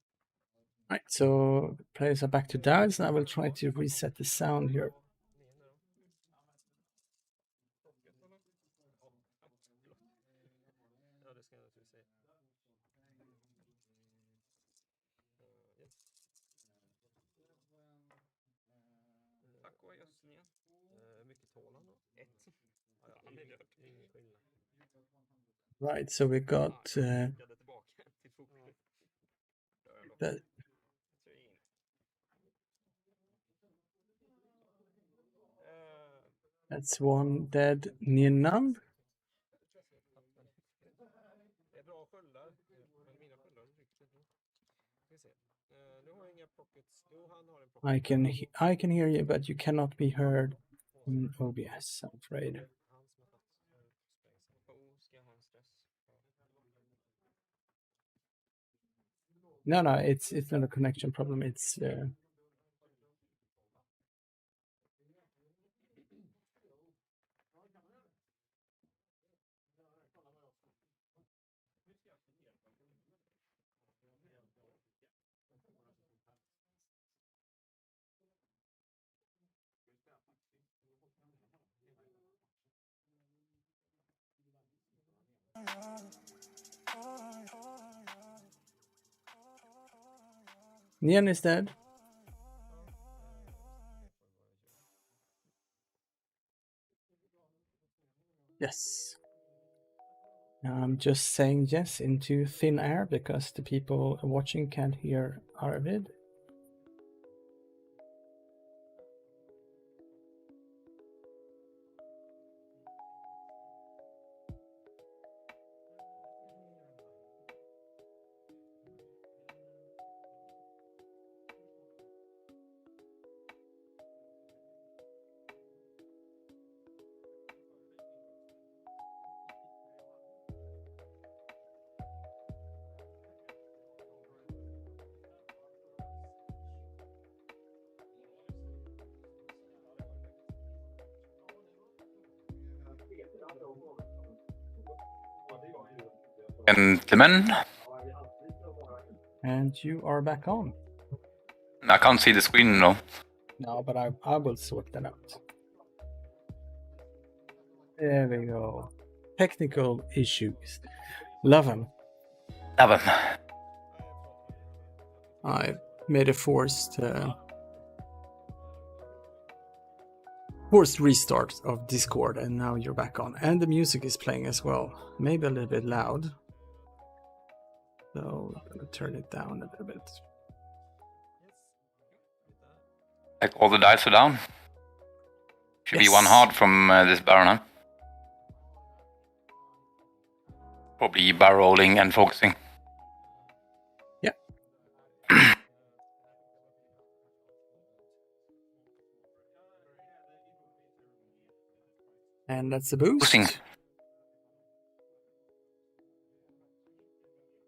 Right, so players are back to dials, and I will try to reset the sound here. Nien då. Rocket eller? Ja, det ska jag naturligtvis säga. Yes. Tack och gödslingen. Mycket tål han då? 1. Ja, han är död. Ingen skillnad. Right, so we got Skickade tillbaka till fokus. Dör ändå. that. That's 1 dead Nienam. Det är bra sköldar, men mina sköldar är riktigt bra. Ska vi se. Nu har jag inga pockets. Jo, han har en pocket. I can hear you, but you cannot be heard in OBS, I'm afraid. Han som har tagit spacen. Ska jag ha en stress? No, it's not a connection problem. It's Nian is dead. Yes. I'm just saying yes into thin air because the people watching can't hear Arvid. Gentlemen, And you are back on. I can't see the screen now. No, but I will sort that out. There we go. Technical issues. Love them. Love him. I made a forced restart of Discord, and now you're back on. And the music is playing as well. Maybe a little bit loud. So I'm gonna turn it down a little bit. Like all the dice are down. Should be Yes. one hard from this Baron, huh? Probably bar rolling and focusing. Yeah. And that's a boost. Boosting.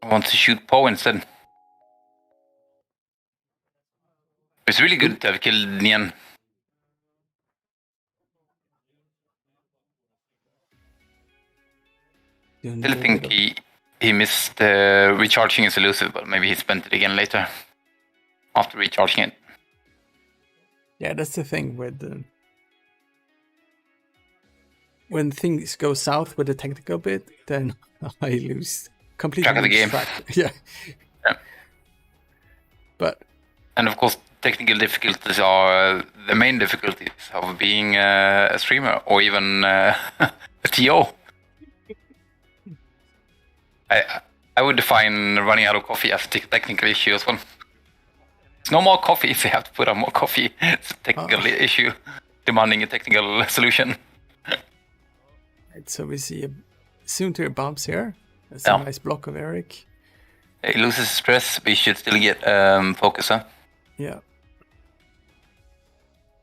I want to shoot Poe instead. It's really good to have killed Nian. Still think he missed recharging his elusive, but maybe he spent it again later. After recharging it. Yeah, that's the thing with when things go south with the technical bit, then I lose completely. Track of the game. Yeah. Yeah. But and of course, technical difficulties are the main difficulties of being a streamer or even a TO. I would define running out of coffee as a technical issue as well. It's no more coffee if you have to put on more coffee. It's a technical issue demanding a technical solution. Right, so we see soon to bumps here. That's a nice block of Eric. He loses stress, but he should still get focus, huh? Yeah.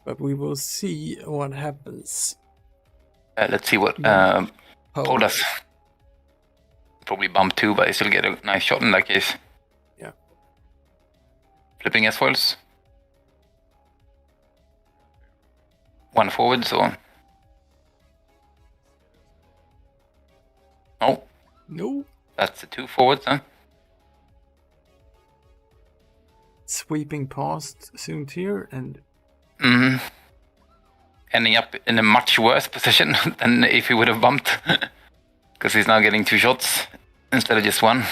But we will see what happens. Let's see what Poe does. Probably bump too, but he still get a nice shot in that case. Yeah. Flipping S-foils. One forward, so... Oh. No. That's the two forwards, huh? Sweeping past soon here and... Ending up in a much worse position than if he would have bumped. Because he's now getting two shots instead of just one.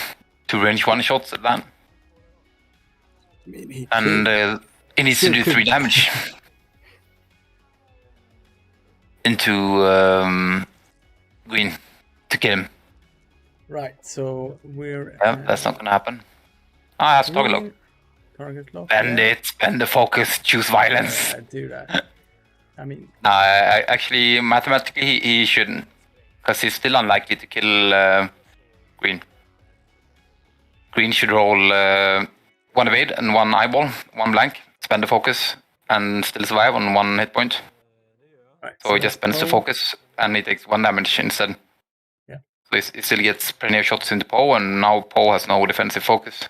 Two range one shots at that. I mean, he needs to do 3 damage. Into green to kill him. Right, so we're... Yeah, that's not gonna happen. That's target lock. Target lock. Bend it, bend the focus, choose violence. Yeah, do that. I mean... Actually, mathematically, he shouldn't. Because he's still unlikely to kill green. Green should roll 1 evade and 1 eyeball, 1 blank, spend the focus, and still survive on 1 hit point. Right, so he just spends the focus, and he takes 1 damage instead. Yeah. So he still gets plenty of shots into Poe, and now Poe has no defensive focus.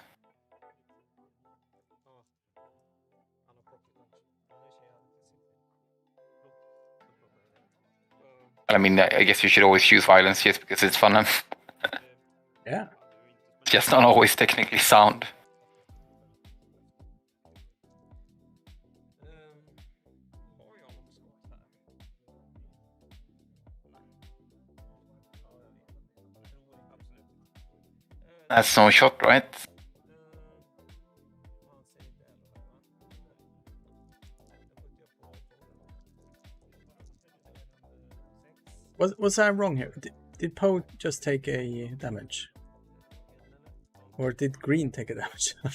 I mean, I guess you should always choose violence just because it's fun. Yeah. It's just not always technically sound. That's no shot, right? Was I wrong here? Did Poe just take a damage? Or did Green take a damage? Green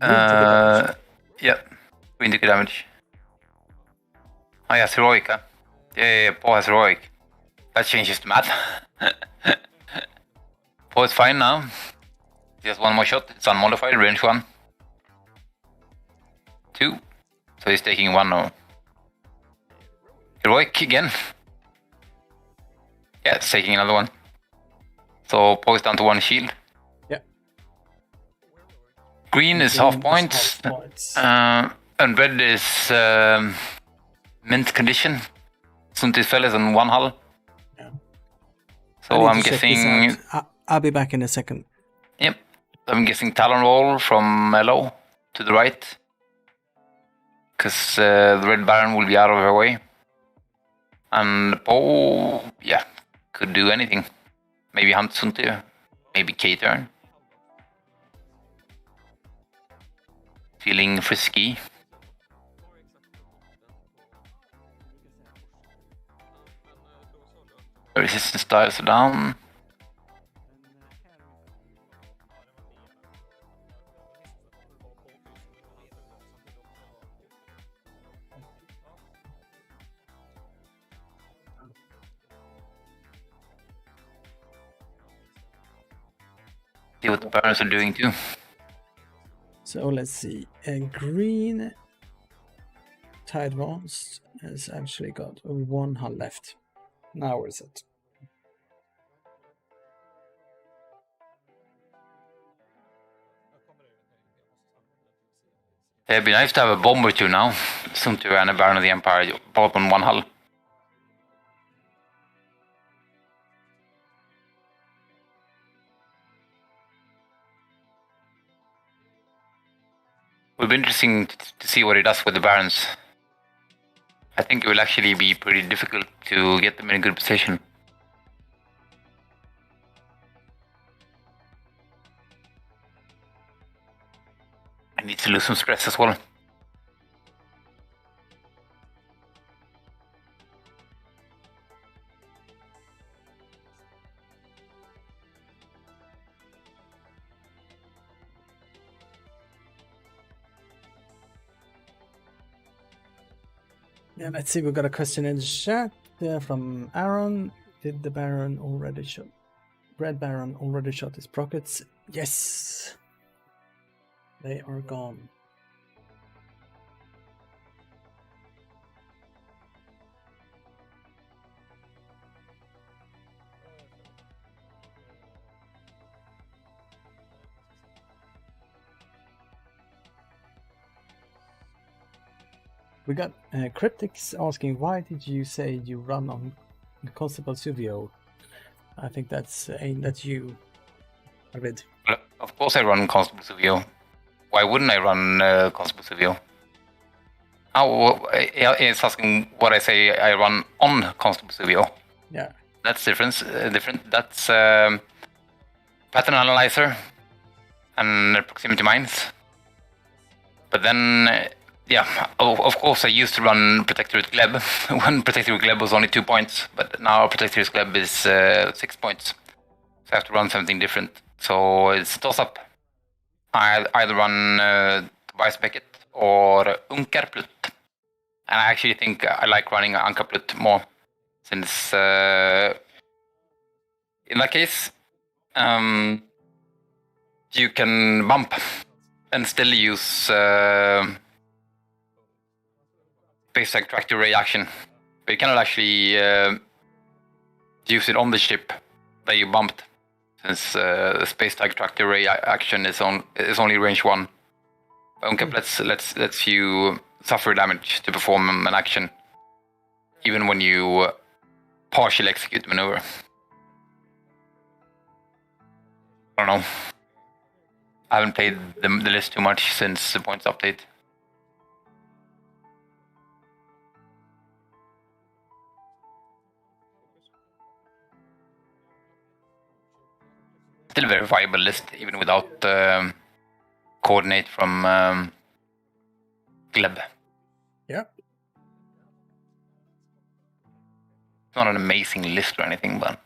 took a damage. Yeah, Green took a damage. Oh, yeah, heroic, huh? Yeah, Poe has heroic. That changes the math. Poe is fine now. He has one more shot. It's unmodified, range 1. 2. So he's taking 1 now. Heroic again. Yeah, it's taking another one. So Poe is down to 1 shield. Yeah. Green is half points. And red is mint condition. Suntis fell is on 1 hull. Yeah. So I'm guessing. I'll be back in a second. Yep. I'm guessing Talon Roll from Mellow to the right. Because the Red Baron will be out of her way. And Poe, yeah, could do anything. Maybe hunt Suntir. Maybe K-turn. Feeling frisky. Resistance dials are down. See what the Barons are doing too. So let's see. Green tie advanced has actually got 1 hull left. Now where's it? It'd be nice to have a bomb or two now. Suntir and a Baron of the Empire, both on 1 hull. It will be interesting to see what he does with the Barons. I think it will actually be pretty difficult to get them in a good position. I need to lose some stress as well. Yeah, let's see. We got a question in the chat from Aaron. Did the Baron already shot? Red Baron already shot his prockets? Yes. They are gone. We got Cryptics asking, why did you say you run on Constable Suvio? I think that's aimed at you, Arvid. Well, of course I run Constable Suvio. Why wouldn't I run Constable Suvio? Oh, it's asking what I say I run on Constable Suvio. Yeah. That's different. That's pattern analyzer and proximity mines. But then, yeah, of course I used to run Protectorate Gleb when Protectorate Gleb was only 2 points, but now Protectorate Gleb is 6 points. So I have to run something different. So it's a toss-up. I either run Tobias Beckett or Unkarplut. And I actually think I like running Unkarplut more, since in that case, you can bump and still use Space Tag Tractor Ray action. But you cannot actually use it on the ship that you bumped, since the Space Tag Tractor Ray action is only range 1. Unkap lets you suffer damage to perform an action, even when you partially execute the maneuver. I don't know. I haven't played the list too much since the points update. still a very viable list, even without coordinate from Gleb. Yeah. It's not an amazing list or anything, but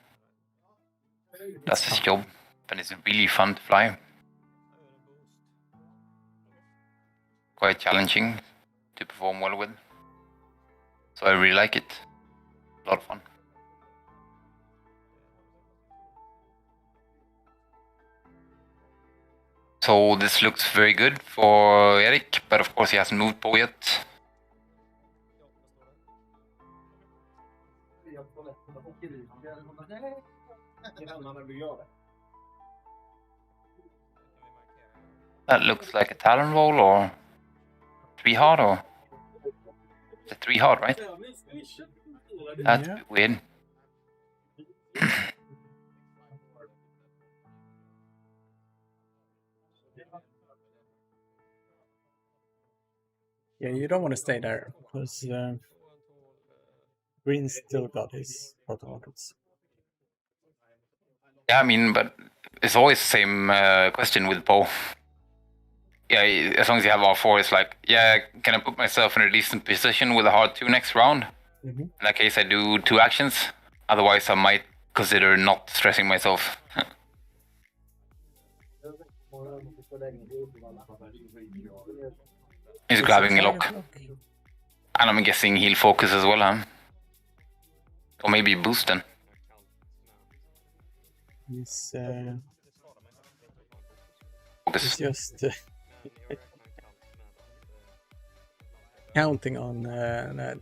that's his job, and it's really fun to fly. Quite challenging to perform well with. So I really like it. A lot of fun. So this looks very good for Erik, but of course he hasn't moved Poe yet. That looks like a Talon roll or 3 hard, or it's a 3 hard, right? That's a bit weird. Yeah, you don't want to stay there because Green still got his bottom orders. Yeah, I mean, but it's always the same question with Poe. Yeah, as long as you have R4, it's like, yeah, can I put myself in a decent position with a hard 2 next round? Mm-hmm. In that case, I do 2 actions. Otherwise, I might consider not stressing myself. He's grabbing a lock. And I'm guessing he'll focus as well, huh? Or maybe boost then. He's Focus. just counting on that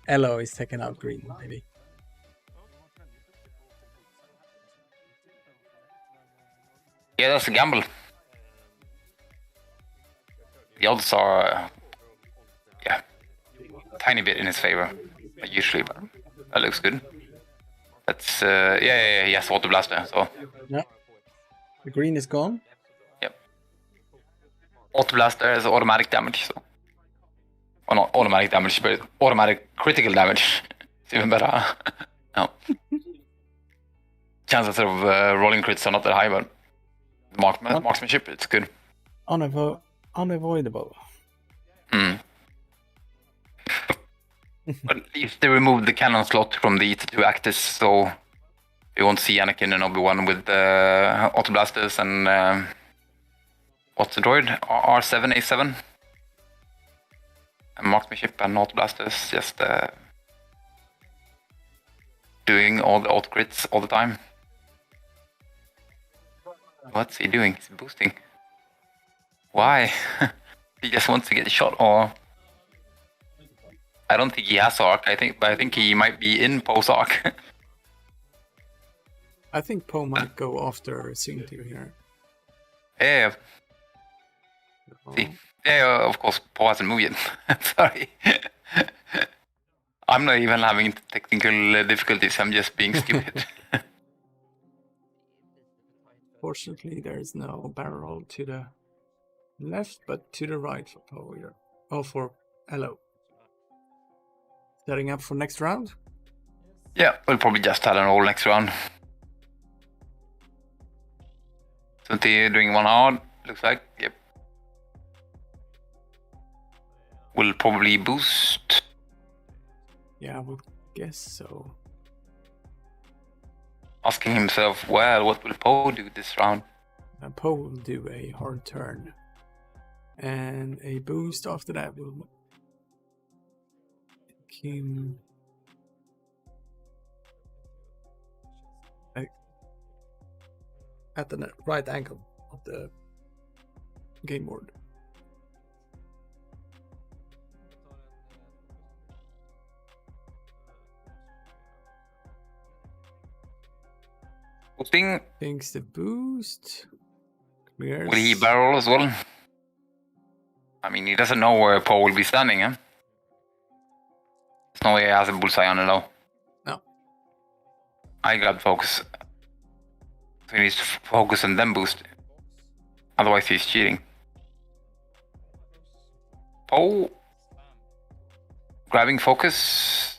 Elo is taking out Green, maybe. Yeah, that's a gamble. The odds are, yeah, a tiny bit in his favor, usually, but that looks good. That's, yeah, he has Auto Blaster, so. Yeah. The Green is gone. Yep. Auto Blaster is automatic damage, so. Well, not automatic damage, but automatic critical damage. It's even better. No. Chances of rolling crits are not that high, but marksmanship, it's good. Unavoidable. But at least they removed the cannon slot from the E2 Actus, so you won't see Anakin and Obi-Wan with auto blasters and what's the droid? R7, A7? And marksmanship and auto blasters, just doing all the auto crits all the time. What's he doing? He's boosting. Why? He just wants to get a shot, or I don't think he has arc. But I think he might be in Poe's arc. I think Poe might go after Sintu here. Yeah. See? Yeah, of course, Poe hasn't moved yet. Sorry. I'm not even having technical difficulties. I'm just being stupid. Fortunately, there is no barrel roll to the left, but to the right for Poe here. Oh, for Elo. Setting up for next round? Yeah, we'll probably just Talon roll next round. So they're doing 1 hard, looks like. Yep. Will probably boost. Yeah, I would guess so. Asking himself, well, what will Poe do this round? Poe will do a hard turn. And a boost after that will make him at the right angle of the game board. Boosting. Thanks the boost. Clears. Will he barrel as well? I mean, he doesn't know where Poe will be standing, huh? There's no way he has a bullseye on it, though. No. I got focus. So he needs to focus and then boost. Otherwise, he's cheating. Poe. Grabbing focus.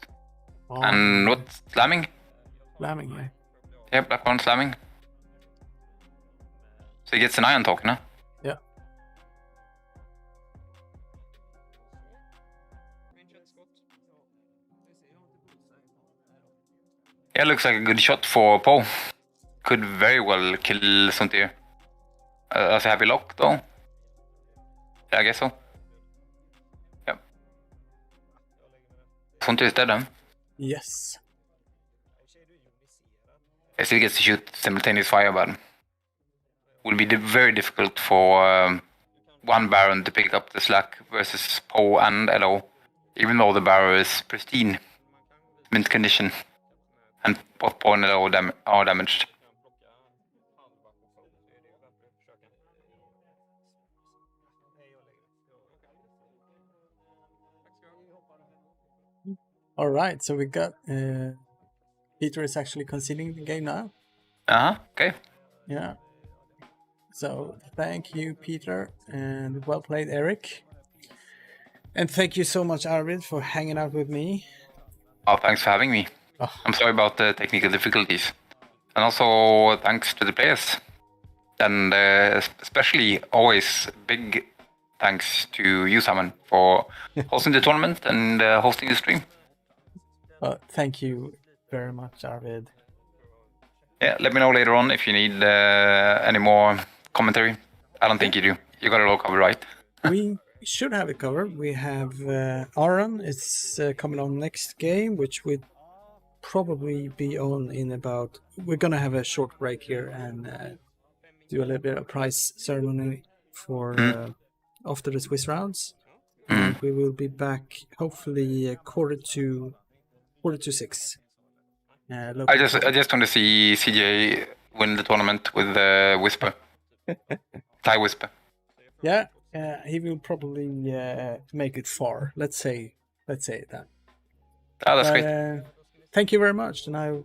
And what? Slamming? Slamming, yeah. Yep, black one slamming. So he gets an iron token, huh? Yeah. Yeah, looks like a good shot for Poe. Could very well kill Suntir. As a happy lock, though. Yeah, I guess so. Yep. Suntir is dead, huh? Yes. He still gets to shoot simultaneous fire, but will be very difficult for one Baron to pick up the slack versus Poe and LO, even though the Baron is pristine, mint condition, and both Poe and LO are damaged. All right, so we got Peter is actually conceding the game now. Okay. Yeah. So thank you, Peter, and well played, Eric. And thank you so much, Arvid, for hanging out with me. Oh, thanks for having me. Oh. I'm sorry about the technical difficulties. And also thanks to the players. And especially always big thanks to you, Simon, for hosting the tournament and hosting the stream. Thank you very much, Arvid. Yeah, let me know later on if you need any more commentary. I don't think you do. You got it all covered, right? We should have it covered. We have Aaron is coming on next game, which would probably be on in about... We're going to have a short break here and do a little bit of prize ceremony for after the Swiss rounds. And we will be back hopefully quarter to 6. I just want to see CJ win the tournament with Whisper. Thai Whisper. Yeah, he will probably make it far. Let's say that. Oh, that's great. Thank you very much. And now,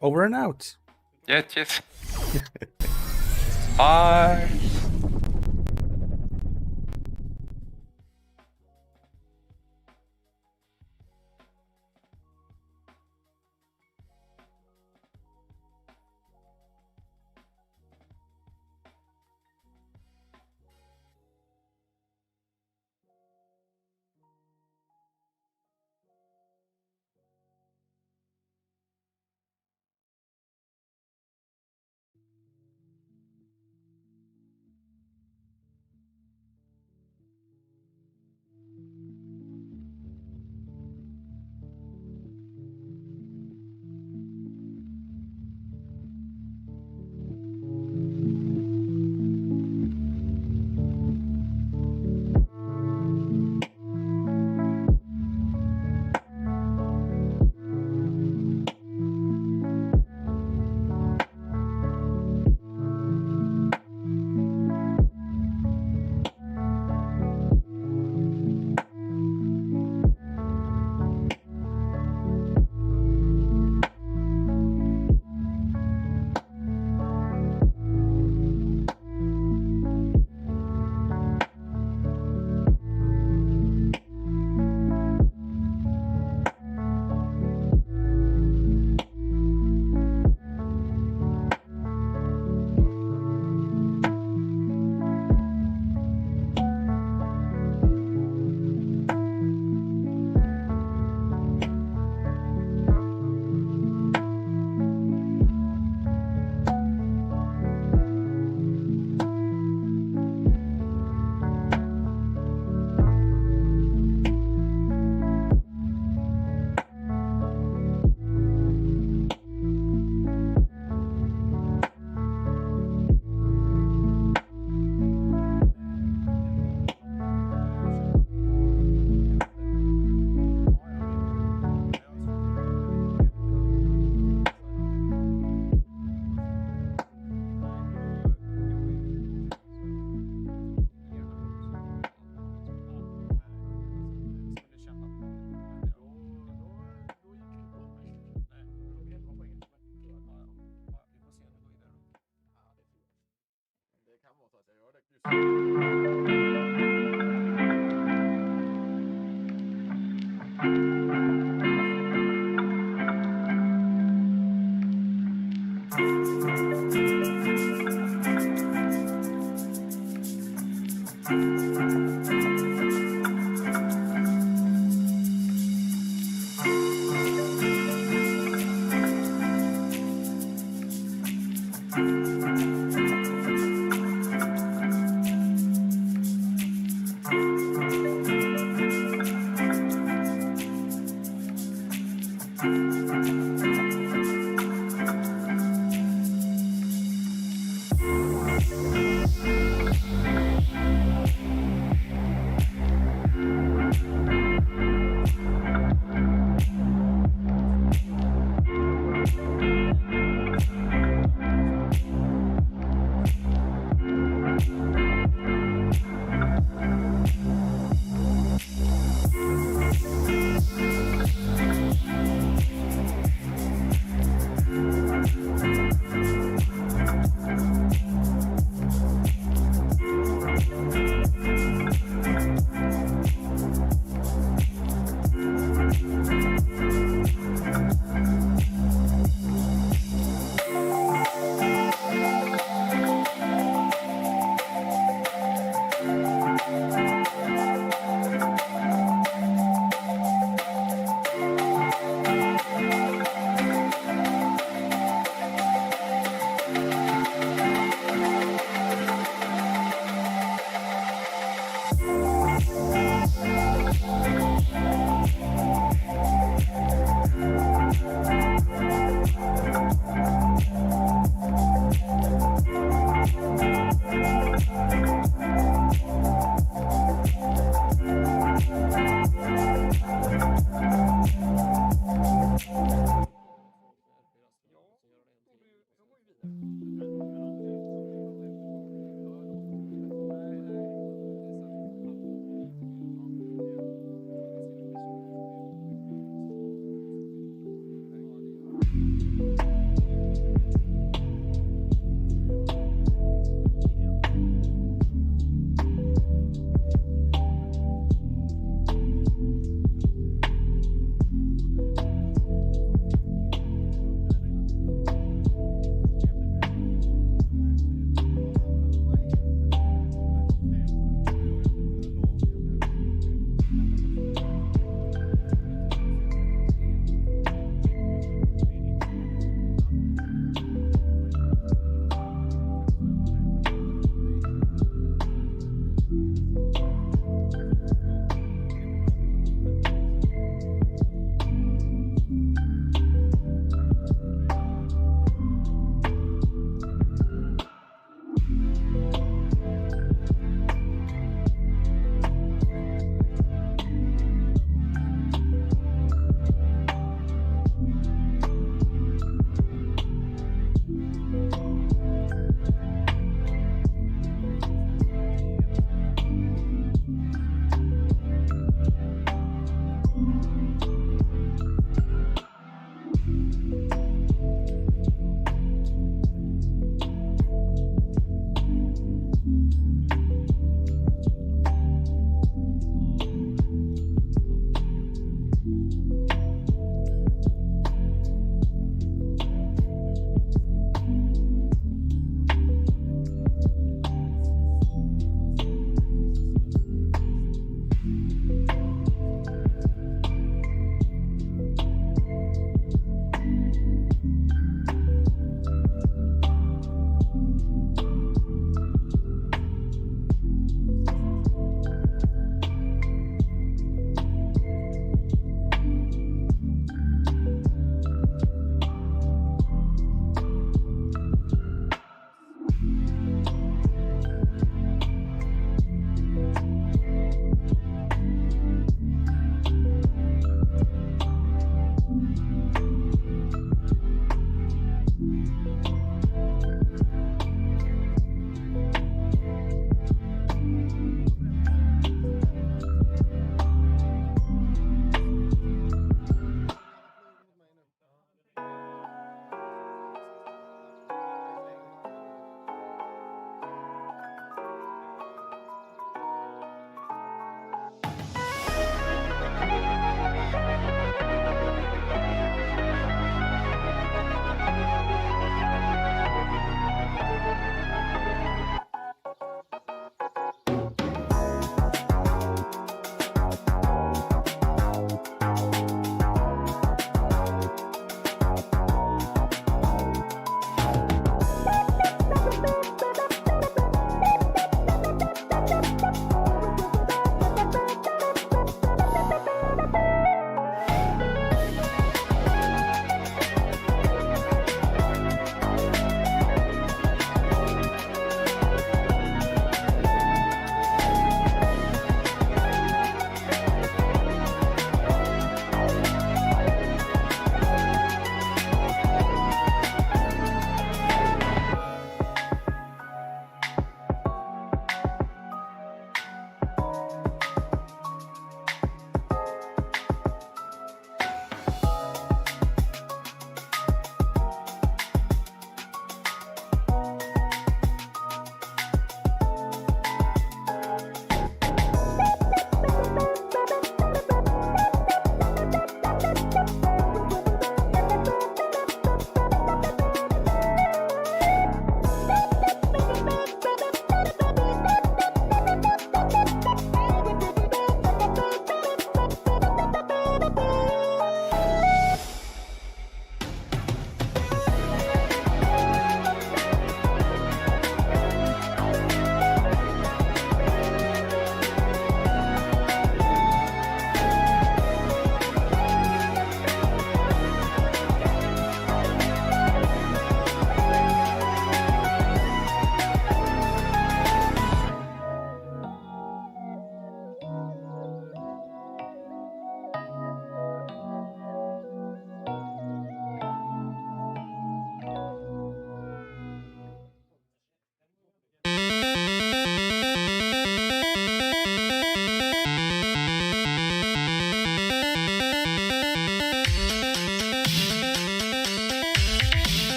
over and out. Yeah, cheers. Bye.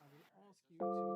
And you see that's a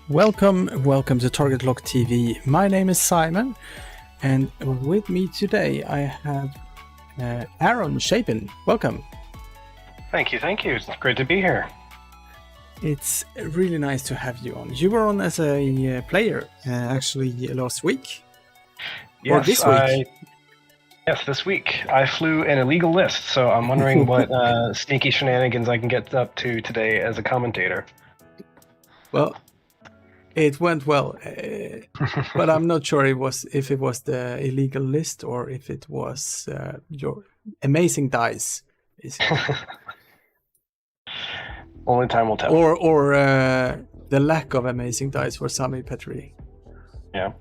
Welcome to TargetLockTV. My name is Simon, and with me today I have Aaron Chapin. Welcome. Thank you. It's great to be here. It's really nice to have you on. You were on as a player actually last week. Or this week. Yes, this week. I flew an illegal list, so I'm wondering what sneaky shenanigans I can get up to today as a commentator. Well, it went well, but I'm not sure if it was the illegal list or if it was your amazing dice. Only time will tell. Or the lack of amazing dice for Sami Petri. Yeah.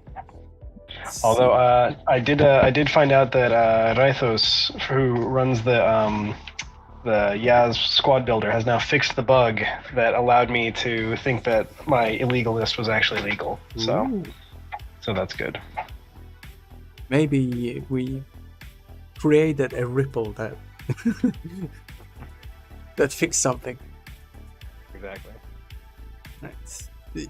Although I did find out that Raithos, who runs the Yaz squad builder, has now fixed the bug that allowed me to think that my illegal list was actually legal. So that's good. Maybe we created a ripple that that fixed something. Exactly. Let's see.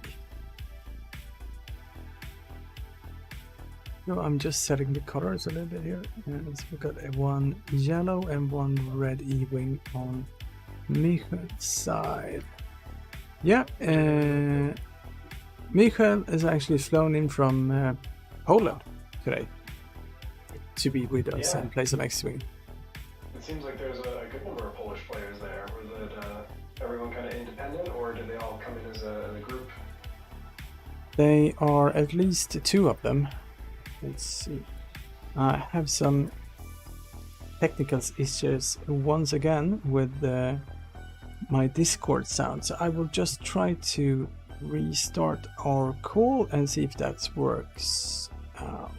No, I'm just setting the colors a little bit here. So we've got one yellow and one red E-wing on Michel's side. Yeah, Michel is actually flown in from Poland today to be with us and play some X-Wing. It seems like there's a good number of Polish players there. Was it everyone kind of independent, or did they all come in as a group? They are at least two of them. Let's see. I have some technical issues once again with my Discord sound, so I will just try to restart our call and see if that works out.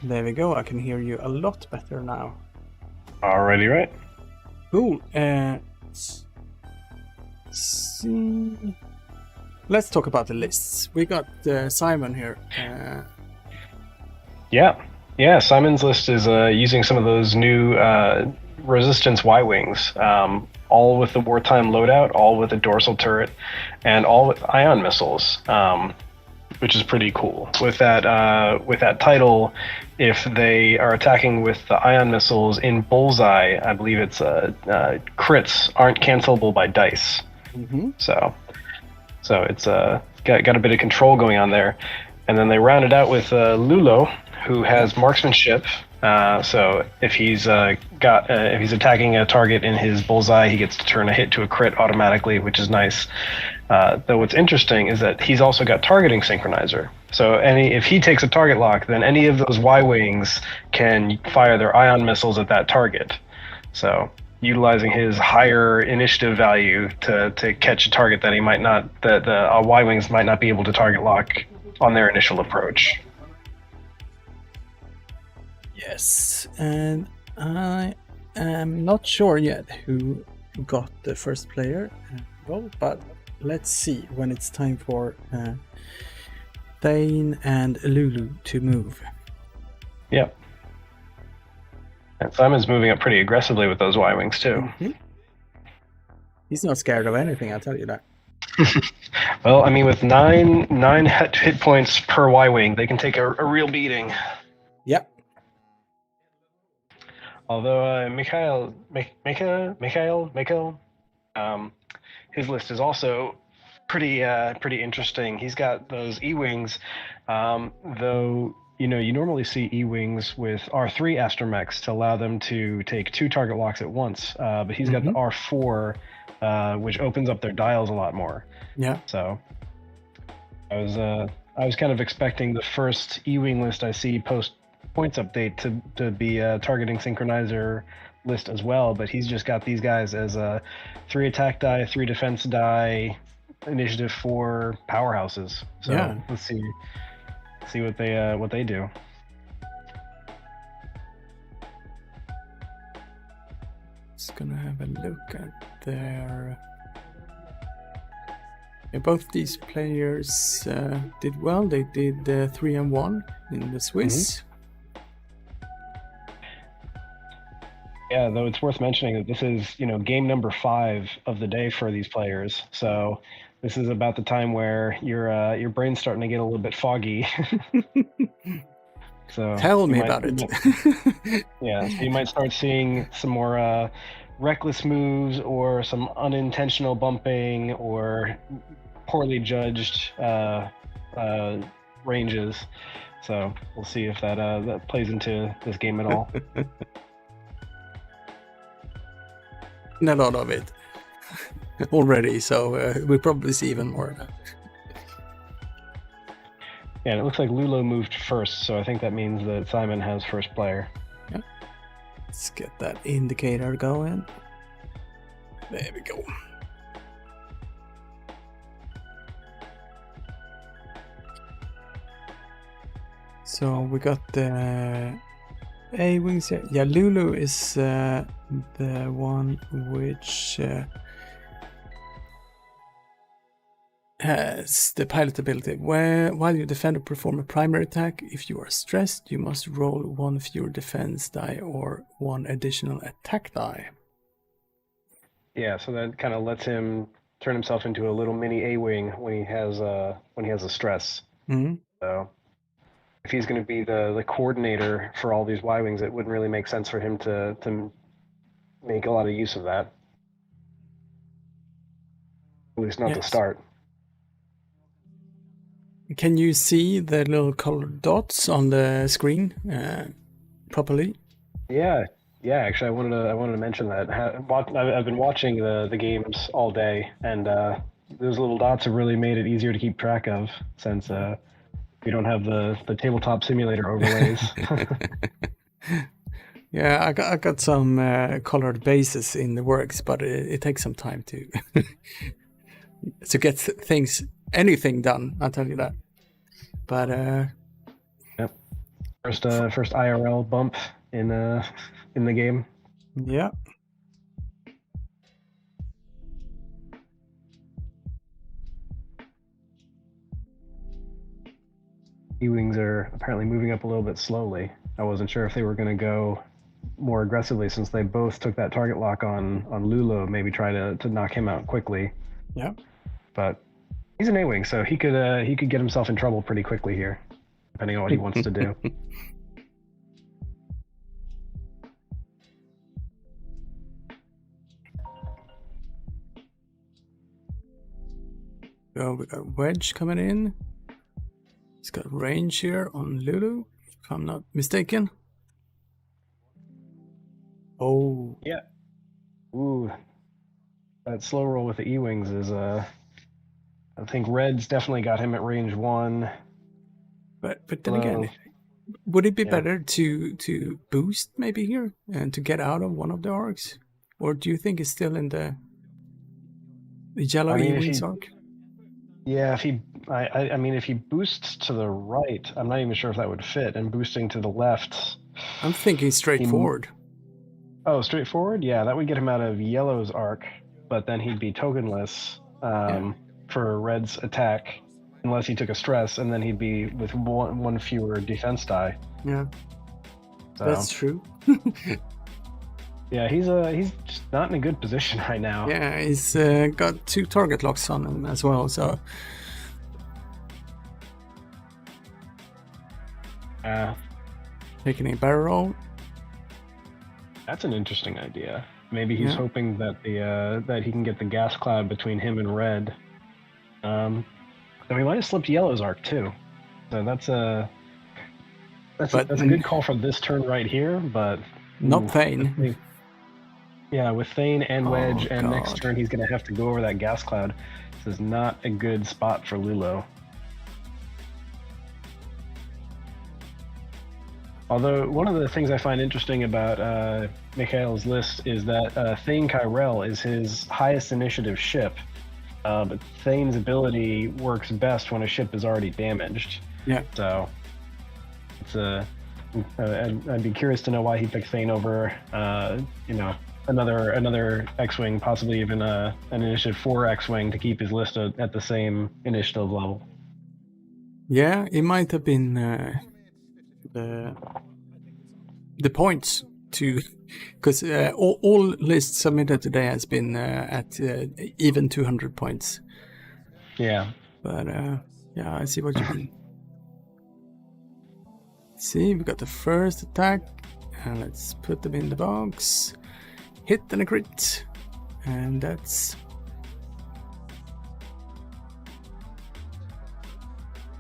There we go. I can hear you a lot better now. Already, right? Cool. See. Let's talk about the lists. We got Simon here. Yeah. Simon's list is using some of those new Resistance Y-Wings, all with the wartime loadout, all with a dorsal turret, and all with ion missiles, which is pretty cool. With that title, if they are attacking with the ion missiles in bullseye, I believe it's crits aren't cancelable by dice. Mm-hmm. So it's got a bit of control going on there. And then they round it out with Lulo, who has marksmanship. So if he's if he's attacking a target in his bullseye, he gets to turn a hit to a crit automatically, which is nice. Though what's interesting is that he's also got targeting synchronizer. So if he takes a target lock, then any of those Y-wings can fire their ion missiles at that target. So utilizing his higher initiative value to catch a target that the Y-wings might not be able to target lock on their initial approach. Yes, and I am not sure yet who got the first player role, but let's see when it's time for Thane and Lulu to move. Yep. And Simon's moving up pretty aggressively with those Y-wings too. Mm-hmm. He's not scared of anything, I'll tell you that. Well, I mean, with nine hit points per Y-wing, they can take a real beating. Yep. Although Mikhail, his list is also pretty interesting. He's got those E-wings, though. You normally see E-wings with R3 astromechs to allow them to take 2 target locks at once, but he's got the R4, which opens up their dials a lot more. Yeah. So I was kind of expecting the first E-wing list I see post points update to be a targeting synchronizer list as well, but he's just got these guys as a 3 attack die, 3 defense die, initiative 4 powerhouses. So yeah. Let's see what they do. Just gonna have a look at their. Yeah, both these players did well. They did 3-1 in the Swiss. Yeah, though it's worth mentioning that this is, game number 5 of the day for these players. So this is about the time where your brain's starting to get a little bit foggy. So Tell me about it. Yeah, so you might start seeing some more reckless moves or some unintentional bumping or poorly judged ranges. So we'll see if that plays into this game at all. A lot of it already, so we'll probably see even more of that. Yeah, and it looks like Lulo moved first, so I think that means that Simon has first player. Yeah. Let's get that indicator going. There we go. So we got the A-wings here. Yeah, Lulu is the one which has the pilot ability. While your defender perform a primary attack, if you are stressed, you must roll 1 fewer defense die or 1 additional attack die. Yeah, so that kind of lets him turn himself into a little mini A-wing when he has a stress. Mm-hmm. So if he's going to be the coordinator for all these Y-wings, it wouldn't really make sense for him to make a lot of use of that. At least not to start. Can you see the little colored dots on the screen properly? Yeah. Actually, I wanted to mention that. I've been watching the games all day, and those little dots have really made it easier to keep track of since we don't have the tabletop simulator overlays. Yeah, I got some colored bases in the works, but it takes some time to to get anything done. I'll tell you that. But yep, first IRL bump in the game. Yeah. E-wings are apparently moving up a little bit slowly. I wasn't sure if they were going to go more aggressively since they both took that target lock on Lulo, maybe try to knock him out quickly. Yeah. But he's an A-wing, so he could get himself in trouble pretty quickly here, depending on what he wants to do. So we got Wedge coming in. He's got range here on Lulu, if I'm not mistaken. Oh. Yeah. Ooh. That slow roll with the E-wings is I think Red's definitely got him at range 1. But then again, would it be better to boost maybe here and to get out of one of the arcs? Or do you think it's still in the yellow E-wings arc? Yeah, if he boosts to the right, I'm not even sure if that would fit, and boosting to the left. I'm thinking straightforward. Straightforward? Yeah, that would get him out of yellow's arc, but then he'd be tokenless for red's attack, unless he took a stress, and then he'd be with one fewer defense die. Yeah, so. That's true. Yeah, he's just not in a good position right now. Yeah, he's got 2 target locks on him as well, so... Taking a barrel roll. That's an interesting idea. Maybe he's hoping that that he can get the gas cloud between him and red. So he might have slipped yellow's arc too. So that's a good call for this turn right here, but not Thane. Yeah, with Thane and Wedge, and next turn he's going to have to go over that gas cloud. This is not a good spot for Lulo. Although, one of the things I find interesting about Mikhail's list is that Thane Kyrell is his highest initiative ship, but Thane's ability works best when a ship is already damaged. Yeah. So, it's I'd be curious to know why he picked Thane over, another X-Wing, possibly even an Initiative 4 X-Wing to keep his list at the same initiative level. Yeah, it might have been the points to, because all lists submitted today has been at even 200 points. Yeah. But yeah, I see what you mean. See, we got the first attack, and let's put them in the box. Hit and a crit, and that's.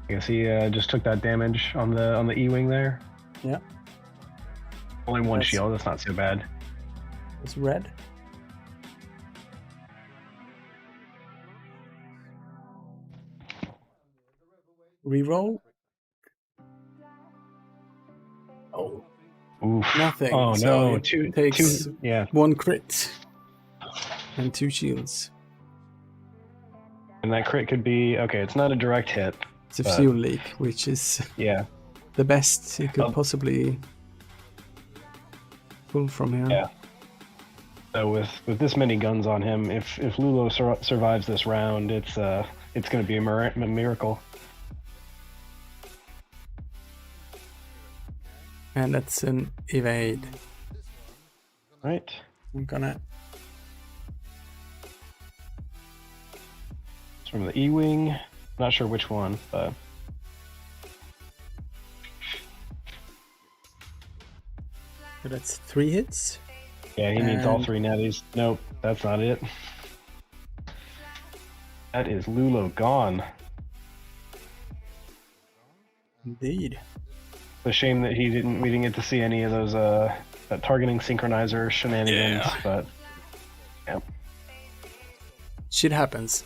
I guess he just took that damage on the E-wing there. Yeah. Only one That's- shield. That's not so bad. It's red. Reroll. Oh, Oof. nothing. Oh So no! it Two. takes Yeah. 1 crit and 2 shields. And that crit could be okay. It's not a direct hit. It's a But- fuel leak, which is Yeah. the best it could Oh. possibly pull from here. Yeah. So with this many guns on him, if Lulo survives this round, it's going to be a miracle. And that's an evade. Right. I'm gonna. It's from the E-wing. Not sure which one, but So that's 3 hits. yeah, he needs all And- 3 natties. Nope, that's not it. That is Lulo gone. Indeed. It's a shame that we didn't get to see any of those that targeting synchronizer shenanigans, Yeah. but yeah. Shit happens.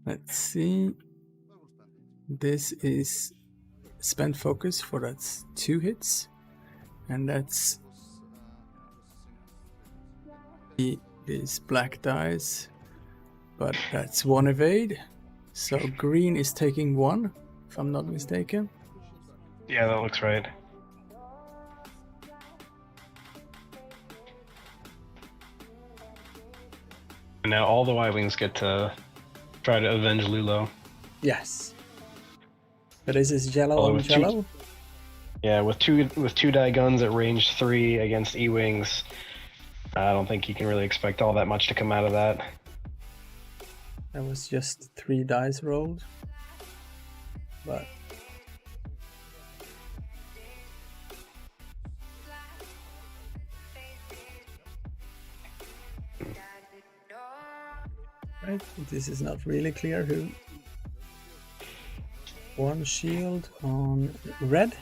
Let's see. This is spent focus for that's 2 hits, and that's is black dice, but that's 1 evade. So green is taking 1, if I'm not mistaken. Yeah, that looks right. And now all the Y-wings get to try to avenge Lulo. Yes. But this is yellow Oh, on with two- yellow. Yeah, with two die guns at range 3 against E-wings, I don't think you can really expect all that much to come out of that. That was just 3 dice rolled. But right, this is not really clear who. 1 shield on red.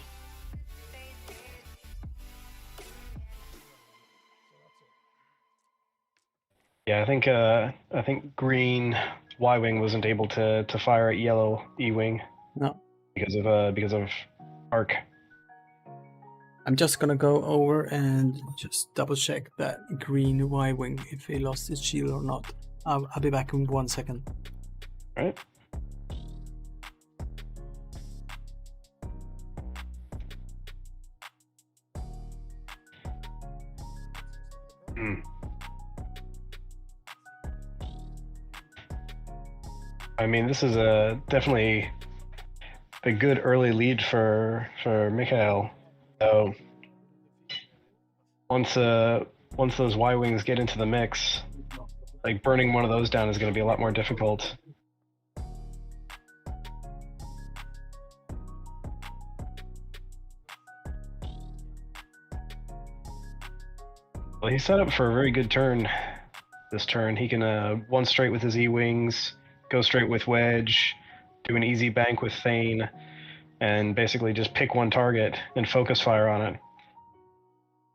Yeah, I think green Y-wing wasn't able to fire at yellow E-wing No, because of arc. I'm just gonna go over and just double check that green Y-wing if he lost his shield or not. I'll be back in 1 second. Right? Hmm. I mean, this is definitely a good early lead for Mikhail. So once those Y-wings get into the mix, like burning one of those down is going to be a lot more difficult. Well, he's set up for a very good turn this turn. He can 1 straight with his E-wings, go straight with Wedge, do an easy bank with Thane, and basically just pick 1 target and focus fire on it.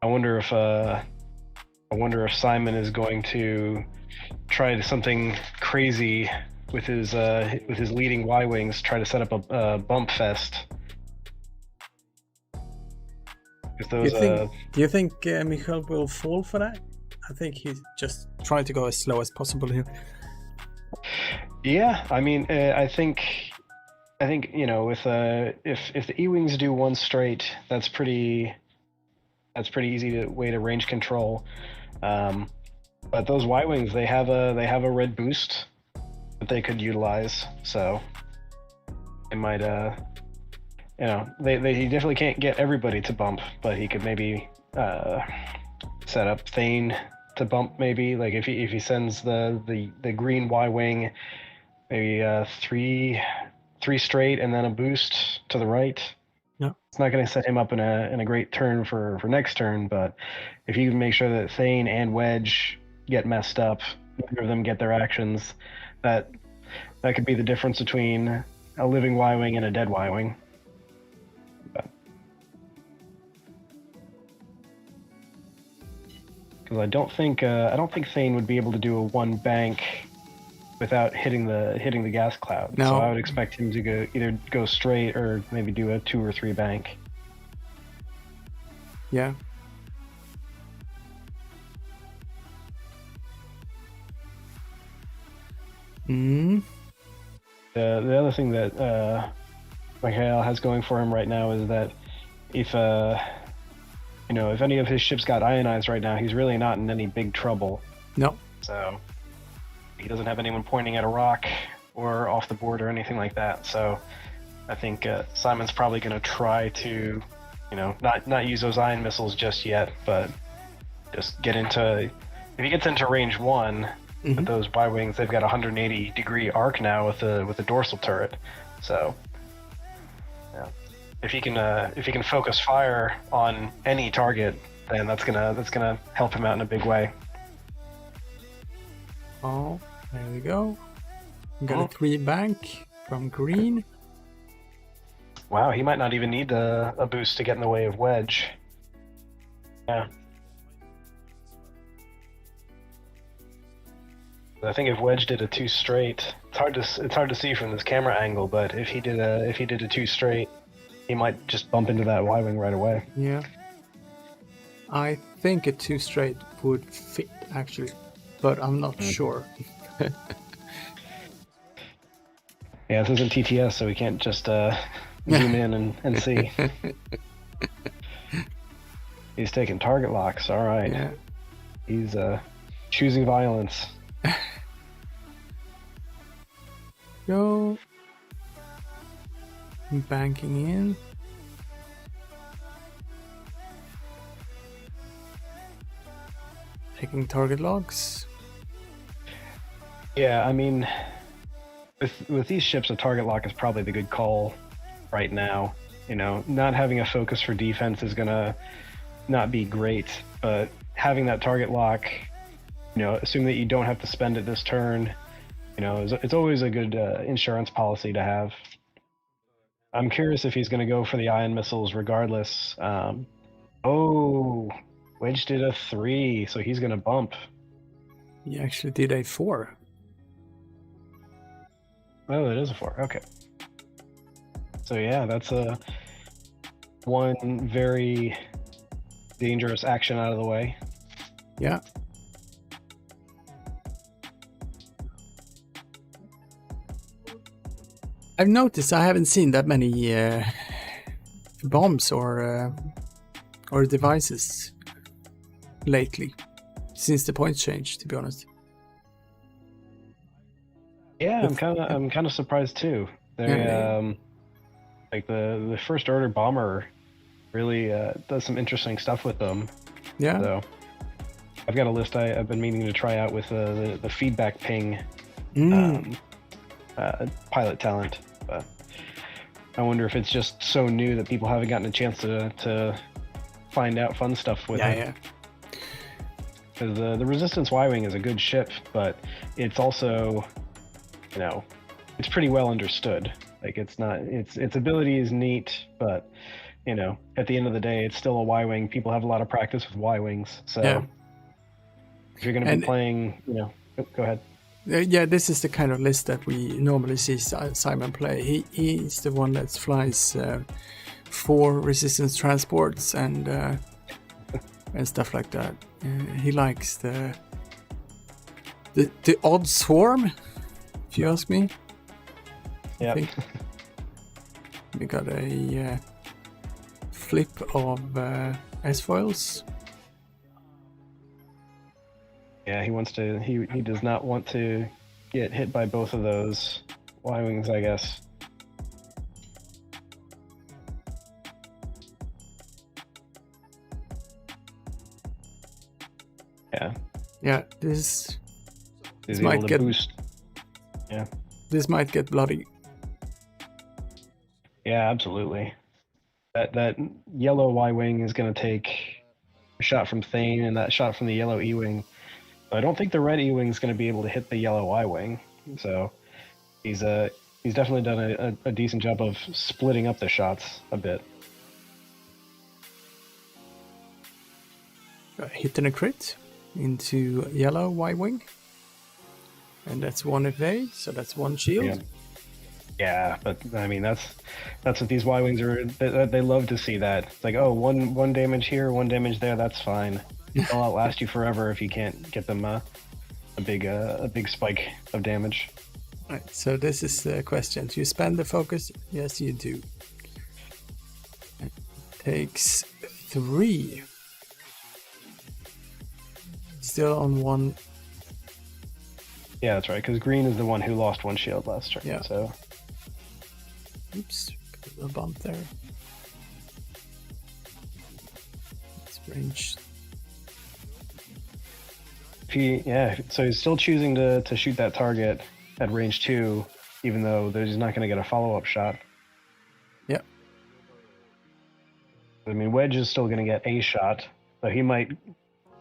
I wonder if Simon is going to try something crazy with his leading Y-wings, try to set up a bump fest. Those, Do you think Mikhail will fall for that? I think he's just trying to go as slow as possible here. Yeah, I mean, I think you know, with if the E-wings do 1 straight, that's pretty easy way to range control. But those Y-wings, they have a red boost that they could utilize, so it he definitely can't get everybody to bump, but he could maybe set up Thane to bump. Maybe like if he sends the green Y wing, maybe three straight and then a boost to the right. Yeah. It's not going to set him up in a great turn for next turn, but if you can make sure that Thane and Wedge get messed up, neither of them get their actions, that could be the difference between a living Y-wing and a dead Y-wing. Because I don't think Thane would be able to do a one bank without hitting the gas cloud. No. So I would expect him to either go straight or maybe do a 2 or 3 bank. Yeah. The other thing that Mikhail has going for him right now is that if any of his ships got ionized right now, he's really not in any big trouble. No. So he doesn't have anyone pointing at a rock or off the board or anything like that. So I think Simon's probably going to try to, not use those ion missiles just yet, but just get into. If he gets into range 1. With those Y-wings, they've got a 180-degree arc now with the dorsal turret. So, yeah, if he can focus fire on any target, then that's gonna help him out in a big way. Oh, there we go. Got a 3 bank from green. Wow, he might not even need a boost to get in the way of Wedge. Yeah. I think if Wedge did a 2 straight, it's hard to see from this camera angle, but if he did a 2 straight, he might just bump into that Y-wing right away. Yeah. I think a 2 straight would fit actually, but I'm not sure. Yeah, this isn't TTS, so we can't just zoom in and see. He's taking target locks. All right. Yeah. He's choosing violence. Go. Banking in. Taking target logs. Yeah, I mean, with these ships, a target lock is probably the good call right now. Not having a focus for defense is gonna not be great, but having that target lock, assume that you don't have to spend it this turn, it's always a good insurance policy to have. I'm curious if he's going to go for the ion missiles regardless. Wedge did a 3, so he's going to bump. He actually did a 4. Oh, it is a 4. Okay. So yeah, that's one very dangerous action out of the way. Yeah. I've noticed I haven't seen that many bombs or devices lately since the points change, to be honest. Yeah, I'm kind of surprised too. Like the first order bomber really does some interesting stuff with them. Yeah. So I've got a list I've been meaning to try out with the feedback ping pilot talent, but I wonder if it's just so new that people haven't gotten a chance to find out fun stuff with it. Yeah. Because the Resistance Y-Wing is a good ship, but it's also, it's pretty well understood. Like its ability is neat, but at the end of the day, it's still a Y-Wing. People have a lot of practice with Y-Wings, so if you're going to be playing, go ahead. Yeah, this is the kind of list that we normally see Simon play. He's the one that flies 4 resistance transports and stuff like that. He likes the odd swarm, if you ask me. Yeah. We got a flip of S-foils. Yeah, he does not want to get hit by both of those Y-Wings, I guess. Yeah, this He's might able to get- boost. Yeah. this might get bloody. Yeah, absolutely. That yellow Y-wing is going to take a shot from Thane and that shot from the yellow E-wing. I don't think the red E-wing is going to be able to hit the yellow Y-wing. So he's definitely done a decent job of splitting up the shots a bit. Hitting a crit into yellow Y-wing. And that's one evade, so that's one shield. Yeah. Yeah, but I mean that's what these Y-wings are. They love to see that. It's like, oh, one damage here, one damage there. That's fine. They'll outlast you forever if you can't get them a big spike of damage. Right, so this is the question. Do you spend the focus? Yes, you do. It takes 3. Still on 1. Yeah, that's right. Because green is the one who lost 1 shield last turn. Yeah. So Oops, a bump there. It's range. So he's still choosing to shoot that target at range 2, even though he's not going to get a follow-up shot. Yep. I mean, Wedge is still going to get a shot, but he might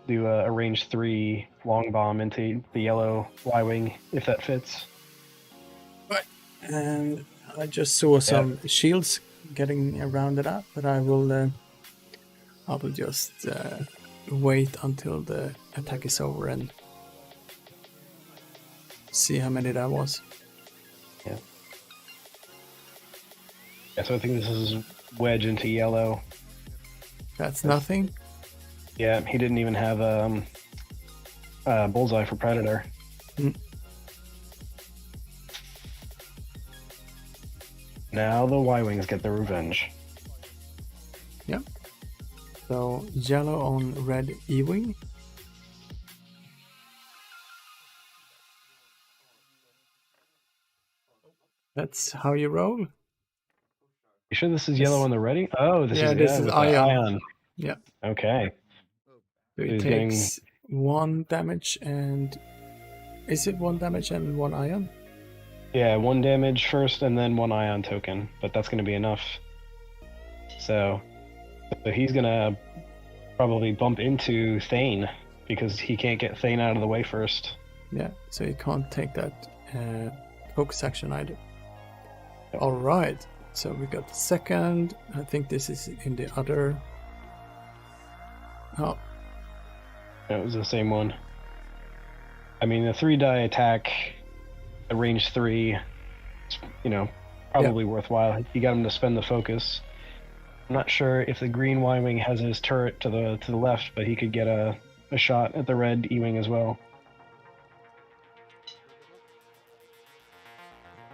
do a range 3 long bomb into the yellow Y-wing if that fits. Right. And I just saw some shields getting rounded up, but I will just wait until the attack is over and see how many that was. Yeah. Yeah, so I think this is Wedge into yellow. That's nothing. Yeah, he didn't even have bullseye for Predator. Now the Y-wings get their revenge. Yep. So yellow on red E-wing. That's how you roll. You sure this is yellow on the ready? Oh, this is this is with the Ion. Yeah. Okay. So it He's takes 1 damage and... Is it 1 damage and 1 ion? Yeah, 1 damage first and then 1 ion token, but that's going to be enough. So he's going to probably bump into Thane because he can't get Thane out of the way first. Yeah, so you can't take that focus action either. Alright, so we got the second. I think this is in the other... Oh. It was the same one. I mean, the 3-die attack at range 3, probably worthwhile. You got him to spend the focus. I'm not sure if the green Y-wing has his turret to the left, but he could get a shot at the red E-wing as well.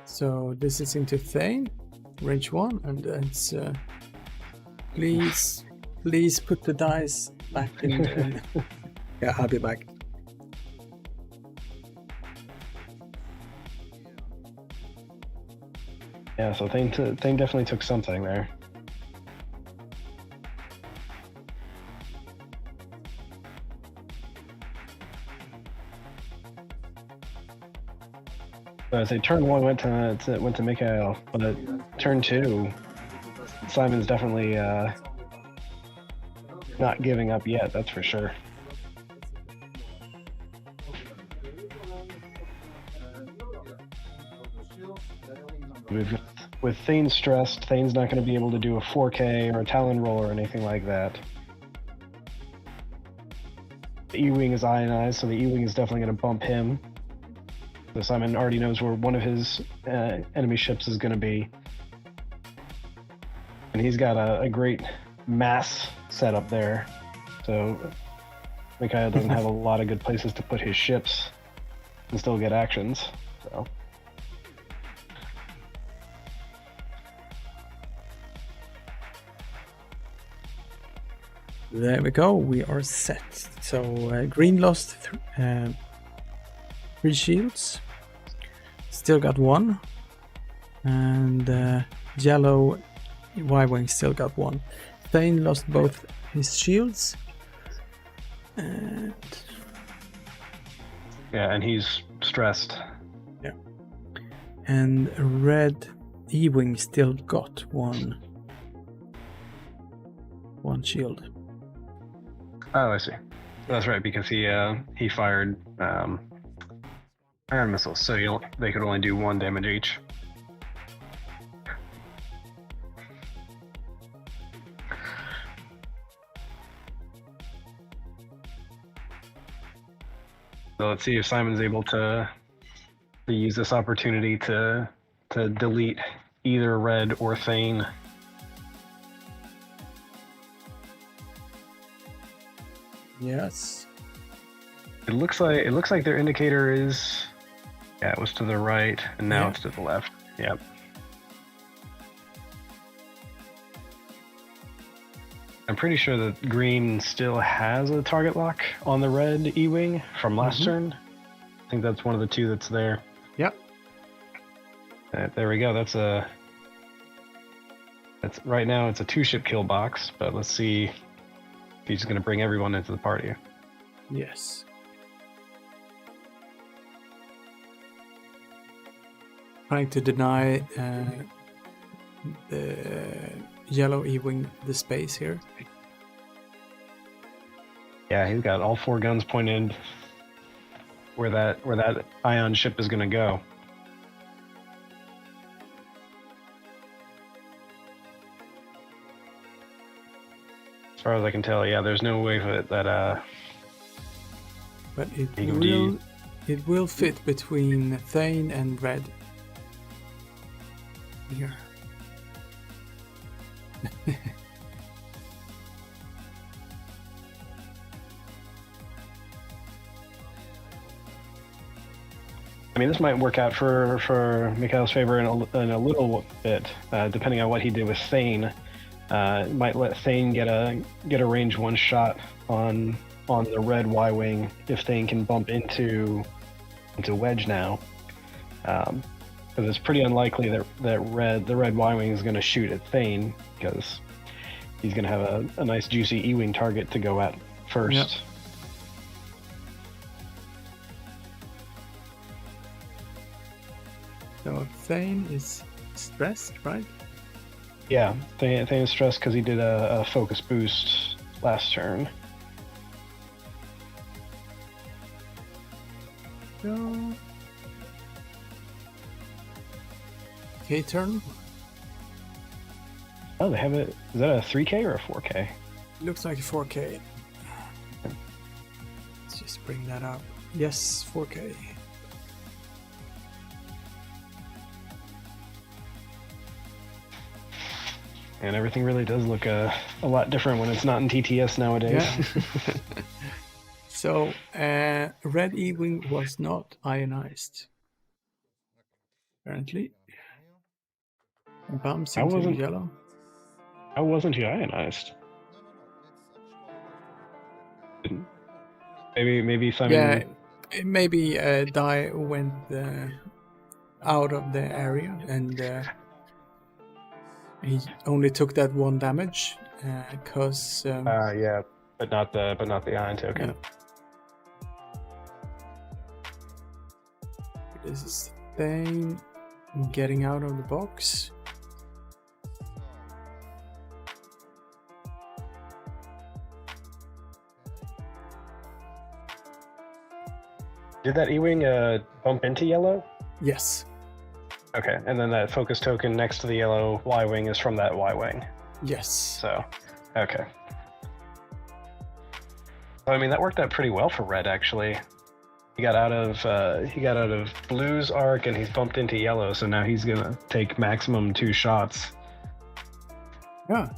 So this is into Thane, range 1, and it's please put the dice back in. Yeah, I'll be back. Yeah, so Thane definitely took something there. So I say turn 1 went to Mikhail, but turn 2, Simon's definitely not giving up yet. That's for sure. With Thane stressed, Thane's not going to be able to do a 4K or a Talon roll or anything like that. The E-wing is ionized, so the E-wing is definitely going to bump him. So Simon already knows where one of his enemy ships is going to be. And he's got a great mass set up there. So Mikhail doesn't have a lot of good places to put his ships and still get actions. So. There we go, we are set. So green lost 3 shields, still got 1, and yellow Y-wing still got 1. Thane lost both his shields, and Yeah, and he's stressed. Yeah. And red E-wing still got one shield. Oh, I see. That's right, because he fired iron missiles, so they could only do 1 damage each. So let's see if Simon's able to use this opportunity to delete either red or Thane. Yes. It looks like their indicator is, yeah, it was to the right, and now it's to the left. Yep. I'm pretty sure that green still has a target lock on the red E-wing from last turn. I think that's one of the 2 that's there. Yep. There we go. That's right now it's a 2-ship kill box, but let's see if he's going to bring everyone into the party. Yes. Trying to deny the yellow E-wing the space here. Yeah, he's got all 4 guns pointed where that ion ship is going to go. As far as I can tell, yeah, there's no way that but it will fit between Thane and red. Here. I mean, this might work out for Mikhail's favor in a little bit, depending on what he did with Thane. It might let Thane get a range 1 shot on the red Y-wing if Thane can bump into Wedge now. Because it's pretty unlikely that the red Y-wing is going to shoot at Thane, because he's going to have a nice juicy E-wing target to go at first. Yep. So Thane is stressed, right? Yeah, Thane is stressed because he did a focus boost last turn. So... K turn. Oh, they have it. Is that a 3K or a 4K? Looks like a 4K. Let's just bring that up. Yes, 4K. And everything really does look a lot different when it's not in TTS nowadays. Yeah. So, red E-wing was not ionized. Apparently. Bumps into yellow. How wasn't he ionized? Maybe Simon. Yeah, maybe Die went out of the area, and he only took that 1 damage because. Yeah, but not the ion token. Yeah. This is Thane getting out of the box. Did that E-wing bump into yellow? Yes. Okay, and then that focus token next to the yellow Y-wing is from that Y-wing. Yes. So, okay. So, I mean, that worked out pretty well for red, actually. He got out of blue's arc, and he's bumped into yellow, so now he's gonna take maximum 2 shots. Yeah.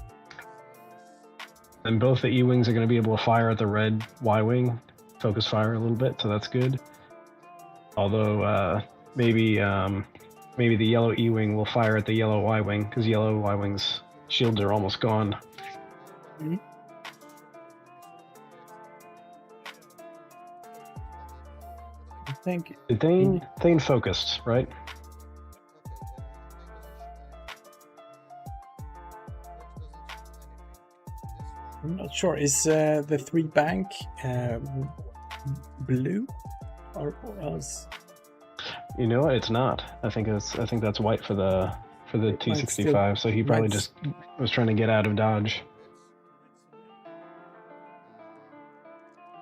And both the E-wings are gonna be able to fire at the red Y-wing, focus fire a little bit, so that's good. Although maybe the yellow E-wing will fire at the yellow Y-wing, because yellow Y-wing's shields are almost gone. Mm-hmm. I think Thane focused, right? I'm not sure. Is the 3 bank blue or else. You know what? It's not. I think that's white for the T65. So he probably just was trying to get out of dodge.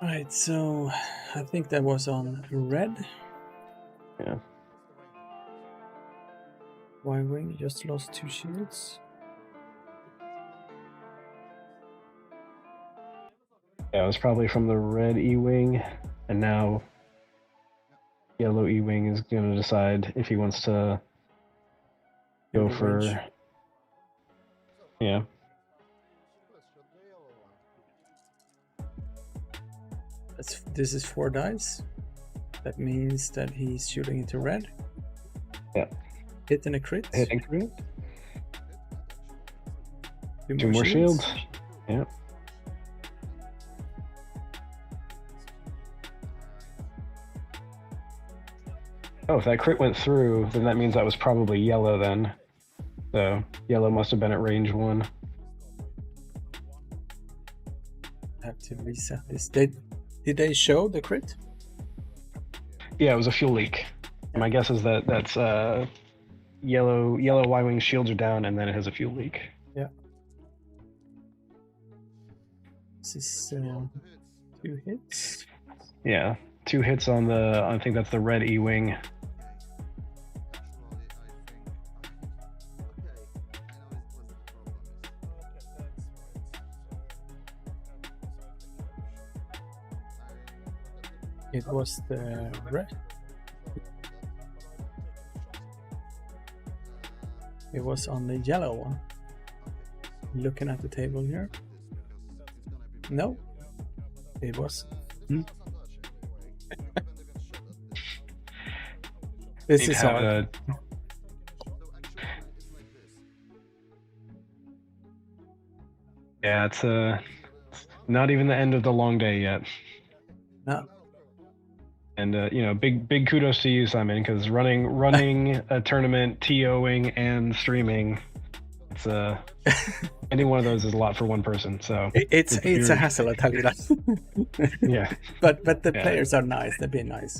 Alright, so I think that was on red. Yeah. Y-wing just lost 2 shields. Yeah, it was probably from the red E-wing, and now yellow E-wing is going to decide if he wants to go for. Yeah. This is 4 dice. That means that he's shooting into red. Yeah. Hit and a crit. Hit and crit. 2 more shields. Yeah. Oh, if that crit went through, then that means that was probably yellow then. So yellow must have been at range 1. Have to reset this. Did they show the crit? Yeah, it was a fuel leak. My guess is that that's yellow Y-wing shields are down, and then it has a fuel leak. Yeah. This is 2 hits. Yeah, 2 hits on the. I think that's the red E-wing. It was the red. It was on the yellow one. Looking at the table here. No, it was. This is hard. Yeah, it's not even the end of the long day yet. No. And you know, big kudos to you, Simon, because running a tournament, TOing and streaming, it's any one of those is a lot for one person. So it's a hassle, I tell you that. Yeah. But the players are nice. They've been nice.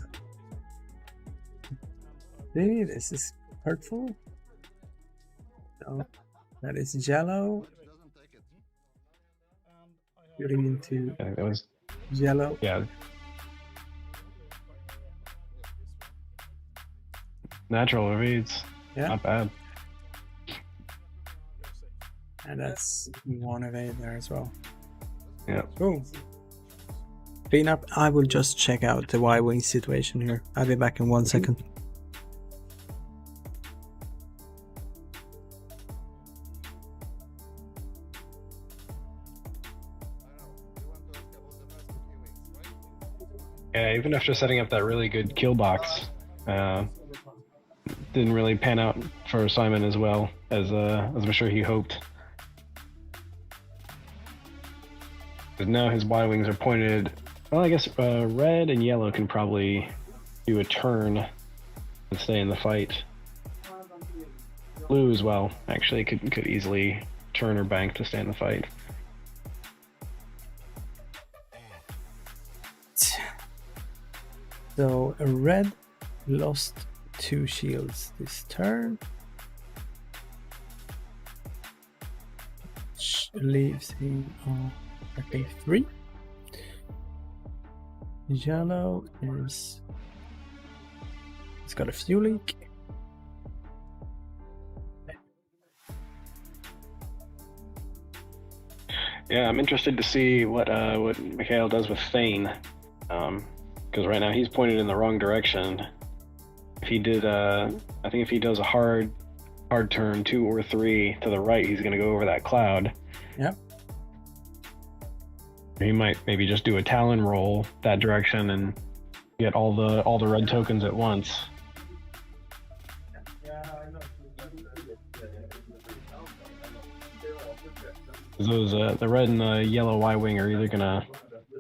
See, this is hurtful. So that is yellow. Getting into that was yellow. Yeah. Natural reads. Yeah. Not bad. And that's 1 of 8 there as well. Yeah. Boom. Clean up. I will just check out the Y-wing situation here. I'll be back in 1 second. Yeah, even after setting up that really good kill box, didn't really pan out for Simon as well as I'm sure he hoped. But now his Y-wings are pointed. Well, I guess red and yellow can probably do a turn and stay in the fight. Blue as well, actually, could easily turn or bank to stay in the fight. So a red lost 2 shields this turn. Which leaves him on, I think, 3. Yellow is... It's got a fuel leak. Yeah, I'm interested to see what Mikhail does with Thane, because right now he's pointed in the wrong direction. If he did, I think if he does a hard turn 2 or 3 to the right, he's going to go over that cloud. Yep. He might maybe just do a Talon roll that direction and get all the red tokens at once. Those the red and the yellow Y-wing are either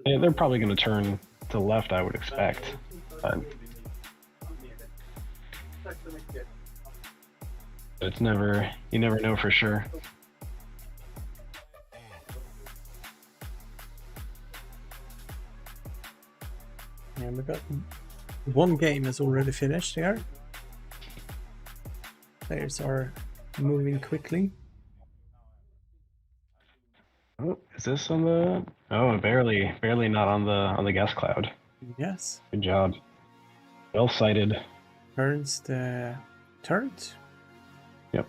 they're probably gonna turn to the left, I would expect. But it's you never know for sure. And we got One game is already finished here. Players are moving quickly. Oh, is this on the? Oh, barely not on the gas cloud. Yes. Good job. Well sighted. Turns the turret. Yep.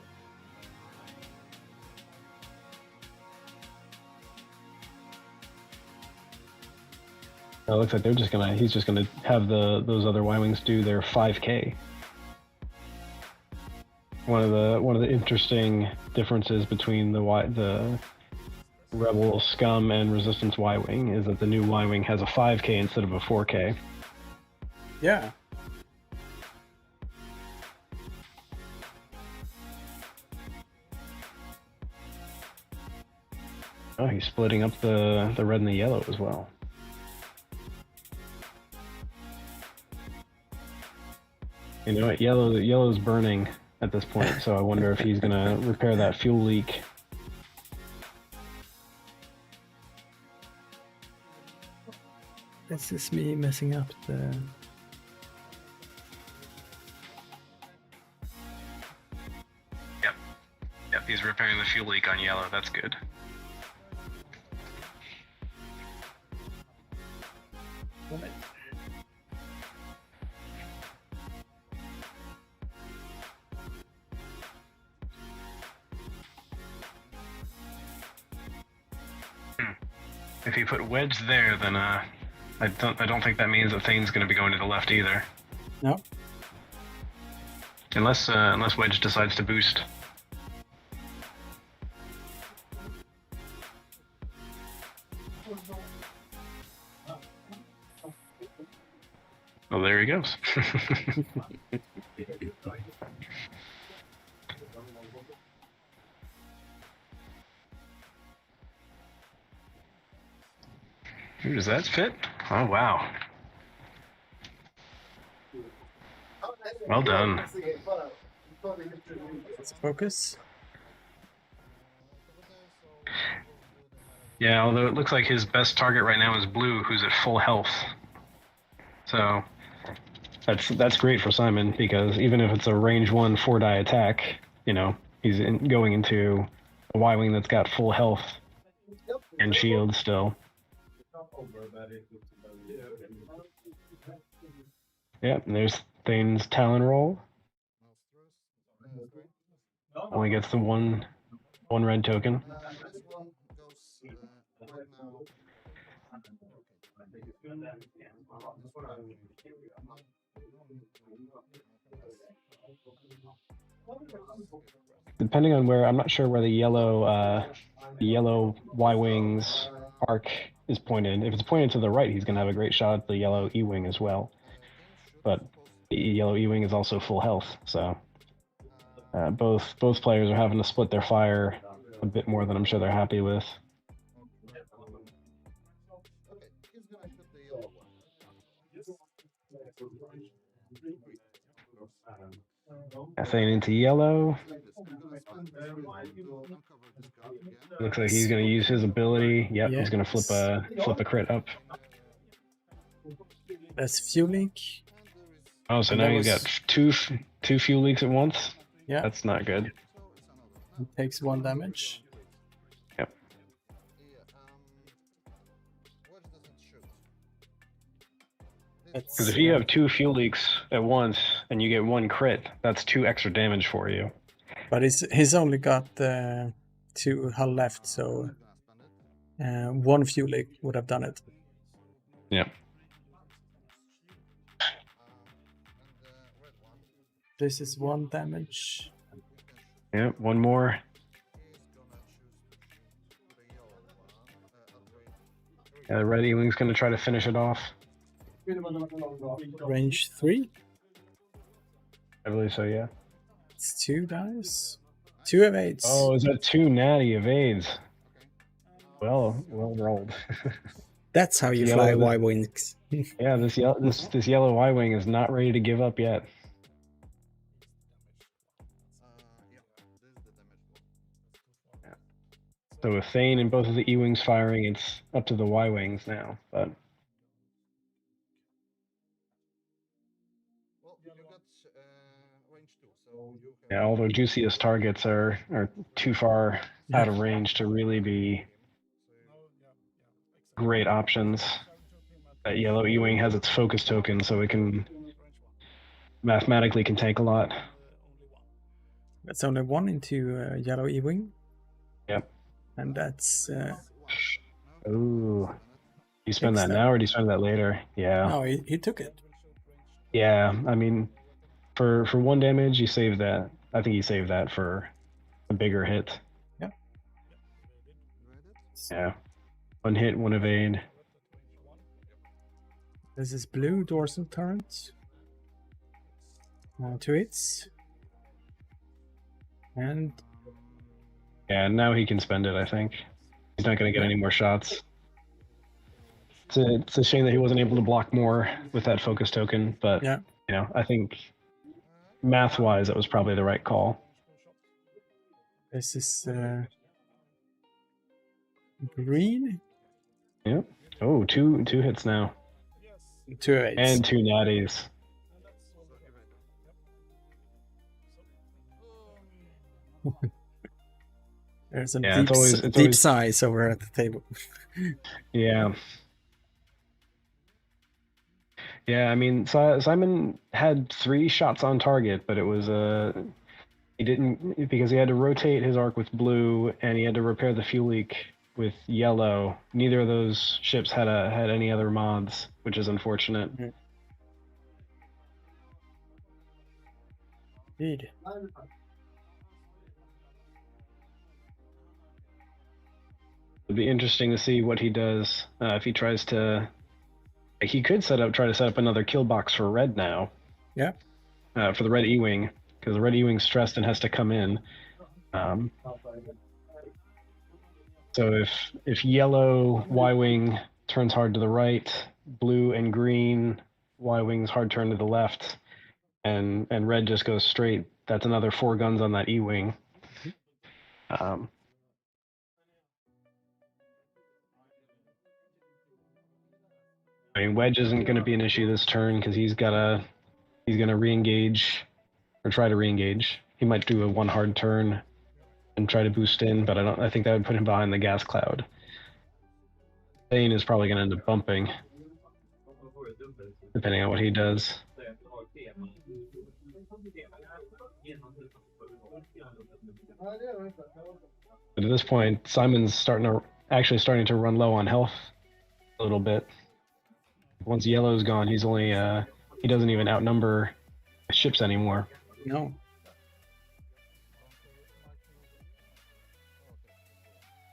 It looks like he's just gonna have those other Y-wings do their 5K. One of the interesting differences between the Rebel Scum and Resistance Y-wing is that the new Y-wing has a 5K instead of a 4K. Yeah. Oh, he's splitting up the red and the yellow as well. You know what? Yellow's burning at this point, so I wonder if he's gonna repair that fuel leak. This is me messing up the... Yep, he's repairing the fuel leak on yellow. That's good. If you put wedge there, then I don't think that means that Thane's going to be going to the left either. No. Unless wedge decides to boost. Well, there he goes. Ooh, does that fit? Oh, wow. Well done. Let's focus. Yeah, although it looks like his best target right now is Blue, who's at full health. So that's great for Simon, because even if it's a range 1 4-die attack, you know, he's going into a Y-wing that's got full health and shield still. Yeah, and there's Thane's Talon roll. Only gets the one red token. Depending on where, I'm not sure where the yellow Y-wing's arc is pointed. If it's pointed to the right, he's going to have a great shot at the yellow E-wing as well. But the yellow E-wing is also full health, so both players are having to split their fire a bit more than I'm sure they're happy with. Thane into yellow. Looks like he's going to use his ability. Yep, yeah. He's going to flip a crit up. That's fuel leak. Oh, so now he's got two fuel leaks at once? Yeah. That's not good. He takes 1 damage. Yep. Because if you have 2 fuel leaks at once and you get 1 crit, that's 2 extra damage for you. But he's only got 2 hull left, so 1 fuel leak would have done it. Yep. This is 1 damage. Yep, 1 more. Yeah, the red E-wing's going to try to finish it off. Range 3? I believe so, yeah. It's 2 dice. 2 evades. Oh, is that 2 natty evades? Well rolled. That's how you fly Y-wings. Yeah, this yellow Y-wing is not ready to give up yet. So with Thane and both of the E-wings firing, it's up to the Y-wings now. But Yeah, although Juiciest targets are too far out of range to really be great options. That yellow E-Wing has its focus token, so it can mathematically can tank a lot. That's only one into yellow E-Wing. Yep. And that's... Ooh. Do you spend that Excellent. now or do you spend that later? Yeah. No, he took it. Yeah, I mean, for 1 damage, you save that. I think you save that for a bigger hit. Yeah. Yeah. 1 hit, 1 evade. This is blue dorsal turret. 2 hits. And... Yeah, now he can spend it, I think. He's not going to get any more shots. It's a shame that he wasn't able to block more with that focus token, but yeah. You know, I think math-wise, that was probably the right call. This is green. Yep. Oh, two hits now. 2 8s. And 2 natties. There's some Yeah, deep sighs over at the table. Yeah. Yeah, I mean, Simon had 3 shots on target, but it was he didn't, because he had to rotate his arc with blue and he had to repair the fuel leak with yellow. Neither of those ships had any other mods, which is unfortunate. Indeed. It'd be interesting to see what he does if he tries to. He could try to set up another kill box for red now. Yeah. For the red E-Wing, because the red E-Wing's stressed and has to come in. So if yellow Y-Wing turns hard to the right, blue and green Y-Wing's hard turn to the left, and red just goes straight, that's another 4 guns on that E-Wing. I mean, Wedge isn't going to be an issue this turn because he's gonna re-engage or try to re-engage. He might do a 1 hard turn and try to boost in, but I think that would put him behind the gas cloud. Bane is probably going to end up bumping, depending on what he does. But at this point, Simon's actually starting to run low on health a little bit. Once yellow's gone, he's only he doesn't even outnumber ships anymore. No.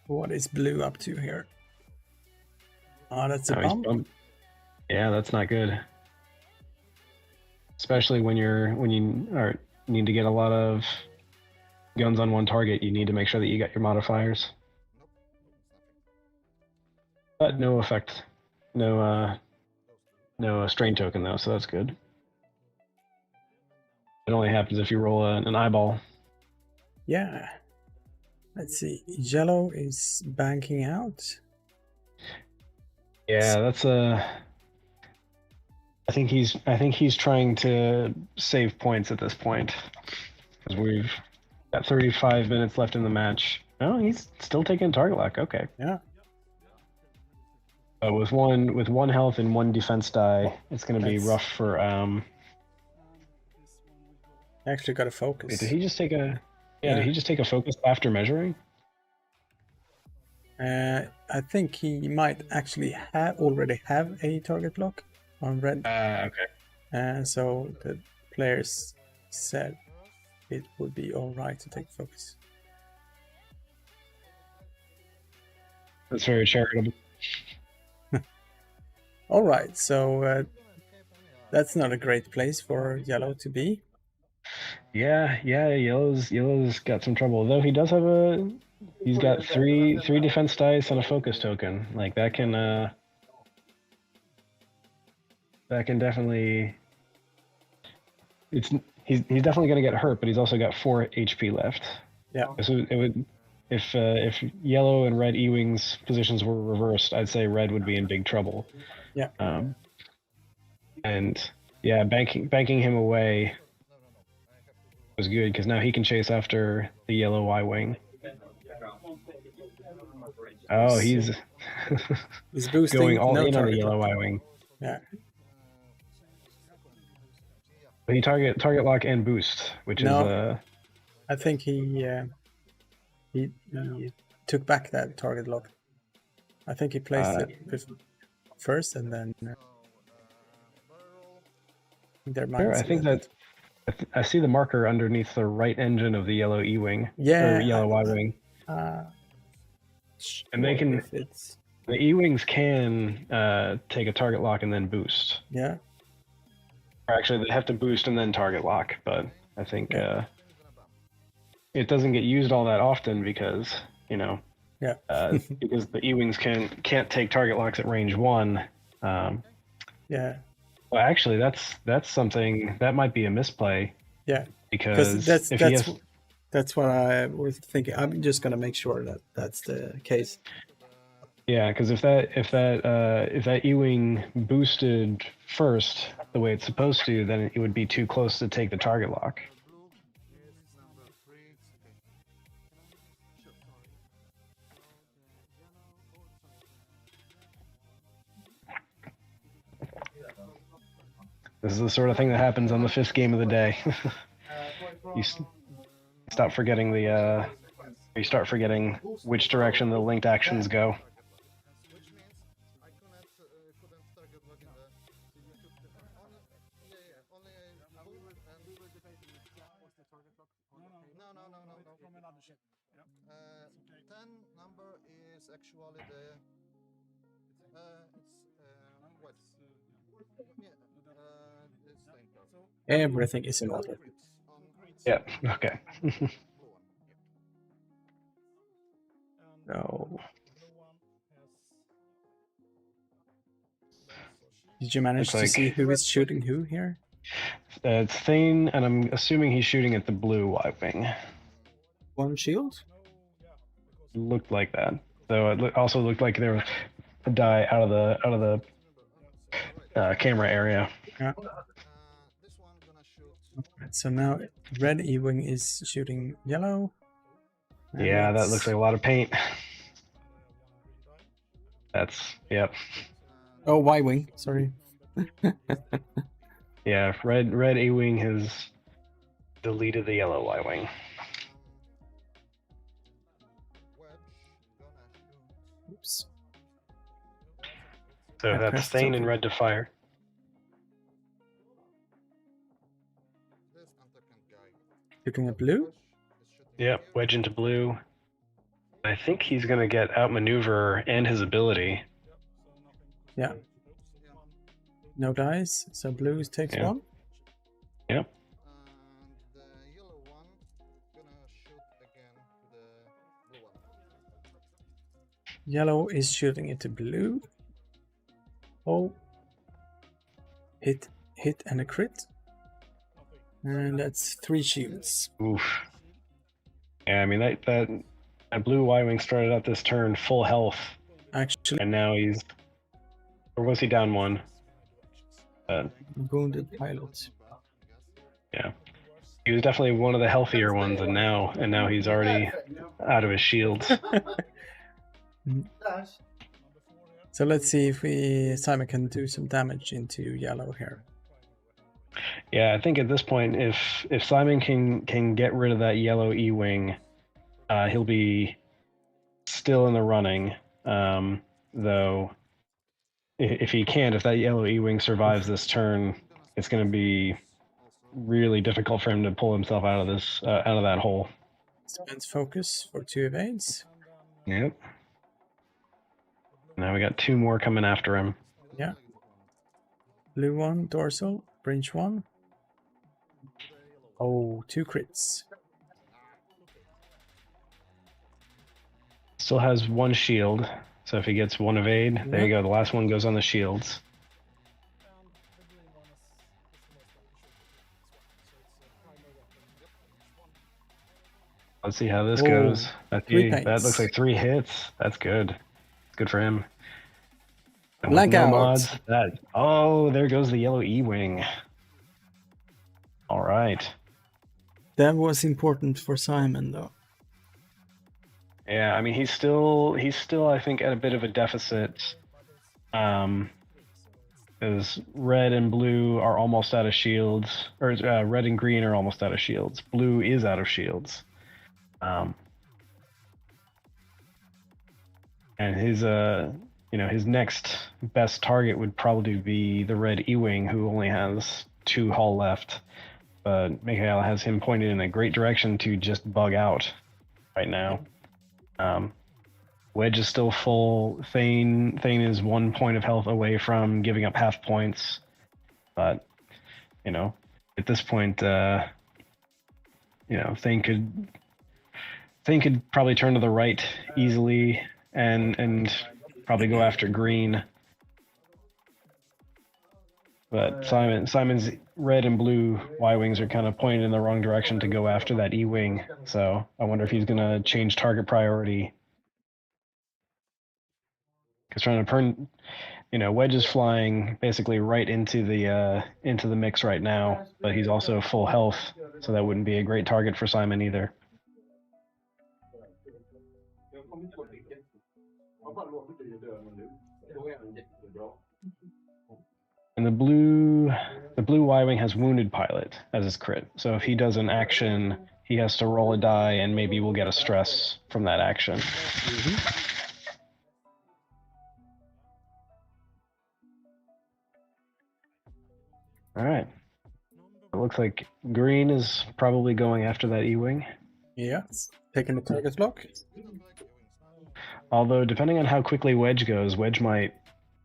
What is blue up to here? Oh, that's a bump. Yeah, that's not good. Especially when you need to get a lot of guns on 1 target, you need to make sure that you got your modifiers. But no effect. No strain token though, so that's good. It only happens if you roll an eyeball. Yeah. Let's see. Yellow is banking out. Yeah, that's I think he's trying to save points at this point because we've got 35 minutes left in the match. Oh, he's still taking target lock. Okay. Yeah. With one health and 1 defense die, it's going to be rough for. Actually, got to focus. Wait, did he just take a? Yeah, did he just take a focus after measuring? I think he might actually already have a target lock on red. Okay. So the players said it would be all right to take focus. That's very charitable. All right, so that's not a great place for yellow to be. Yeah, yellow's got some trouble. Though he does have he's got three defense dice and a focus token. Like that can definitely. He's definitely gonna get hurt, but he's also got 4 HP left. Yeah. So it would. If yellow and red E-Wings positions were reversed, I'd say red would be in big trouble. Yeah. And yeah, banking him away was good because now he can chase after the yellow Y-wing. Oh, he's He's boosting. going all no in on the target yellow lock. Y-wing. Yeah. But he target lock and boost, which No. is I think he took back that target lock. I think he placed it first and then their sure, I think that I see the marker underneath the right engine of the yellow E-wing. Yeah, Or yellow Y-wing. And they can. If it's... The E-wings can take a target lock and then boost. Yeah. Or actually, they have to boost and then target lock, but I think it doesn't get used all that often because, you know, because the E-wings can't take target locks at range 1. Yeah. Well, actually, that's something that might be a misplay. Yeah. Because that's what I was thinking. I'm just gonna make sure that that's the case. Yeah, because if that E-wing boosted first the way it's supposed to, then it would be too close to take the target lock. This is the sort of thing that happens on the 5th game of the day. You stop forgetting you start forgetting which direction the linked actions go. Everything is in order. Yeah, okay. No. Did you manage to see who is shooting who here? It's Thane, and I'm assuming he's shooting at the blue Y-wing. One shield? Looked like that. Though it also looked like there was a die out of the camera area. Yeah. So now red E-wing is shooting yellow. Yeah, that looks like a lot of paint. Yep. Oh, Y-wing, sorry. Yeah, red E-wing has deleted the yellow Y-wing. Oops. So that's Thane and red to fire. Shooting at blue? Yep, wedge into blue. I think he's going to get outmaneuver and his ability. Yeah. No dice, so blue takes one. Yep. Yellow is shooting into blue. Oh. Hit and a crit. And that's 3 shields. Oof. Yeah, I mean that blue Y-wing started out this turn full health. Actually. And now he's, or was he down 1? Wounded pilot. Yeah. He was definitely one of the healthier ones, and now he's already out of his shields. So let's see if Simon can do some damage into yellow here. Yeah, I think at this point, if Simon can get rid of that yellow E-wing, he'll be still in the running. Though, if he can't, if that yellow E-wing survives this turn, it's going to be really difficult for him to pull himself out of that hole. Spends focus for 2 evades. Yep. Now we got 2 more coming after him. Yeah. Blue 1, dorsal, branch 1. Oh, 2 crits. Still has 1 shield, so if he gets 1 evade, there you go. The last one goes on the shields. Let's see how this goes. That looks like 3 hits. That's good. It's good for him. Blackout. No mods. Oh, there goes the yellow E-wing. All right. That was important for Simon, though. Yeah, I mean he's still I think at a bit of a deficit. Because red and blue are almost out of shields, or red and green are almost out of shields. Blue is out of shields. And his his next best target would probably be the red E-wing, who only has 2 hull left. But Mikhail has him pointed in a great direction to just bug out right now. Wedge is still full. Thane is 1 point of health away from giving up half points. But, at this point, Thane could probably turn to the right easily and probably go after green. But Simon's red and blue Y-wings are kind of pointed in the wrong direction to go after that E-wing. So I wonder if he's going to change target priority. Because trying to turn, Wedge is flying basically right into the mix right now, but he's also full health, so that wouldn't be a great target for Simon either. And the blue Y-wing has wounded pilot as his crit, so if he does an action, he has to roll a die, and maybe we'll get a stress from that action. All right. It looks like green is probably going after that E-wing. Yeah, taking the target lock. Although, depending on how quickly Wedge goes, Wedge might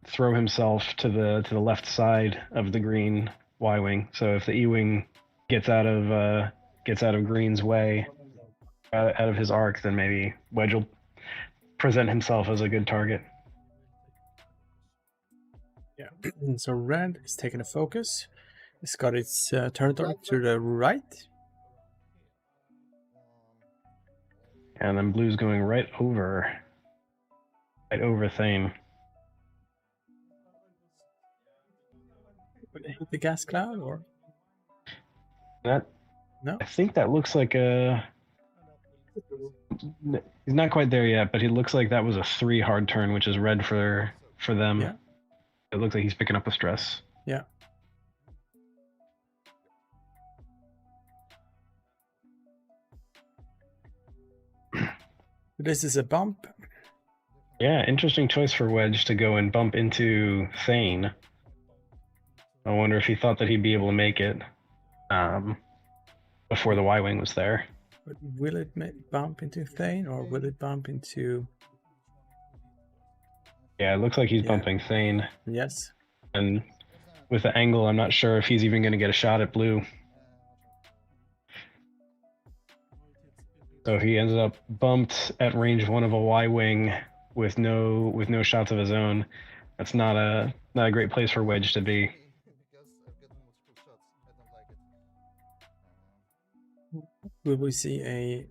throw himself to the left side of the green Y-wing. So if the E-wing gets out of green's way, out of his arc, then maybe Wedge will present himself as a good target. Yeah. So red is taking a focus. It's got its turret arc to the right. And then blue's going right over Thane. Would it hit the gas cloud or? That No. I think that looks like a. He's not quite there yet, but he looks like that was a 3 hard turn, which is red for them. Yeah. It looks like he's picking up the stress. Yeah. This is a bump. Yeah, interesting choice for Wedge to go and bump into Thane. I wonder if he thought that he'd be able to make it before the Y-wing was there. But will it bump into Thane or will it bump into? Yeah, it looks like he's bumping Thane. Yes. And with the angle, I'm not sure if he's even going to get a shot at blue. So he ended up bumped at range 1 of a Y-wing with no shots of his own. That's not a great place for Wedge to be. Will we see a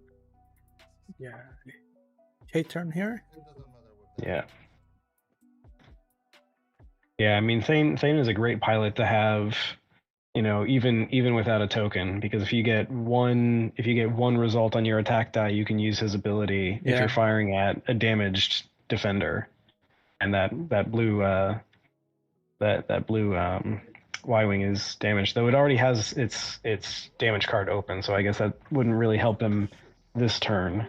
K-turn here? Yeah. Yeah, I mean Thane is a great pilot to have, even without a token, because if you get one result on your attack die, you can use his ability if you're firing at a damaged defender. And that blue Y-wing is damaged, though it already has its damage card open, so I guess that wouldn't really help him this turn.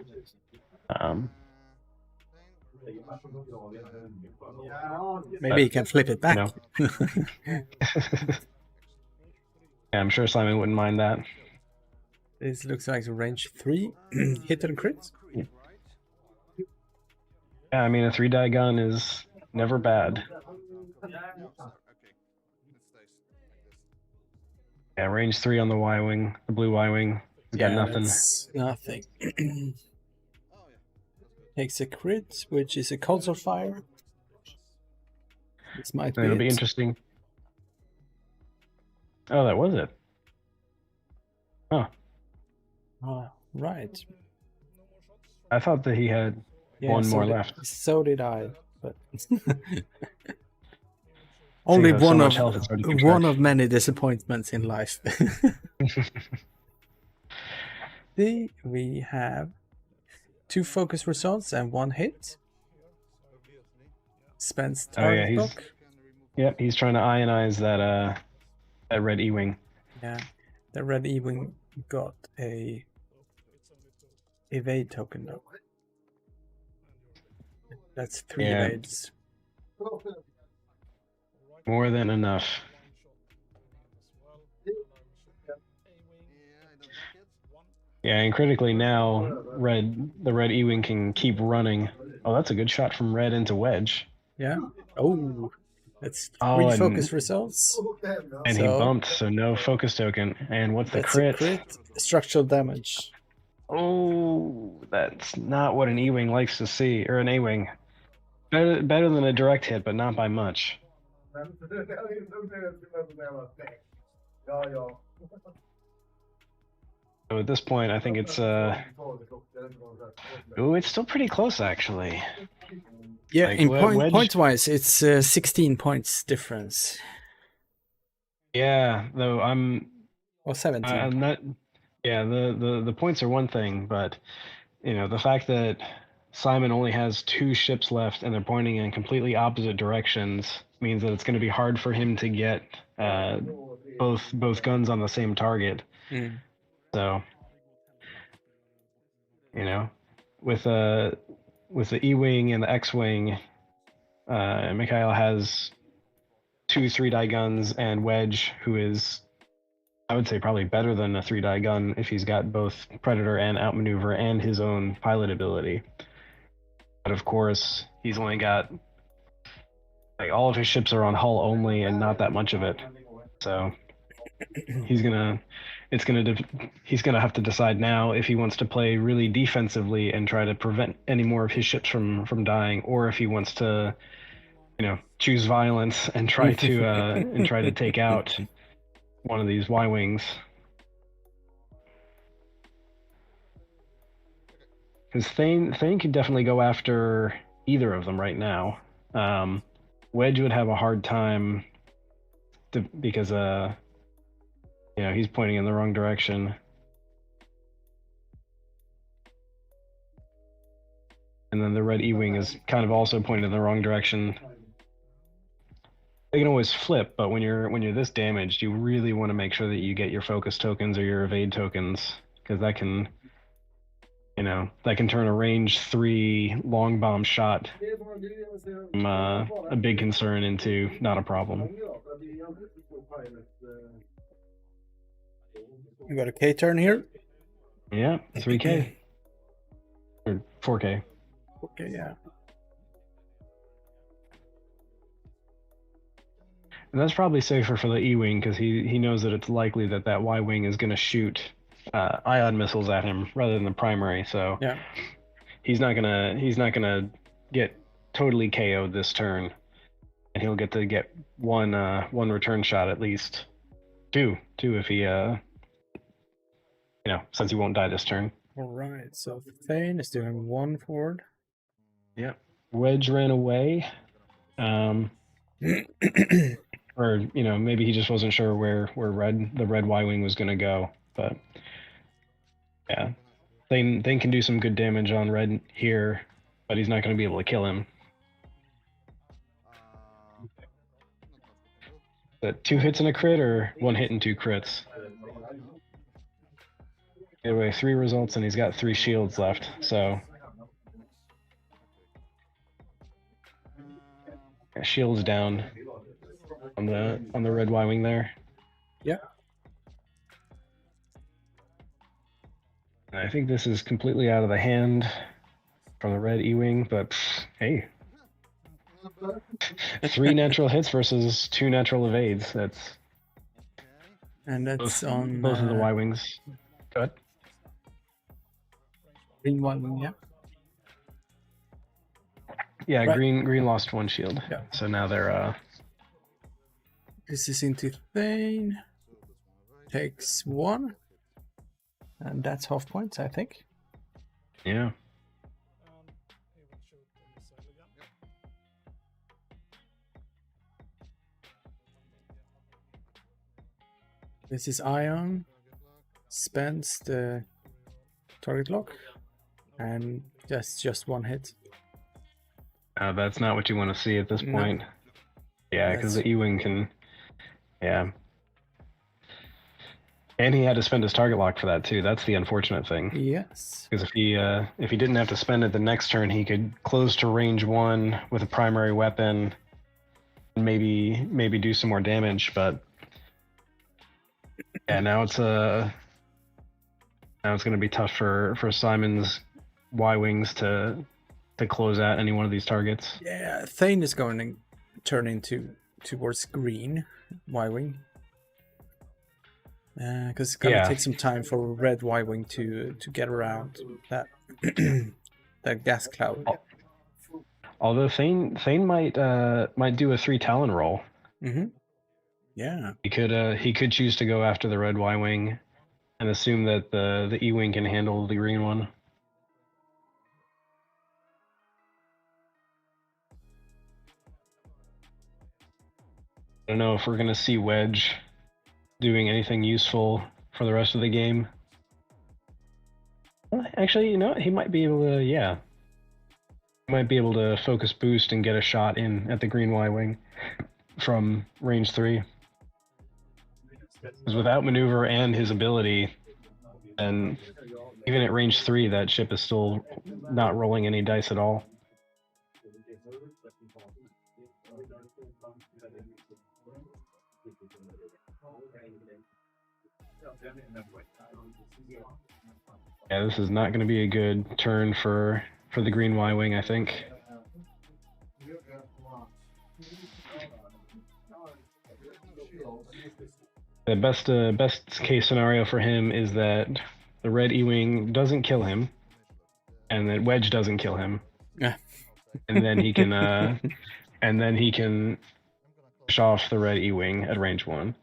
Maybe he can flip it back. Yeah, I'm sure Simon wouldn't mind that. This looks like range 3 hit and crit. Yeah, I mean a 3-die gun is never bad. Yeah, range 3 on the Y-wing, the blue Y-wing. Got nothing. Nothing. Takes a crit, which is a console fire. This might be It'll be interesting. Oh, that was it. Huh. Oh, right. I thought that he had one more left. So did I, but only one of many disappointments in life. see we have 2 focus results and 1 hit. Spence Oh, yeah, target lock. Yep, he's trying to ionize that red E-wing. Yeah, the red E-wing got a evade token though. That's 3 Yeah. evades. More than enough. Yeah, and critically now, the red E-wing can keep running. Oh, that's a good shot from red into wedge. Yeah. Oh, that's 3 Oh, focus results. And he bumped, so no focus token. And what's the That's crit? a crit. Structural damage. Oh, that's not what an E-wing likes to see, or an A-wing. Better than a direct hit, but not by much. So at this point, I think it's it's still pretty close actually. Yeah, Like, in wedge- point wise, it's 16 points difference. Yeah, though Or 17. I'm not. Yeah, the points are one thing, but the fact that Simon only has 2 ships left and they're pointing in completely opposite directions means that it's going to be hard for him to get both guns on the same target. So, with the E-wing and the X-wing, Mikhail has 2 3-die guns and Wedge, who is, I would say, probably better than a 3-die gun if he's got both Predator and outmaneuver and his own pilot ability. But of course, he's only got, all of his ships are on hull only and not that much of it. So he's gonna have to decide now if he wants to play really defensively and try to prevent any more of his ships from dying, or if he wants to, choose violence and try to take out one of these Y-wings. Because Thane could definitely go after either of them right now. Wedge would have a hard time because he's pointing in the wrong direction. And then the red E-wing is kind of also pointing in the wrong direction. They can always flip, but when you're this damaged, you really want to make sure that you get your focus tokens or your evade tokens, because that can turn a range 3 long bomb shot from a big concern into not a problem. You got a K turn here? Yeah, 3K. Or 4K. Okay, yeah. And that's probably safer for the E-wing because he knows that it's likely that Y-wing is going to shoot ion missiles at him rather than the primary. So yeah, he's not gonna get totally KO'd this turn, and he'll get to get one return shot at least. Two if he since he won't die this turn. All right, so Thane is doing 1 forward. Yep. Wedge ran away. Or maybe he just wasn't sure where the red Y-wing was going to go, but yeah, Thane can do some good damage on red here, but he's not going to be able to kill him. That 2 hits and a crit, or 1 hit and 2 crits? Either way, 3 results, and he's got 3 shields left. So yeah, shields down on the red Y-wing there. Yeah. And I think this is completely out of the hand from the red E-wing, but hey, 3 natural hits versus 2 natural evades. That's Both on both of the Y-wings. Go ahead. Green Y-wing, yeah. Yeah, Right. green lost 1 shield. Yeah. So now they're This is into Thane. Takes 1. And that's half points, I think. yeah. This is Ion. Spence the target lock, and that's just one hit. That's not what you want to see at this No. point. Yeah, because the That's- E-wing can. Yeah. And he had to spend his target lock for that too. That's the unfortunate thing. Yes. Because if he didn't have to spend it the next turn, he could close to range 1 with a primary weapon, and maybe do some more damage. But yeah, now it's going to be tough for Simon's Y-wings to close out any one of these targets. Yeah, Thane is going to turn towards green Y-wing. Because it's gonna take some time for red Y-wing to get around that that gas cloud. Although Thane might do a 3 Talon roll. Mm-hmm. Yeah. He could choose to go after the red Y-wing and assume that the E-wing can handle the green one. I don't know if we're gonna see Wedge doing anything useful for the rest of the game. Well, actually, you know, he might be able to. Yeah, he might be able to focus boost and get a shot in at the green Y-wing from range 3. Because without maneuver and his ability, and even at range 3, that ship is still not rolling any dice at all. Yeah, this is not going to be a good turn for the green Y-wing, I think. The best case scenario for him is that the red E-wing doesn't kill him, and that Wedge doesn't kill him. Yeah. And then he can push off the red E-wing at range 1.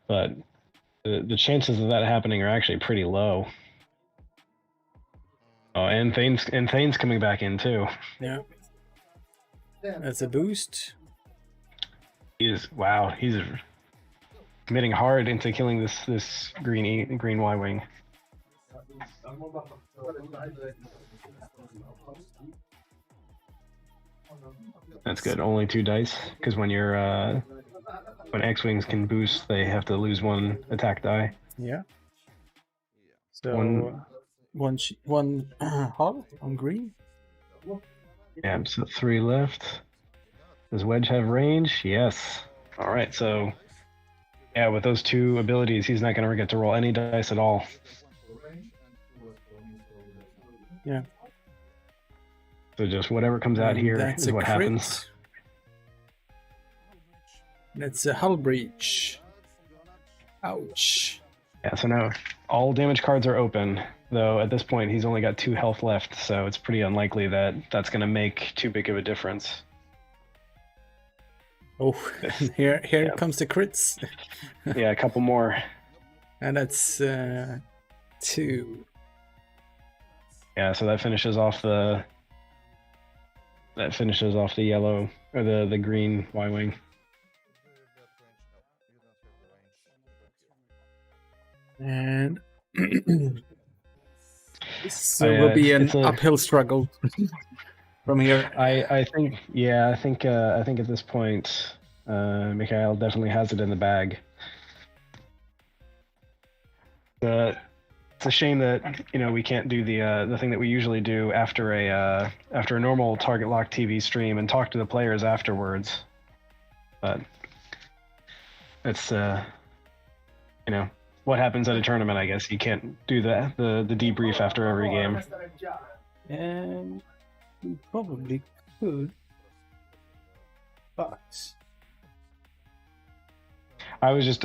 But the chances of that happening are actually pretty low. Oh, and Thane's coming back in too. Yeah. That's a boost. He's committing hard into killing this green Y-wing. That's good. Only 2 dice, because when X-wings can boost, they have to lose 1 attack die. Yeah. So one hull on green. Yeah, so 3 left. Does Wedge have range? Yes. All right, so yeah, with those 2 abilities, he's not going to get to roll any dice at all. Yeah. So just whatever comes out here That's is what crit. happens. That's a hull breach. Ouch. Yeah, so now all damage cards are open, though at this point he's only got 2 health left, so it's pretty unlikely that that's going to make too big of a difference. Oh, here comes the crits. Yeah, a couple more. And that's 2. Yeah, so that finishes off the yellow or the green Y-wing. And so it will be an uphill struggle from here. I think at this point, Mikhail definitely has it in the bag. It's a shame that we can't do the thing that we usually do after a normal TargetLockTV stream and talk to the players afterwards. But it's what happens at a tournament. I guess you can't do the debrief after every game. And we probably could, but I was just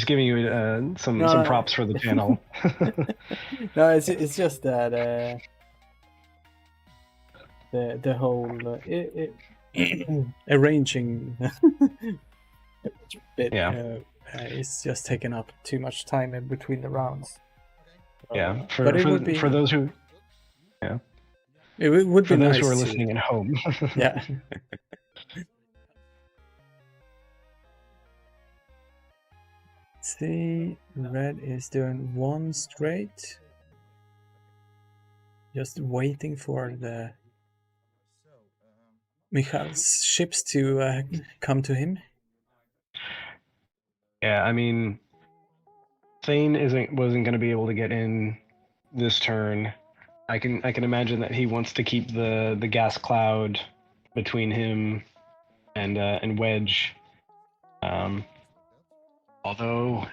giving you some props for the channel. No, it's just that the whole arranging bit is just taking up too much time in between the rounds. Yeah, for those who it would be for those nice who are listening at home. Yeah. See, red is doing 1 straight. Just waiting for the Michal's ships to come to him. Yeah, I mean, Thane wasn't going to be able to get in this turn. I can imagine that he wants to keep the gas cloud between him and Wedge. Although,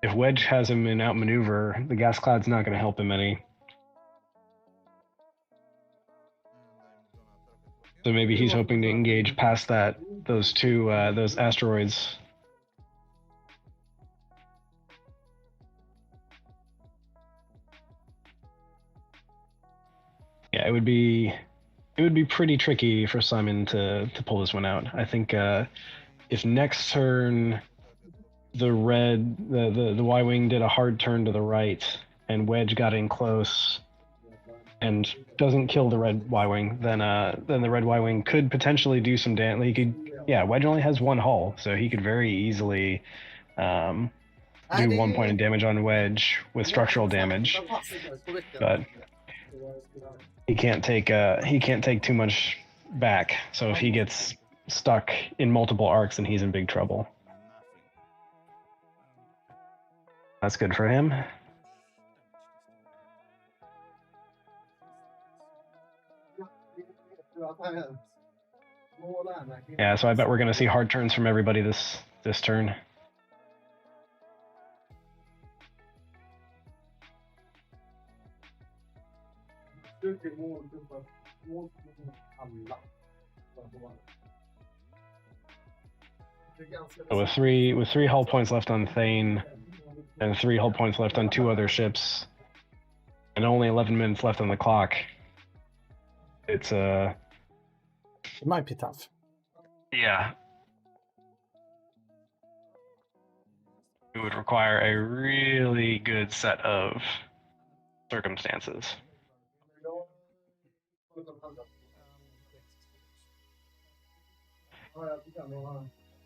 if Wedge has him in outmaneuver, the gas cloud's not going to help him any. So maybe he's hoping to engage past those asteroids. Yeah, it would be pretty tricky for Simon to pull this one out. I think if next turn the Y-wing did a hard turn to the right and Wedge got in close and doesn't kill the red Y-wing, then the red Y-wing could potentially do some damage. Wedge only has one hull, so he could very easily do 1 point of damage on Wedge with structural damage, but he can't take too much back. So if he gets stuck in multiple arcs, then he's in big trouble. That's good for him. Yeah, so I bet we're going to see hard turns from everybody this turn. So with three hull points left on Thane and 3 hull points left on 2 other ships, and only 11 minutes left on the clock, it might be tough. Yeah. It would require a really good set of circumstances.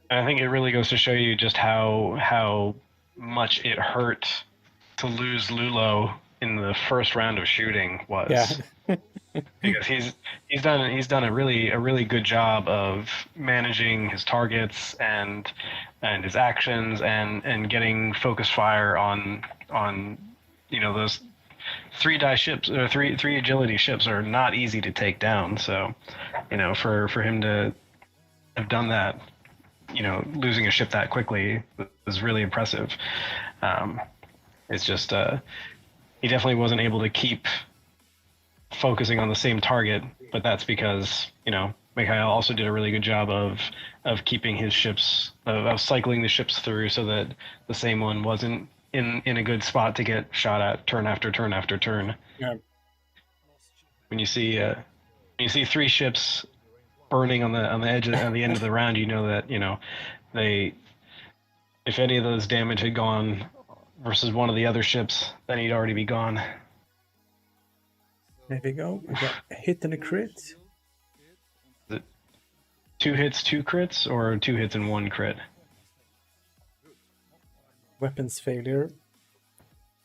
And I think it really goes to show you just how much it hurt to lose Lulo in the first round of shooting was. Yeah. Because he's done a really good job of managing his targets and his actions and getting focus fire on those 3 die ships or three agility ships are not easy to take down. So for him to have done that, losing a ship that quickly was really impressive. It's just he definitely wasn't able to keep focusing on the same target, but that's because Mikhail also did a really good job of keeping his ships of cycling the ships through so that the same one wasn't in a good spot to get shot at turn after turn after turn. Yeah. When you see 3 ships burning on the edge at the end of the round, you know that if any of those damage had gone versus one of the other ships, then he'd already be gone. There we go. We got a hit and a crit. Is it 2 hits, 2 crits, or 2 hits and 1 crit? Weapons failure.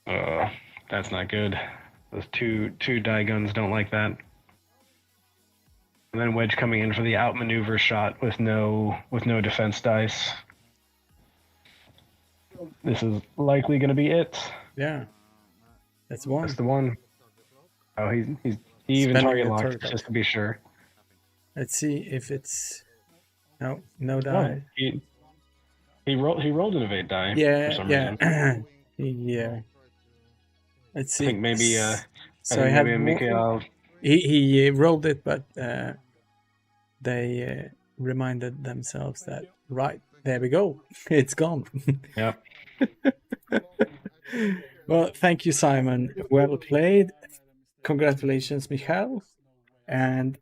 That's not good. Those two die guns don't like that. And then Wedge coming in for the outmaneuver shot with no defense dice. This is likely going to be it. Yeah, that's one. That's the one. Oh, he even target locked just to be sure. Let's see if it's no die. Oh, he rolled an evade die. Yeah, for some yeah. reason. Yeah. Let's see. I think maybe so I had Mikhail. He rolled it, but they reminded themselves that right there we go, it's gone. Yeah. Well, thank you, Simon. Well played. Congratulations, Michal. And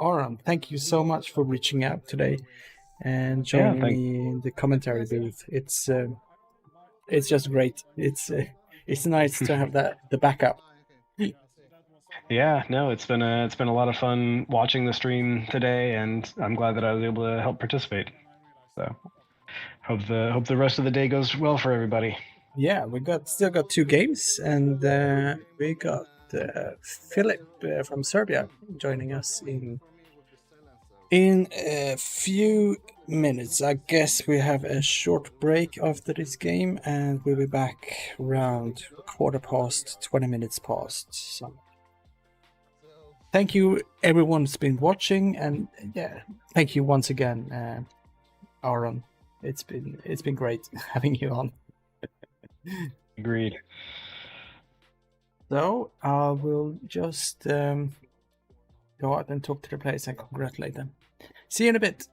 Aram, thank you so much for reaching out today and joining me in the commentary booth. It's just great. It's nice to have the backup. Yeah, no, it's been a lot of fun watching the stream today, and I'm glad that I was able to help participate. So, hope the rest of the day goes well for everybody. Yeah, we still got 2 games, and we got Filip from Serbia joining us in a few minutes. I guess we have a short break after this game, and we'll be back around 20 minutes past. So, thank you, everyone who's been watching, and yeah, thank you once again, Aaron. It's been great having you on. Agreed. So I will just go out and talk to the players and congratulate them. See you in a bit.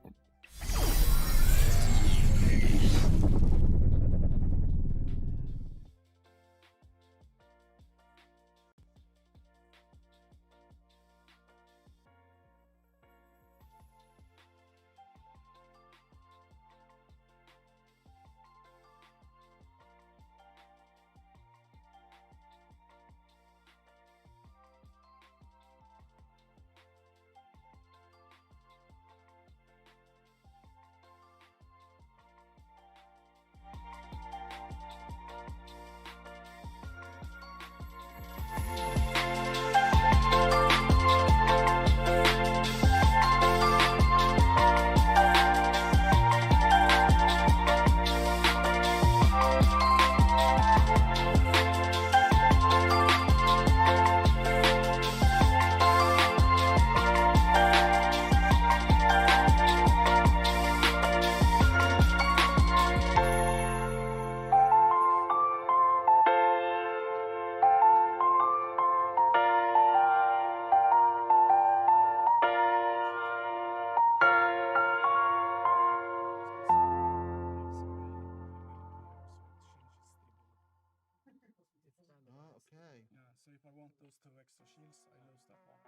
Okay. Yeah, so if I want those 2 extra shields, I lose that one.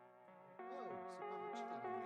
Oh, så man chillar med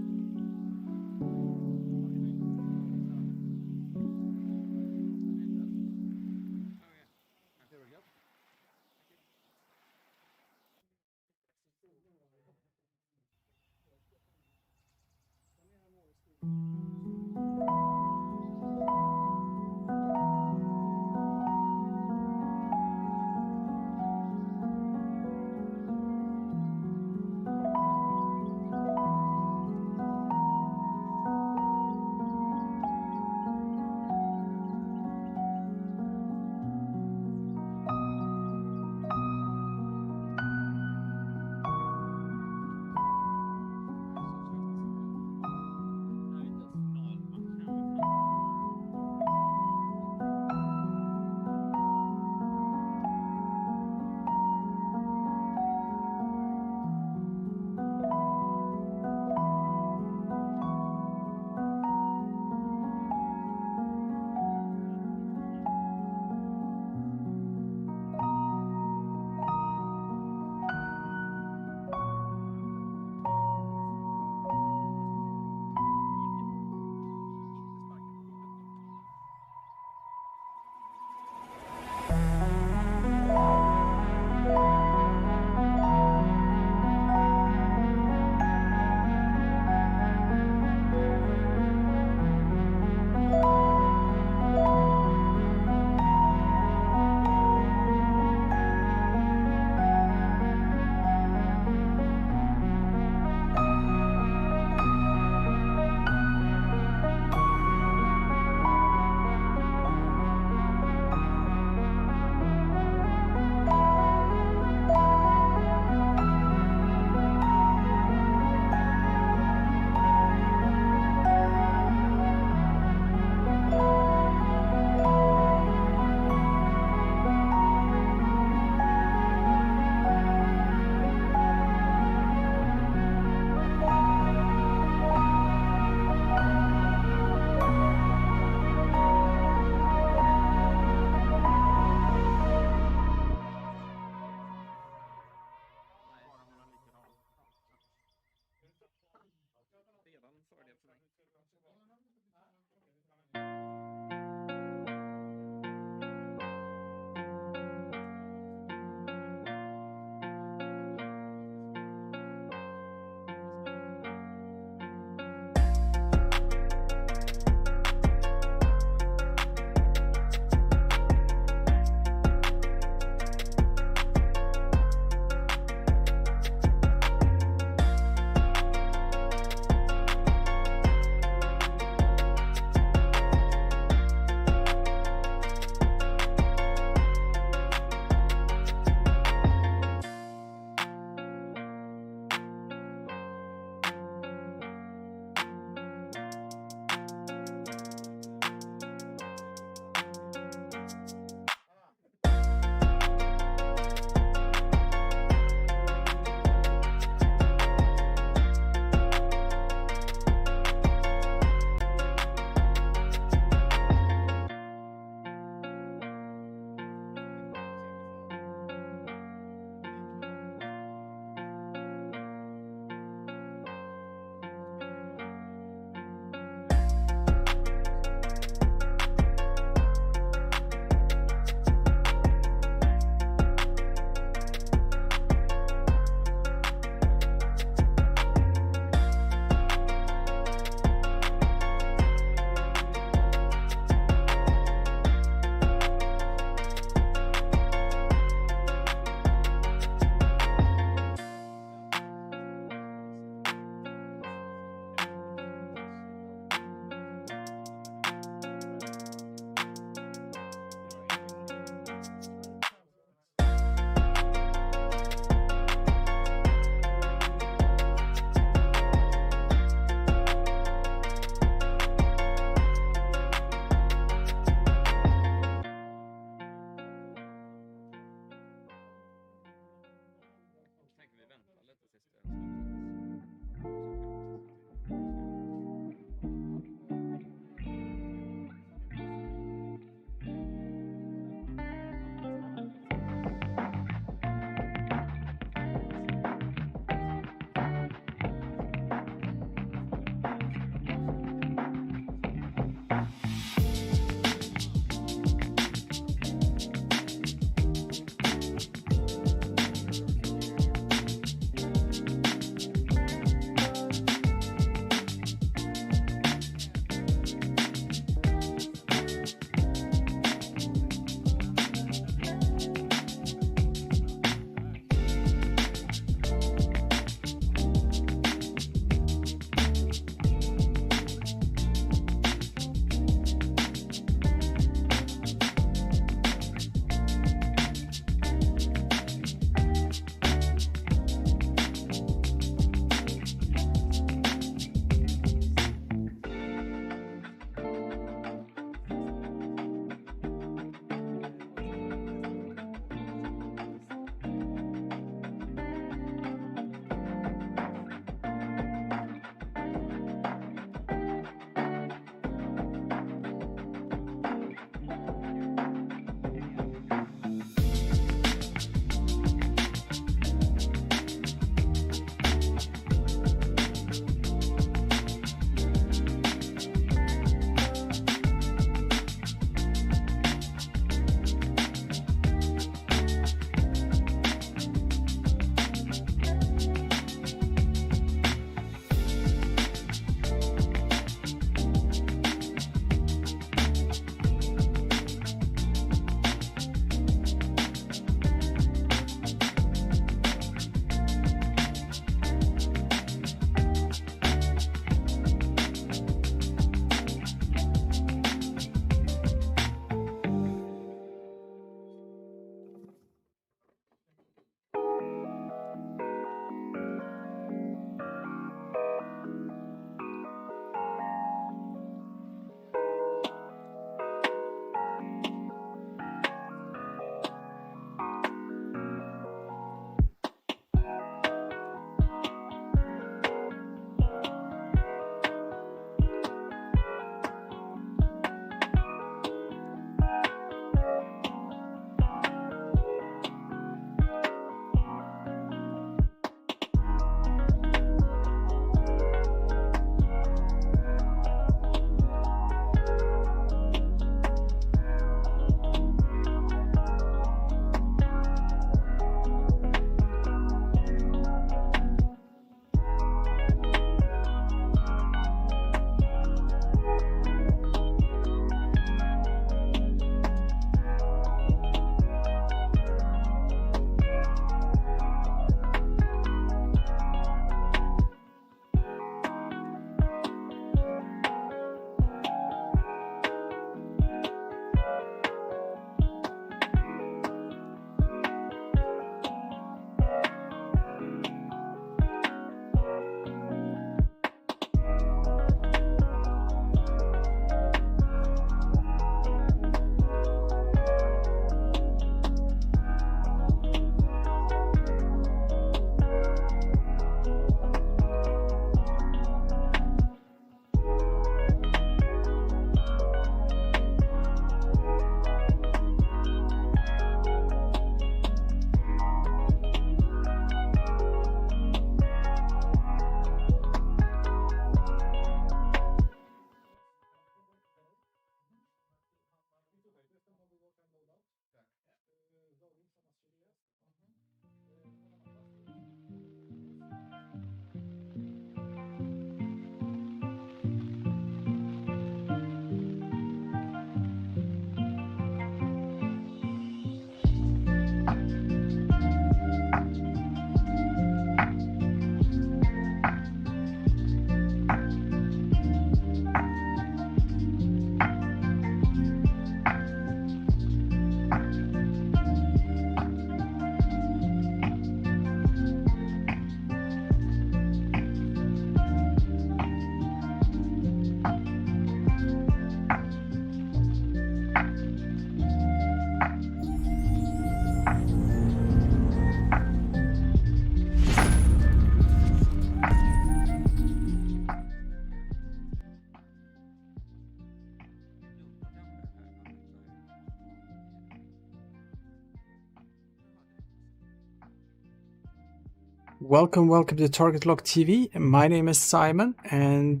Welcome to TargetLockTV. My name is Simon, and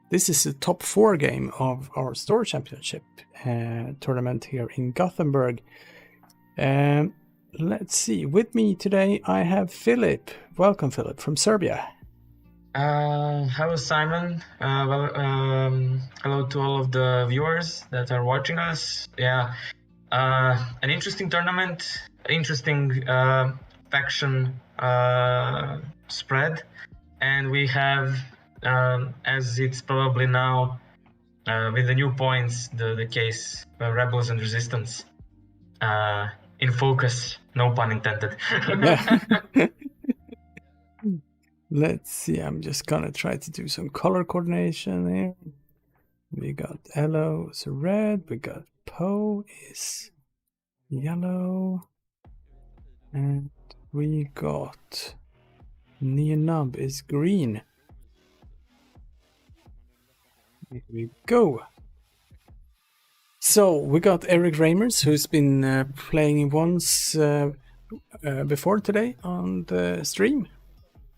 this is the top 4 game of our Store Championship tournament here in Gothenburg. Let's see. With me today, I have Filip. Welcome, Filip, from Serbia. Hello, Simon. Hello to all of the viewers that are watching us. Yeah, an interesting tournament, interesting faction spread, and we have, as it's probably now with the new points, the case Rebels and Resistance in focus. No pun intended. Let's see, I'm just gonna try to do some color coordination here. We got Elo is red, we got Poe is yellow, and we got Nobbie is green. Here we go. So we got Eric Reimers, who's been playing once before today on the stream.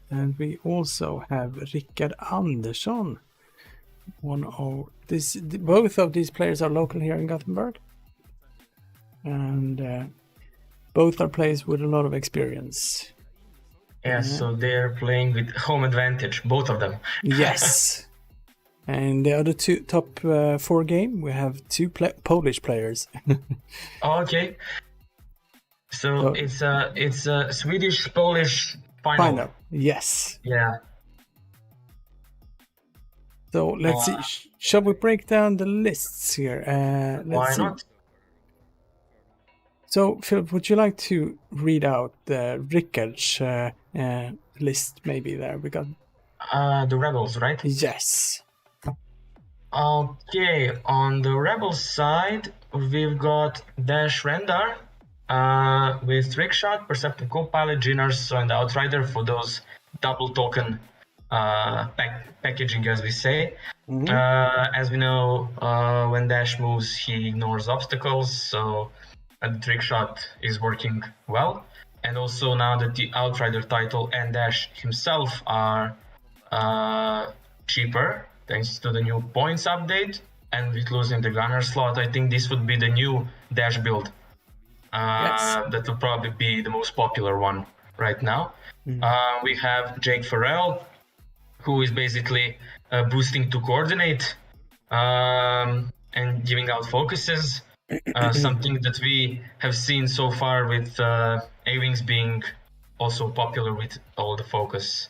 And we also have Rickard Andersson. Both of these players are local here in Gothenburg. And both are players with a lot of experience. Yeah, so they're playing with home advantage, both of them. Yes. And the other top 4 game, we have 2 Polish players. Okay. So it's a Swedish-Polish final. Yes. Yeah. So let's see. Shall we break down the lists here? Why not? So, Filip, would you like to read out Rickard's list? Maybe there we got the Rebels, right? Yes. Okay. On the Rebels side, we've got Dash Rendar with Trickshot, Perceptive Co-Pilot, Ginars, and Outrider for those double token packaging, as we say. As we know, when Dash moves, he ignores obstacles, so the Trickshot is working well. And also now that the Outrider title and Dash himself are cheaper, thanks to the new points update, and with losing the Gunner slot, I think this would be the new Dash build. That will probably be the most popular one right now. We have Jake Farrell, who is basically boosting to coordinate and giving out focuses. Something that we have seen so far with A-Wings being also popular with all the focus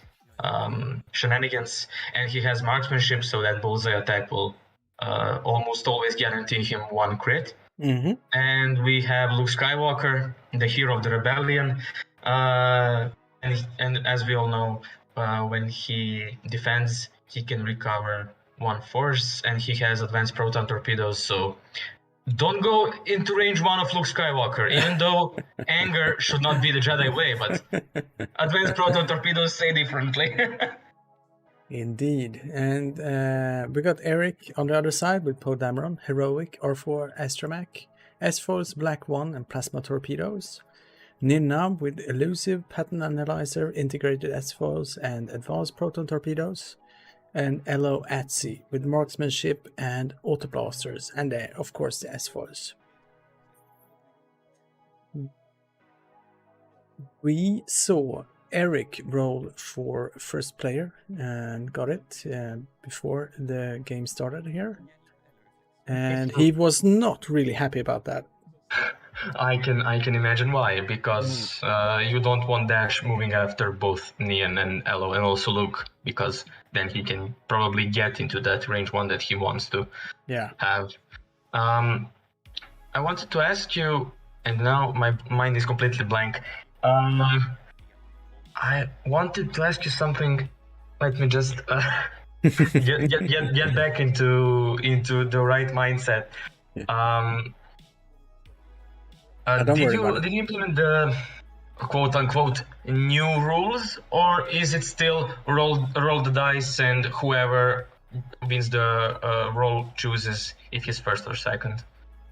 shenanigans. And he has marksmanship, so that bullseye attack will almost always guarantee him 1 crit. And we have Luke Skywalker, the hero of the rebellion, and as we all know, when he defends, he can recover 1 force, and he has advanced proton torpedoes, so don't go into range 1 of Luke Skywalker, even though anger should not be the Jedi way, but advanced proton torpedoes say differently. Indeed. And we got Eric on the other side with Poe Dameron, Heroic, R4 Astromech, S-Force, Black 1, and Plasma Torpedoes. Ninnab with Elusive, Pattern Analyzer, Integrated S-Force, and Advanced Proton Torpedoes. And Elo Atsi with Marksmanship and Autoblasters, and of course the S-Force. We saw Eric roll for first player and got it before the game started here, and he was not really happy about that. I can imagine why, because you don't want Dash moving after both Nian and Elo, and also Luke, because then he can probably get into that range 1 that he wants to have. I wanted to ask you, and now my mind is completely blank. I wanted to ask you something. Let me just get back into the right mindset. Did you implement the quote unquote new rules, or is it still roll the dice and whoever wins the roll chooses if he's first or second?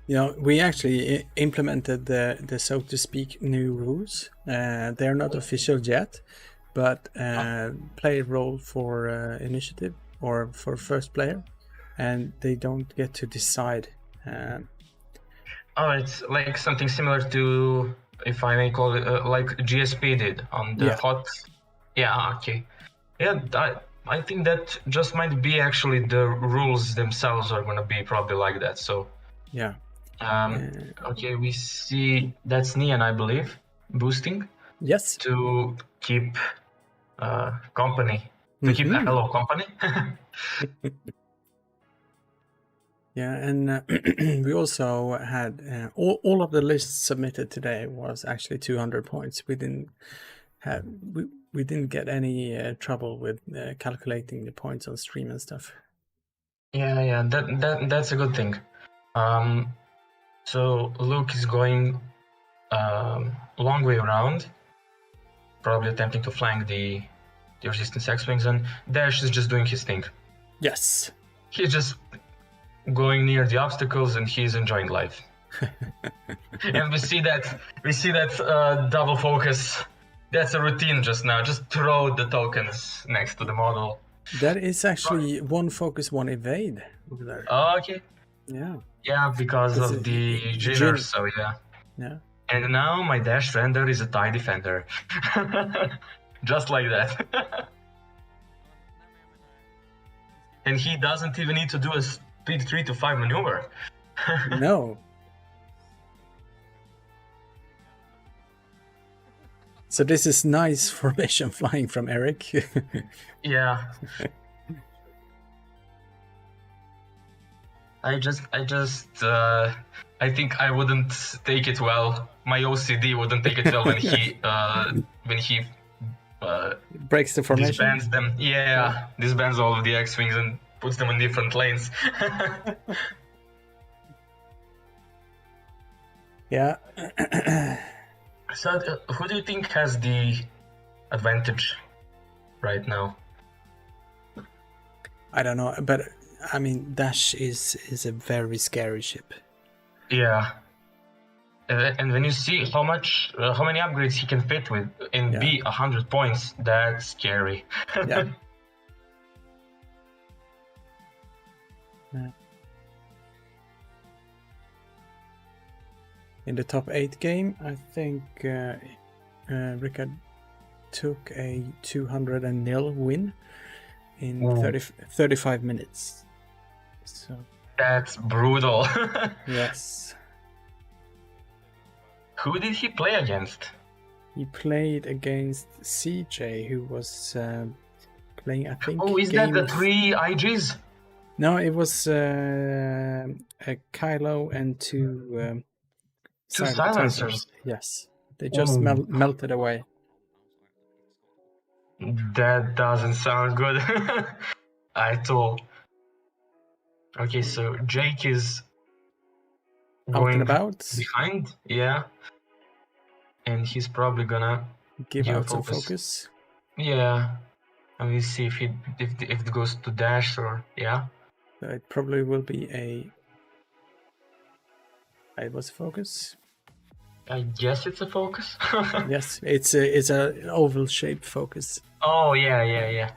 You know, we actually implemented the so to speak new rules. They're not official yet, but play a role for initiative or for first player, and they don't get to decide. Oh, it's like something similar to, if I may call it, like GSP did on the Yeah. hot. Yeah. Okay. Yeah. I think that just might be actually the rules themselves are gonna be probably like that. So. Yeah. Okay, we see that's Nian, I believe, boosting. Yes. To keep company. To keep hello company. Yeah, and we also had all of the lists submitted today was actually 200 points. We didn't have we didn't get any trouble with calculating the points on stream and stuff. Yeah, that's a good thing. So Luke is going long way around, probably attempting to flank the resistance X-Wings, and Dash is just doing his thing. Yes. He's just going near the obstacles and he's enjoying life. And we see that double focus. That's a routine just now. Just throw the tokens next to the model. That is actually one focus, one evade over there. Oh, okay. Yeah. Yeah, because of the Jiner, so yeah. Yeah. And now my dash render is a TIE defender. Just like that. And he doesn't even need to do a speed 3 to 5 maneuver. No. So this is nice formation flying from Eric. Yeah. I think I wouldn't take it well. My OCD wouldn't take it well when he breaks the formation. Disbands them. Yeah, disbands all of the X-Wings and puts them in different lanes. Yeah. So, who do you think has the advantage right now? I don't know, but I mean, Dash is a very scary ship. Yeah. And when you see how many upgrades he can fit with in B 100 points, that's scary. Yeah. Yeah. In the top 8 game, I think Rickard took a 200-0 win in 35 minutes. So that's brutal. Yes. Who did he play against? He played against CJ, who was playing, I think. Oh, is that the 3 IGs? No, it was a Kylo and 2 silencers. Yes, they just melted away. That doesn't sound good at all. Okay, so Jake is going about behind, yeah, and he's probably gonna give out some focus. Yeah, and we'll see if it goes to dash or yeah. It probably will be it was focus. I guess it's a focus. Yes, it's a oval shaped focus. Oh yeah.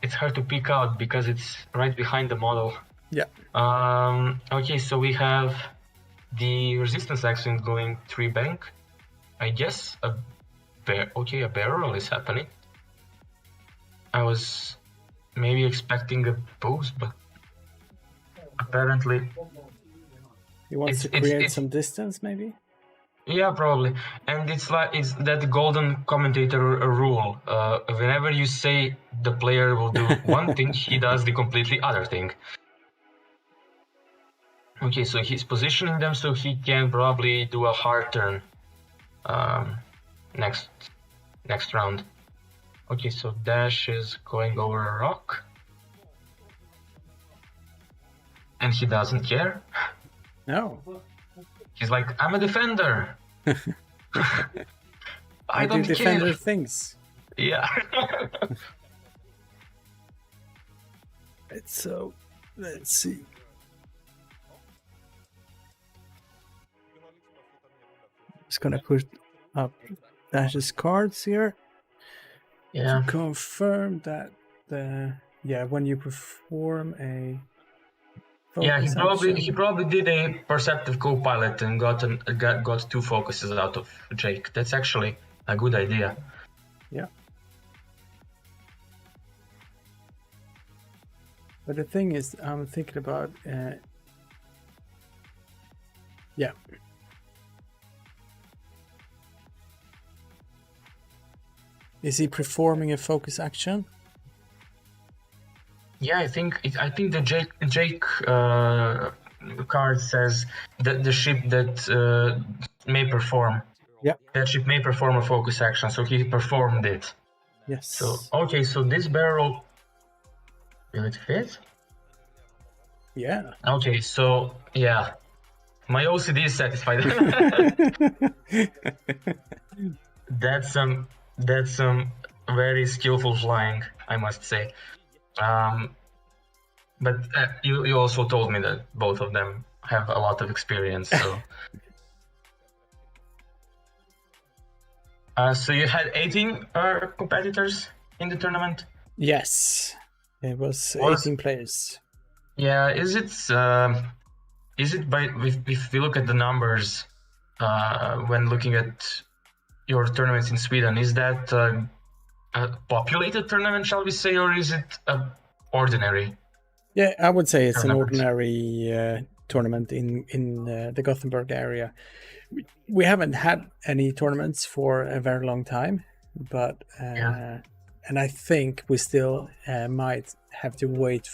It's hard to pick out because it's right behind the model. Yeah. Okay, so we have the resistance X-Wing going 3 bank. I guess a barrel is happening. I was maybe expecting a boost, but apparently he wants to create some distance, maybe. Yeah, probably. And it's that golden commentator rule. Whenever you say the player will do one thing, he does the completely other thing. Okay, so he's positioning them so he can probably do a hard turn next round. Okay, so Dash is going over a rock. And he doesn't care. No. He's like, I'm a defender. I don't do defender care. Things. Yeah. So, let's see. Just gonna put up Dash's cards here Yeah. to confirm that when you perform a Yeah, focus action, he probably did a perceptive co-pilot and got 2 focuses out of Jake. That's actually a good idea. Yeah. But the thing is, I'm thinking about Is he performing a focus action? Yeah, I think the Jake card says that the ship that may perform. Yeah. That ship may perform a focus action, so he performed it. Yes. So okay, so this barrel will it fit? Yeah. Okay, so yeah, my OCD is satisfied. That's some very skillful flying, I must say. But you also told me that both of them have a lot of experience. So, so you had 18 competitors in the tournament. Yes, it was 18 players. Yeah, is it by if we look at the numbers when looking at your tournaments in Sweden, is that a populated tournament, shall we say, or is it ordinary? Yeah, I would say it's an ordinary tournament in the Gothenburg area. We haven't had any tournaments for a very long time, but and I think we still might have to wait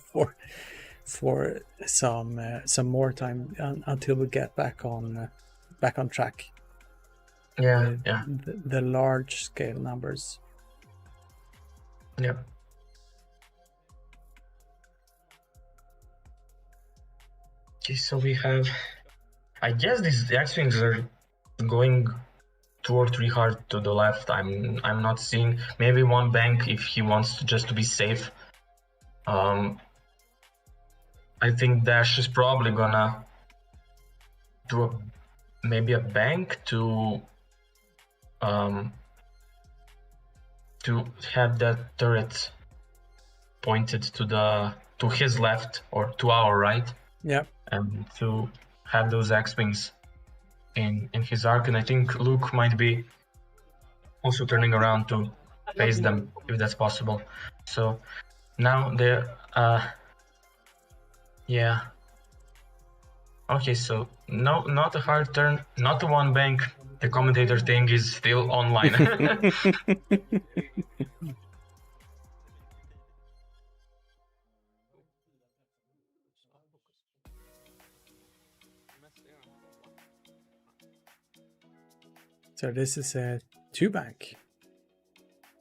for some more time until we get back on track. Yeah, the large scale numbers. Yeah. Okay, so we have, I guess these X-Wings are going 2 or 3 hard to the left. I'm not seeing, maybe one bank if he wants just to be safe. I think Dash is probably gonna do maybe a bank to have that turret pointed to his left or to our right. Yeah. And to have those X-Wings in his arc, and I think Luke might be also turning around to face them if that's possible. So now they're yeah. Okay, so no, not a hard turn, not a one bank. The commentator thing is still online. So this is a 2 bank.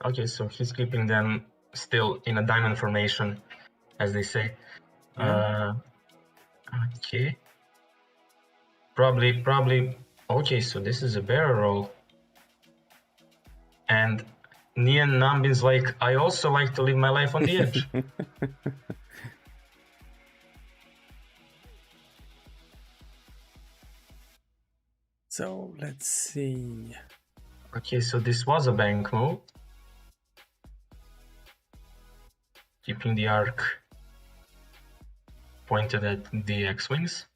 Okay, so he's keeping them still in a diamond formation, as they say. Okay. Probably. Okay, so this is a barrel roll. And Nian Nambin's like, I also like to live my life on the edge. So let's see. Okay, so this was a bank move. Keeping the arc pointed at the X-Wings.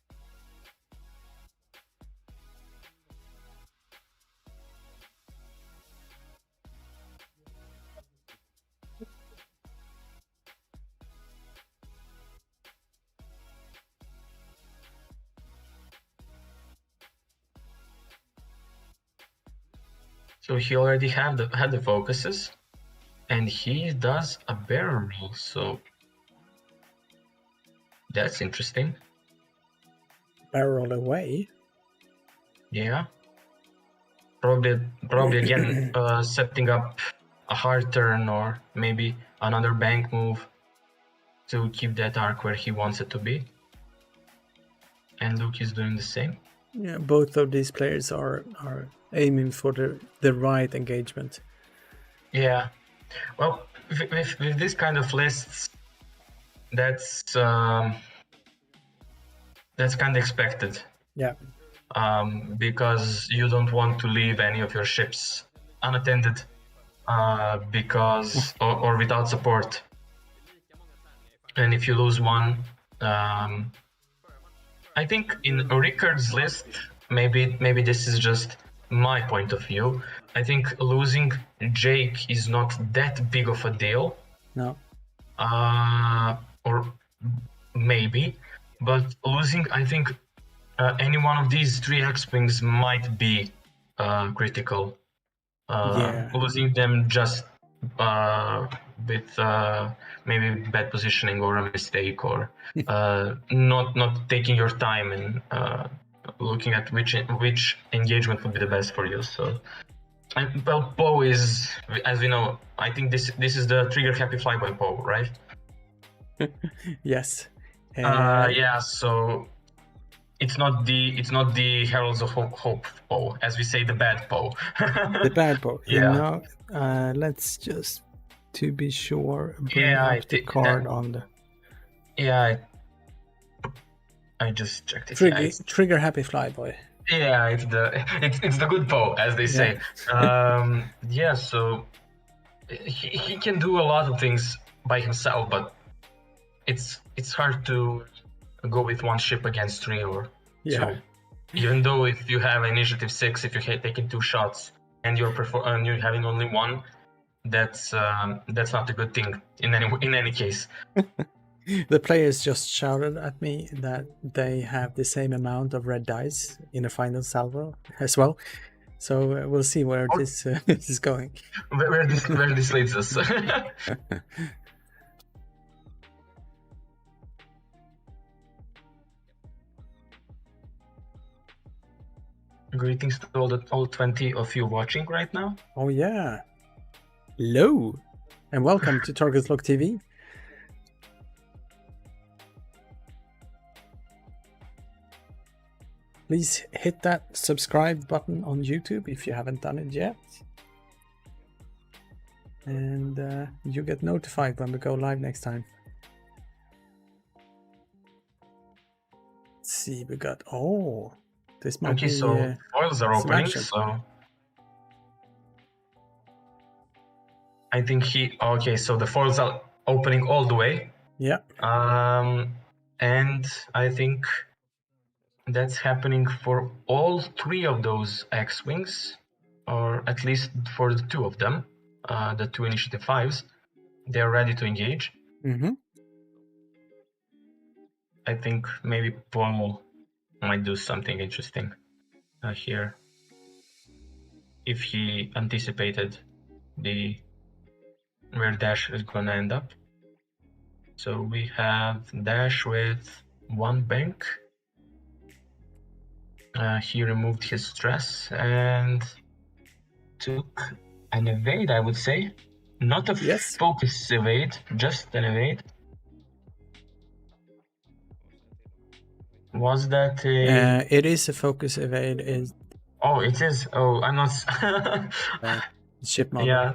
So he already had the focuses, and he does a barrel roll. So that's interesting. Barrel away. Yeah. Probably again setting up a hard turn or maybe another bank move to keep that arc where he wants it to be. And Luke is doing the same. Yeah, both of these players are aiming for the right engagement. Yeah. Well, with this kind of lists, that's kind of expected. Yeah. because you don't want to leave any of your ships unattended or without support. And if you lose one, I think in Rickard's list, maybe this is just my point of view. I think losing Jake is not that big of a deal. No. Or maybe, but losing, I think, any one of these 3 X-Wings might be critical. Losing them just with maybe bad positioning or a mistake, or not taking your time and looking at which engagement would be the best for you. So, well, Poe is, as we know, I think this is the trigger happy flyby Poe, right? Yes. Yeah. So it's not the Heralds of Hope Poe, as we say, the bad Poe. The bad Poe. Yeah. No, let's just, to be sure, bring up the card on the... Yeah, I just checked it. Trigger happy flyboy. Yeah, it's the good Poe, as they say. Yeah, so he can do a lot of things by himself, but it's hard to go with 1 ship against 3 or 2. Even though if you have initiative 6, if you're taking 2 shots and you're having only 1, that's not a good thing in any case. The players just shouted at me that they have the same amount of red dice in the final salvo as well. So we'll see where this is going. Where this leads us. Greetings to all 20 of you watching right now. Oh yeah. Hello, and welcome to TargetLockTV. Please hit that subscribe button on YouTube if you haven't done it yet. And you get notified when we go live next time. Let's see, we got... Oh, this might be... so foils are opening, so... I think so the foils are opening all the way. Yeah. And I think that's happening for all 3 of those X-Wings, or at least for the 2 of them, the 2 initiative 5s. They're ready to engage. Mm-hmm. I think maybe Paul might do something interesting here, if he anticipated where Dash is gonna end up. So we have Dash with 1 bank. He removed his stress and took an evade, I would say. Not a focus evade, just an evade. Was that a... it is a focus evade. Oh, it is? Oh, I'm not... ship model. Yeah.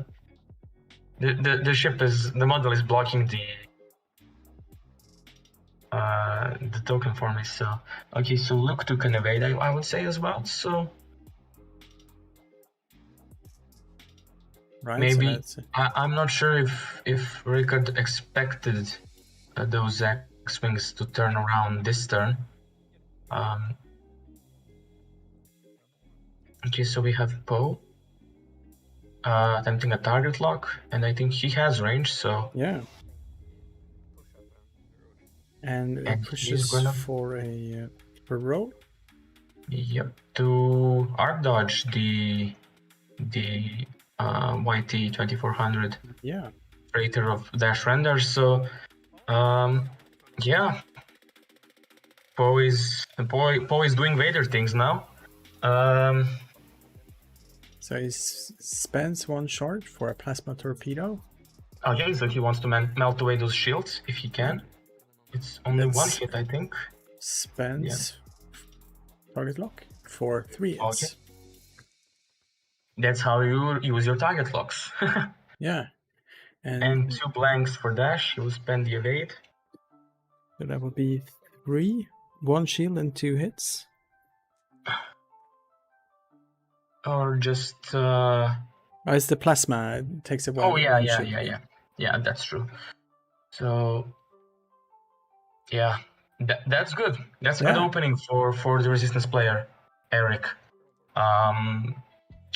The ship is... The model is blocking the token for me, so... Okay, so Luke took an evade, I would say, as well, so... Right, maybe... So I'm not sure if Rickard expected those X-Wings to turn around this turn. Okay, so we have Poe attempting a target lock, and I think he has range, so... Yeah. And pushes for a roll. Yep, to arc dodge the YT 2400. Yeah. Freighter of dash render. So, yeah, Poe is doing Vader things now. So he spends 1 shard for a plasma torpedo. Okay, so he wants to melt away those shields if he can. It's only 1 hit, I think. Spends target lock for 3 hits. Okay. That's how you use your target locks. Yeah. And 2 blanks for dash. You will spend the evade. So that would be 3, 1 shield and 2 hits. or just Oh, it's the plasma. It takes away. oh yeah, one yeah, shoot. yeah, yeah, yeah. That's true. So yeah, that's good. That's a good Yeah. opening for the resistance player, Eric.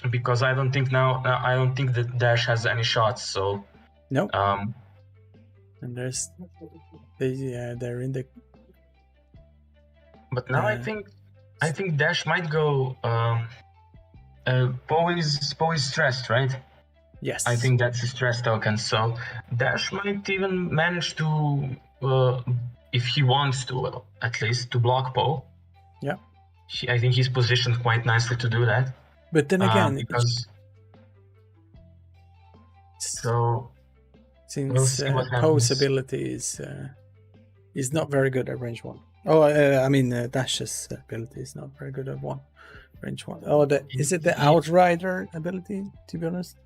Because I don't think I don't think that Dash has any shots. So No. um, And there's they're in the. but now I think Dash might go. Poe is stressed, right? Yes. I think that's a stress token. So Dash might even manage to, if he wants to, at least to block Poe. Yeah. I think he's positioned quite nicely to do that. But then again, because so since we'll see what Poe's happens. ability is not very good at range 1. Oh, I mean Dash's ability is not very good at range 1. Oh, is it the Outrider ability? To be honest,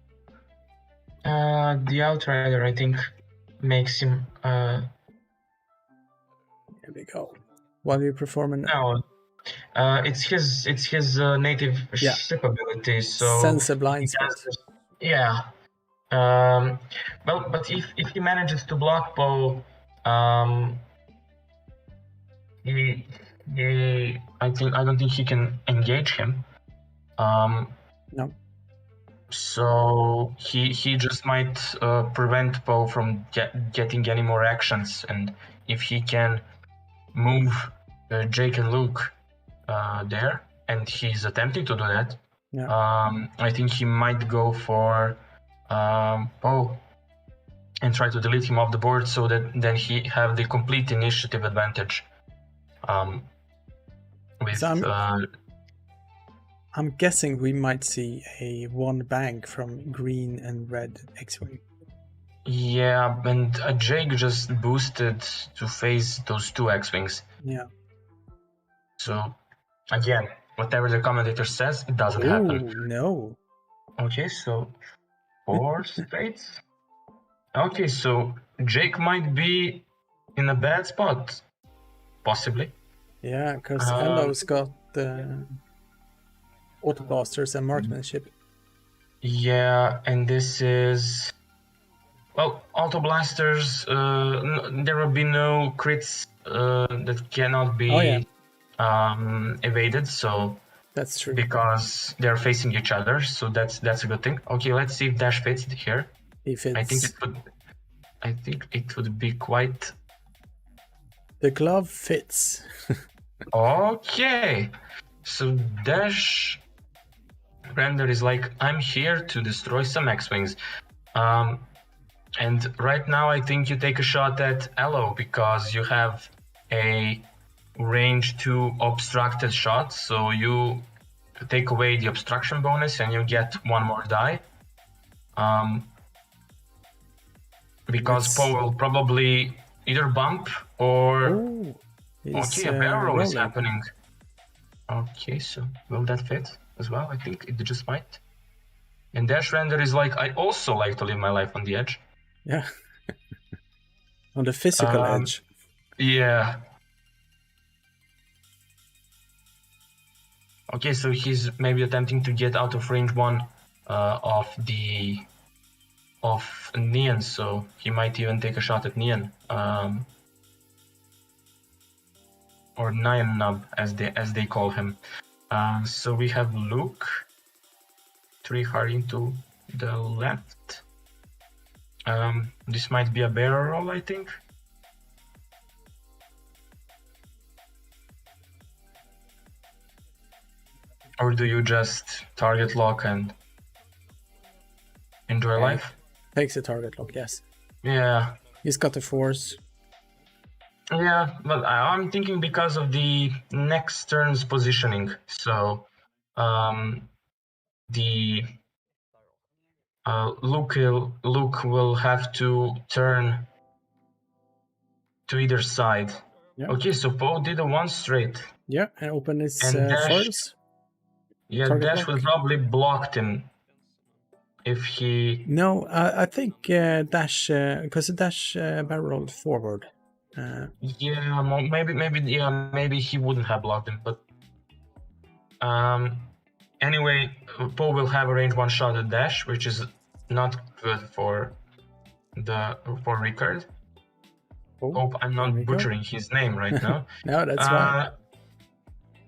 the Outrider I think makes him. Here we go. While you perform an it's his native ship ability. So sense a blind spot. Yeah. Well, but if he manages to block Poe, I don't think he can engage him. No. So he just might prevent Poe from getting any more actions, and if he can move Jake and Luke there, and he's attempting to do that, I think he might go for Poe and try to delete him off the board so that then he have the complete initiative advantage. I'm guessing we might see a one bank from green and red X-Wing. Yeah, and Jake just boosted to face those two X-Wings. Yeah. So, again, whatever the commentator says, it doesn't happen. No. Okay, so 4 straights. Okay, so Jake might be in a bad spot, possibly. Yeah, because Elo's got autoblasters and marksmanship. Yeah, and this is... Well, autoblasters, there will be no crits that cannot be evaded, so... That's true. Because they're facing each other, so that's a good thing. Okay, let's see if Dash fits here. He fits. I think it would be quite... The glove fits. Okay, so Dash Render is like, I'm here to destroy some X-Wings. And right now I think you take a shot at Elo because you have a range 2 obstructed shot, so you take away the obstruction bonus and you get 1 more die. Because Poe will probably either bump or... Okay, a barrel roll is happening. Okay, so will that fit as well? I think it just might. And Dash Render is like, I also like to live my life on the edge. Yeah. On the physical edge. Yeah. Okay, so he's maybe attempting to get out of range 1 of Nian, so he might even take a shot at Nian. Or Nyan Nub, as they call him. So we have Luke, 3 hurrying to the left. This might be a barrel roll, I think. Or do you just target lock and enjoy life? Takes a target lock, yes. Yeah. He's got the force. Yeah, but I'm thinking because of the next turn's positioning. So, Luke will have to turn to either side. Yeah. Okay, so Poe did a 1 straight. Yeah, and open his force. Yeah, target Dash lock. will probably blocked him if he... No, I think Dash, because Dash barrel rolled forward. Yeah, maybe he wouldn't have blocked him, but Anyway, Poe will have a range 1 shot at dash, which is not good for Ricard. Hope I'm not butchering his name right now. No, that's fine.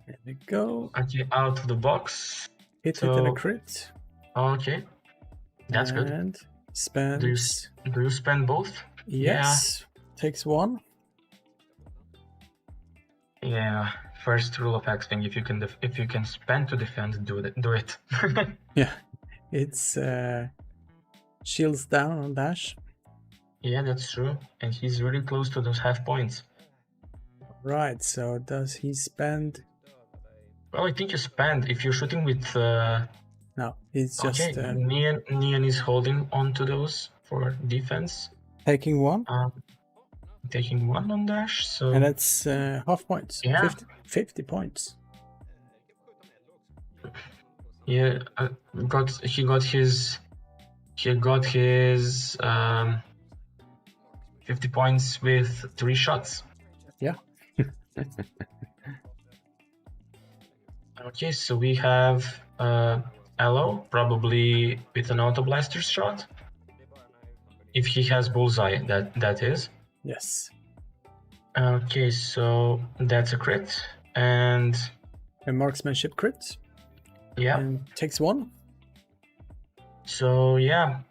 There we go. Okay, out of the box. Hit it and a crit. Okay, that's good. And spends. Do you spend both? Yes. Takes 1. Yeah. First rule of X-Wing: if you can spend to defend, do it. Yeah. It's shields down on dash. Yeah, that's true. And he's really close to those half points. Right. So does he spend? Well, I think you spend if you're shooting with. No, he's just. Okay, Nian is holding on to those for defense. Taking 1. Taking 1 on dash, so. And that's half points. Yeah. 50 points. Yeah, he got his 50 points with 3 shots. Yeah. Okay, so we have Aloe, probably with an auto blaster shot. If he has bullseye, that is. Yes. Okay, so that's a crit and a marksmanship crit. Yeah. And takes 1. So yeah.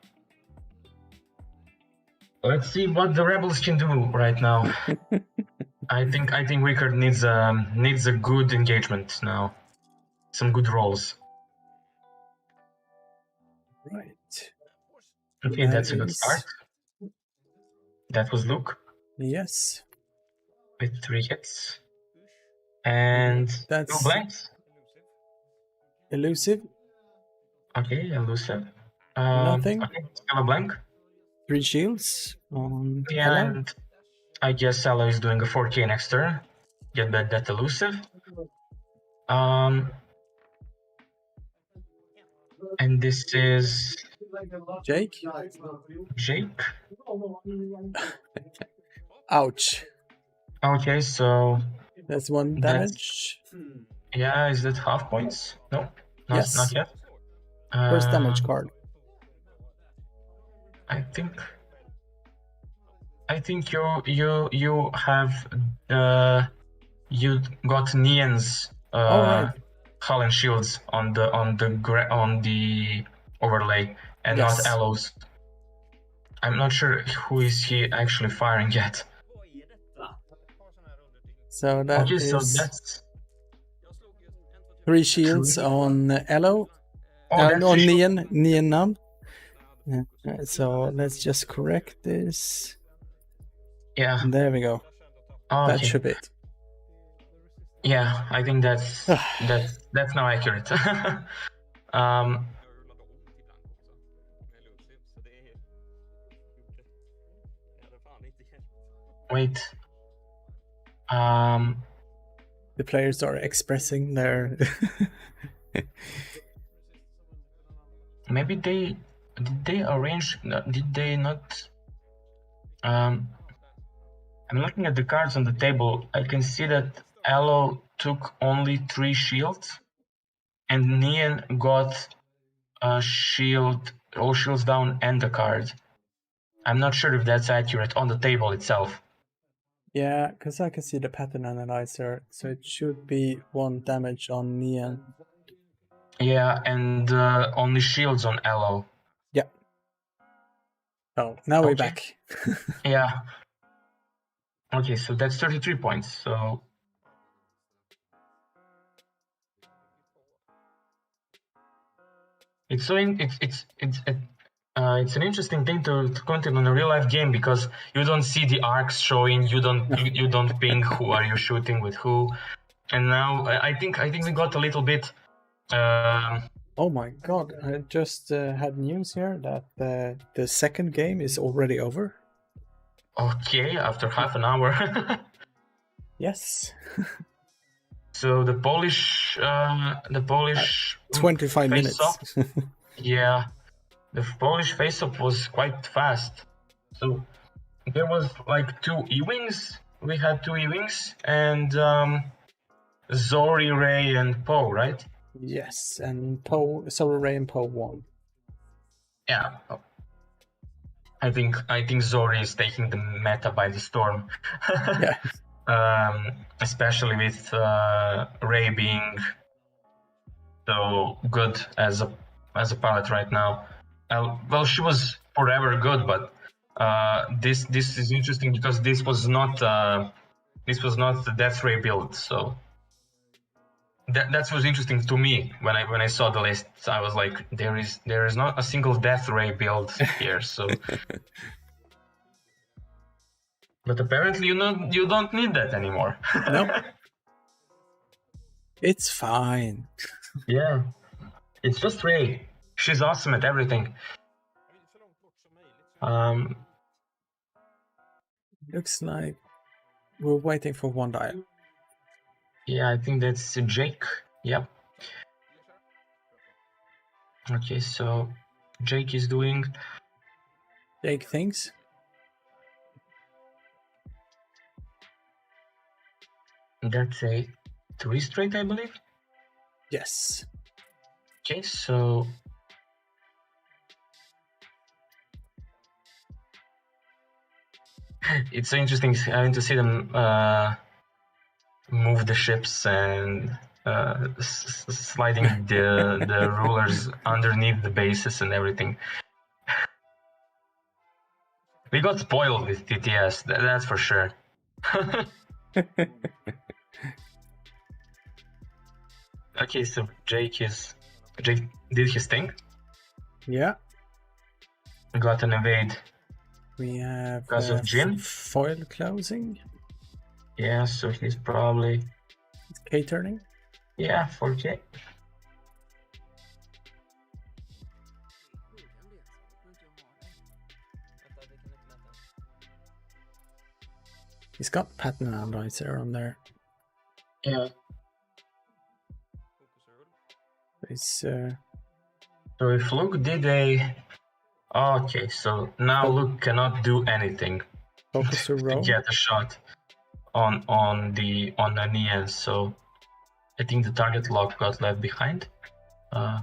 Let's see what the rebels can do right now. I think Ricard needs a good engagement now. Some good rolls. Right. Okay, that's a good start. That was Luke. Yes. With 3 hits. And that's 2 blanks. Elusive. Okay, elusive. Nothing. Okay, still a blank. 3 shields on Yeah, Ella. and I guess Ella is doing a 4K next turn. Get back that elusive. And this is Jake. Jake. Ouch. Okay, so that's 1 damage. Yeah, is that half points? No, not yet. First damage card. I think you have you got Nian's hull and shields on the overlay and not Aloe's. I'm not sure who is he actually firing at. So that is so that's 3 shields on Aloe. that's on Nian now. So let's just correct this. Yeah. There we go. That should be it. Yeah, I think that's now accurate. Wait. The players are expressing their. Maybe did they arrange? Did they not? I'm looking at the cards on the table. I can see that Aloe took only 3 shields, and Nian got a shield, all shields down, and a card. I'm not sure if that's accurate on the table itself. Yeah, because I can see the pattern analyzer, so it should be 1 damage on Nian. Yeah, and only shields on Aloe. Yeah. Oh, now we're back. Yeah. Okay, so that's 33 points. So it's an interesting thing to continue in a real life game because you don't see the arcs showing. You don't ping who are you shooting with who. And now I think we got a little bit. Oh my god! I just had news here that the second game is already over. Okay, after half an hour. Yes. So the Polish 25 minutes. Yeah, the Polish face-off was quite fast. So there was like 2 E-wings. We had 2 E-wings and Zori, Ray, and Poe, right? Yes, and Poe, Solar Ray and Poe won. Yeah. I think Zori is taking the meta by the storm. Yeah. Especially with Ray being so good as a pilot right now. Well, she was forever good, but this is interesting because this was not the Death Ray build. So that was interesting to me when I saw the list. I was like, there is not a single Death Ray build here. So, but apparently you don't need that anymore. No. It's fine. Yeah, it's just Ray. She's awesome at everything. Looks like we're waiting for one dial. Yeah, I think that's Jake. Yep. Okay, so Jake is doing. Jake thinks. That's a 3 straight, I believe. Yes. Okay, so it's so interesting having to see them move the ships and sliding the rulers underneath the bases and everything. We got spoiled with TTS, that's for sure. Okay, so Jake did his thing. Yeah. Got an evade. We have because of Jin. foil closing. Yeah, so he's probably K turning. Yeah, 4K. He's got pattern analyzer on there. Yeah. It's So if Luke did a okay, so now Luke cannot do anything focus to roll. get a shot on the Nian, so I think the target lock got left behind.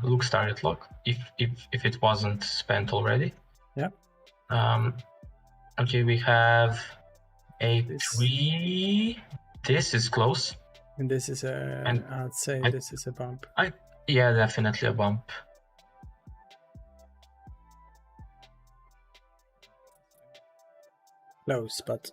Luke's target lock, if it wasn't spent already. Yeah. Okay, we have a 3. This is close. And this is a. I'd say this is a bump. Yeah, definitely a bump. Close, but.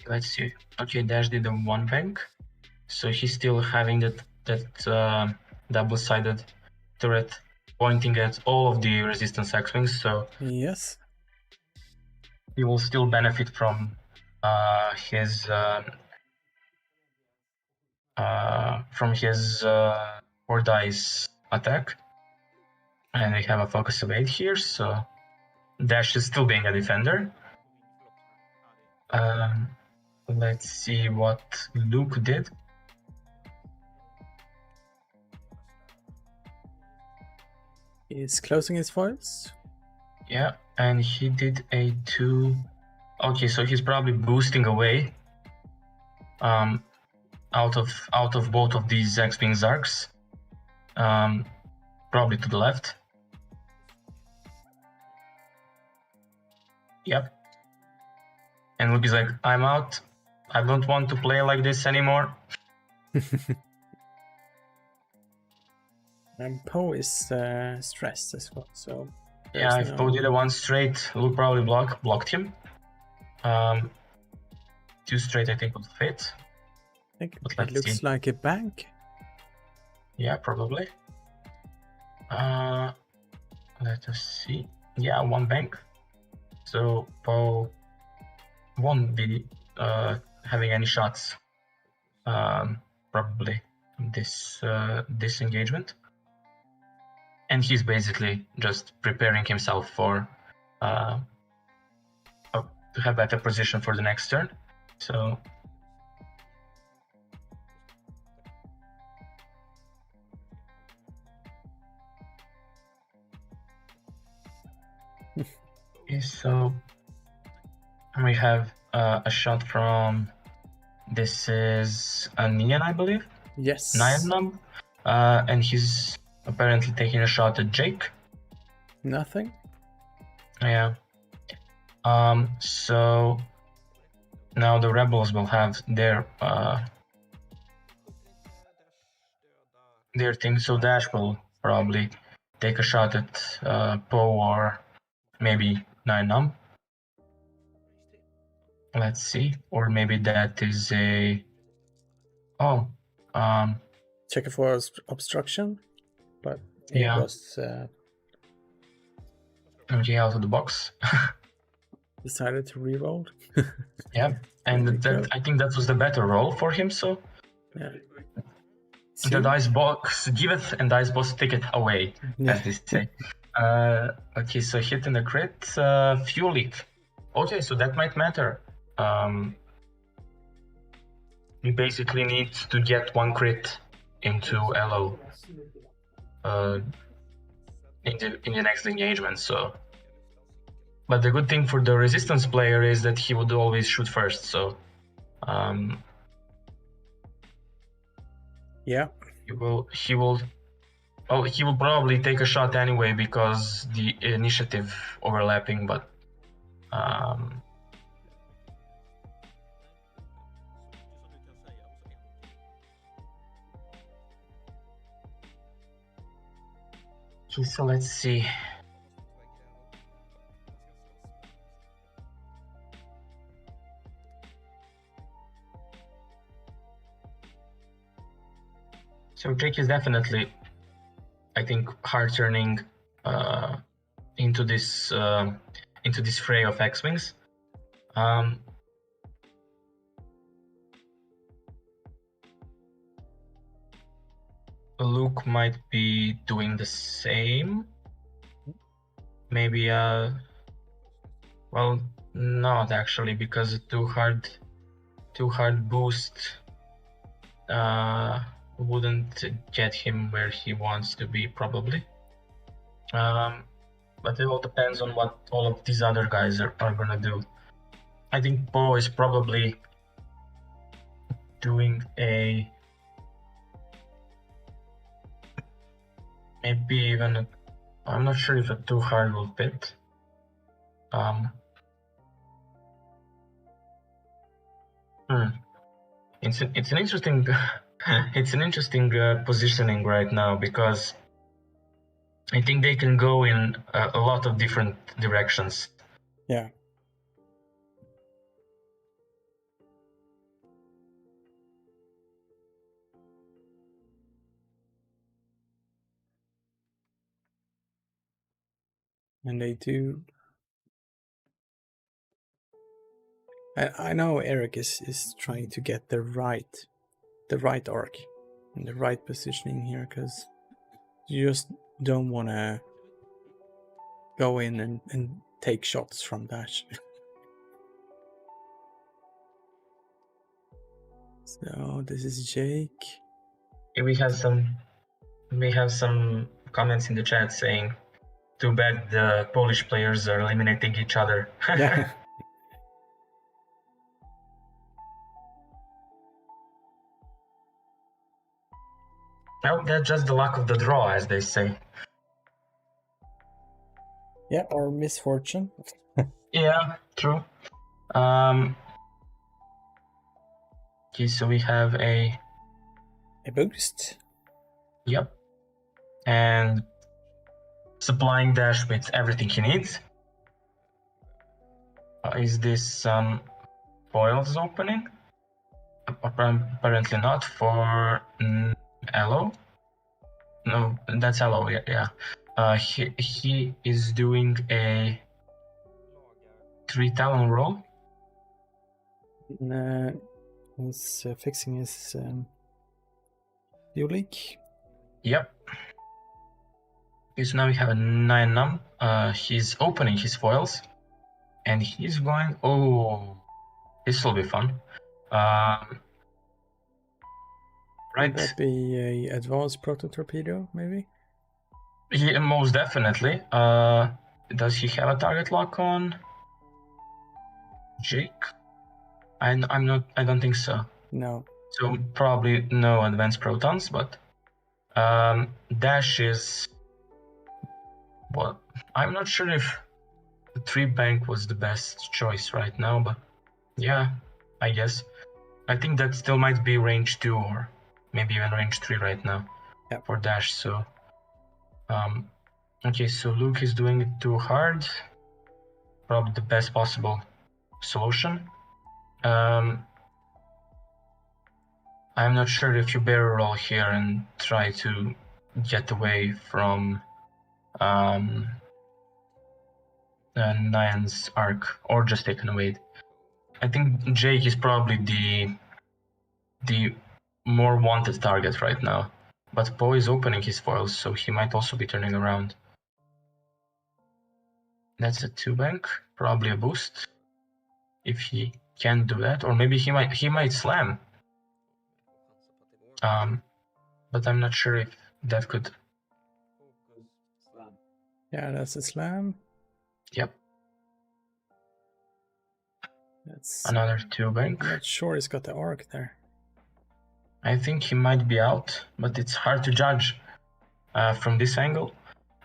Let's see. Okay, Dash did a 1 bank, so he's still having that double-sided turret pointing at all of the resistance X-wings. So yes, he will still benefit from his four dice attack, and we have a focus evade here. So Dash is still being a defender. Let's see what Luke did. He's closing his foils. Yeah, and he did a 2. Okay, so he's probably boosting away out of both of these X-Wing Zarks. Probably to the left. Yep. And Luke is like, I'm out. I don't want to play like this anymore. And Poe is stressed as well, so... Yeah, if Poe did a 1 straight, Luke probably blocked him. 2 straight, I think, would fit. I think but it looks like a bank. Yeah, probably. Let us see. Yeah, 1 bank. So Poe won't be having any shots, probably this engagement, and he's basically just preparing himself for to have better position for the next turn. So Okay, so we have a shot from, this is a Nian, I believe? Yes. Nian, and he's apparently taking a shot at Jake. Nothing. Yeah. So now the rebels will have their thing. So Dash will probably take a shot at Poe or maybe 9num. Let's see, or maybe that is a check it for obstruction, but it yeah. was Okay, out of the box. decided to reroll. Yeah, and that, I think that was the better roll for him. So yeah. The dice box giveth and dice box taketh away, as they say. Okay, so hit and a crit, Filip. Okay, so that might matter. You basically need to get one crit into LO in the next engagement. So, but the good thing for the resistance player is that he would always shoot first. So, yeah, he will probably take a shot anyway because the initiative overlapping, but okay, so let's see. So Jake is definitely, I think, hard turning into this fray of X-Wings. Luke might be doing the same. Maybe well, not actually, because too hard boost wouldn't get him where he wants to be, probably. But it all depends on what all of these other guys are gonna do. I think Poe is probably doing a maybe even I'm not sure if a too hard will fit. It's an interesting it's an interesting positioning right now, because I think they can go in a lot of different directions. Yeah. And they do. I know Eric is trying to get the right arc and the right positioning here, because you just don't want to go in and take shots from Dash. So this is Jake. We have some comments in the chat saying, "Too bad the Polish players are eliminating each other." Yeah. Well, that's just the luck of the draw, as they say. Yeah, or misfortune. Yeah, true. Okay, so we have a boost. Yep. And supplying Dash with everything he needs. Is this foils opening? Apparently not. For Elo? No, that's Elo, yeah. He is doing a 3 Talon roll. He's fixing his fuel leak. Yep. Okay, so now we have a 9num. He's opening his foils. And he's going... Oh, this will be fun. Right. Would that be a advanced proto torpedo, maybe? Yeah, most definitely. does he have a target lock on Jake? I don't think so. No. So probably no advanced protons, but Dash is. Well, I'm not sure if the 3 bank was the best choice right now, but yeah, I guess. I think that still might be range 2 or maybe even range 3 right now for Dash. So, okay, so Luke is doing it too hard. Probably the best possible solution. I'm not sure if you barrel roll here and try to get away from Nyan's arc, or just take an away. I think Jake is probably the more wanted target right now, but Poe is opening his foils, so he might also be turning around. That's a 2 bank, probably a boost, if he can do that, or maybe he might slam. But I'm not sure if that could. Yeah, that's a slam. Yep. That's another 2 bank. I'm not sure he's got the arc there. I think he might be out, but it's hard to judge from this angle.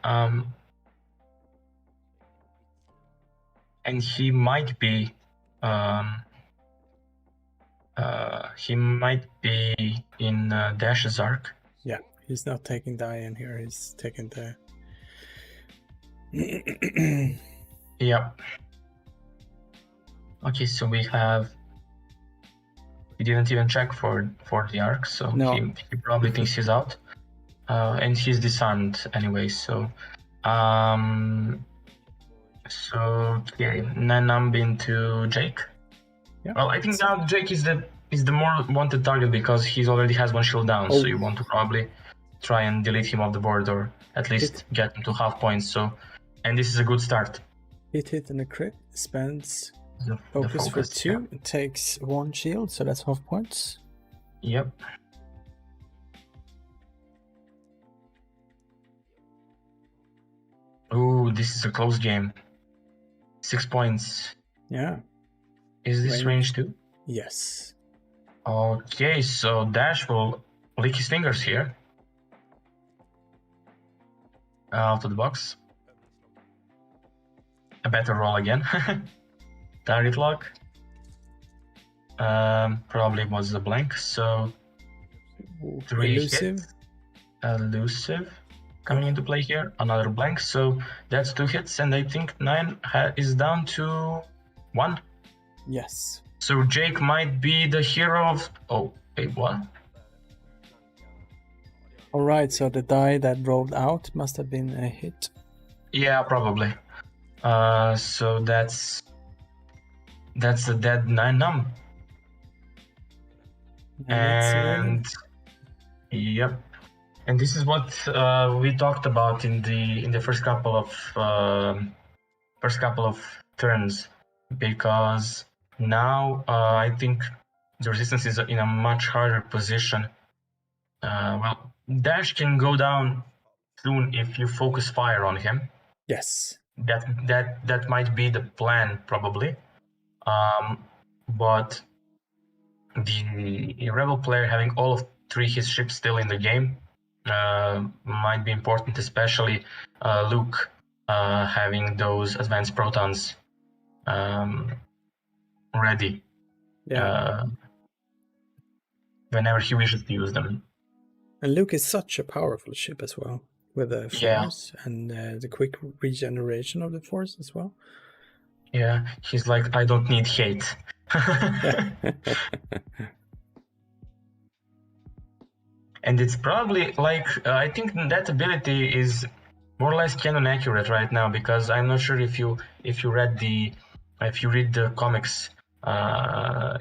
And he might be in Dash's arc. Yeah, he's not taking die in here. He's taking the. Yeah. Okay, so we didn't even check for the arc, so no. he probably thinks he's out, and he's disarmed anyway. So, okay, Nobbie into Jake. Yeah. Well, I think now Jake is the more wanted target because he already has 1 shield down. So you want to probably try and delete him off the board, or at least get him to half points. So, and this is a good start. Hit and a crit, spends focus for 2, yeah. It takes 1 shield, so that's half points. Yep. Ooh, this is a close game. 6 points. Yeah. Is this range 2? Yes. Okay, so Dash will lick his fingers here. Out of the box. A better roll again. Target lock. Probably was a blank, so 3 elusive. hits. Elusive coming into play here. Another blank, so that's 2 hits, and I think Nyan is down to 1. Yes. So Jake might be the hero of. Oh, wait, what? Alright, so the die that rolled out must have been a hit. Yeah, probably. So that's a dead 9 and yep. And this is what we talked about in the first couple of turns, because now I think the resistance is in a much harder position. Well, Dash can go down soon if you focus fire on him. Yes. That might be the plan, probably. But the Rebel player having all of 3 his ships still in the game might be important, especially Luke having those advanced protons ready. Yeah. Whenever he wishes to use them. And Luke is such a powerful ship as well, with the force and the quick regeneration of the force as well. Yeah, he's like, I don't need hate. And it's probably like, I think that ability is more or less canon accurate right now, because I'm not sure if you read the comics.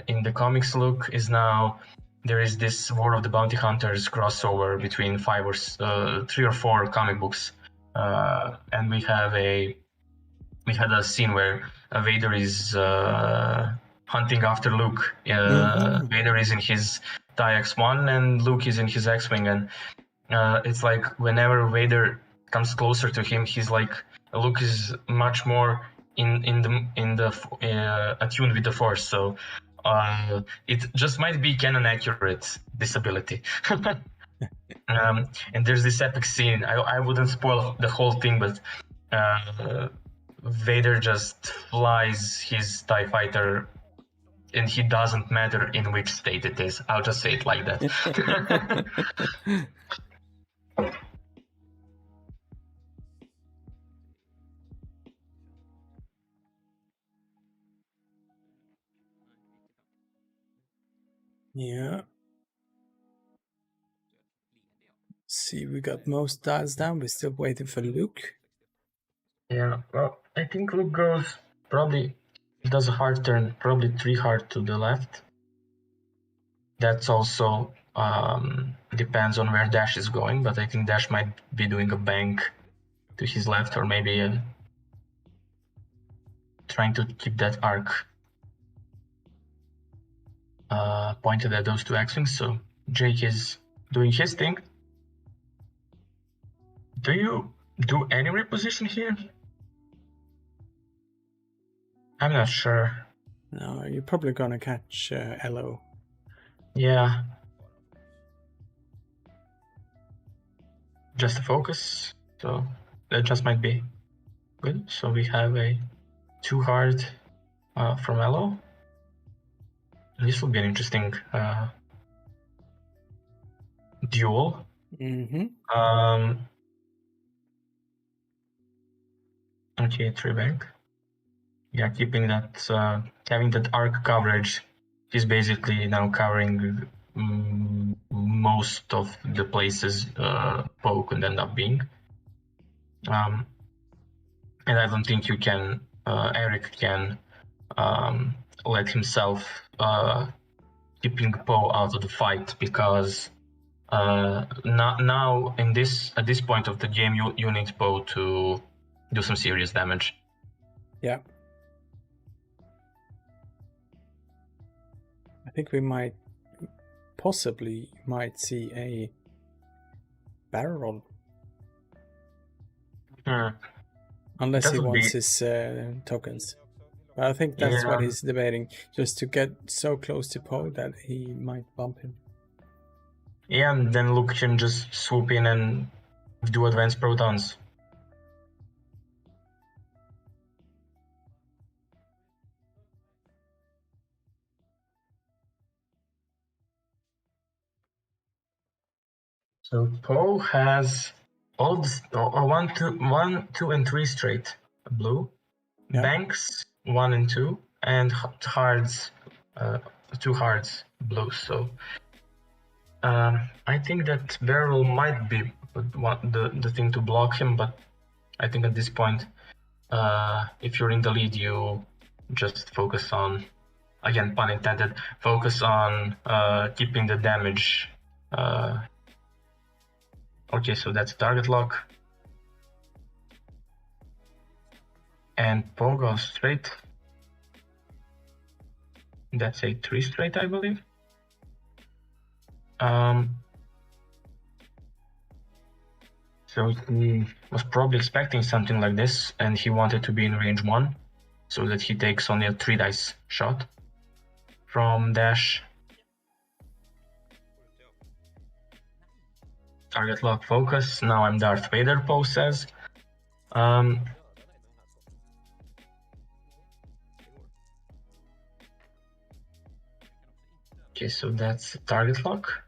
In the comics, Luke is now. There is this War of the Bounty Hunters crossover between 3 or 4 comic books, and we had a scene where Vader is hunting after Luke. Vader is in his TIE X1 and Luke is in his X-Wing, and it's like whenever Vader comes closer to him, he's like Luke is much more attuned with the Force, so it just might be canon accurate, this ability. And there's this epic scene. I wouldn't spoil the whole thing, but Vader just flies his TIE fighter, and he doesn't matter in which state it is. I'll just say it like that. Yeah. See, we got most dials down. We're still waiting for Luke. Yeah, well, I think Luke goes probably, he does a hard turn, probably 3 hard to the left. That's also depends on where Dash is going, but I think Dash might be doing a bank to his left, or maybe trying to keep that arc pointed at those 2 X-Wings. So Jake is doing his thing. Do you do any reposition here? I'm not sure. No, you're probably gonna catch LO. Yeah. Just a focus, so that just might be good. So we have a 2 hard from LO. This will be an interesting duel. Okay, 3 bank. Yeah, keeping that, having that arc coverage. He's basically now covering most of the places Poe could end up being. And I don't think you can, Eric can let himself keeping Poe out of the fight, because now at this point of the game you need Poe to do some serious damage. Yeah. I think we possibly might see a barrel. Unless he wants his tokens. But I think that's what he's debating, just to get so close to Poe that he might bump him. Yeah, and then Luke can just swoop in and do advanced protons. So Poe has all this, 1, 2, and 3 straight blue, banks 1 and 2, and hards 2 hards blue. So I think that barrel might be the thing to block him, but I think at this point, if you're in the lead, you just focus on, again, pun intended, focus on keeping the damage. Okay, so that's target lock. And Poe goes straight. That's a 3 straight, I believe. So he was probably expecting something like this, and he wanted to be in range 1, so that he takes only a 3 dice shot from Dash. Target lock focus. Now I'm Darth Vader, Poe says. Okay, so that's target lock.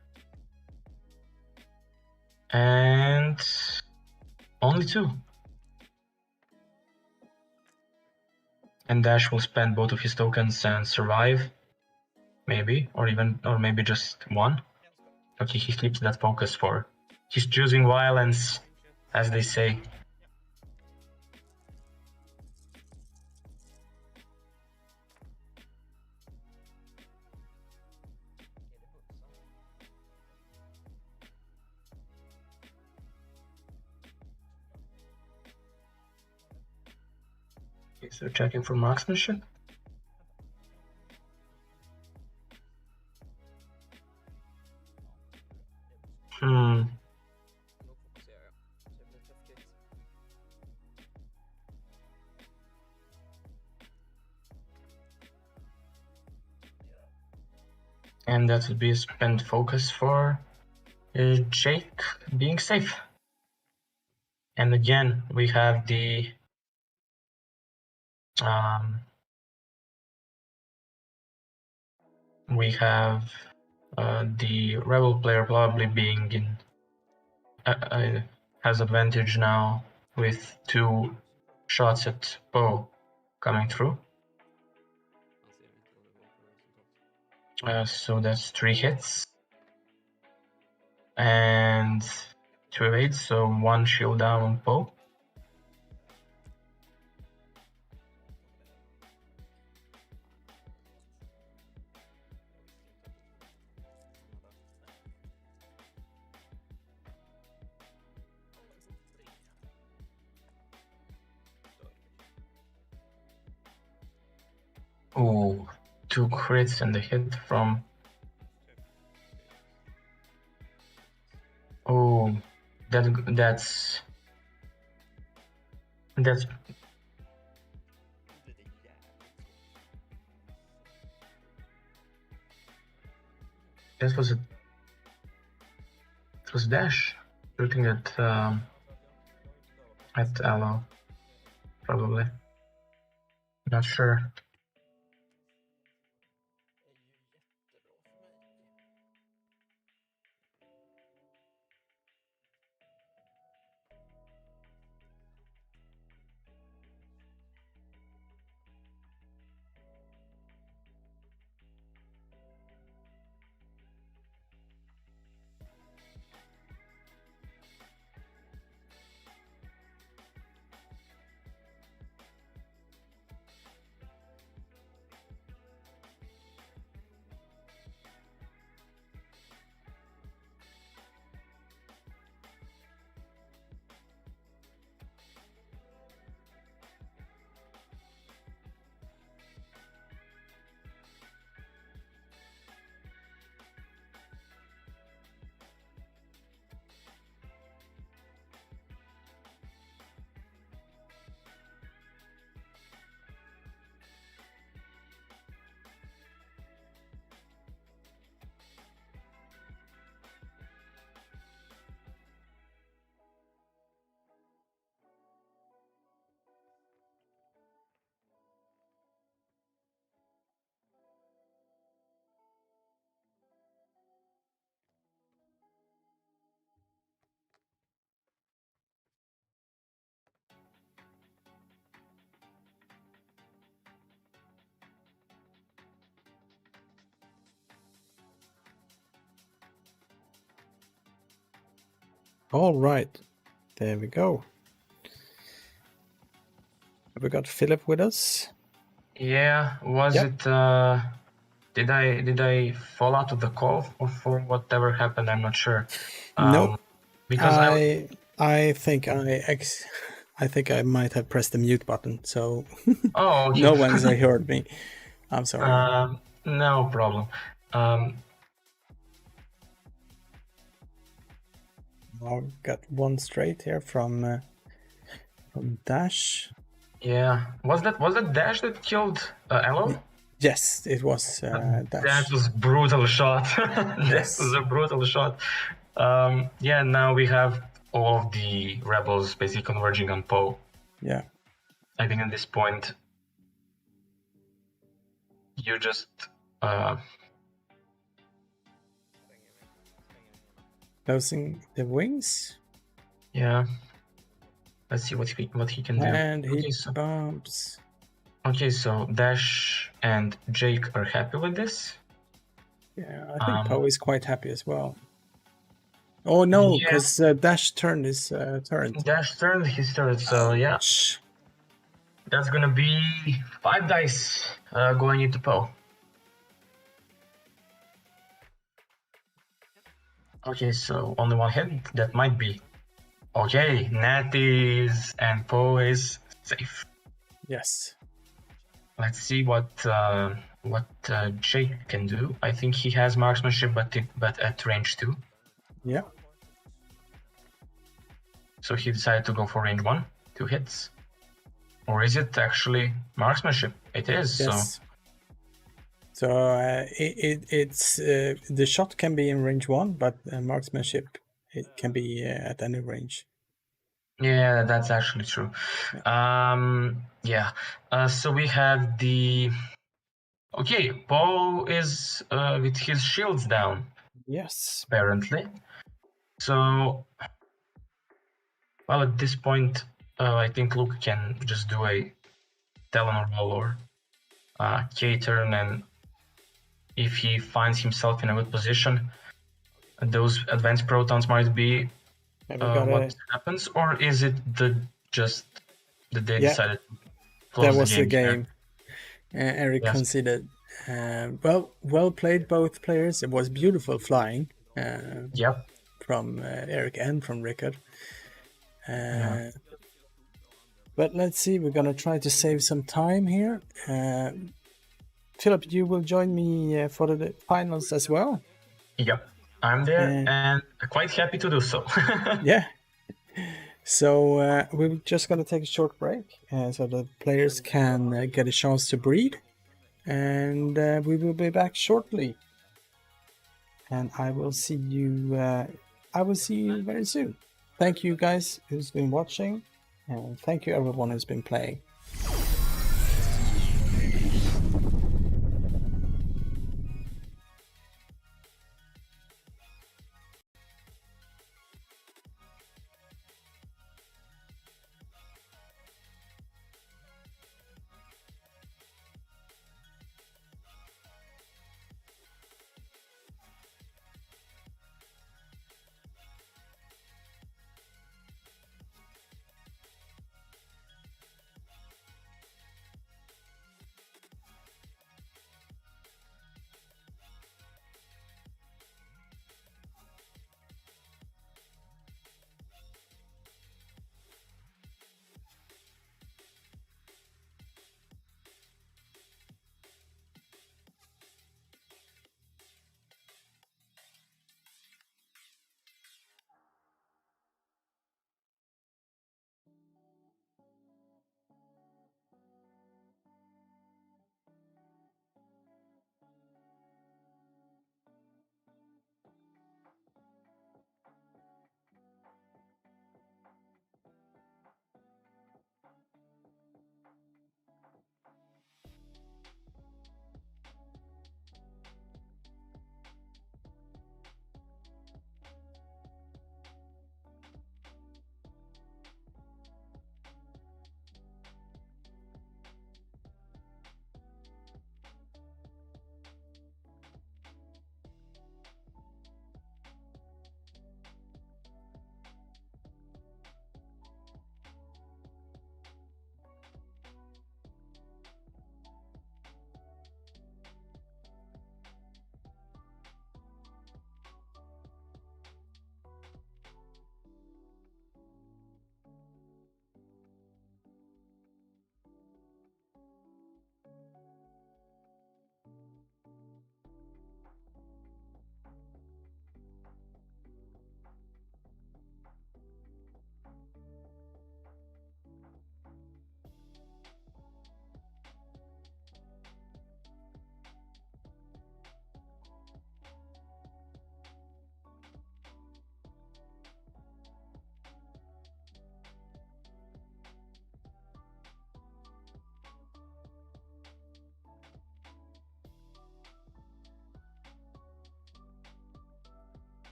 And only 2. And Dash will spend both of his tokens and survive. Maybe, or maybe just 1. Okay, he keeps that focus for. He's choosing violence, as they say. Okay, so checking for marksmanship. And that would be a spent focus for Jake being safe. And again, we have the rebel player probably being in has advantage now with 2 shots at Poe coming through. So that's 3 hits and 2 evades, so 1 shield down on Poe. Oh, 2 crits and a hit from. Oh, that's. That was a. It was dash. Looking at Aloe, probably. Not sure. All right, there we go. Have we got Filip with us? Yeah, was it? Did I fall out of the call or for whatever happened? I'm not sure. Nope. Because I think I might have pressed the mute button, so Oh, okay. no one's heard me. I'm sorry. No problem. I've got one straight here from Dash. Yeah, was that Dash that killed Aloe? Yes, it was Dash. That was brutal shot. That was a brutal shot. Yeah, now we have all of the rebels basically converging on Poe. Yeah. I think at this point, you just closing the wings. Yeah. Let's see what he can do. And he bumps. Okay, so Dash and Jake are happy with this. Yeah, I think Poe is quite happy as well. Oh no, because Dash turned his turn. Dash turned his turn, so yeah. That's gonna be 5 dice going into Poe. Okay, so only 1 hit. That might be. Okay, Natties and Poe is safe. Yes. Let's see what Jake can do. I think he has marksmanship, but at range 2. Yeah. So he decided to go for range 1, 2 hits. Or is it actually marksmanship? It is. Yes. So it's the shot can be in range 1, but marksmanship it can be at any range. Yeah, that's actually true. Yeah. So we have the. Okay, Poe is with his shields down. Yes. Apparently. So, well, at this point, I think Luke can just do a Talon roll or K-turn, and if he finds himself in a good position, those advanced protons might be what happens, or is it just that they decided to close that was the game? Eric Yes. considered. Well played, both players. It was beautiful flying. Yep. From Eric and from Rickard. Yeah. But let's see, we're gonna try to save some time here. Filip, you will join me for the finals as well? Yep, I'm there and quite happy to do so. Yeah. So we're just gonna take a short break so the players can get a chance to breathe. And we will be back shortly. And I will see you very soon. Thank you guys who's been watching, and thank you everyone who's been playing.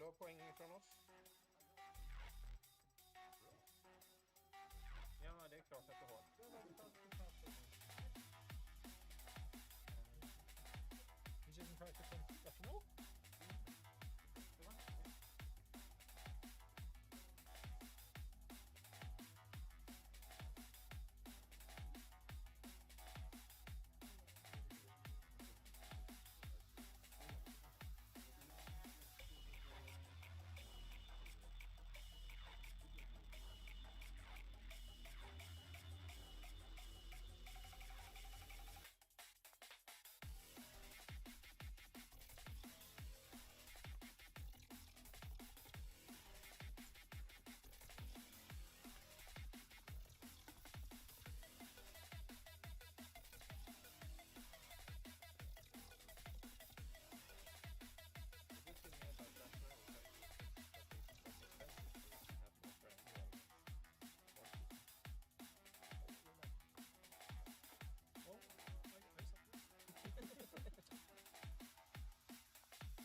ha poäng från oss? Ja, det är klart att du har. Which isn't practice professional?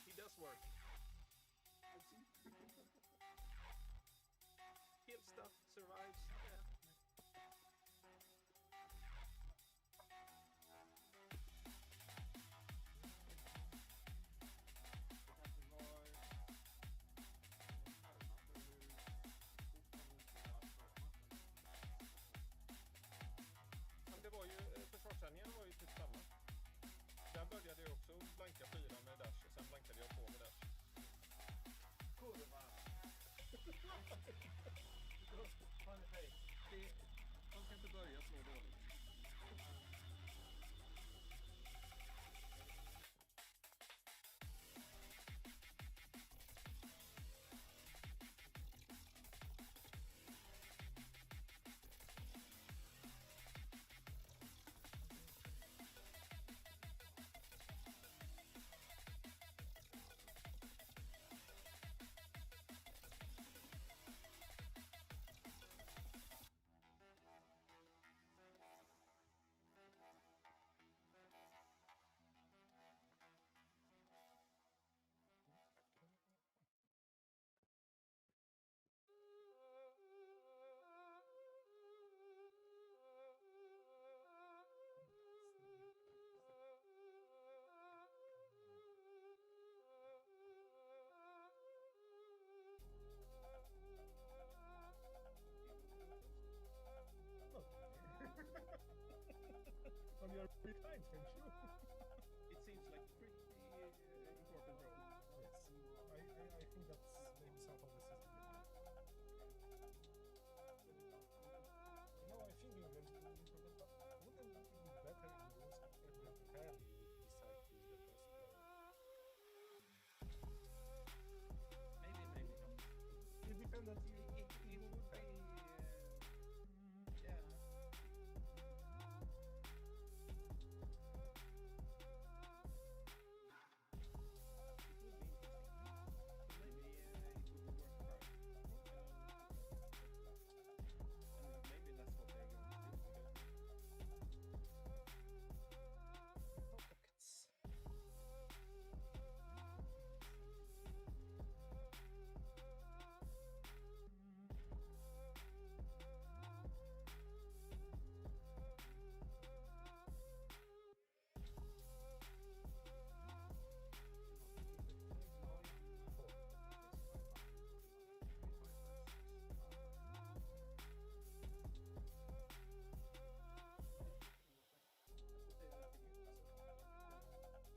He does work. Kill stuff, survives. Yeah. Men det var ju, försvarssändningen var ju typ samma. Där började jag också blanka 4 med dash och sen blankade jag 2 med dash. Kurva! Man ska inte börja slå dåligt. On your free time, don't you? It seems like pretty important role. Yes. I think that's maybe some of the system. I think wouldn't it be better in those prepare you decide who is the first player? Maybe not. It depends on you. It would be, yeah.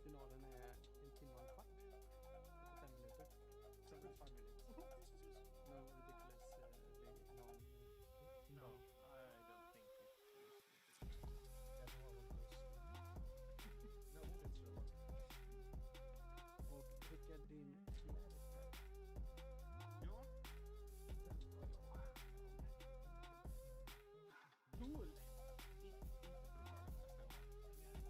Finalen är 1 timme och en kvart. 45 minuter. 75 minutes. No ridiculously long. No, I don't think it is. No, it's really. Och skicka din kläder. Ja. Cool!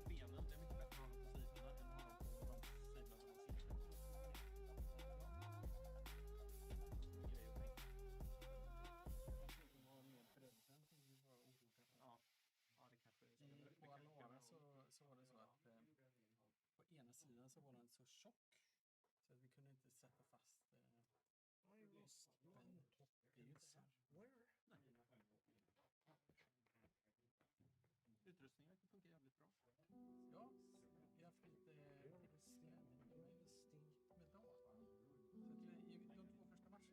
Benen, det är mycket bättre att ha dem på sidorna än att ha dem på de sidorna som de sitter. Grej att tänka. Ja, det kanske är. På Alara så var det så att på ena sidan så var den så tjock så att vi kunde inte sätta fast Just and pizza. Where? Utrustningen verkar funka jävligt bra. Ja, vi har haft lite beställning. De är väl stängt med dag, va?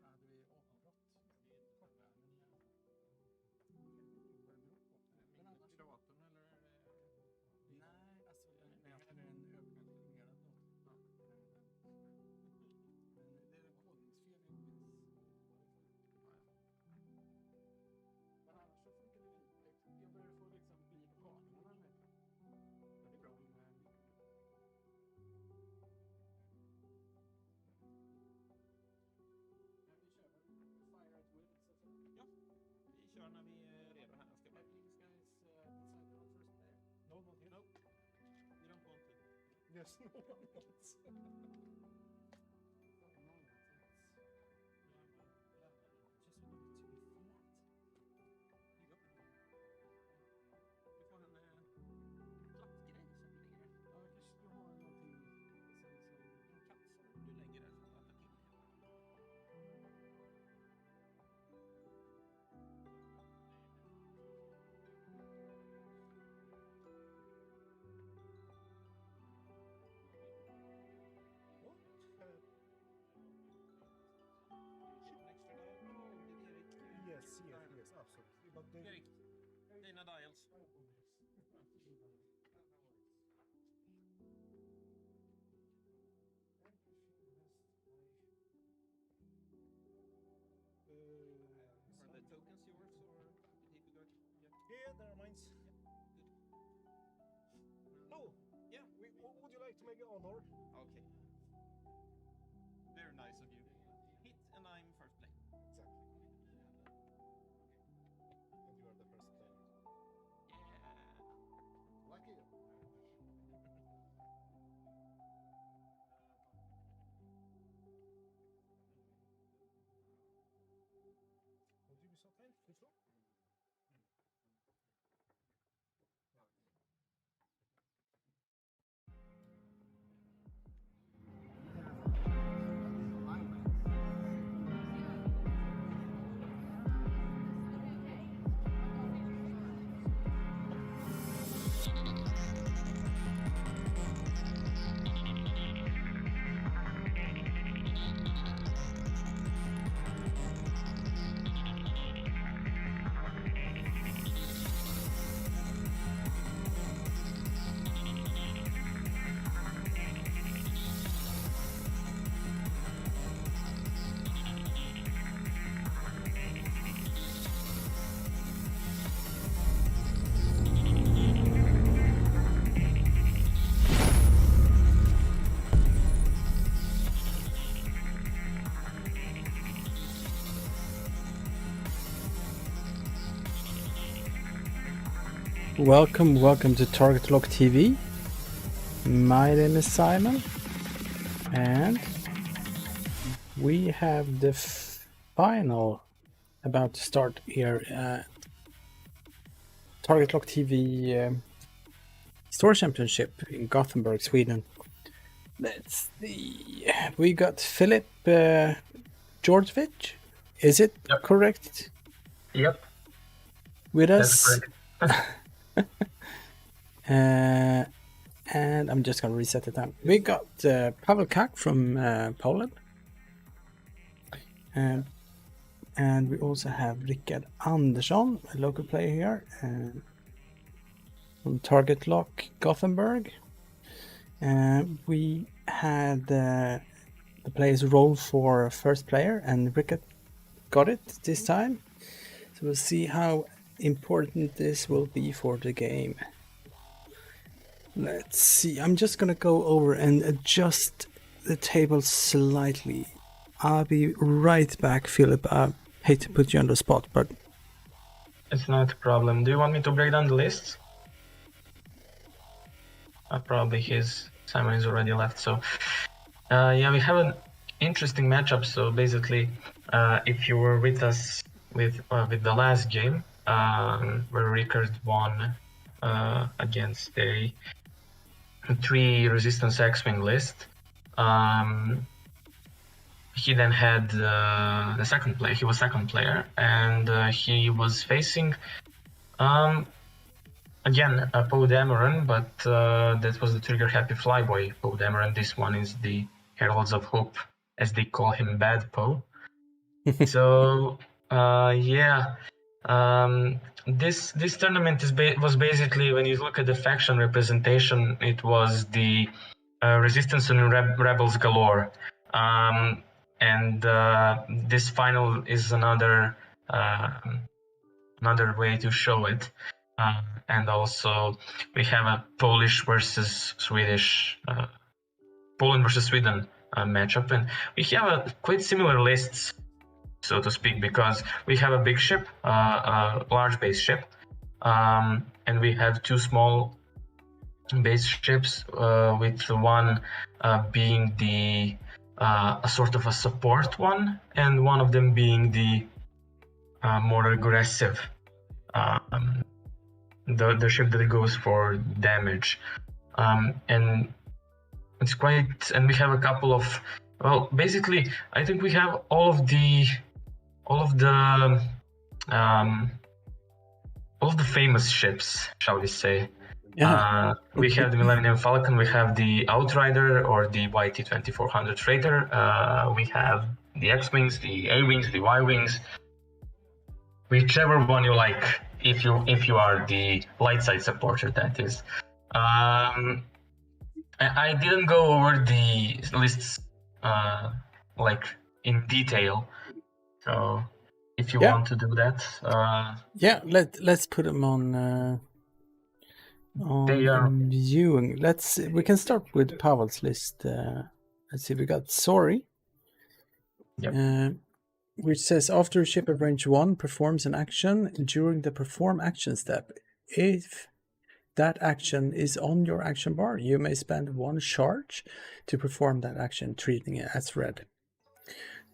Så att vi, i de 2 första matcherna hade vi avbrott korta, men vad det beror på. Men annars... Datorn eller är det... Nej, alltså när jag hade en överdimensionerad dator. Ja. Men det är kodningsfel i min men annars så funkar det lite. Jag börjar få liksom bli på kartorna med. Det är bra med men vi kör väl fire at will så att säga. Ja, vi kör när vi är redo här. Jag ska bara... These guys decided on first player. No, not yet. No. We don't want to. Yes, no one wants. Just want it to be flat. Ja. Du får en plattgrej som du lägger där. Ja, jag kanske skulle ha någonting En katt som du lägger där som plattar till det hela. Extra där. Yes, absolutely. But they... Erik, dina dials. Are the tokens yours or did he go? Yeah, they're mine. Good. No! Yeah. Would you like to make an honor? Okay. Very nice of you. Hit and I'm first play. Exactly. And you are the first player. Yeah. Lucky you. Vad du sa till? Du så? Welcome to TargetLockTV. My name is Simon, and we have the final about to start here at TargetLockTV Store Championship in Gothenburg, Sweden. Let's see. We got Filip Djordjevi. Is it correct? Yep. With us. That's correct. And I'm just gonna reset it down. We got Pavel Kak from Poland, and we also have Rickard Andersson, a local player here, from TargetLock Gothenburg. We had the players roll for first player, and Rickard got it this time. So we'll see how important this will be for the game. Let's see. I'm just gonna go over and adjust the table slightly. I'll be right back, Filip. I hate to put you on the spot, but It's not a problem. Do you want me to break down the list? Probably Simon is already left. So yeah, we have an interesting matchup. So basically, if you were with us with the last game, where Rickard won against a 3 resistance X-Wing list, he then had the second player. He was second player, and he was facing again a Poe Dameron, but that was the Trigger Happy Flyboy Poe Dameron. This one is the Heralds of Hope, as they call him, Bad Poe. So this tournament was basically, when you look at the faction representation, it was the Resistance and Rebels galore, and this final is another way to show it. And also we have a Polish versus Swedish, Poland versus Sweden matchup, and we have quite similar lists, so to speak, because we have a big ship, a large base ship, and we have two small base ships, with one being the a sort of a support one, and one of them being the more aggressive, the ship that goes for damage, and it's quite. And we have a couple of, well, basically, I think we have all of the famous ships, shall we say. Yeah. We have the Millennium Falcon, we have the Outrider or the YT-2400 Freighter, we have the X-Wings, the A-Wings, the Y-Wings, whichever one you like, if you are the light side supporter, that is. I didn't go over the lists like in detail, so if you want to do that, let's put them on viewing. We can start with Pavel's list. Let's see, we got Sorry, which says after a ship at range 1 performs an action during the perform action step, if that action is on your action bar, you may spend 1 charge to perform that action, treating it as red.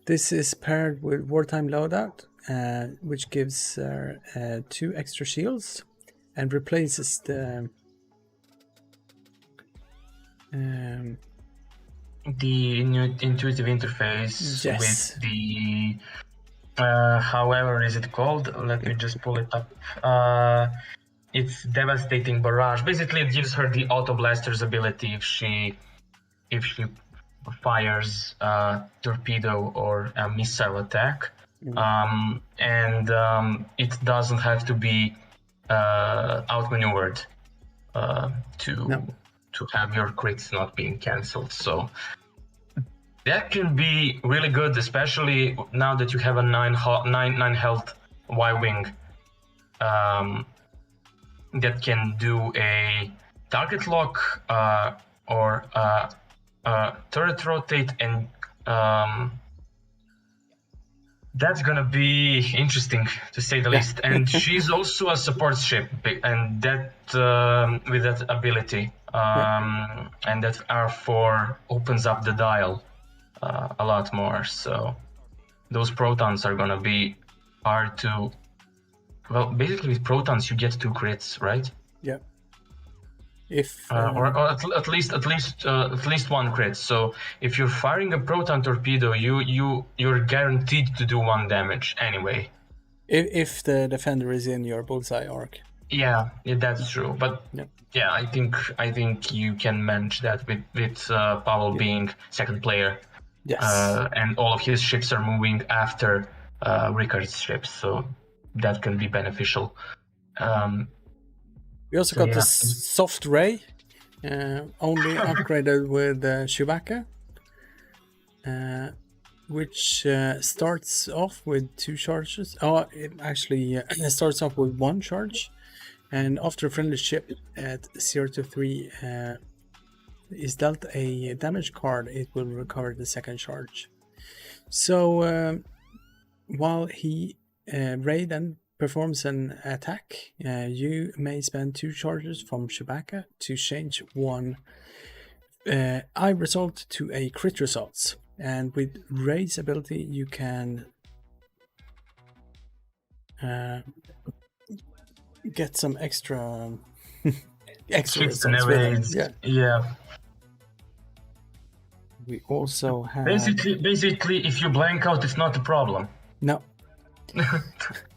This is paired with Wartime Loadout, which gives 2 extra shields and replaces the intuitive interface with the however is it called? Let me just pull it up. It's Devastating Barrage. Basically, it gives her the Auto Blaster's ability if she fires a torpedo or a missile attack, and it doesn't have to be outmaneuvered to have your crits not being cancelled. So that can be really good, especially now that you have a 9 health Y-Wing that can do a target lock or turret rotate, and that's gonna be interesting, to say the least. And she's also a support ship, and that with that ability, and that R4 opens up the dial a lot more. So those protons are gonna be hard to. Well, basically with protons you get 2 crits, right? Yeah. If or at least 1 crit. So if you're firing a proton torpedo, you're guaranteed to do 1 damage anyway. If the defender is in your bullseye arc. Yeah, that's true. But yeah, I think you can manage that with Pavel being second player. Yes. And all of his ships are moving after Rickard's ships, so that can be beneficial. We also got the Soft Ray, only upgraded with Chewbacca, which starts off with 2 charges. Oh, it actually starts off with 1 charge, and after a friendly ship at 0 to 3 is dealt a damage card, it will recover the 2nd charge. So while Ray then performs an attack, you may spend 2 charges from Chewbacca to change 1 eye result to a crit results. And with Ray's ability, you can get some extra results with it. Yeah. we also have... Basically, if you blank out, it's not a problem. No.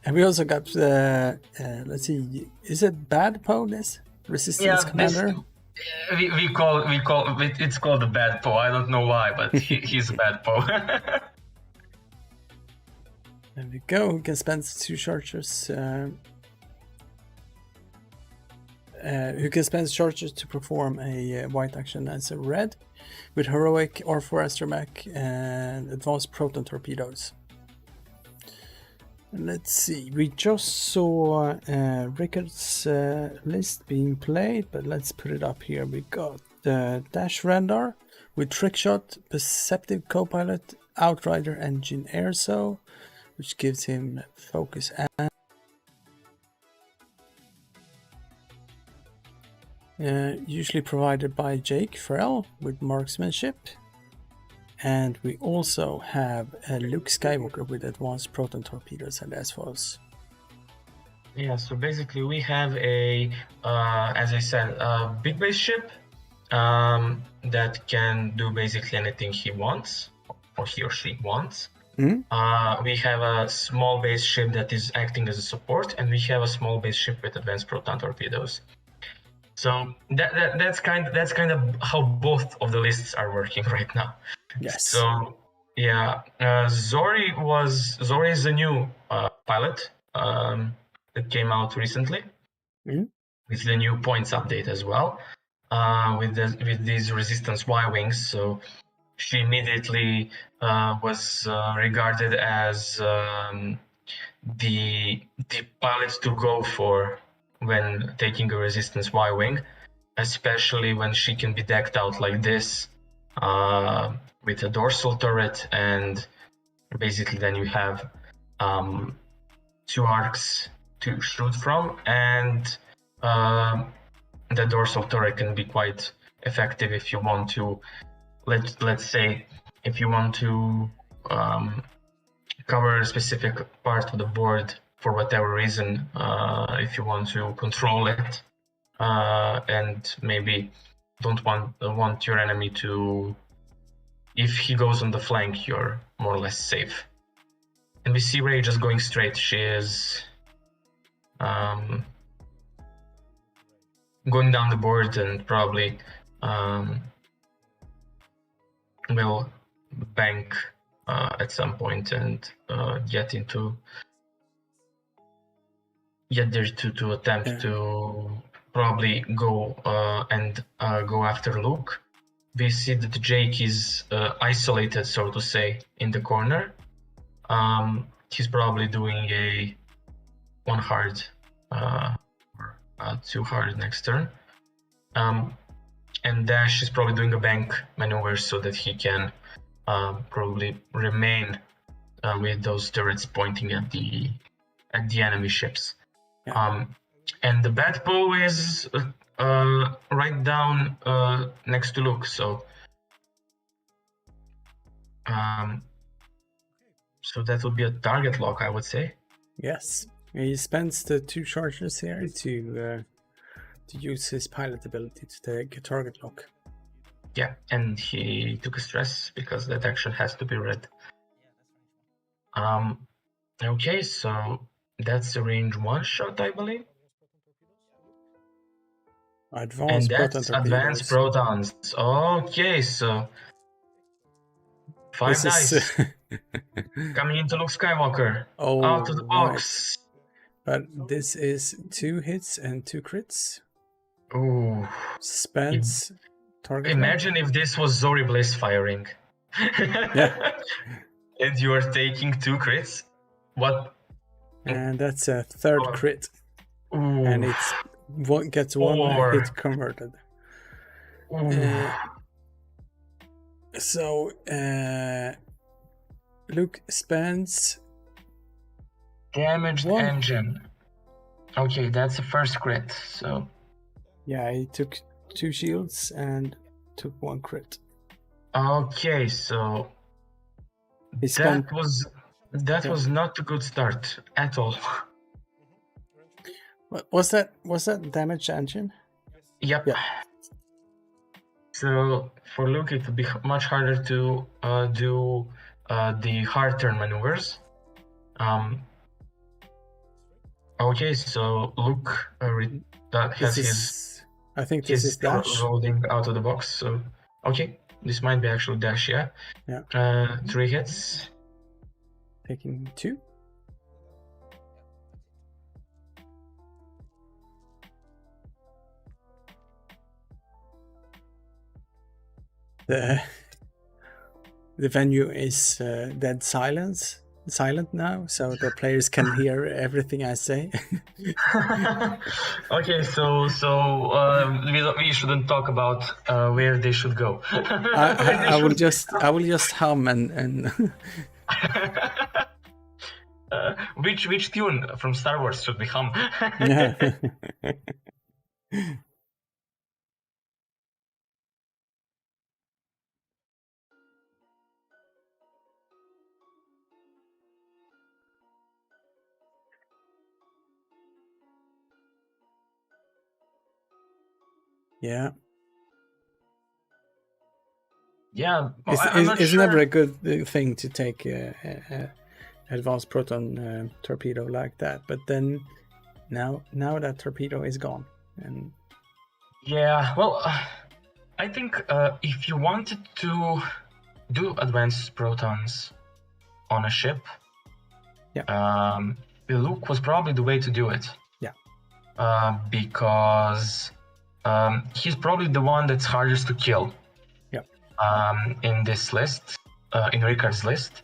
And we also got, let's see, is it Bad Po, this? Resistance Commander? We call it's called the Bad Po. I don't know why, but he's a Bad Po. There we go. We can spend 2 charges. Who can spend charges to perform a white action as a red with heroic R4 astromech and advanced proton torpedoes. Let's see, we just saw Rickard's list being played, but let's put it up here. We got Dash Rendar with Trickshot, Perceptive Copilot, Outrider, Engine Airso, which gives him focus and usually provided by Jake Farrell with Marksmanship. And we also have Luke Skywalker with advanced proton torpedoes and S-foils. Yeah, so basically we have a, as I said, a big base ship that can do basically anything he wants, or he or she wants. Mm-hmm. We have a small base ship that is acting as a support, and we have a small base ship with advanced proton torpedoes. So that's kind of how both of the lists are working right now. Yes. So yeah, Zori is a new pilot that came out recently with the new points update as well, with these resistance Y-wings. So she immediately was regarded as the pilot to go for when taking a resistance Y-wing, especially when she can be decked out like this with a dorsal turret, and basically then you have 2 arcs to shoot from, and the dorsal turret can be quite effective if you want to, let's say, if you want to cover a specific part of the board for whatever reason, if you want to control it, and maybe don't want your enemy to, if he goes on the flank, you're more or less safe. And we see Rey just going straight. She is going down the board and probably will bank at some point and get there to attempt to probably go and go after Luke. We see that Jake is isolated, so to say, in the corner. He's probably doing a 1 hard or 2 hard next turn. And Dash is probably doing a bank maneuver so that he can probably remain with those turrets pointing at the enemy ships. And the Bad Po is right down next to Luke, so so that would be a target lock, I would say. Yes, he spends the 2 charges here to use his pilot ability to take a target lock. Yeah, and he took a stress because that action has to be read. Okay, so that's a range 1 shot, I believe. Advanced advanced protons. Okay, so 5 dice coming into Luke Skywalker. Out of the box. But this is 2 hits and 2 crits. Ooh. Spends target. Imagine if this was Zori Bliss firing. Yeah. And you are taking 2 crits. What? And that's a 3rd crit. Ooh. And it's gets 1 hit converted. So Luke spends damaged engine. Okay, that's the 1st crit. So yeah, he took 2 shields and took 1 crit. Okay, so that was not a good start at all. Was that damaged engine? Yep. Yeah. So for Luke, it would be much harder to do the hard turn maneuvers. Okay, so Luke that has his. I think this is dash. Rolling out of the box. So okay, this might be actual dash. Yeah. Yeah. 3 hits. Taking 2. The venue is dead silent now, so the players can hear everything I say. Okay, so we shouldn't talk about where they should go. I will just hum and which tune from Star Wars should we hum? Yeah. Yeah. Yeah, well, it's never a good thing to take advanced proton torpedo like that, but then now that torpedo is gone, and yeah, well, I think if you wanted to do advanced protons on a ship, the Luke was probably the way to do it. Yeah. Because he's probably the one that's hardest to kill. Yeah. In this list, in Ricard's list.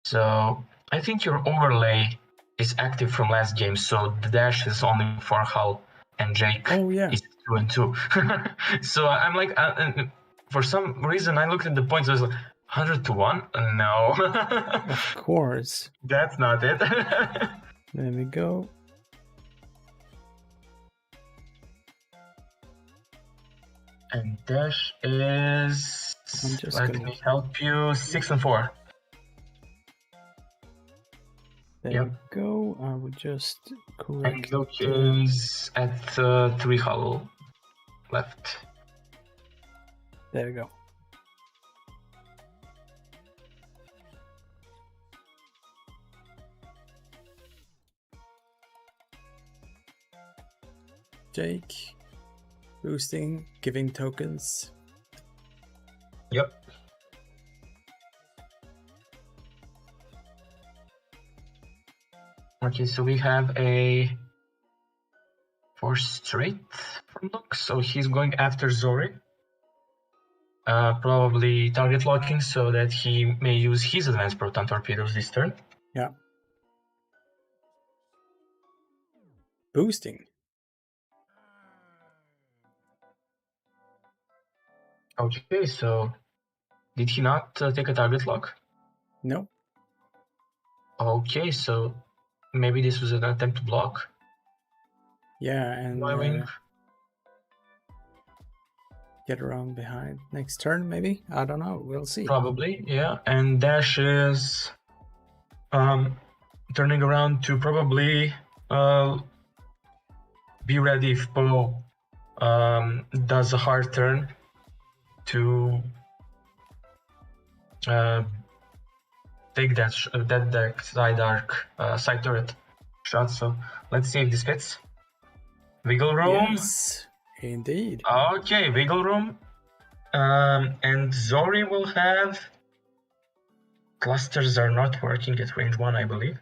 So I think your overlay is active from last game, so the dash is only for Hull and Jake is 2 and 2. So I'm like, for some reason, I looked at the points. I was like, 100 to 1? No. Of course. That's not it. There we go. And dash is. Let me help you. 6 and 4. There we go. I would just correct. And Luke is at 3 Hull left. There we go. Jake, boosting, giving tokens. Yep. Okay, so we have a 4 straight from Luke, so he's going after Zori. Probably target locking so that he may use his advanced proton torpedoes this turn. Yeah. Boosting. Okay, so did he not take a target lock? No. Okay, so maybe this was an attempt to block. Yeah, and Y-wing. Get around behind next turn, maybe? I don't know. We'll see. Probably, yeah. And Dash is turning around to probably be ready if Poe does a hard turn to take that side arc side turret shot. So let's see if this fits. Wiggle room. Yes, indeed. Okay, wiggle room. And Zori will have clusters are not working at range 1, I believe.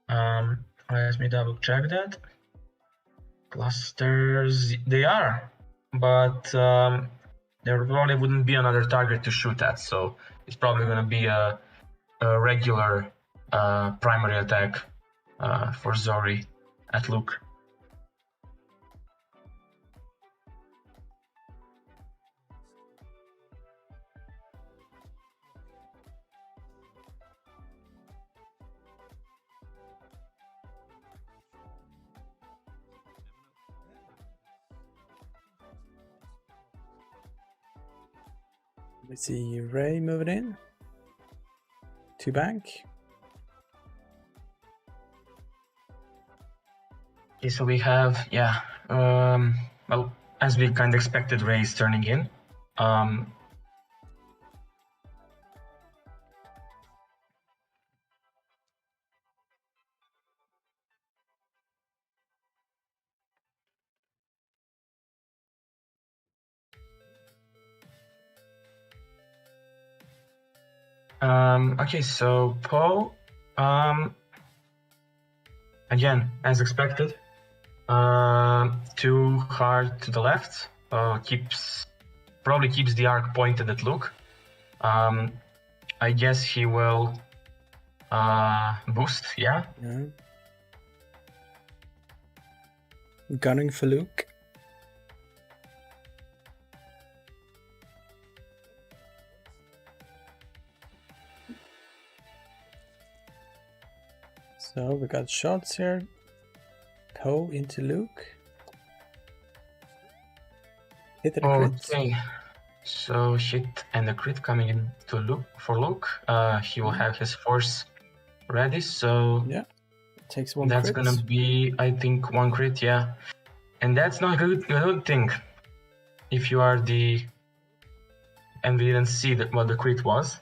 Let me double check that. Clusters, they are, but there probably wouldn't be another target to shoot at, so it's probably going to be a regular primary attack for Zori at Luke. Let's see, Ray moving in to bank. Okay, so we have, well, as we kind of expected, Ray is turning in. Okay, so Poe, again, as expected, too hard to the left, probably keeps the arc pointed at Luke. I guess he will boost, yeah. Gunning for Luke. So we got shots here. Poe into Luke. Hit and a crit. Okay, so hit and a crit coming in to Luke for Luke. He will have his force ready, so yeah, takes one. That's crit. gonna be, I think, 1 crit, yeah, and that's not a good thing. If you are the and we didn't see what the crit was.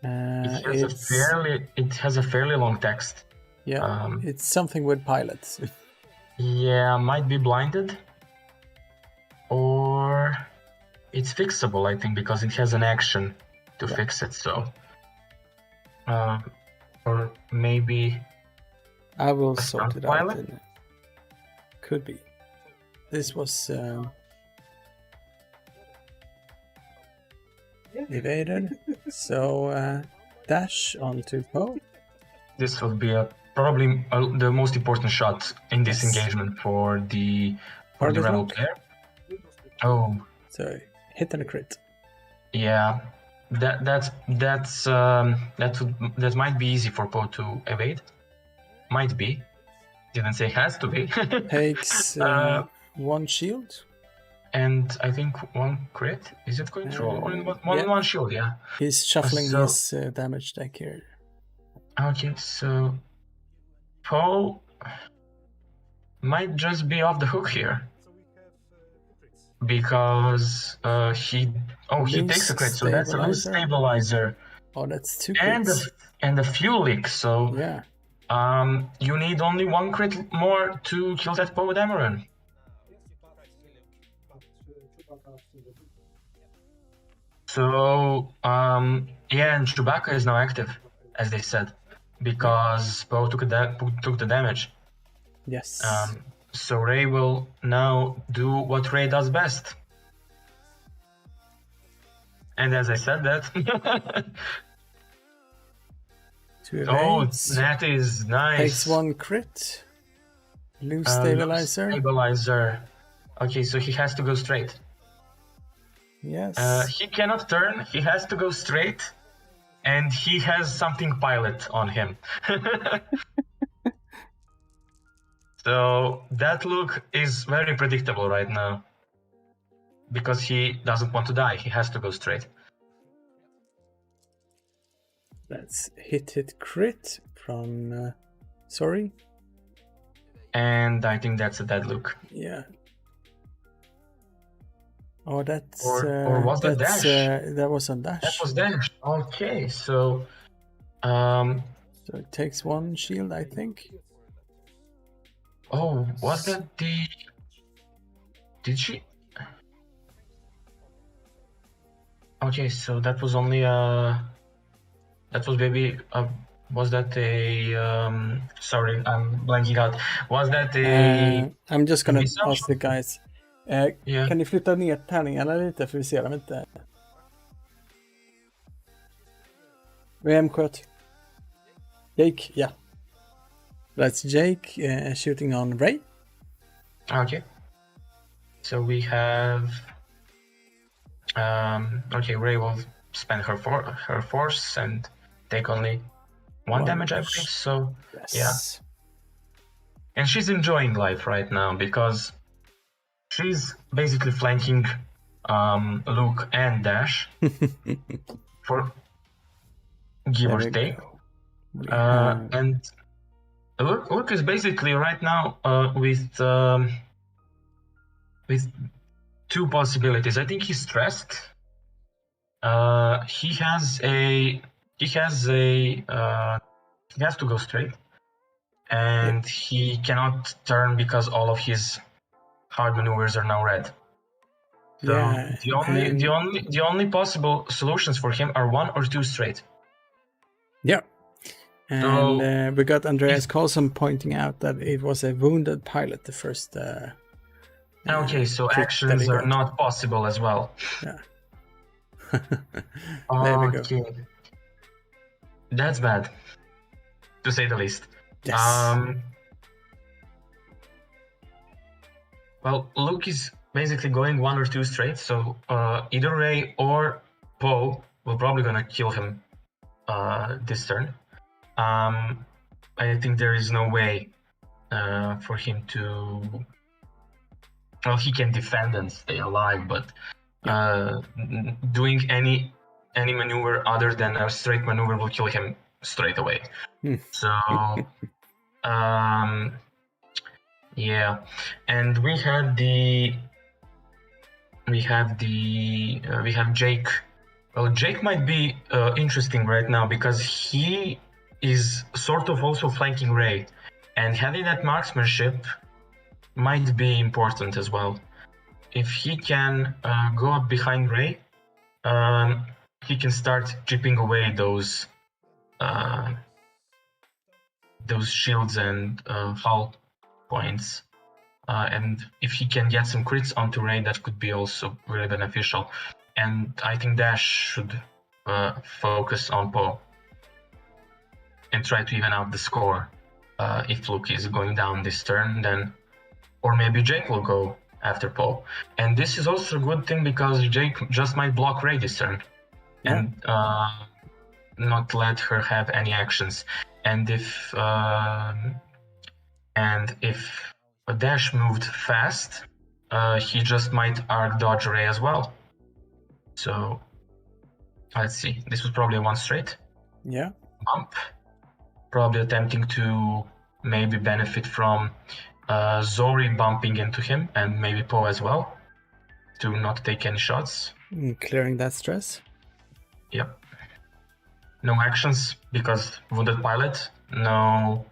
It has a fairly long text. Yeah, it's something with pilots. Yeah, might be blinded, or it's fixable, I think, because it has an action to fix it. So, or maybe I will sort it out. Pilot? Could be. This was evaded. So dash onto Poe. This will be probably the most important shot in this engagement for the rebel player. Oh, so hit and a crit. Yeah, that might be easy for Poe to evade. Might be. Didn't say has to be. Takes 1 shield. And I think 1 crit. Is it going to roll? Only one shield, yeah. He's shuffling his damage deck here. Okay, so Poe might just be off the hook here. Because he takes a crit, so that's a loose stabilizer. Oh, that's 2 crits. And a fuel leak, so yeah. You need only 1 crit more to kill that Poe Dameron. So yeah, and Chewbacca is now active, as they said, because Poe took the damage. Yes. So Rey will now do what Rey does best. And as I said that... Oh, that is nice. Takes 1 crit. Loose stabilizer. Stabilizer. Okay, so he has to go straight. Yes. He cannot turn, he has to go straight. And he has something pilot on him. So that look is very predictable right now. Because he doesn't want to die, he has to go straight. That's hit crit from sorry. And I think that's a dead look. Yeah. Oh, that's or was that dash? That was a dash. That was dash. Okay, so so it takes 1 shield, I think. Oh, was that the? Did she? Okay, so that was only that was maybe was that a sorry, I'm blanking out. Was that a? I'm just gonna ask the guys. Kan ni flytta ner tärningarna lite för vi ser dem inte? Vem sköt? Jake, yeah. That's Jake shooting on Rey. Okay. So we have okay, Rey will spend her force and take only 1 damage, I believe. So yes. Yeah. And she's enjoying life right now because she's basically flanking Luke and Dash for give or take. And Luke is basically right now with two possibilities. I think he's stressed. He has to go straight, and he cannot turn because all of his hard maneuvers are now red. So Yeah, the only possible solutions for him are 1 or 2 straight. Yeah. And we got Andreas Carlson pointing out that it was a wounded pilot, the first. Okay, so trick that he actions are got. not possible as well. Yeah. There we go. That's bad, to say the least. Yes. Well, Luke is basically going 1 or 2 straight, so either Ray or Poe will probably gonna kill him this turn. I think there is no way for him to. Well, he can defend and stay alive, but doing any maneuver other than a straight maneuver will kill him straight away. So, yeah, and we have Jake. Well, Jake might be interesting right now because he is sort of also flanking Ray, and having that marksmanship might be important as well. If he can go up behind Ray, he can start chipping away those shields and hull points. And if he can get some crits onto Ray, that could be also really beneficial. And I think Dash should focus on Poe and try to even out the score. If Luke is going down this turn, then, or maybe Jake will go after Poe. And this is also a good thing because Jake just might block Ray this turn and not let her have any actions. And if Dash moved fast, he just might arc dodge Ray as well. So let's see. This was probably a 1 straight. Yeah. Bump. Probably attempting to maybe benefit from Zori bumping into him and maybe Poe as well to not take any shots. Clearing that stress. Yep. No actions because wounded pilot. No.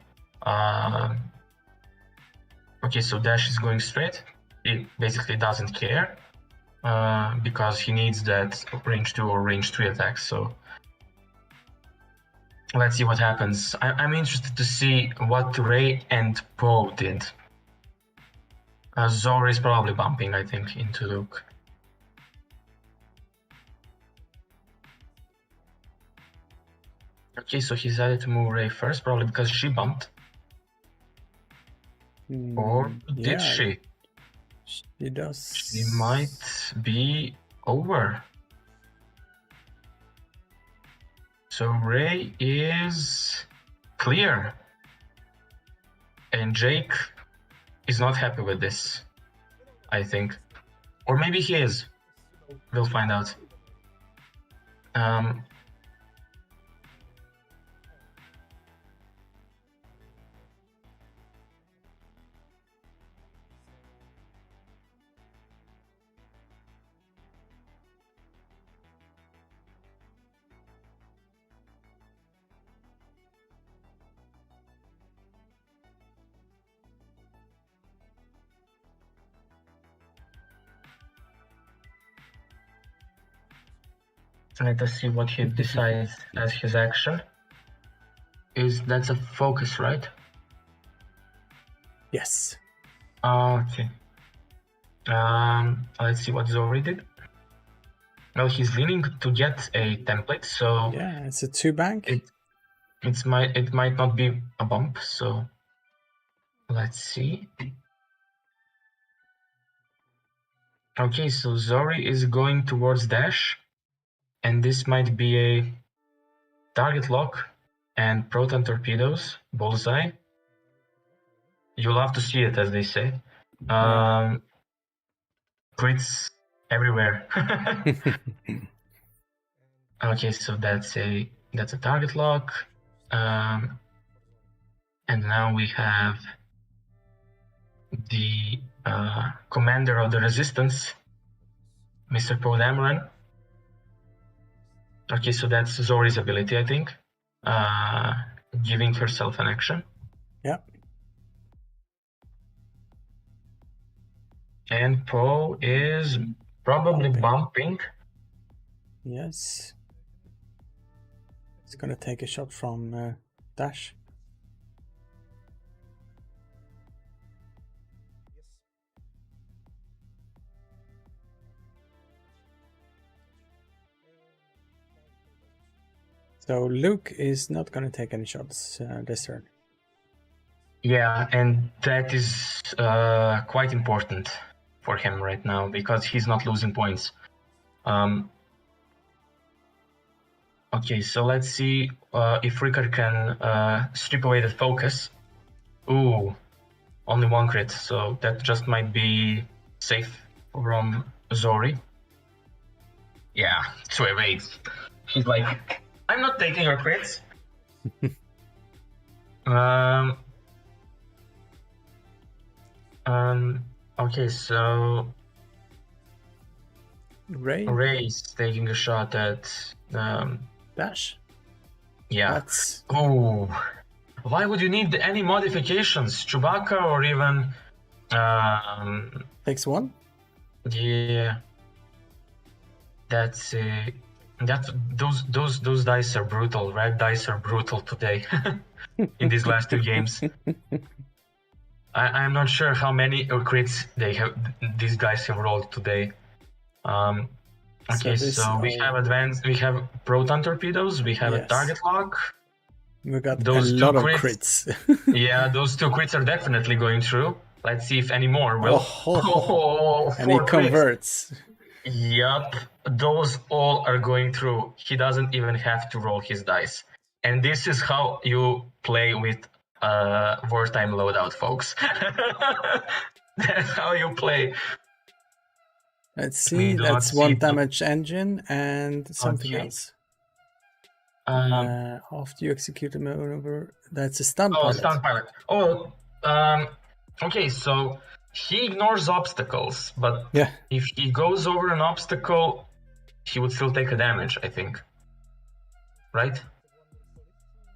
Okay, so Dash is going straight. He basically doesn't care because he needs that range 2 or range 3 attacks. So let's see what happens. I'm interested to see what Ray and Poe did. Zora is probably bumping, I think, into Luke. Okay, so he decided to move Ray first, probably because she bumped. Or did she? She does. She might be over. So Ray is clear. And Jake is not happy with this, I think. Or maybe he is. We'll find out. Let us see what he decides as his action. That's a focus, right? Yes. Okay. Let's see what Zori did. Well, he's leaning to get a template, so yeah, it's a 2 bank. It might not be a bump, so let's see. Okay, so Zori is going towards Dash. And this might be a target lock and proton torpedoes, bullseye. You'll have to see it, as they say. Crits everywhere. Okay, so that's a target lock. And now we have the commander of the resistance Mr. Podameron. Okay, so that's Zori's ability, I think. Giving herself an action. Yeah. And Poe is probably bumping. Yes. He's gonna take a shot from Dash. So Luke is not gonna take any shots this turn. Yeah, and that is quite important for him right now because he's not losing points. Okay, so let's see if Rickard can strip away the focus. Ooh, only one crit, so that just might be safe from Zori. Yeah, 2 evades. He's like, I'm not taking her crits. Okay, so Ray's taking a shot at Dash. Yeah. That's... Oh, why would you need any modifications? Chewbacca or even takes 1? Yeah. That's those dice are brutal. Red dice are brutal today in these last 2 games. I'm not sure how many crits these guys have rolled today. Okay, so we have advanced. We have proton torpedoes. We have a target lock. We got those a lot of crits. Yeah, those 2 crits are definitely going through. Let's see if any more will. And he converts. Yup, those all are going through. He doesn't even have to roll his dice. And this is how you play with wartime loadout, folks. That's how you play. Let's see, that's 1 damage engine and something else. After you execute a maneuver, that's a stun pilot. Stun pilot. Okay, so he ignores obstacles, but if he goes over an obstacle, he would still take a damage, I think. Right?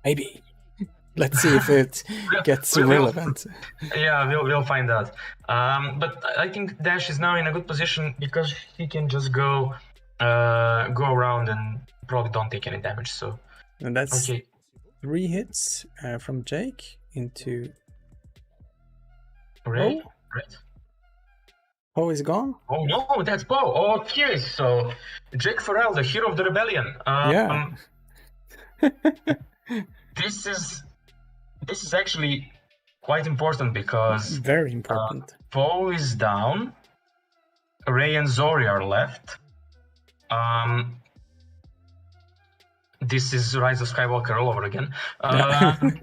Maybe. Let's see if it gets relevant. Yeah, we'll find out. But I think Dash is now in a good position because he can just go around and probably don't take any damage. So, and that's 3 hits from Jake into Ray. Right. Poe is gone. Oh no, that's Poe. Okay, so Jake Farrell, the hero of the rebellion. This is actually quite important because very important. Poe is down. Ray and Zori are left. This is Rise of Skywalker all over again. And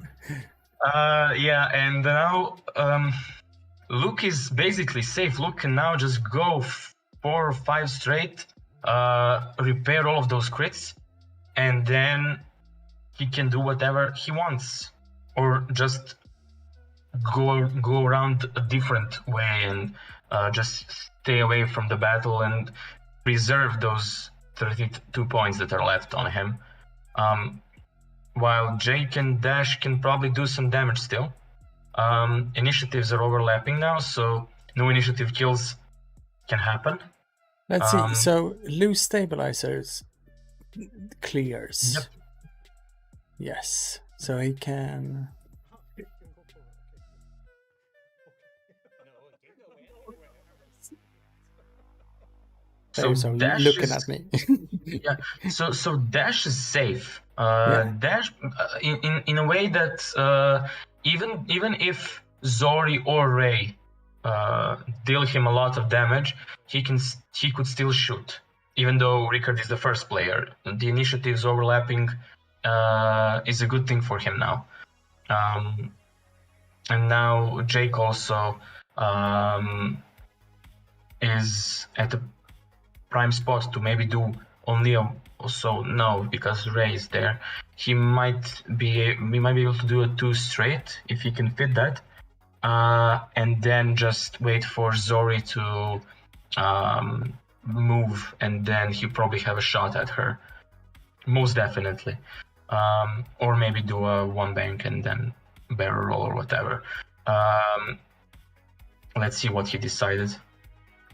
now Luke is basically safe. Luke can now just go 4 or 5 straight, repair all of those crits, and then he can do whatever he wants. Or just go around a different way and just stay away from the battle and preserve those 32 points that are left on him. While Jake and Dash can probably do some damage still. Initiatives are overlapping now, so no initiative kills can happen. Let's see. So loose stabilizers clears. Yep. Yes. So he can. So Dash looking is, at me. Yeah. So Dash is safe. Dash in a way that even if Zori or Ray deal him a lot of damage, he could still shoot. Even though Rickard is the first player, the initiatives overlapping is a good thing for him now. And now Jake also is at the prime spot to maybe do only because Ray is there. We might be able to do a 2 straight if he can fit that, and then just wait for Zori to move, and then he probably have a shot at her, most definitely. Or maybe do a one bank and then barrel roll or whatever. Let's see what he decided.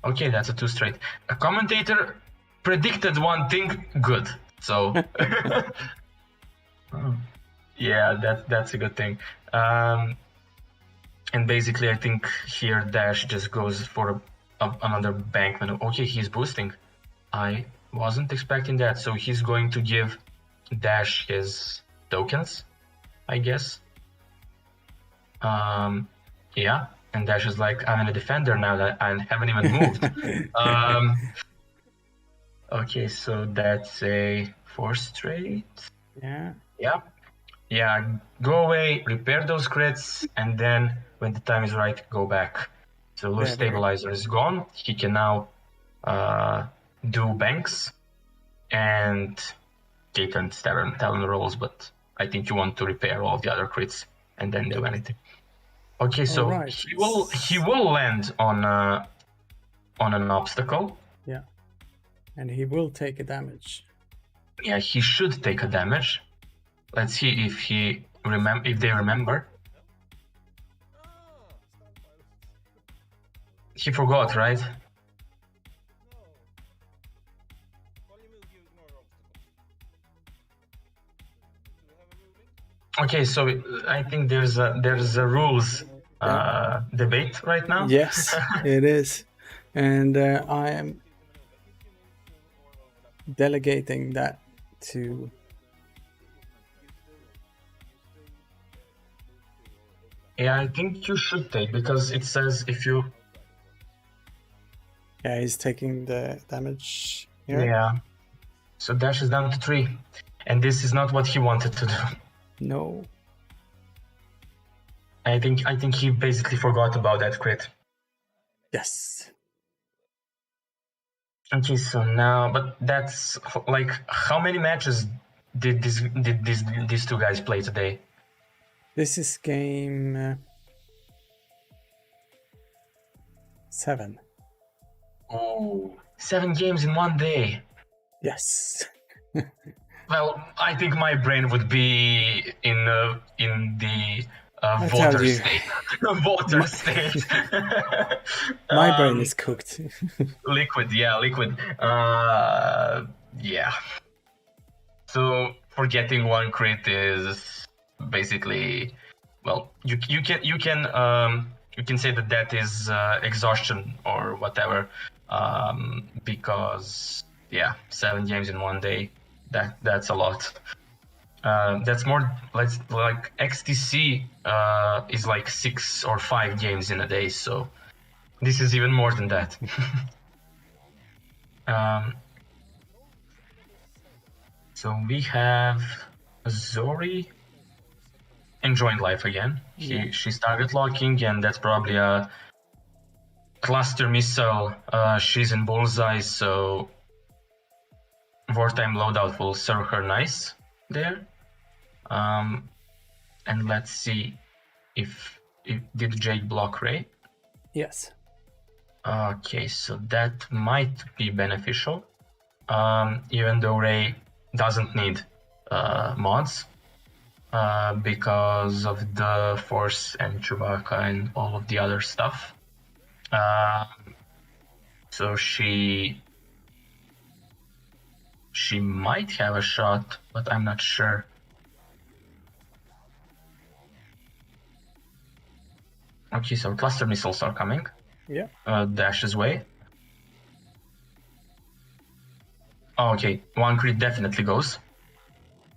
Okay, that's a 2 straight. A commentator predicted one thing good, so yeah, that's a good thing. And basically, I think here Dash just goes for another bank menu. Okay, he's boosting. I wasn't expecting that, so he's going to give Dash his tokens, I guess. Yeah, and Dash is like, I'm in a defender now that I haven't even moved. Okay, so that's a 4 straight. Yeah. Yeah, go away, repair those crits, and then when the time is right, go back. So loose stabilizer is gone. He can now do banks and Caitlyn Talon rolls, but I think you want to repair all the other crits and then do anything. Okay, so Alright. he will land on an obstacle. Yeah. And he will take a damage. Yeah, he should take a damage. Let's see if they remember. He forgot, right? Okay, so I think there's a rules debate right now. Yes, it is. And I am delegating that to Yeah, I think you should take, because it says if you... Yeah, he's taking the damage here. Yeah. So Dash is down to 3. And this is not what he wanted to do. No. I think he basically forgot about that crit. Yes. Okay, so now, but that's like, how many matches did these two guys play today? This is game 7. Oh, 7 games in one day. Yes. Well, I think my brain would be in the water state. Water state. My brain is cooked. Liquid. Yeah. So forgetting one crit is basically, well, you can say that is exhaustion or whatever, because 7 games in one day, that's a lot. That's more like XTC is like 6 or 5 games in a day, so this is even more than that. So we have Zori enjoying life again. She's target locking, and that's probably a cluster missile. She's in bullseye, so wartime loadout will serve her nice there. And let's see if did Jake block Ray? Yes. Okay, so that might be beneficial, even though Ray doesn't need mods because of the Force and Chewbacca and all of the other stuff. So she might have a shot, but I'm not sure. Okay, so cluster missiles are coming. Yeah. Dash's way. Oh, okay, one crit definitely goes.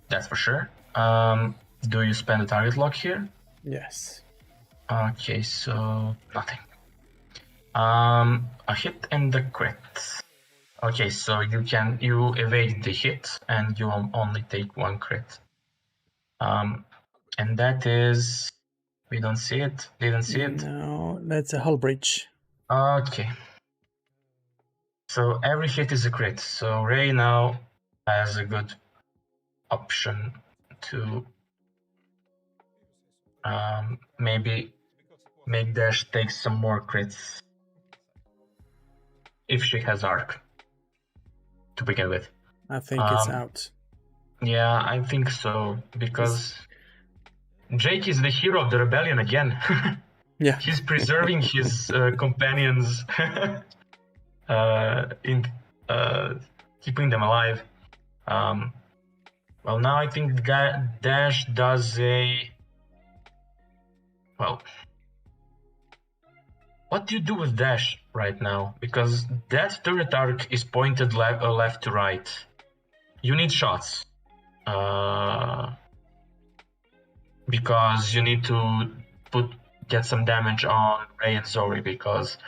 That's for sure. Do you spend a target lock here? Yes. Okay, so nothing. A hit and a crit. Okay, so you evade the hit and you only take 1 crit. And that is, we don't see it. Didn't see it. No, that's a hull breach. Okay. So every hit is a crit. So Ray now has a good option to maybe make Dash take some more crits if she has arc. to begin with. I think it's out. Yeah, I think so, because Jake is the hero of the rebellion again. Yeah. He's preserving his companions, in keeping them alive. Well, now I think Dash does a... Well, what do you do with Dash right now? Because that turret arc is pointed left to right. You need shots. Because you need to get some damage on Ray and Zori, because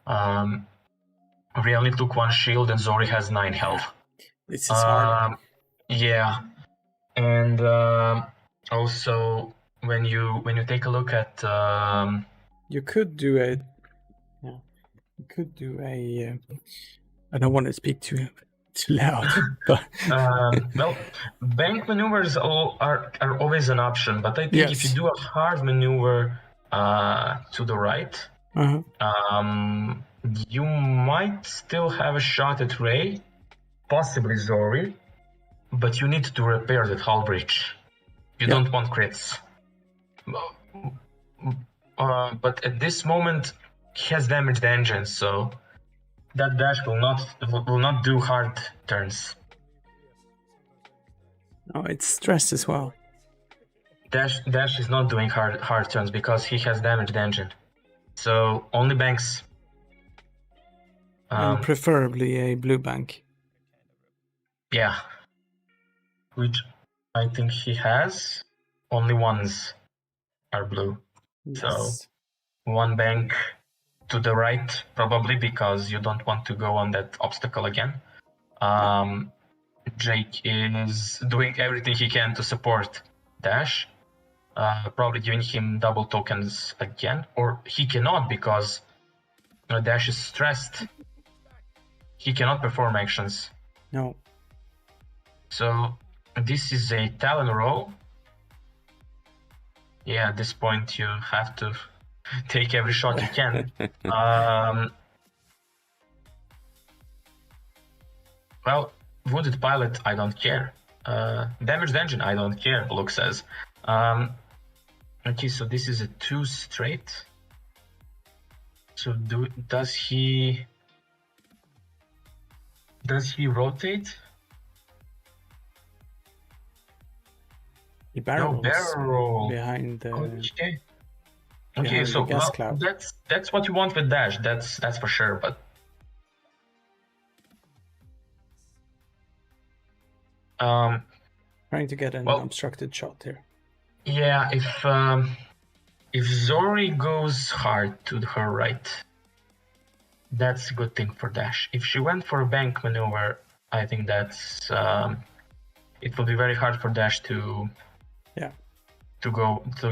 Ray only took 1 shield and Zori has 9 health. This is hard. Yeah, and also when you take a look at you could do a I don't want to speak too loud, but well, bank maneuvers are always an option, but I think if you do a hard maneuver to the right, you might still have a shot at Ray, possibly Zori, but you need to repair that hull breach. You don't want crits. But at this moment, he has damaged the engine, so that dash will not do hard turns. Oh, it's stress as well. Dash is not doing hard turns because he has damaged the engine. So only banks. And preferably a blue bank. Yeah. Which I think he has. Only ones are blue. Yes. So 1 bank to the right, probably, because you don't want to go on that obstacle again. Jake is doing everything he can to support Dash. Probably giving him double tokens again. Or he cannot, because Dash is stressed. He cannot perform actions. No. So this is a Talon roll. Yeah, at this point you have to take every shot you can. Well, wounded pilot, I don't care. Damaged engine, I don't care, Luke says. Okay, so this is a 2 straight. So does he rotate? He barrels barrel behind the Okay, so gas cloud. that's what you want with Dash. That's for sure. But trying to get an obstructed shot here. Yeah, if Zori goes hard to her right, that's a good thing for Dash. If she went for a bank maneuver, I think that's it will be very hard for Dash to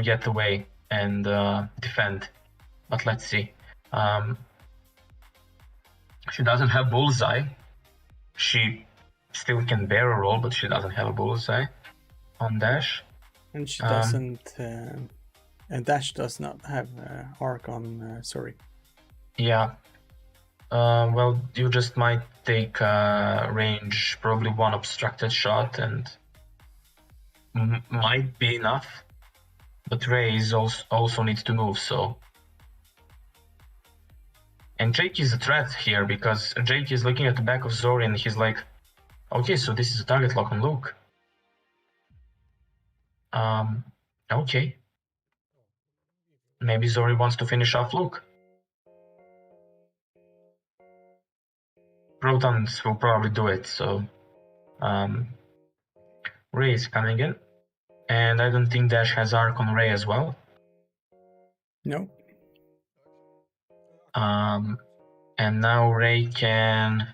get away and defend. But let's see. She doesn't have bullseye. She still can barrel roll, but she doesn't have a bullseye on Dash. And she doesn't. And Dash does not have arc on Zori. Yeah. Well, you just might take range, probably 1 obstructed shot, and might be enough. But Ray also needs to move, so. And Jake is a threat here, because Jake is looking at the back of Zori and he's like, okay, so this is a target lock on Luke. Okay. Maybe Zori wants to finish off Luke. Protons will probably do it, so Ray is coming in. And I don't think Dash has arc on Ray as well. No. And now Ray can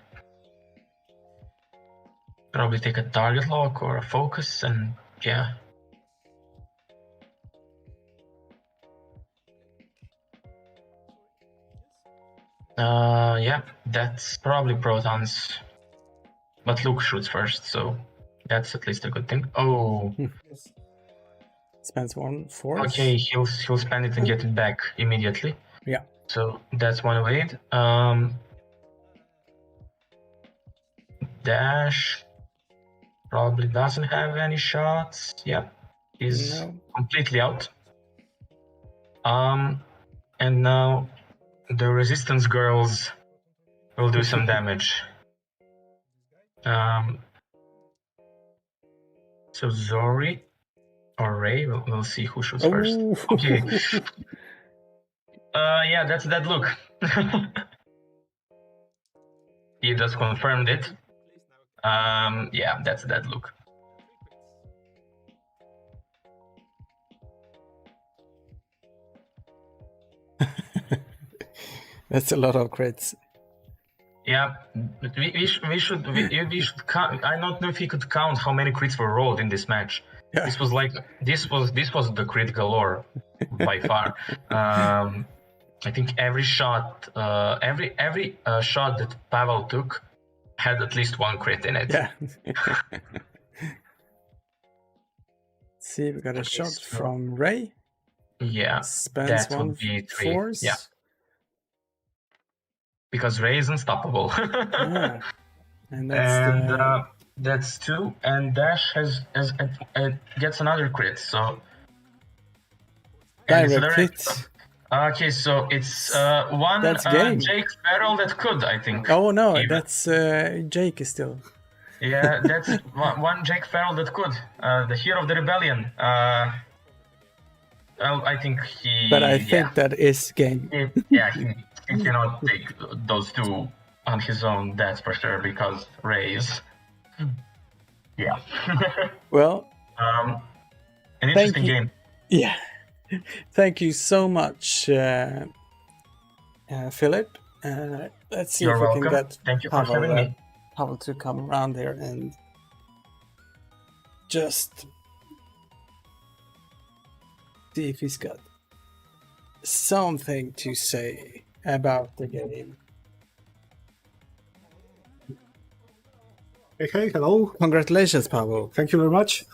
probably take a target lock or a focus, and yeah. Yeah, that's probably protons. But Luke shoots first, so that's at least a good thing. Oh. Spends 1 force. Okay, he'll spend it and get it back immediately. Yeah. So that's 1 evade. Dash probably doesn't have any shots. Yep, he's completely out. And now the Resistance girls will do some damage. So Zori or Ray, we'll see who shoots first. Okay. Yeah, that's that look. He just confirmed it. Yeah, that's that look. That's a lot of crits. Yeah, but we should count. I don't know if he could count how many crits were rolled in this match. Yeah. This was the critical lore by far. I think every shot, every shot that Pavel took had at least one crit in it. Yeah. See, we got a shot from Ray. Yeah, Spends that one would be 3. force. Yeah. Because Ray is unstoppable. Yeah. And that's that's 2. And Dash gets another crit. So direct hit. Okay, so it's one Jake Farrell that could, I think. Oh no, that's Jake is still. Yeah, that's one Jake Farrell that could. The hero of the rebellion. I think he. But I think that is game. He cannot take those 2 on his own, that's for sure, because Ray is. Yeah. Well. An interesting game. Yeah. Thank you so much, Filip. Let's see if we can get Pavel to come around here and just see if he's got something to say about the game. Hey, hello. Congratulations, Pavel. Thank you very much.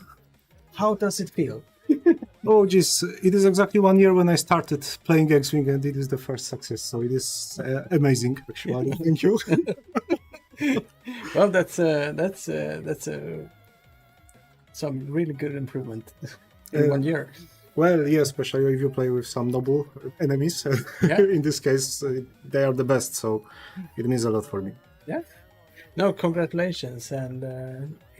How does it feel? Oh, geez, it is exactly 1 year when I started playing X-Wing, and it is the first success, so it is amazing, actually. Thank you. Well, that's some really good improvement in 1 year. Well, yeah, especially if you play with some noble enemies. In this case, they are the best, so it means a lot for me. Yeah. No, congratulations, and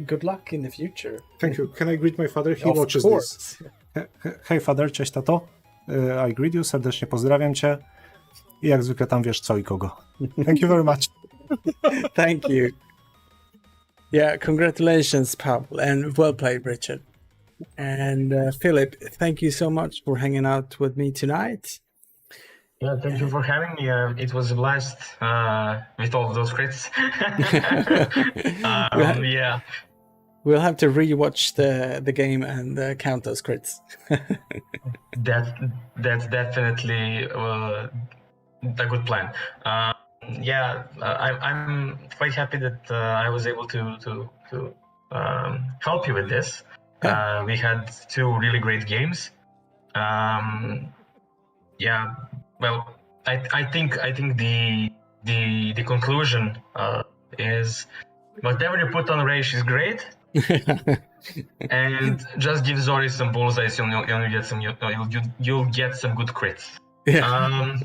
good luck in the future. Thank you. Can I greet my father? He watches this. Hej, father, cześć, tato. I greet you, serdecznie pozdrawiam cię. I jak zwykle tam wiesz co i kogo. Thank you very much. Thank you. Yeah, congratulations, Pavel, and well played, Richard. And Filip, thank you so much for hanging out with me tonight. Yeah, thank you for having me. It was a blast with all of those crits. Yeah. We'll have to rewatch the game and count those crits. That's definitely a good plan. Yeah, I'm quite happy that I was able to help you with this. We had 2 really great games. Yeah, well, I think the conclusion is whatever you put on Ray, she's great. And just give Zori some bullseyes, you'll get some good crits. Yeah.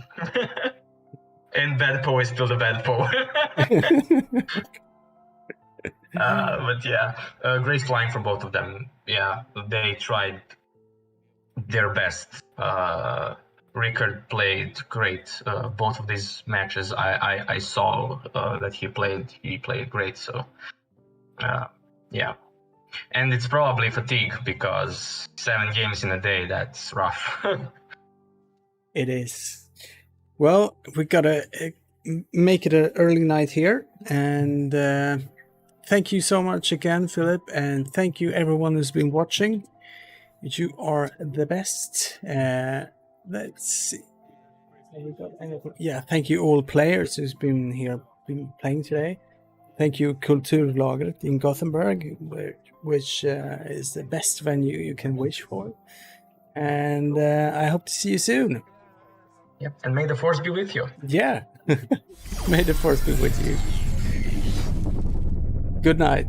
And Bad Po is still the Bad Po. But yeah, great flying for both of them. Yeah, they tried their best. Rickard played great. Both of these matches, I saw that he played great. So, yeah, and it's probably fatigue because 7 games in a day, that's rough. It is. Well, we gotta make it an early night here, and thank you so much again, Filip, and thank you everyone who's been watching. You are the best. Let's see. Have we got anything? Yeah, thank you all players who's been here, been playing today. Thank you Kulturlagret in Gothenburg, which is the best venue you can wish for. And I hope to see you soon. Yep, and may the force be with you. Yeah, may the force be with you. Good night.